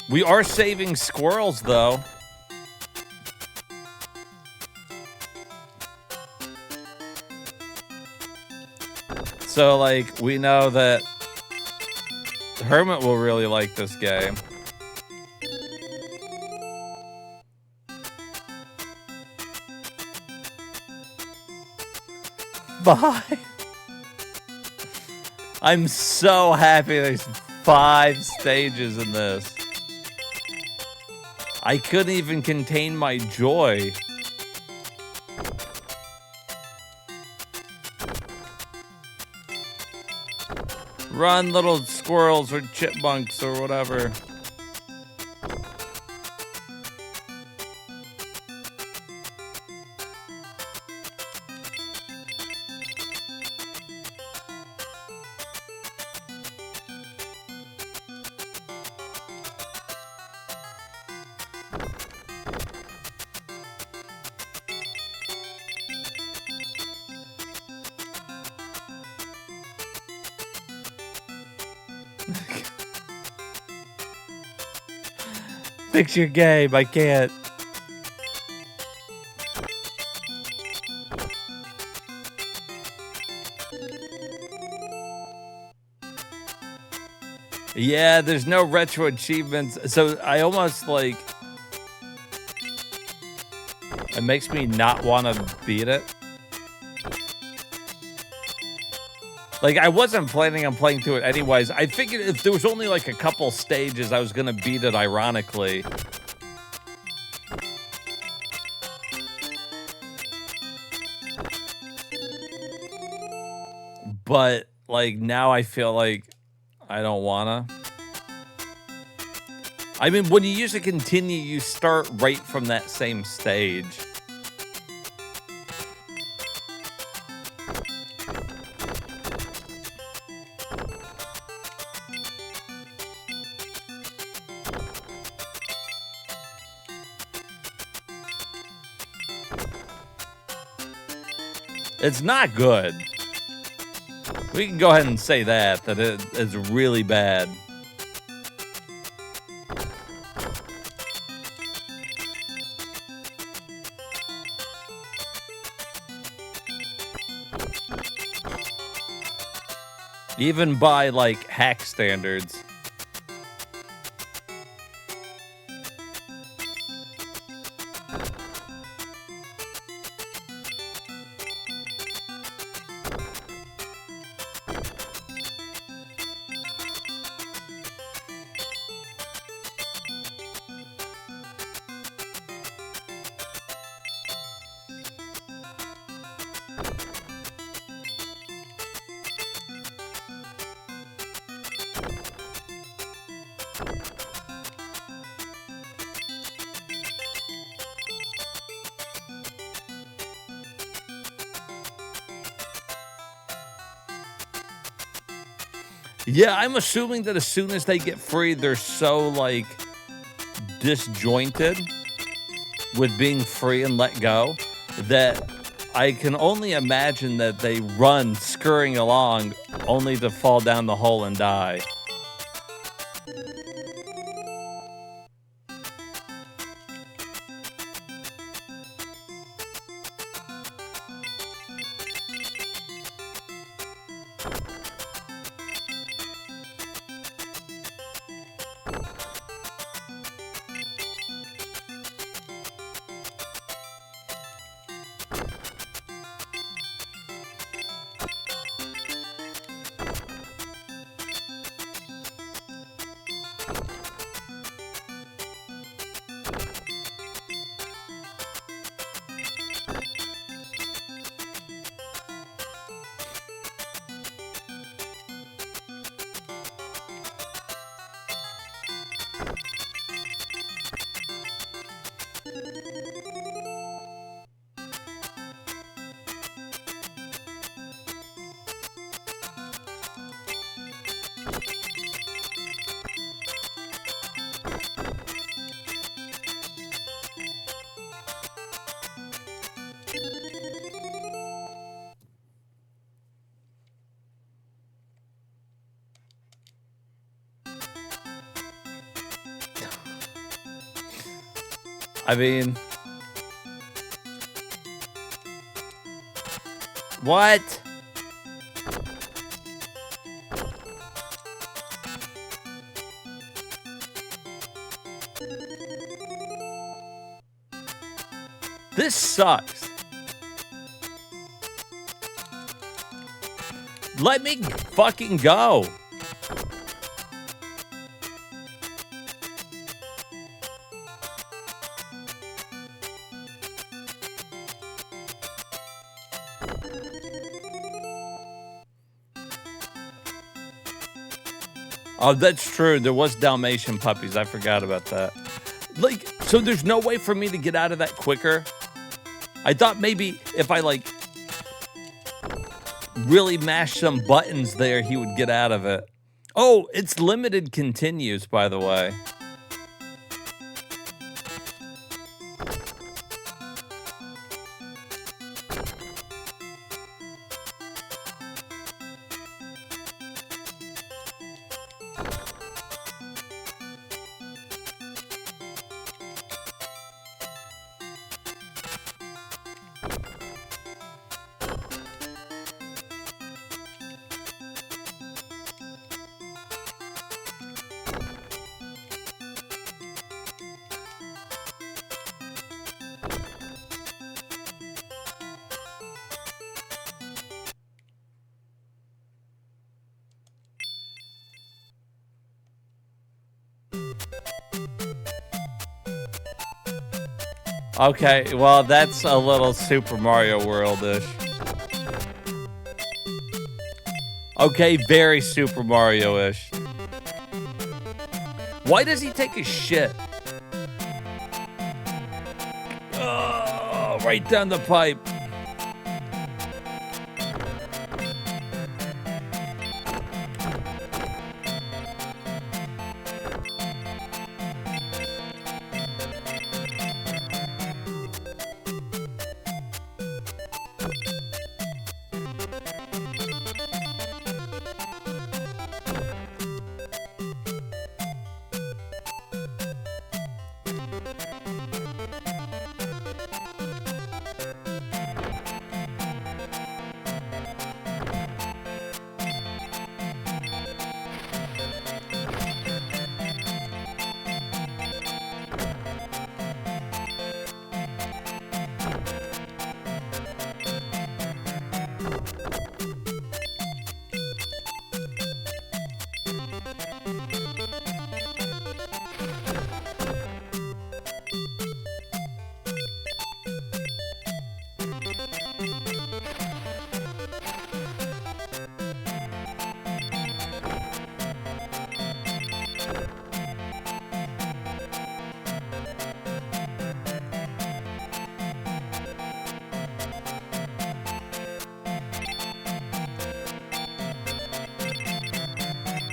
We are saving squirrels, though. So, like, we know that Hermit will really like this game. Bye. I'm so happy there's 5 stages in this. I couldn't even contain my joy. Run, little squirrels or chipmunks or whatever. Fix your game, I can't. Yeah, there's no retro achievements, so I almost like... It makes me not want to beat it. Like, I wasn't planning on playing through it anyways. I figured if there was only like a couple stages, I was gonna beat it ironically. But, like, now I feel like I don't wanna. I mean, when you use a continue, you start right from that same stage. It's not good. We can go ahead and say that it is really bad. Even by, like, hack standards. Yeah, I'm assuming that as soon as they get free, they're so, like, disjointed with being free and let go that I can only imagine that they run scurrying along only to fall down the hole and die. I mean, what? This sucks. Let me fucking go. Oh, that's true. There was Dalmatian puppies. I forgot about that. Like, so there's no way for me to get out of that quicker? I thought maybe if I, like, really mashed some buttons there, he would get out of it. Oh, it's limited continues, by the way. Okay, well, that's a little Super Mario World-ish. Okay, very Super Mario-ish. Why does he take a shit? Oh, right down the pipe.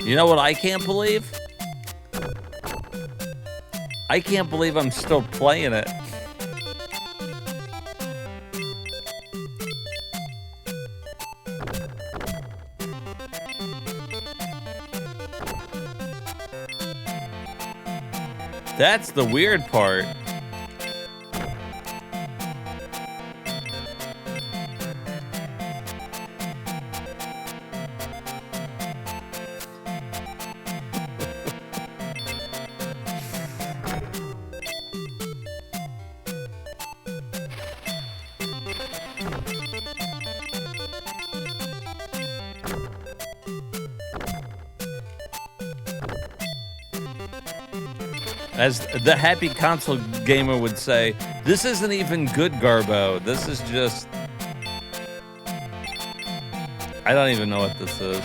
You know what I can't believe? I can't believe I'm still playing it. That's the weird part. As the happy console gamer would say, this isn't even good, Garbo. This is just... I don't even know what this is.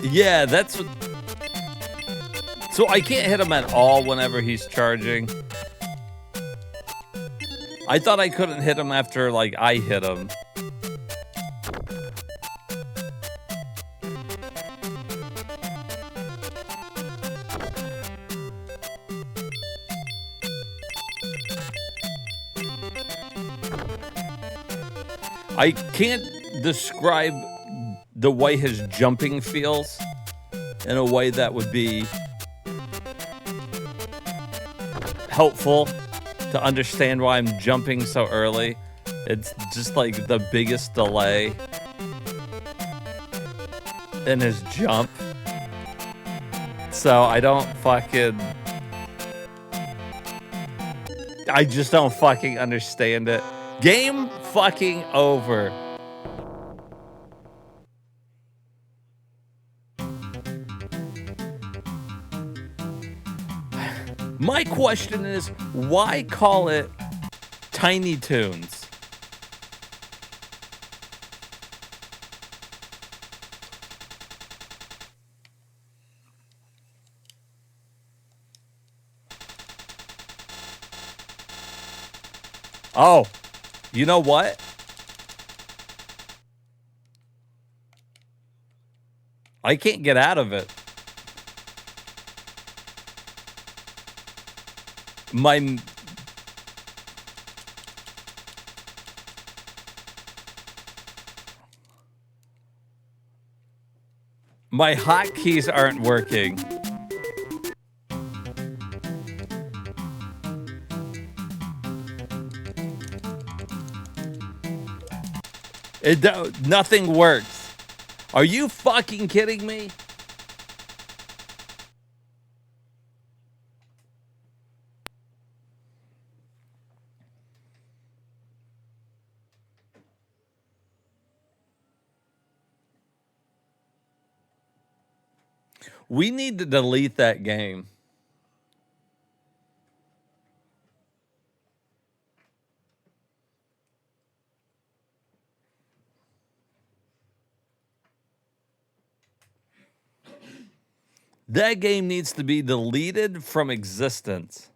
Yeah, that's what... So I can't hit him at all whenever he's charging. I thought I couldn't hit him after, like, I hit him. I can't describe the way his jumping feels in a way that would be helpful to understand why I'm jumping so early. It's just like the biggest delay in his jump. So I don't fucking... I just don't fucking understand it. Game fucking over. My question is, why call it Tiny Toons? Oh, you know what? I can't get out of it. My hotkeys aren't working. Nothing works. Are you fucking kidding me? We need to delete that game. That game needs to be deleted from existence.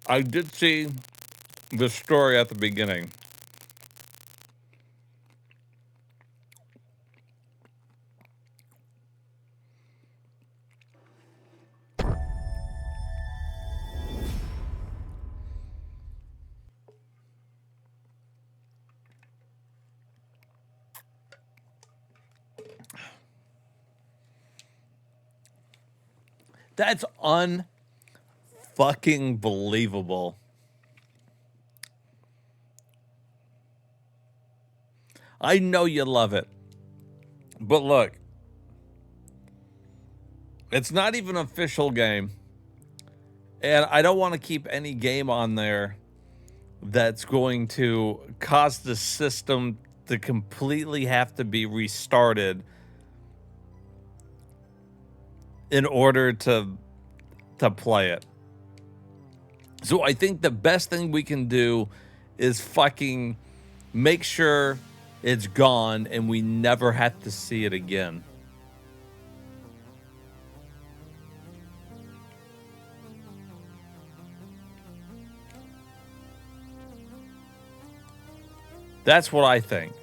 I did see the story at the beginning. That's unfucking believable. I know you love it. But look, it's not even an official game. And I don't want to keep any game on there that's going to cause the system to completely have to be restarted in order to play it. So I think the best thing we can do is fucking make sure it's gone and we never have to see it again. That's what I think.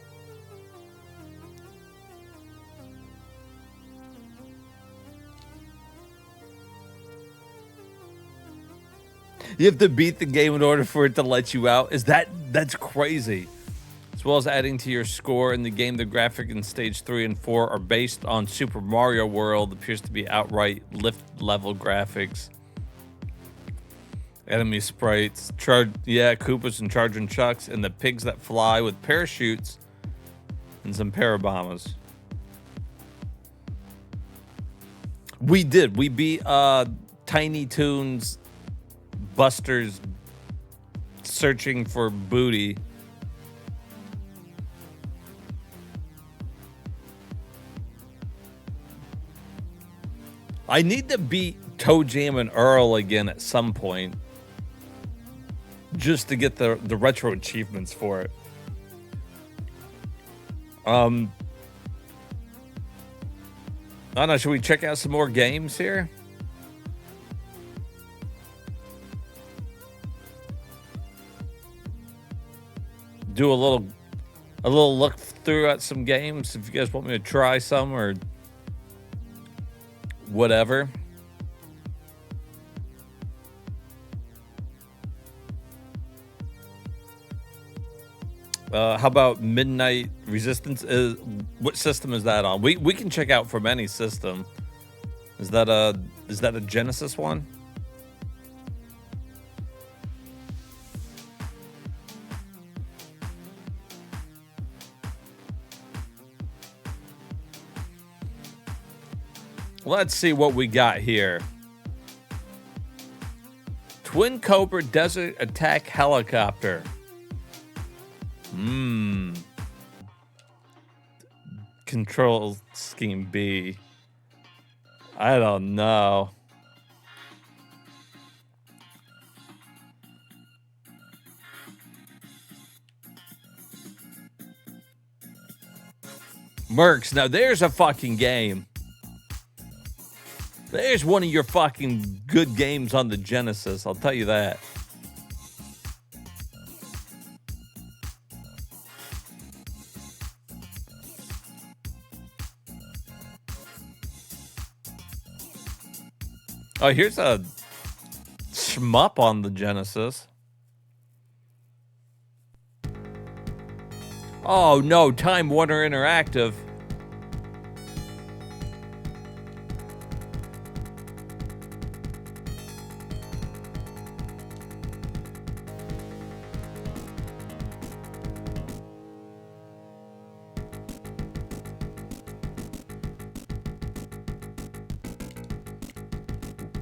You have to beat the game in order for it to let you out. That's crazy. As well as adding to your score in the game, the graphic in stage 3 and 4 are based on Super Mario World. Appears to be outright lift level graphics. Enemy sprites, Koopas and Charging Chucks, and the pigs that fly with parachutes, and some parabombas. We beat Tiny Toons Busters searching for booty. I need to beat Toe Jam and Earl again at some point, just to get the retro achievements for it. I don't know, should we check out some more games here? Do a little look through at some games if you guys want me to try some or whatever. How about Midnight Resistance? What system is that on? We can check out from any system. Is that a Genesis one? Let's see what we got here. Twin Cobra Desert Attack Helicopter. Control Scheme B. I don't know. Mercs, now there's a fucking game. There's one of your fucking good games on the Genesis, I'll tell you that. Oh, here's a shmup on the Genesis. Oh no, Time Warner Interactive.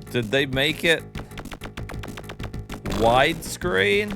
Did they make it widescreen?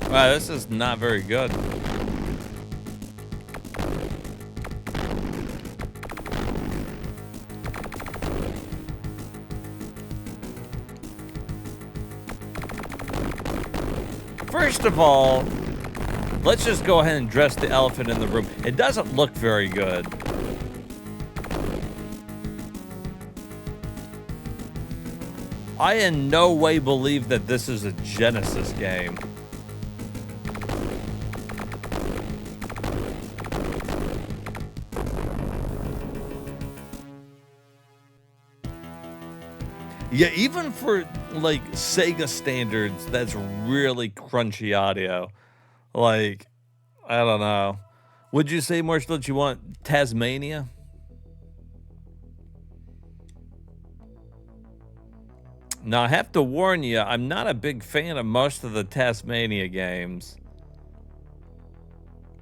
Wow, this is not very good. First of all, let's just go ahead and address the elephant in the room. It doesn't look very good. I in no way believe that this is a Genesis game. Yeah, even for like Sega standards, that's really crunchy audio. Like, I don't know. Would you say, Marshall, that you want Tasmania? Now, I have to warn you, I'm not a big fan of most of the Tasmania games.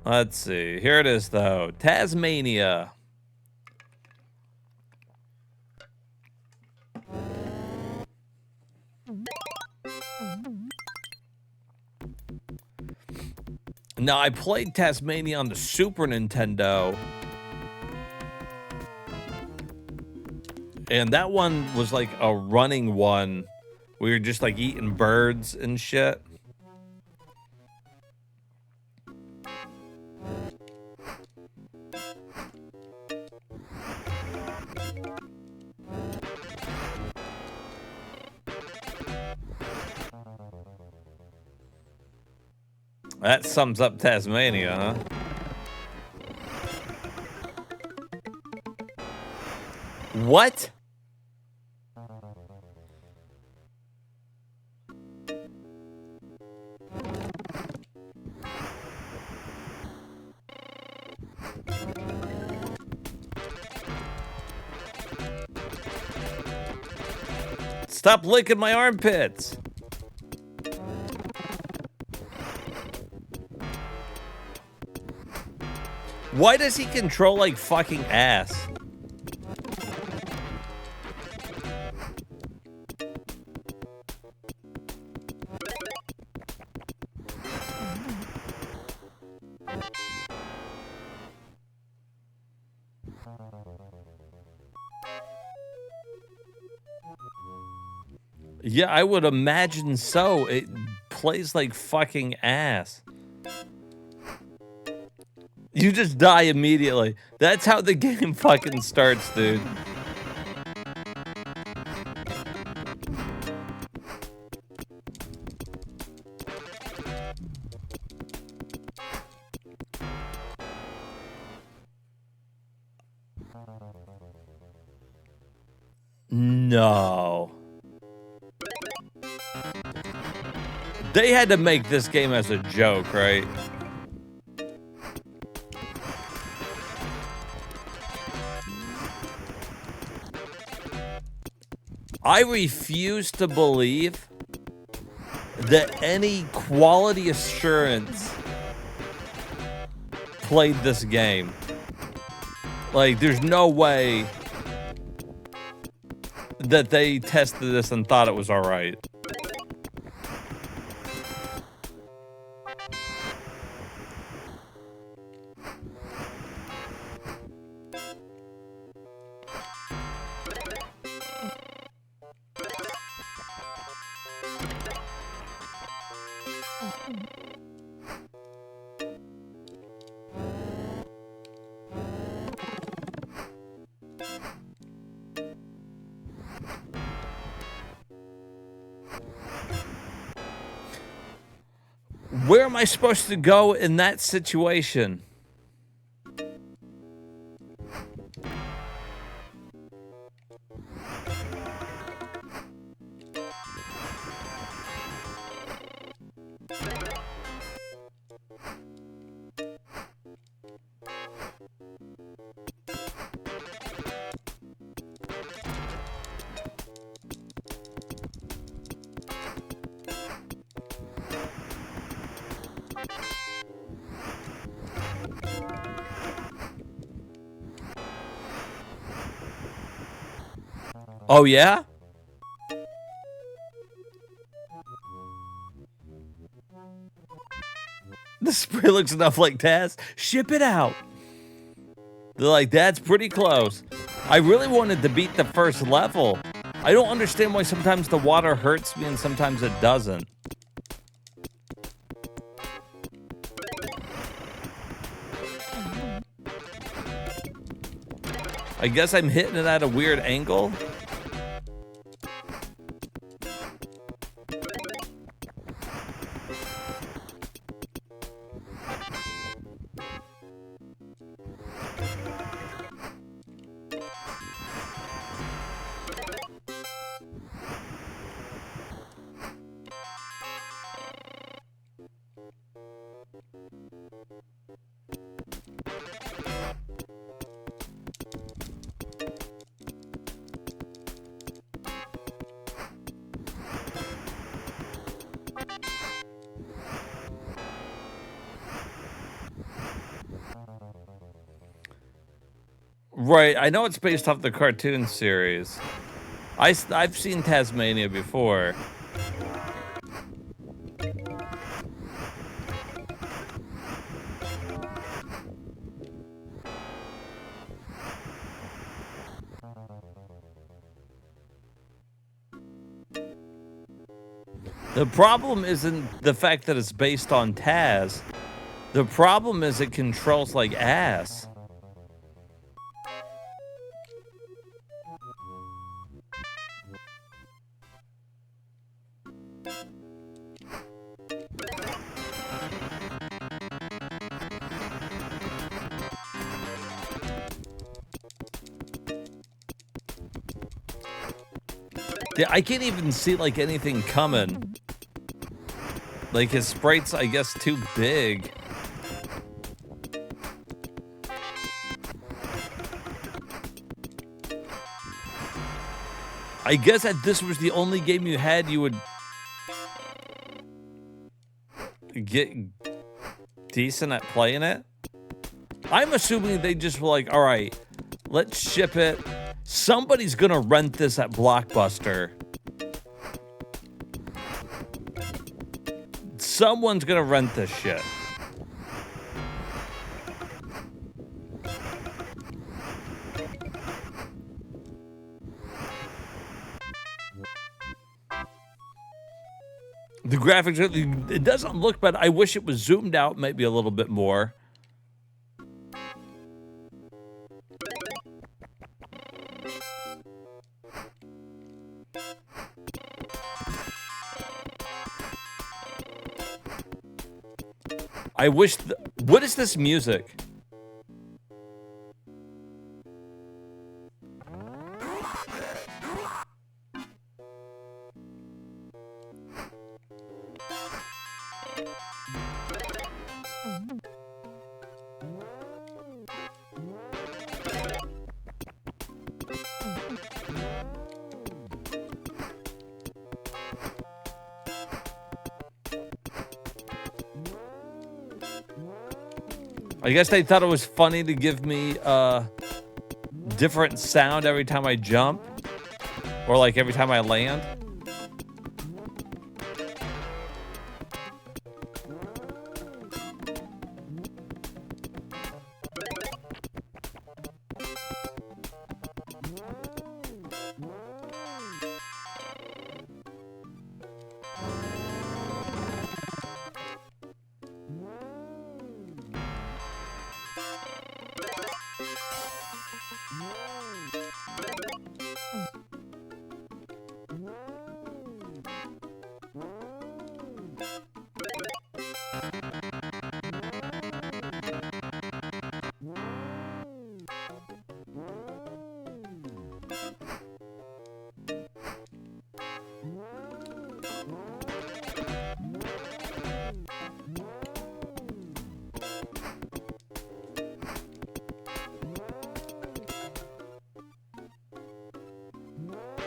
Let's see. Here it is, though. Tasmania. Now, I played Tasmania on the Super Nintendo. And that one was like a running one. We were just like eating birds and shit. That sums up Tasmania, huh? What? Stop licking my armpits. Why does he control like fucking ass? Yeah, I would imagine so. It plays like fucking ass. You just die immediately. That's how the game fucking starts, dude. No. They had to make this game as a joke, right? I refuse to believe that any quality assurance played this game. Like, there's no way that they tested this and thought it was all right. Where am I supposed to go in that situation? Oh, yeah? The spray looks enough like Taz. Ship it out. They're like, that's pretty close. I really wanted to beat the first level. I don't understand why sometimes the water hurts me and sometimes it doesn't. I guess I'm hitting it at a weird angle. Right, I know it's based off the cartoon series. I've seen Tasmania before. The problem isn't the fact that it's based on Taz. The problem is it controls like ass. Yeah, I can't even see like anything coming. Like his sprite's, I guess, too big. I guess that this was the only game you had, you would get decent at playing it. I'm assuming they just were like, all right, let's ship it. Somebody's gonna rent this at Blockbuster. Someone's gonna rent this shit. The graphics, it doesn't look bad. I wish it was zoomed out maybe a little bit more. I wish... What is this music? I guess they thought it was funny to give me a different sound every time I jump, or like every time I land.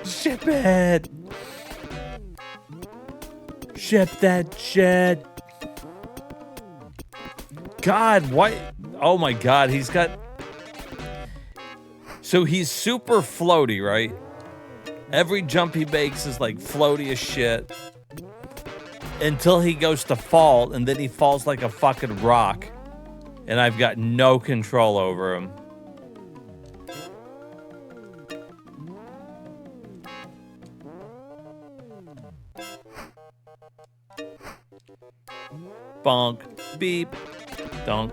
Ship it! Ship that shit! God, why? Oh my God, he's got... So he's super floaty, right? Every jump he makes is like floaty as shit. Until he goes to fall, and then he falls like a fucking rock. And I've got no control over him. Bonk, beep, donk,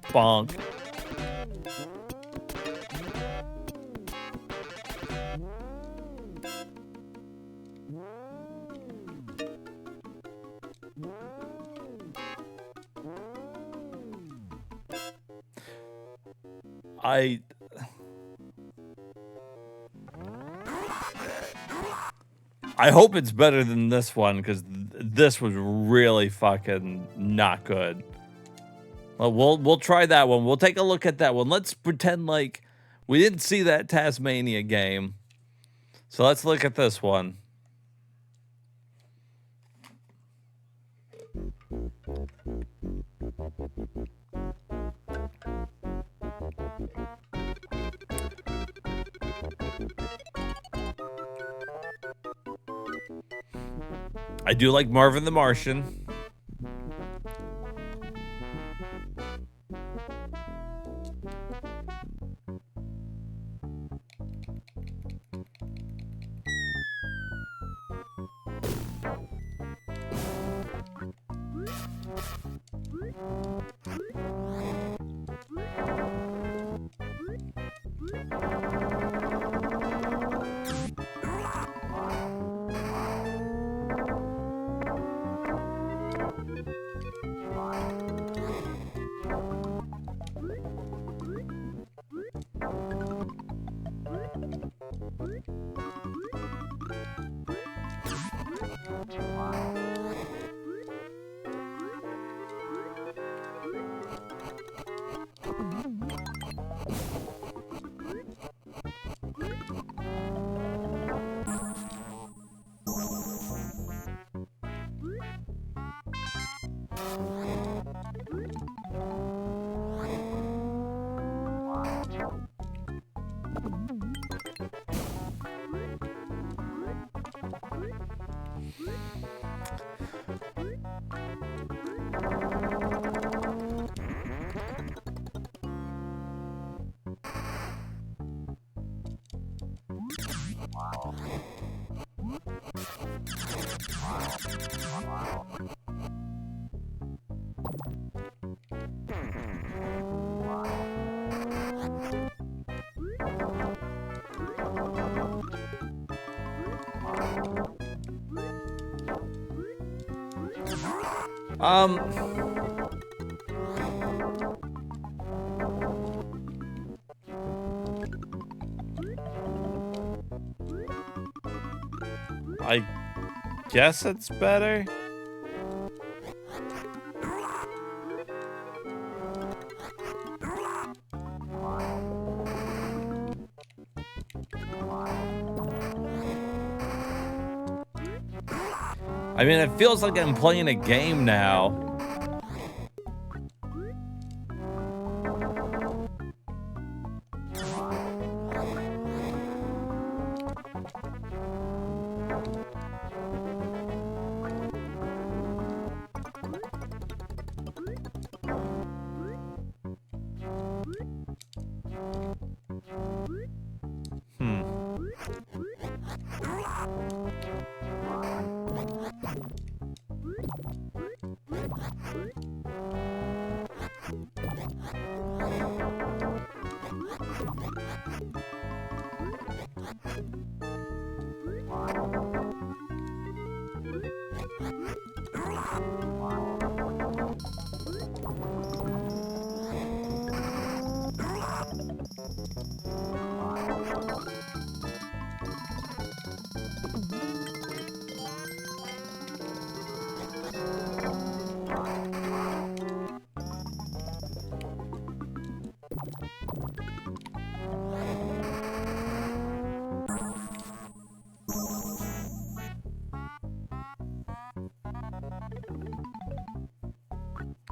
bonk. I hope it's better than this one, because this was really fucking not good. Well, we'll try that one. We'll take a look at that one. Let's pretend like we didn't see that Tasmania game. So let's look at this one. I do like Marvin the Martian. I guess it's better. I mean, it feels like I'm playing a game now.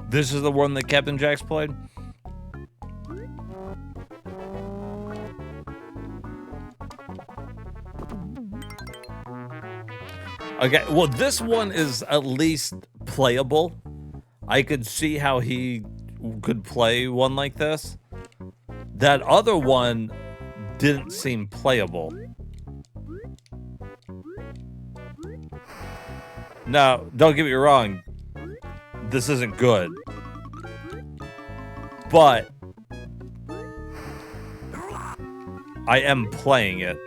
This is the one that Captain Jax played? Okay, well, this one is at least playable. I could see how he could play one like this. That other one didn't seem playable. Now, don't get me wrong. This isn't good. But I am playing it.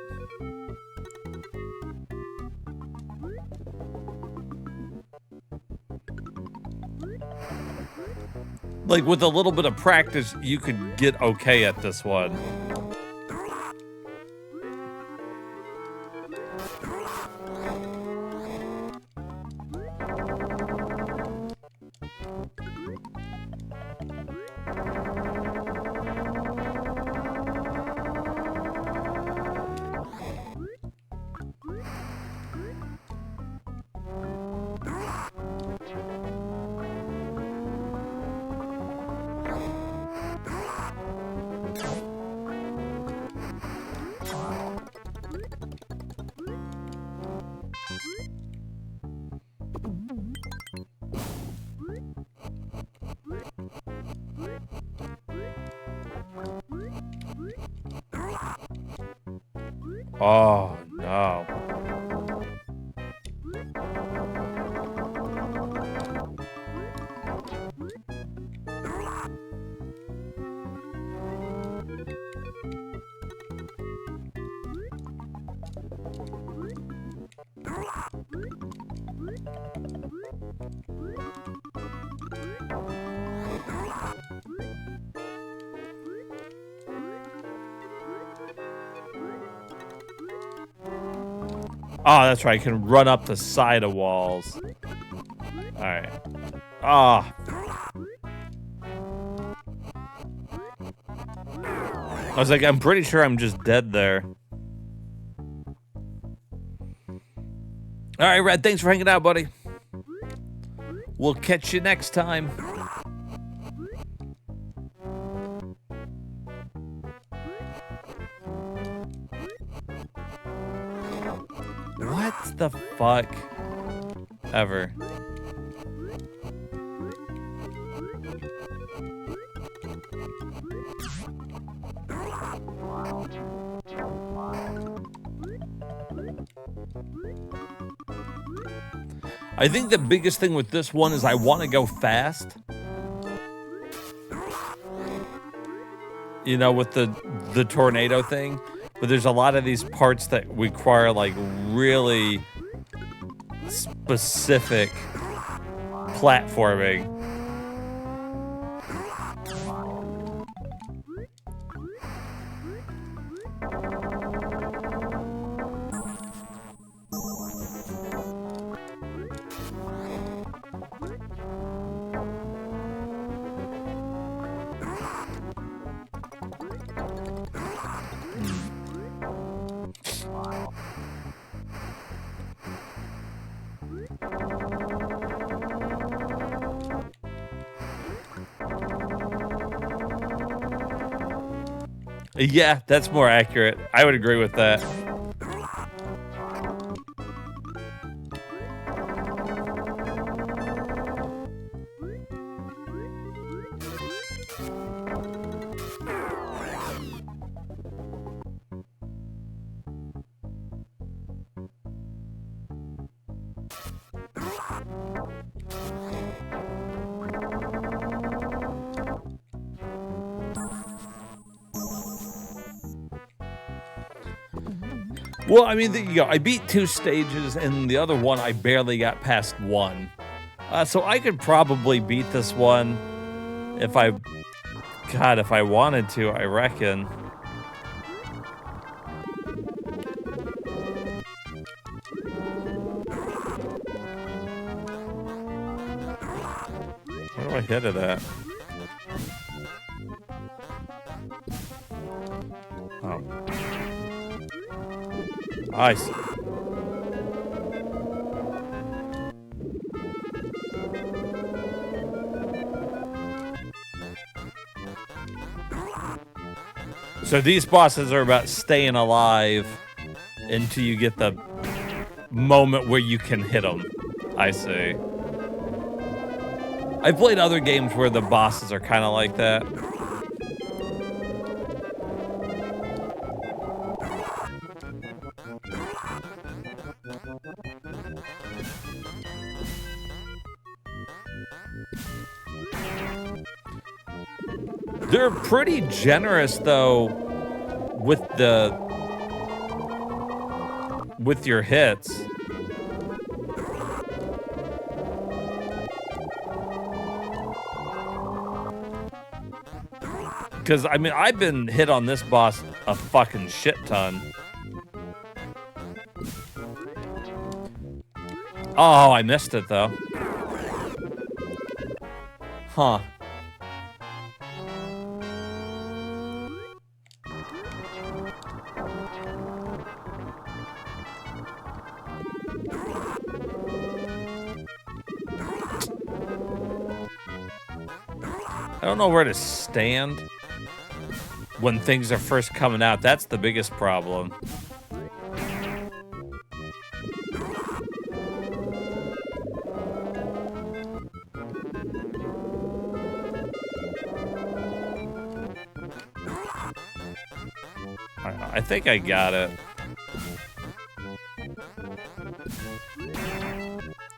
Like, with a little bit of practice, you could get okay at this one. Oh, no. Oh, that's right. I can run up the side of walls. All right. Ah. I was like, I'm pretty sure I'm just dead there. All right, Red. Thanks for hanging out, buddy. We'll catch you next time. What the fuck ever. I think the biggest thing with this one is I want to go fast. You know, with the tornado thing. But there's a lot of these parts that require, like, really specific platforming. Yeah, that's more accurate. I would agree with that. Well, I mean, you go. I beat 2 stages, and the other one I barely got past 1. So I could probably beat this one if I wanted to, I reckon. Where do I hit it at? Oh. Nice. So these bosses are about staying alive until you get the moment where you can hit them. I see. I've played other games where the bosses are kind of like that. They're pretty generous, though, with your hits. Because, I mean, I've been hit on this boss a fucking shit ton. Oh, I missed it, though. Huh. I don't know where to stand when things are first coming out. That's the biggest problem. I think I got it.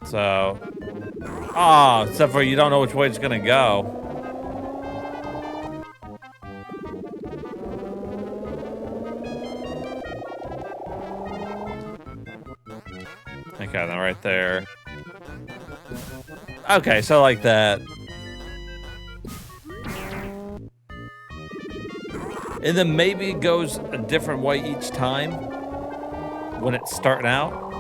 So, except for you don't know which way it's gonna go. Okay, then right there. Okay, so like that. And then maybe it goes a different way each time when it's starting out.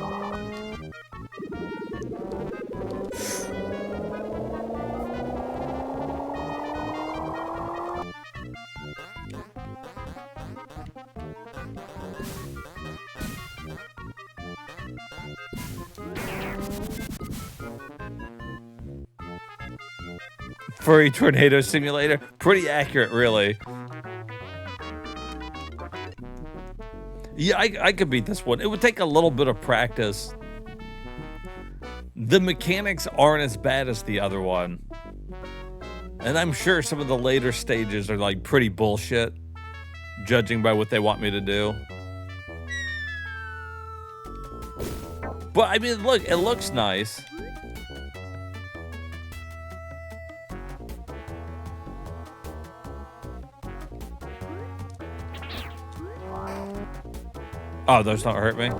Furry tornado simulator. Pretty accurate, really. Yeah, I could beat this one. It would take a little bit of practice. The mechanics aren't as bad as the other one. And I'm sure some of the later stages are like pretty bullshit, judging by what they want me to do. But I mean, look, it looks nice. Oh, those don't hurt me.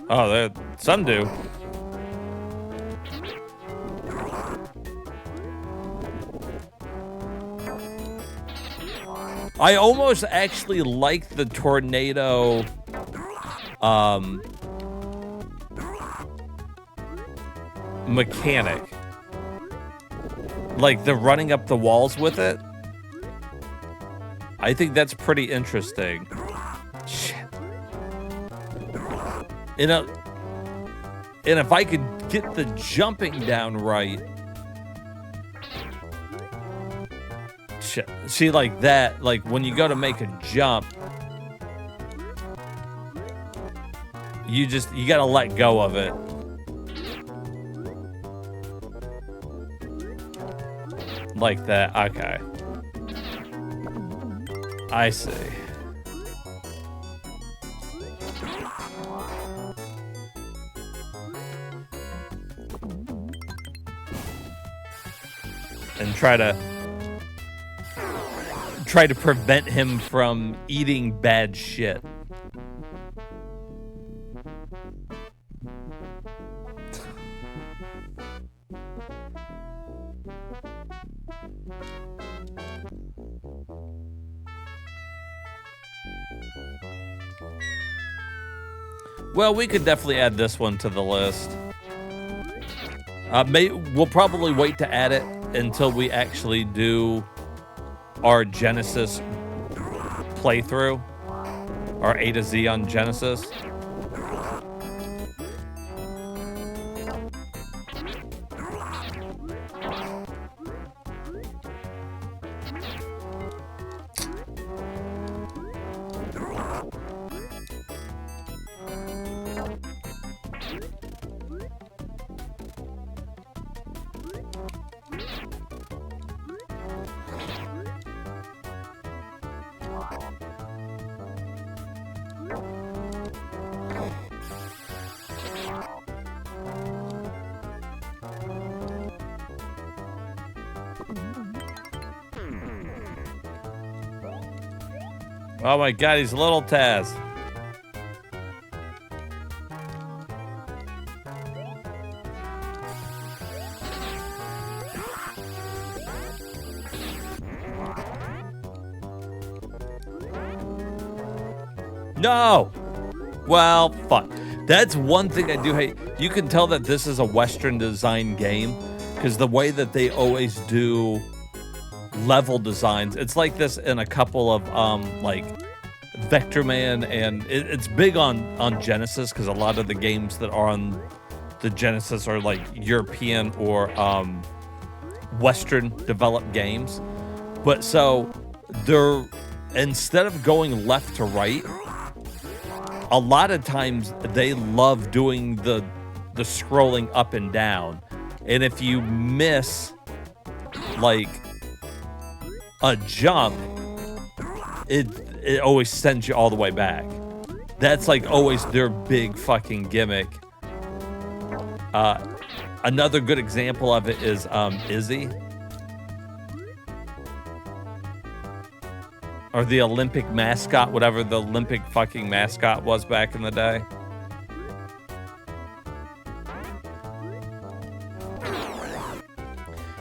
Oh, some do. I almost actually like the tornado mechanic. Like the running up the walls with it. I think that's pretty interesting. Shit. And if I could get the jumping down right. Shit. See, like that, like when you go to make a jump, you gotta let go of it. Like that, okay. I see. And try to prevent him from eating bad shit. Well, we could definitely add this one to the list. We'll probably wait to add it until we actually do our Genesis playthrough, our A to Z on Genesis. Oh my god, he's little Taz. No. Well, fuck. That's one thing I do hate. You can tell that this is a Western design game because the way that they always do level designs, it's like this in a couple of like Vectorman, and it's big on Genesis because a lot of the games that are on the Genesis are like European or Western developed games. But so they're, instead of going left to right, a lot of times they love doing the scrolling up and down. And if you miss like a jump, it always sends you all the way back. That's like always their big fucking gimmick. Another good example of it is Izzy, or the Olympic mascot, whatever the Olympic fucking mascot was back in the day.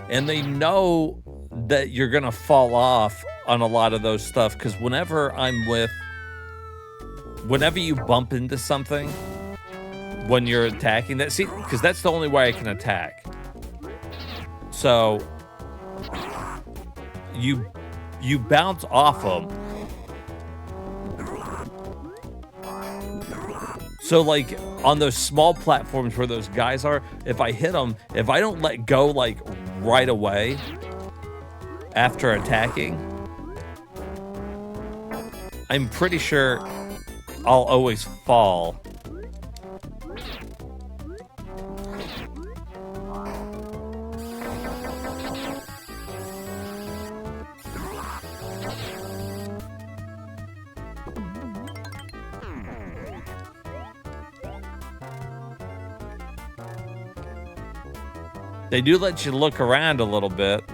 And they know that you're gonna fall off on a lot of those stuff, because whenever you bump into something when you're attacking, that, see, because that's the only way I can attack. So you bounce off them. So like on those small platforms where those guys are, if I hit them, if I don't let go like right away after attacking, I'm pretty sure I'll always fall. They do let you look around a little bit.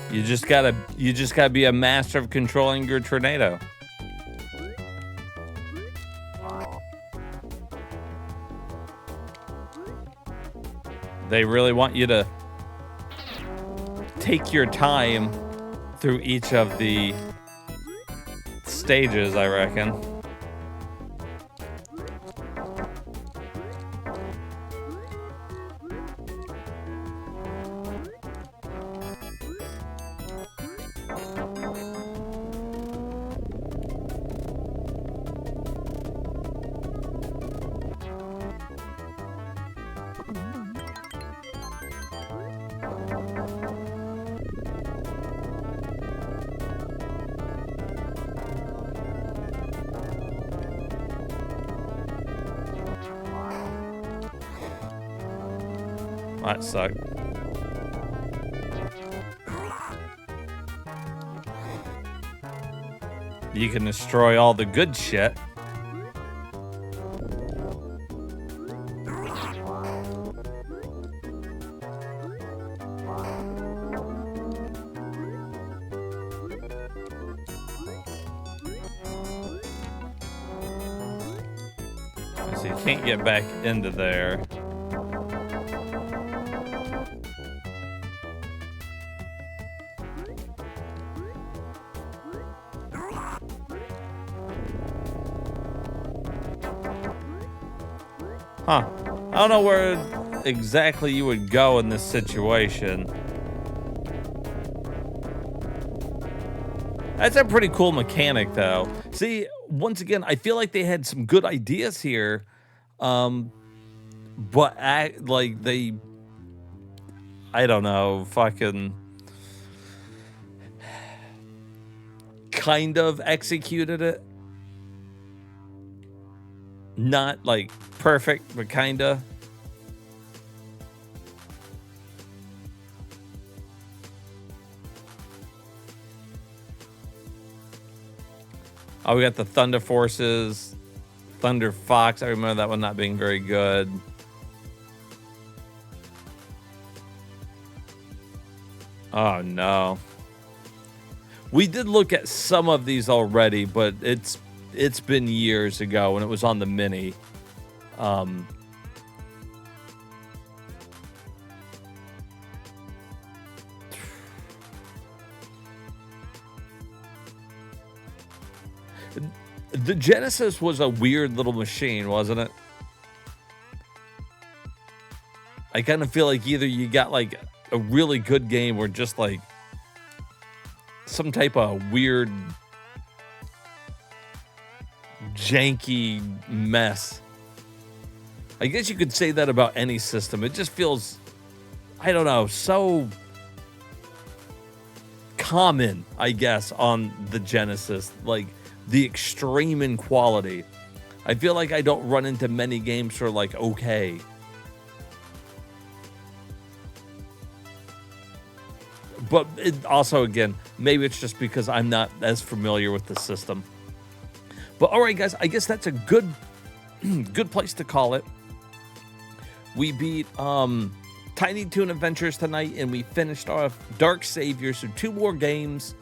You just gotta be a master of controlling your tornado. They really want you to take your time through each of the stages, I reckon. That sucked. You can destroy all the good shit. So you can't get back into there. Huh. I don't know where exactly you would go in this situation. That's a pretty cool mechanic, though. See, once again, I feel like they had some good ideas here, but I don't know, fucking kind of executed it. Not like perfect, but kinda. Oh, we got the Thunder Forces. Thunder Fox. I remember that one not being very good. Oh no. We did look at some of these already, but it's been years ago when it was on the Mini. The Genesis was a weird little machine, wasn't it? I kind of feel like either you got like a really good game or just like some type of weird janky mess. I guess you could say that about any system. It just feels, I don't know, so common, I guess, on the Genesis. Like the extreme in quality. I feel like I don't run into many games that are like okay. But it also, again, maybe it's just because I'm not as familiar with the system. But all right, guys, I guess that's a good place to call it. We beat Tiny Toon Adventures tonight, and we finished off Dark Savior. So 2 more games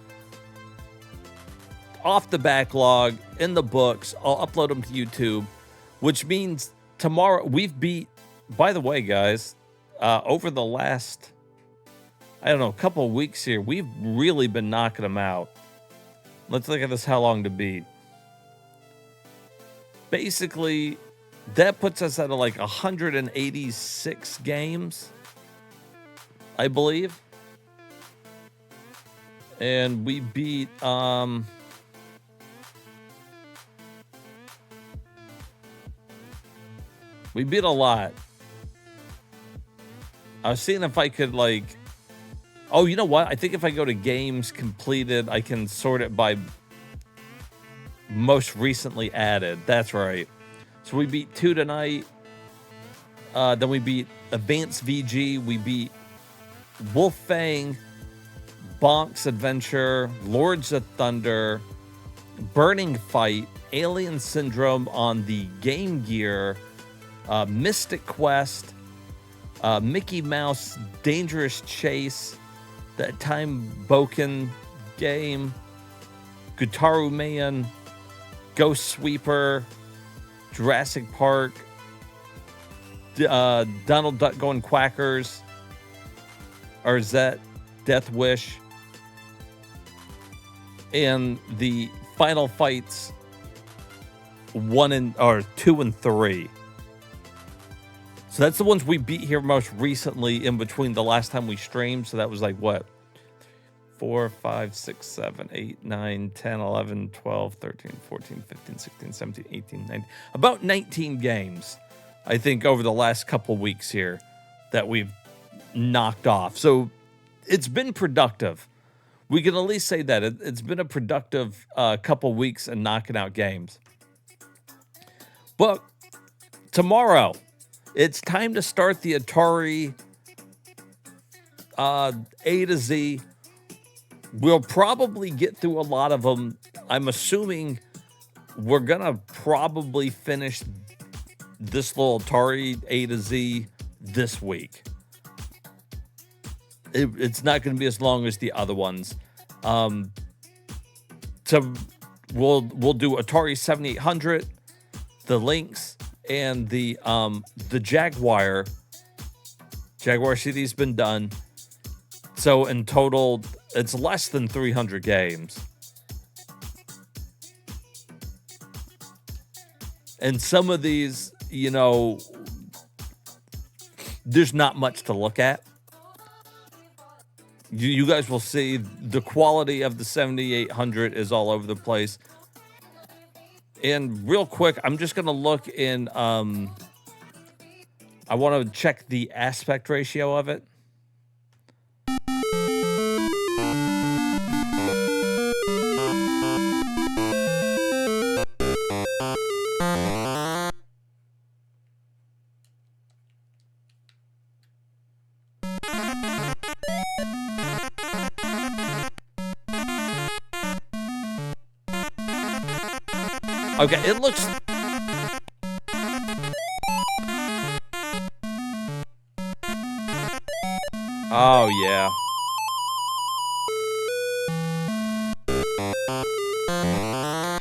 off the backlog, in the books. I'll upload them to YouTube, which means tomorrow we've beat, by the way, guys, over the last, I don't know, a couple of weeks here, we've really been knocking them out. Let's look at this, how long to beat. Basically, that puts us at like 186 games, I believe. And we beat, we beat a lot. I was seeing if I could like, oh, you know what? I think if I go to games completed, I can sort it by most recently added. That's right. So we beat 2 tonight. Then we beat Advanced VG. We beat Wolfang, Bonk's Adventure, Lords of Thunder, Burning Fight, Alien Syndrome on the Game Gear, Mystic Quest, Mickey Mouse Dangerous Chase, that Time Boken game, Gutaru Man, Ghost Sweeper, Jurassic Park, Donald Duck Going Quackers, Arzette, Death Wish, and the Final Fights 2 and 3. So that's the ones we beat here most recently in between the last time we streamed. So that was like what? 4, 5, 6, 7, 8, 9, 10, 11, 12, 13, 14, 15, 16, 17, 18, 19. About 19 games, I think, over the last couple weeks here that we've knocked off. So it's been productive. We can at least say that. It's been a productive couple weeks and knocking out games. But tomorrow, it's time to start the Atari A to Z. We'll probably get through a lot of them. I'm assuming we're going to probably finish this little Atari A to Z this week. It's not going to be as long as the other ones. So we'll do Atari 7800, the Lynx, and the Jaguar. Jaguar CD's been done. So in total, it's less than 300 games. And some of these, you know, there's not much to look at. You guys will see the quality of the 7800 is all over the place. And real quick, I'm just going to look in, I want to check the aspect ratio of it. Okay, it looks Oh, yeah.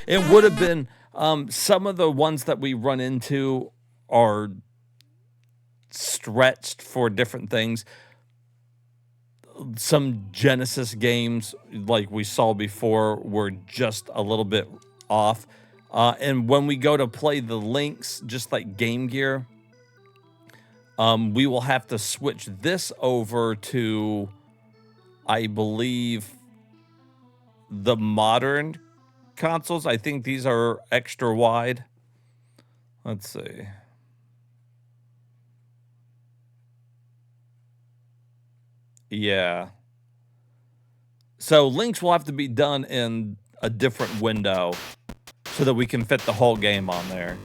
It would have been, some of the ones that we run into are stretched for different things. Some Genesis games, like we saw before, were just a little bit off. And when we go to play the links, just like Game Gear, we will have to switch this over to, I believe, the modern consoles. I think these are extra wide. Let's see. Yeah. So links will have to be done in a different window so that we can fit the whole game on there.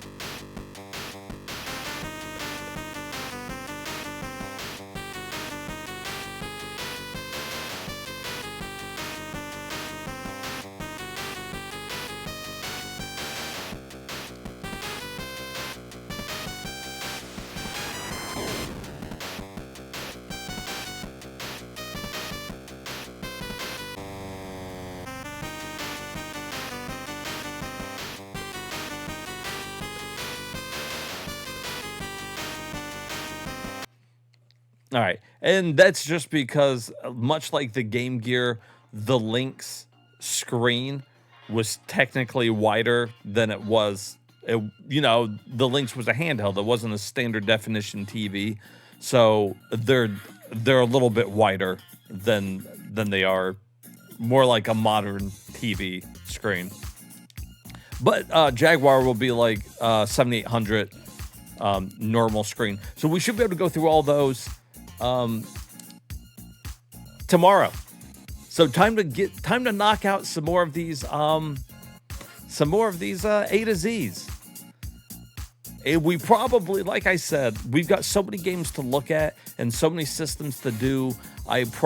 All right. And that's just because, much like the Game Gear, the Link's screen was technically wider than it was. The Lynx was a handheld. It wasn't a standard definition TV. So they're a little bit wider than they are more like a modern TV screen. But Jaguar will be like 7800 normal screen. So we should be able to go through all those tomorrow. So time to knock out some more of these A to Z's. And we probably, like I said, we've got so many games to look at and so many systems to do. It's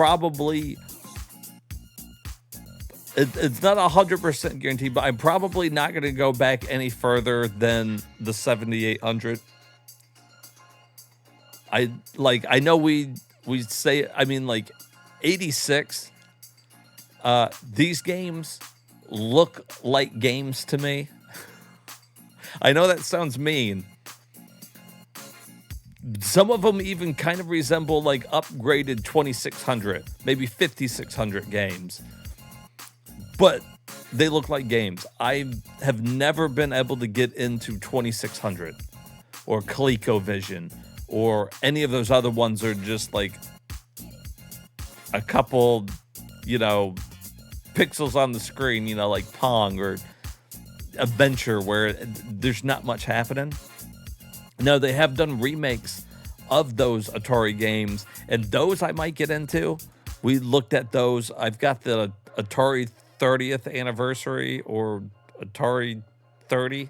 not 100% guaranteed, but I'm probably not going to go back any further than the 7800. I know we say, 86. These games look like games to me. I know that sounds mean. Some of them even kind of resemble like upgraded 2600, maybe 5600 games. But they look like games. I have never been able to get into 2600 or ColecoVision or any of those other ones are just like a couple, pixels on the screen, like Pong or Adventure where there's not much happening. No, they have done remakes of those Atari games, and those I might get into. We looked at those. I've got the Atari 30th anniversary or Atari 30. I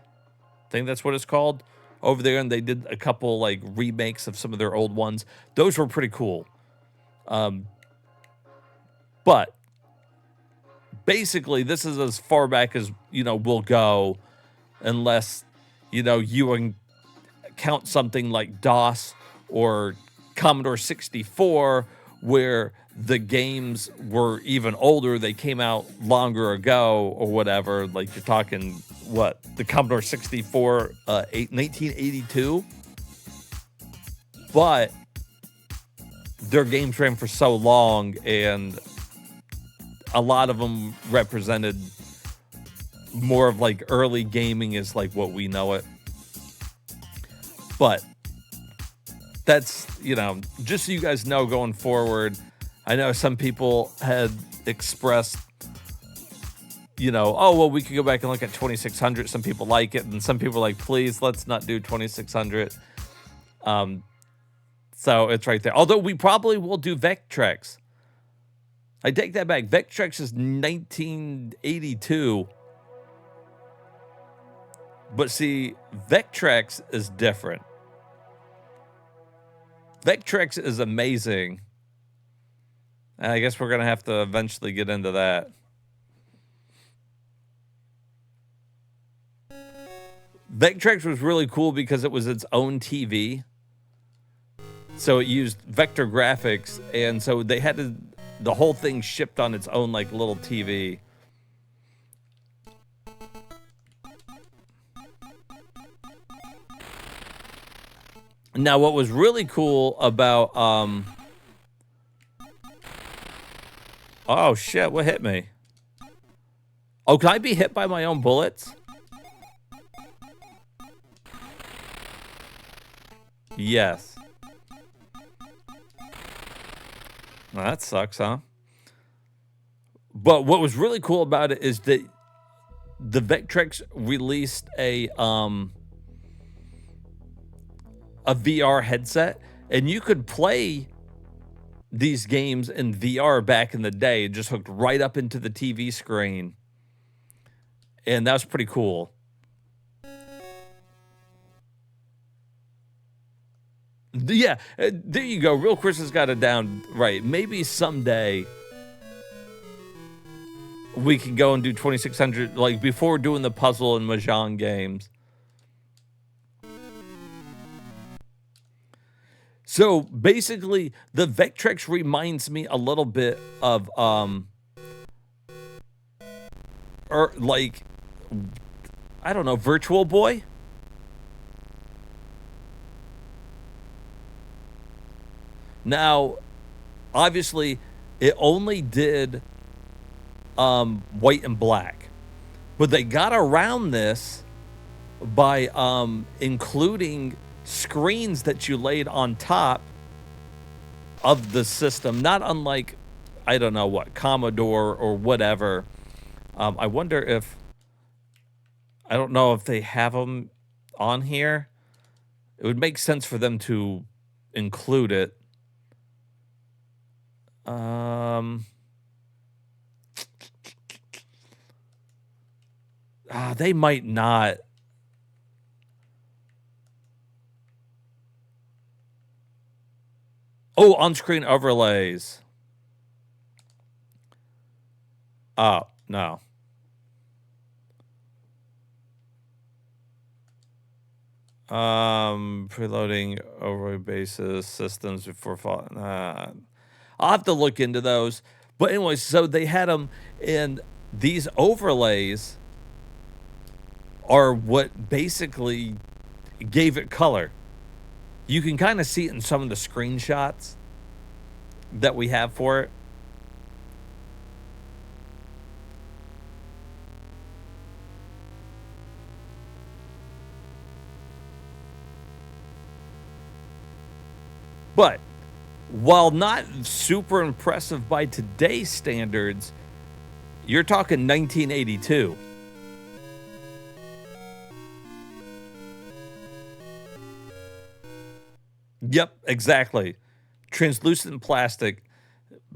think that's what it's called over there, and they did a couple like remakes of some of their old ones. Those were pretty cool. But basically, this is as far back as, we'll go unless, you count something like DOS or Commodore 64 where the games were even older. They came out longer ago or whatever. Like you're talking, the Commodore 64, 1982? But their games ran for so long and a lot of them represented more of like early gaming is like what we know it. But that's, just so you guys know going forward, I know some people had expressed, we could go back and look at 2600. Some people like it, and some people are like, please, let's not do 2600. So it's right there. Although we probably will do Vectrex. I take that back. Vectrex is 1982. But see, Vectrex is different. Vectrex is amazing. And I guess we're going to have to eventually get into that. Vectrex was really cool because it was its own TV. So it used vector graphics, and so they had the whole thing shipped on its own like little TV. Now, what was really cool about oh shit, what hit me? Oh, can I be hit by my own bullets? Yes. Well, that sucks, huh? But what was really cool about it is that the Vectrex released a VR headset, and you could play these games in VR back in the day, just hooked right up into the TV screen. And that was pretty cool. Yeah, there you go. Real Chris has got it down right. Maybe someday we can go and do 2600, like before doing the puzzle and Mahjong games. So basically, the Vectrex reminds me a little bit of or like, I don't know, Virtual Boy. Now, obviously, it only did white and black, but they got around this by including screens that you laid on top of the system, not unlike, I don't know what, Commodore or whatever. I wonder if, I don't know if they have them on here. It would make sense for them to include it. They might not. Oh, on-screen overlays. Oh, no. Preloading overlay basis systems before fall. I'll have to look into those. But anyways, so they had them, and these overlays are what basically gave it color. You can kind of see it in some of the screenshots that we have for it. But while not super impressive by today's standards, you're talking 1982. Yep, exactly. Translucent plastic,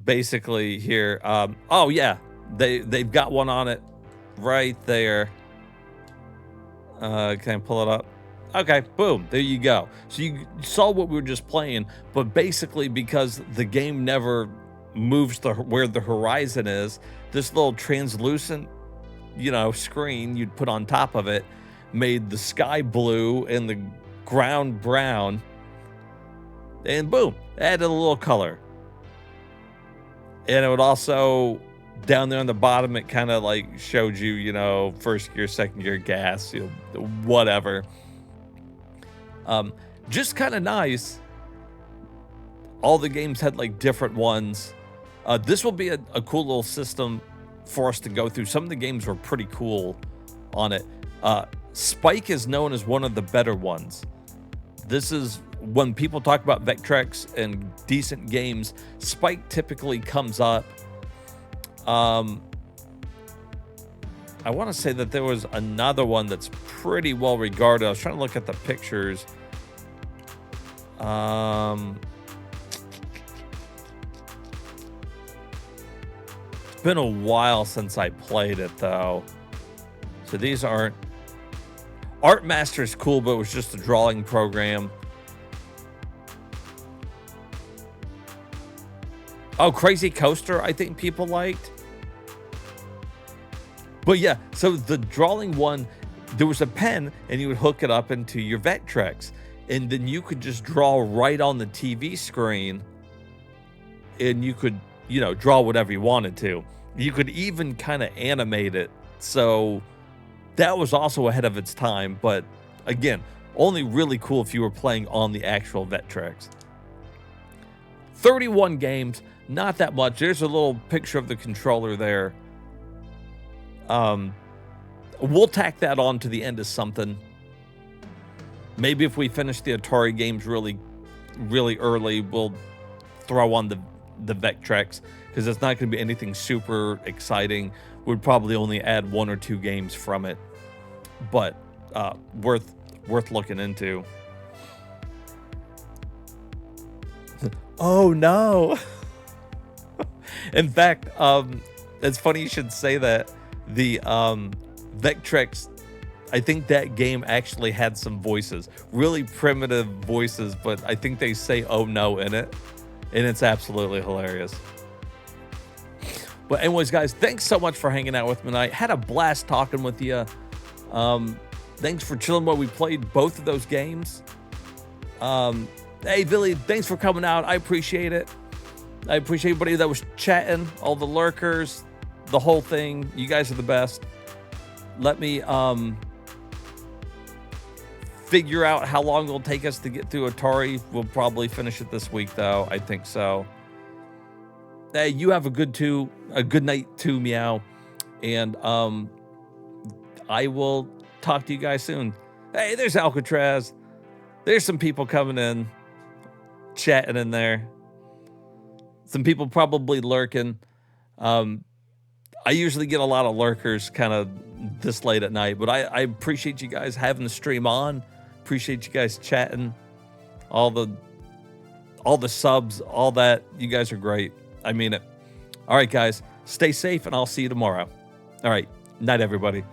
basically here. Oh yeah, they've got one on it right there. Can I pull it up? Okay, boom, there you go. So you saw what we were just playing, but basically because the game never moves to where the horizon is, this little translucent, screen you'd put on top of it made the sky blue and the ground brown. And boom, added a little color. And it would also, down there on the bottom, it kind of like showed you, first gear, second gear, gas, whatever. Just kind of nice. All the games had like different ones. This will be a cool little system for us to go through. Some of the games were pretty cool on it. Spike is known as one of the better ones. This is when people talk about Vectrex and decent games, Spike typically comes up. I want to say that there was another one that's pretty well regarded. I was trying to look at the pictures. It's been a while since I played it though. So these aren't. Art Master is cool, but it was just a drawing program. Oh, Crazy Coaster, I think people liked. But yeah, so the drawing one, there was a pen, and you would hook it up into your Vectrex. and then you could just draw right on the TV screen, and you could, you know, draw whatever you wanted to. You could even kind of animate it. So that was also ahead of its time, but again, only really cool if you were playing on the actual Vectrex. 31 games, not that much. There's a little picture of the controller there. We'll tack that on to the end of something. Maybe if we finish the Atari games really early, we'll throw on the Vectrex, because it's not going to be anything super exciting. We'd probably only add 1 or 2 games from it, but worth looking into. Oh no! In fact, it's funny you should say that. The Vectrex, I think that game actually had some voices, really primitive voices, but I think they say "oh no" in it, and it's absolutely hilarious. But anyways, guys, thanks so much for hanging out with me tonight. Had a blast talking with you. Thanks for chilling while we played both of those games. Hey, Billy, thanks for coming out. I appreciate it. I appreciate everybody that was chatting, all the lurkers, the whole thing. You guys are the best. Let me figure out how long it'll take us to get through Atari. We'll probably finish it this week, though. I think so. Hey, you have a good night too, Meow. And I will talk to you guys soon. Hey, there's Alcatraz. There's some people coming in, chatting in there. Some people probably lurking. I usually get a lot of lurkers kind of this late at night, but I appreciate you guys having the stream on. Appreciate you guys chatting. All the subs, all that. You guys are great. I mean it. All right, guys. Stay safe, and I'll see you tomorrow. All right. Night, everybody.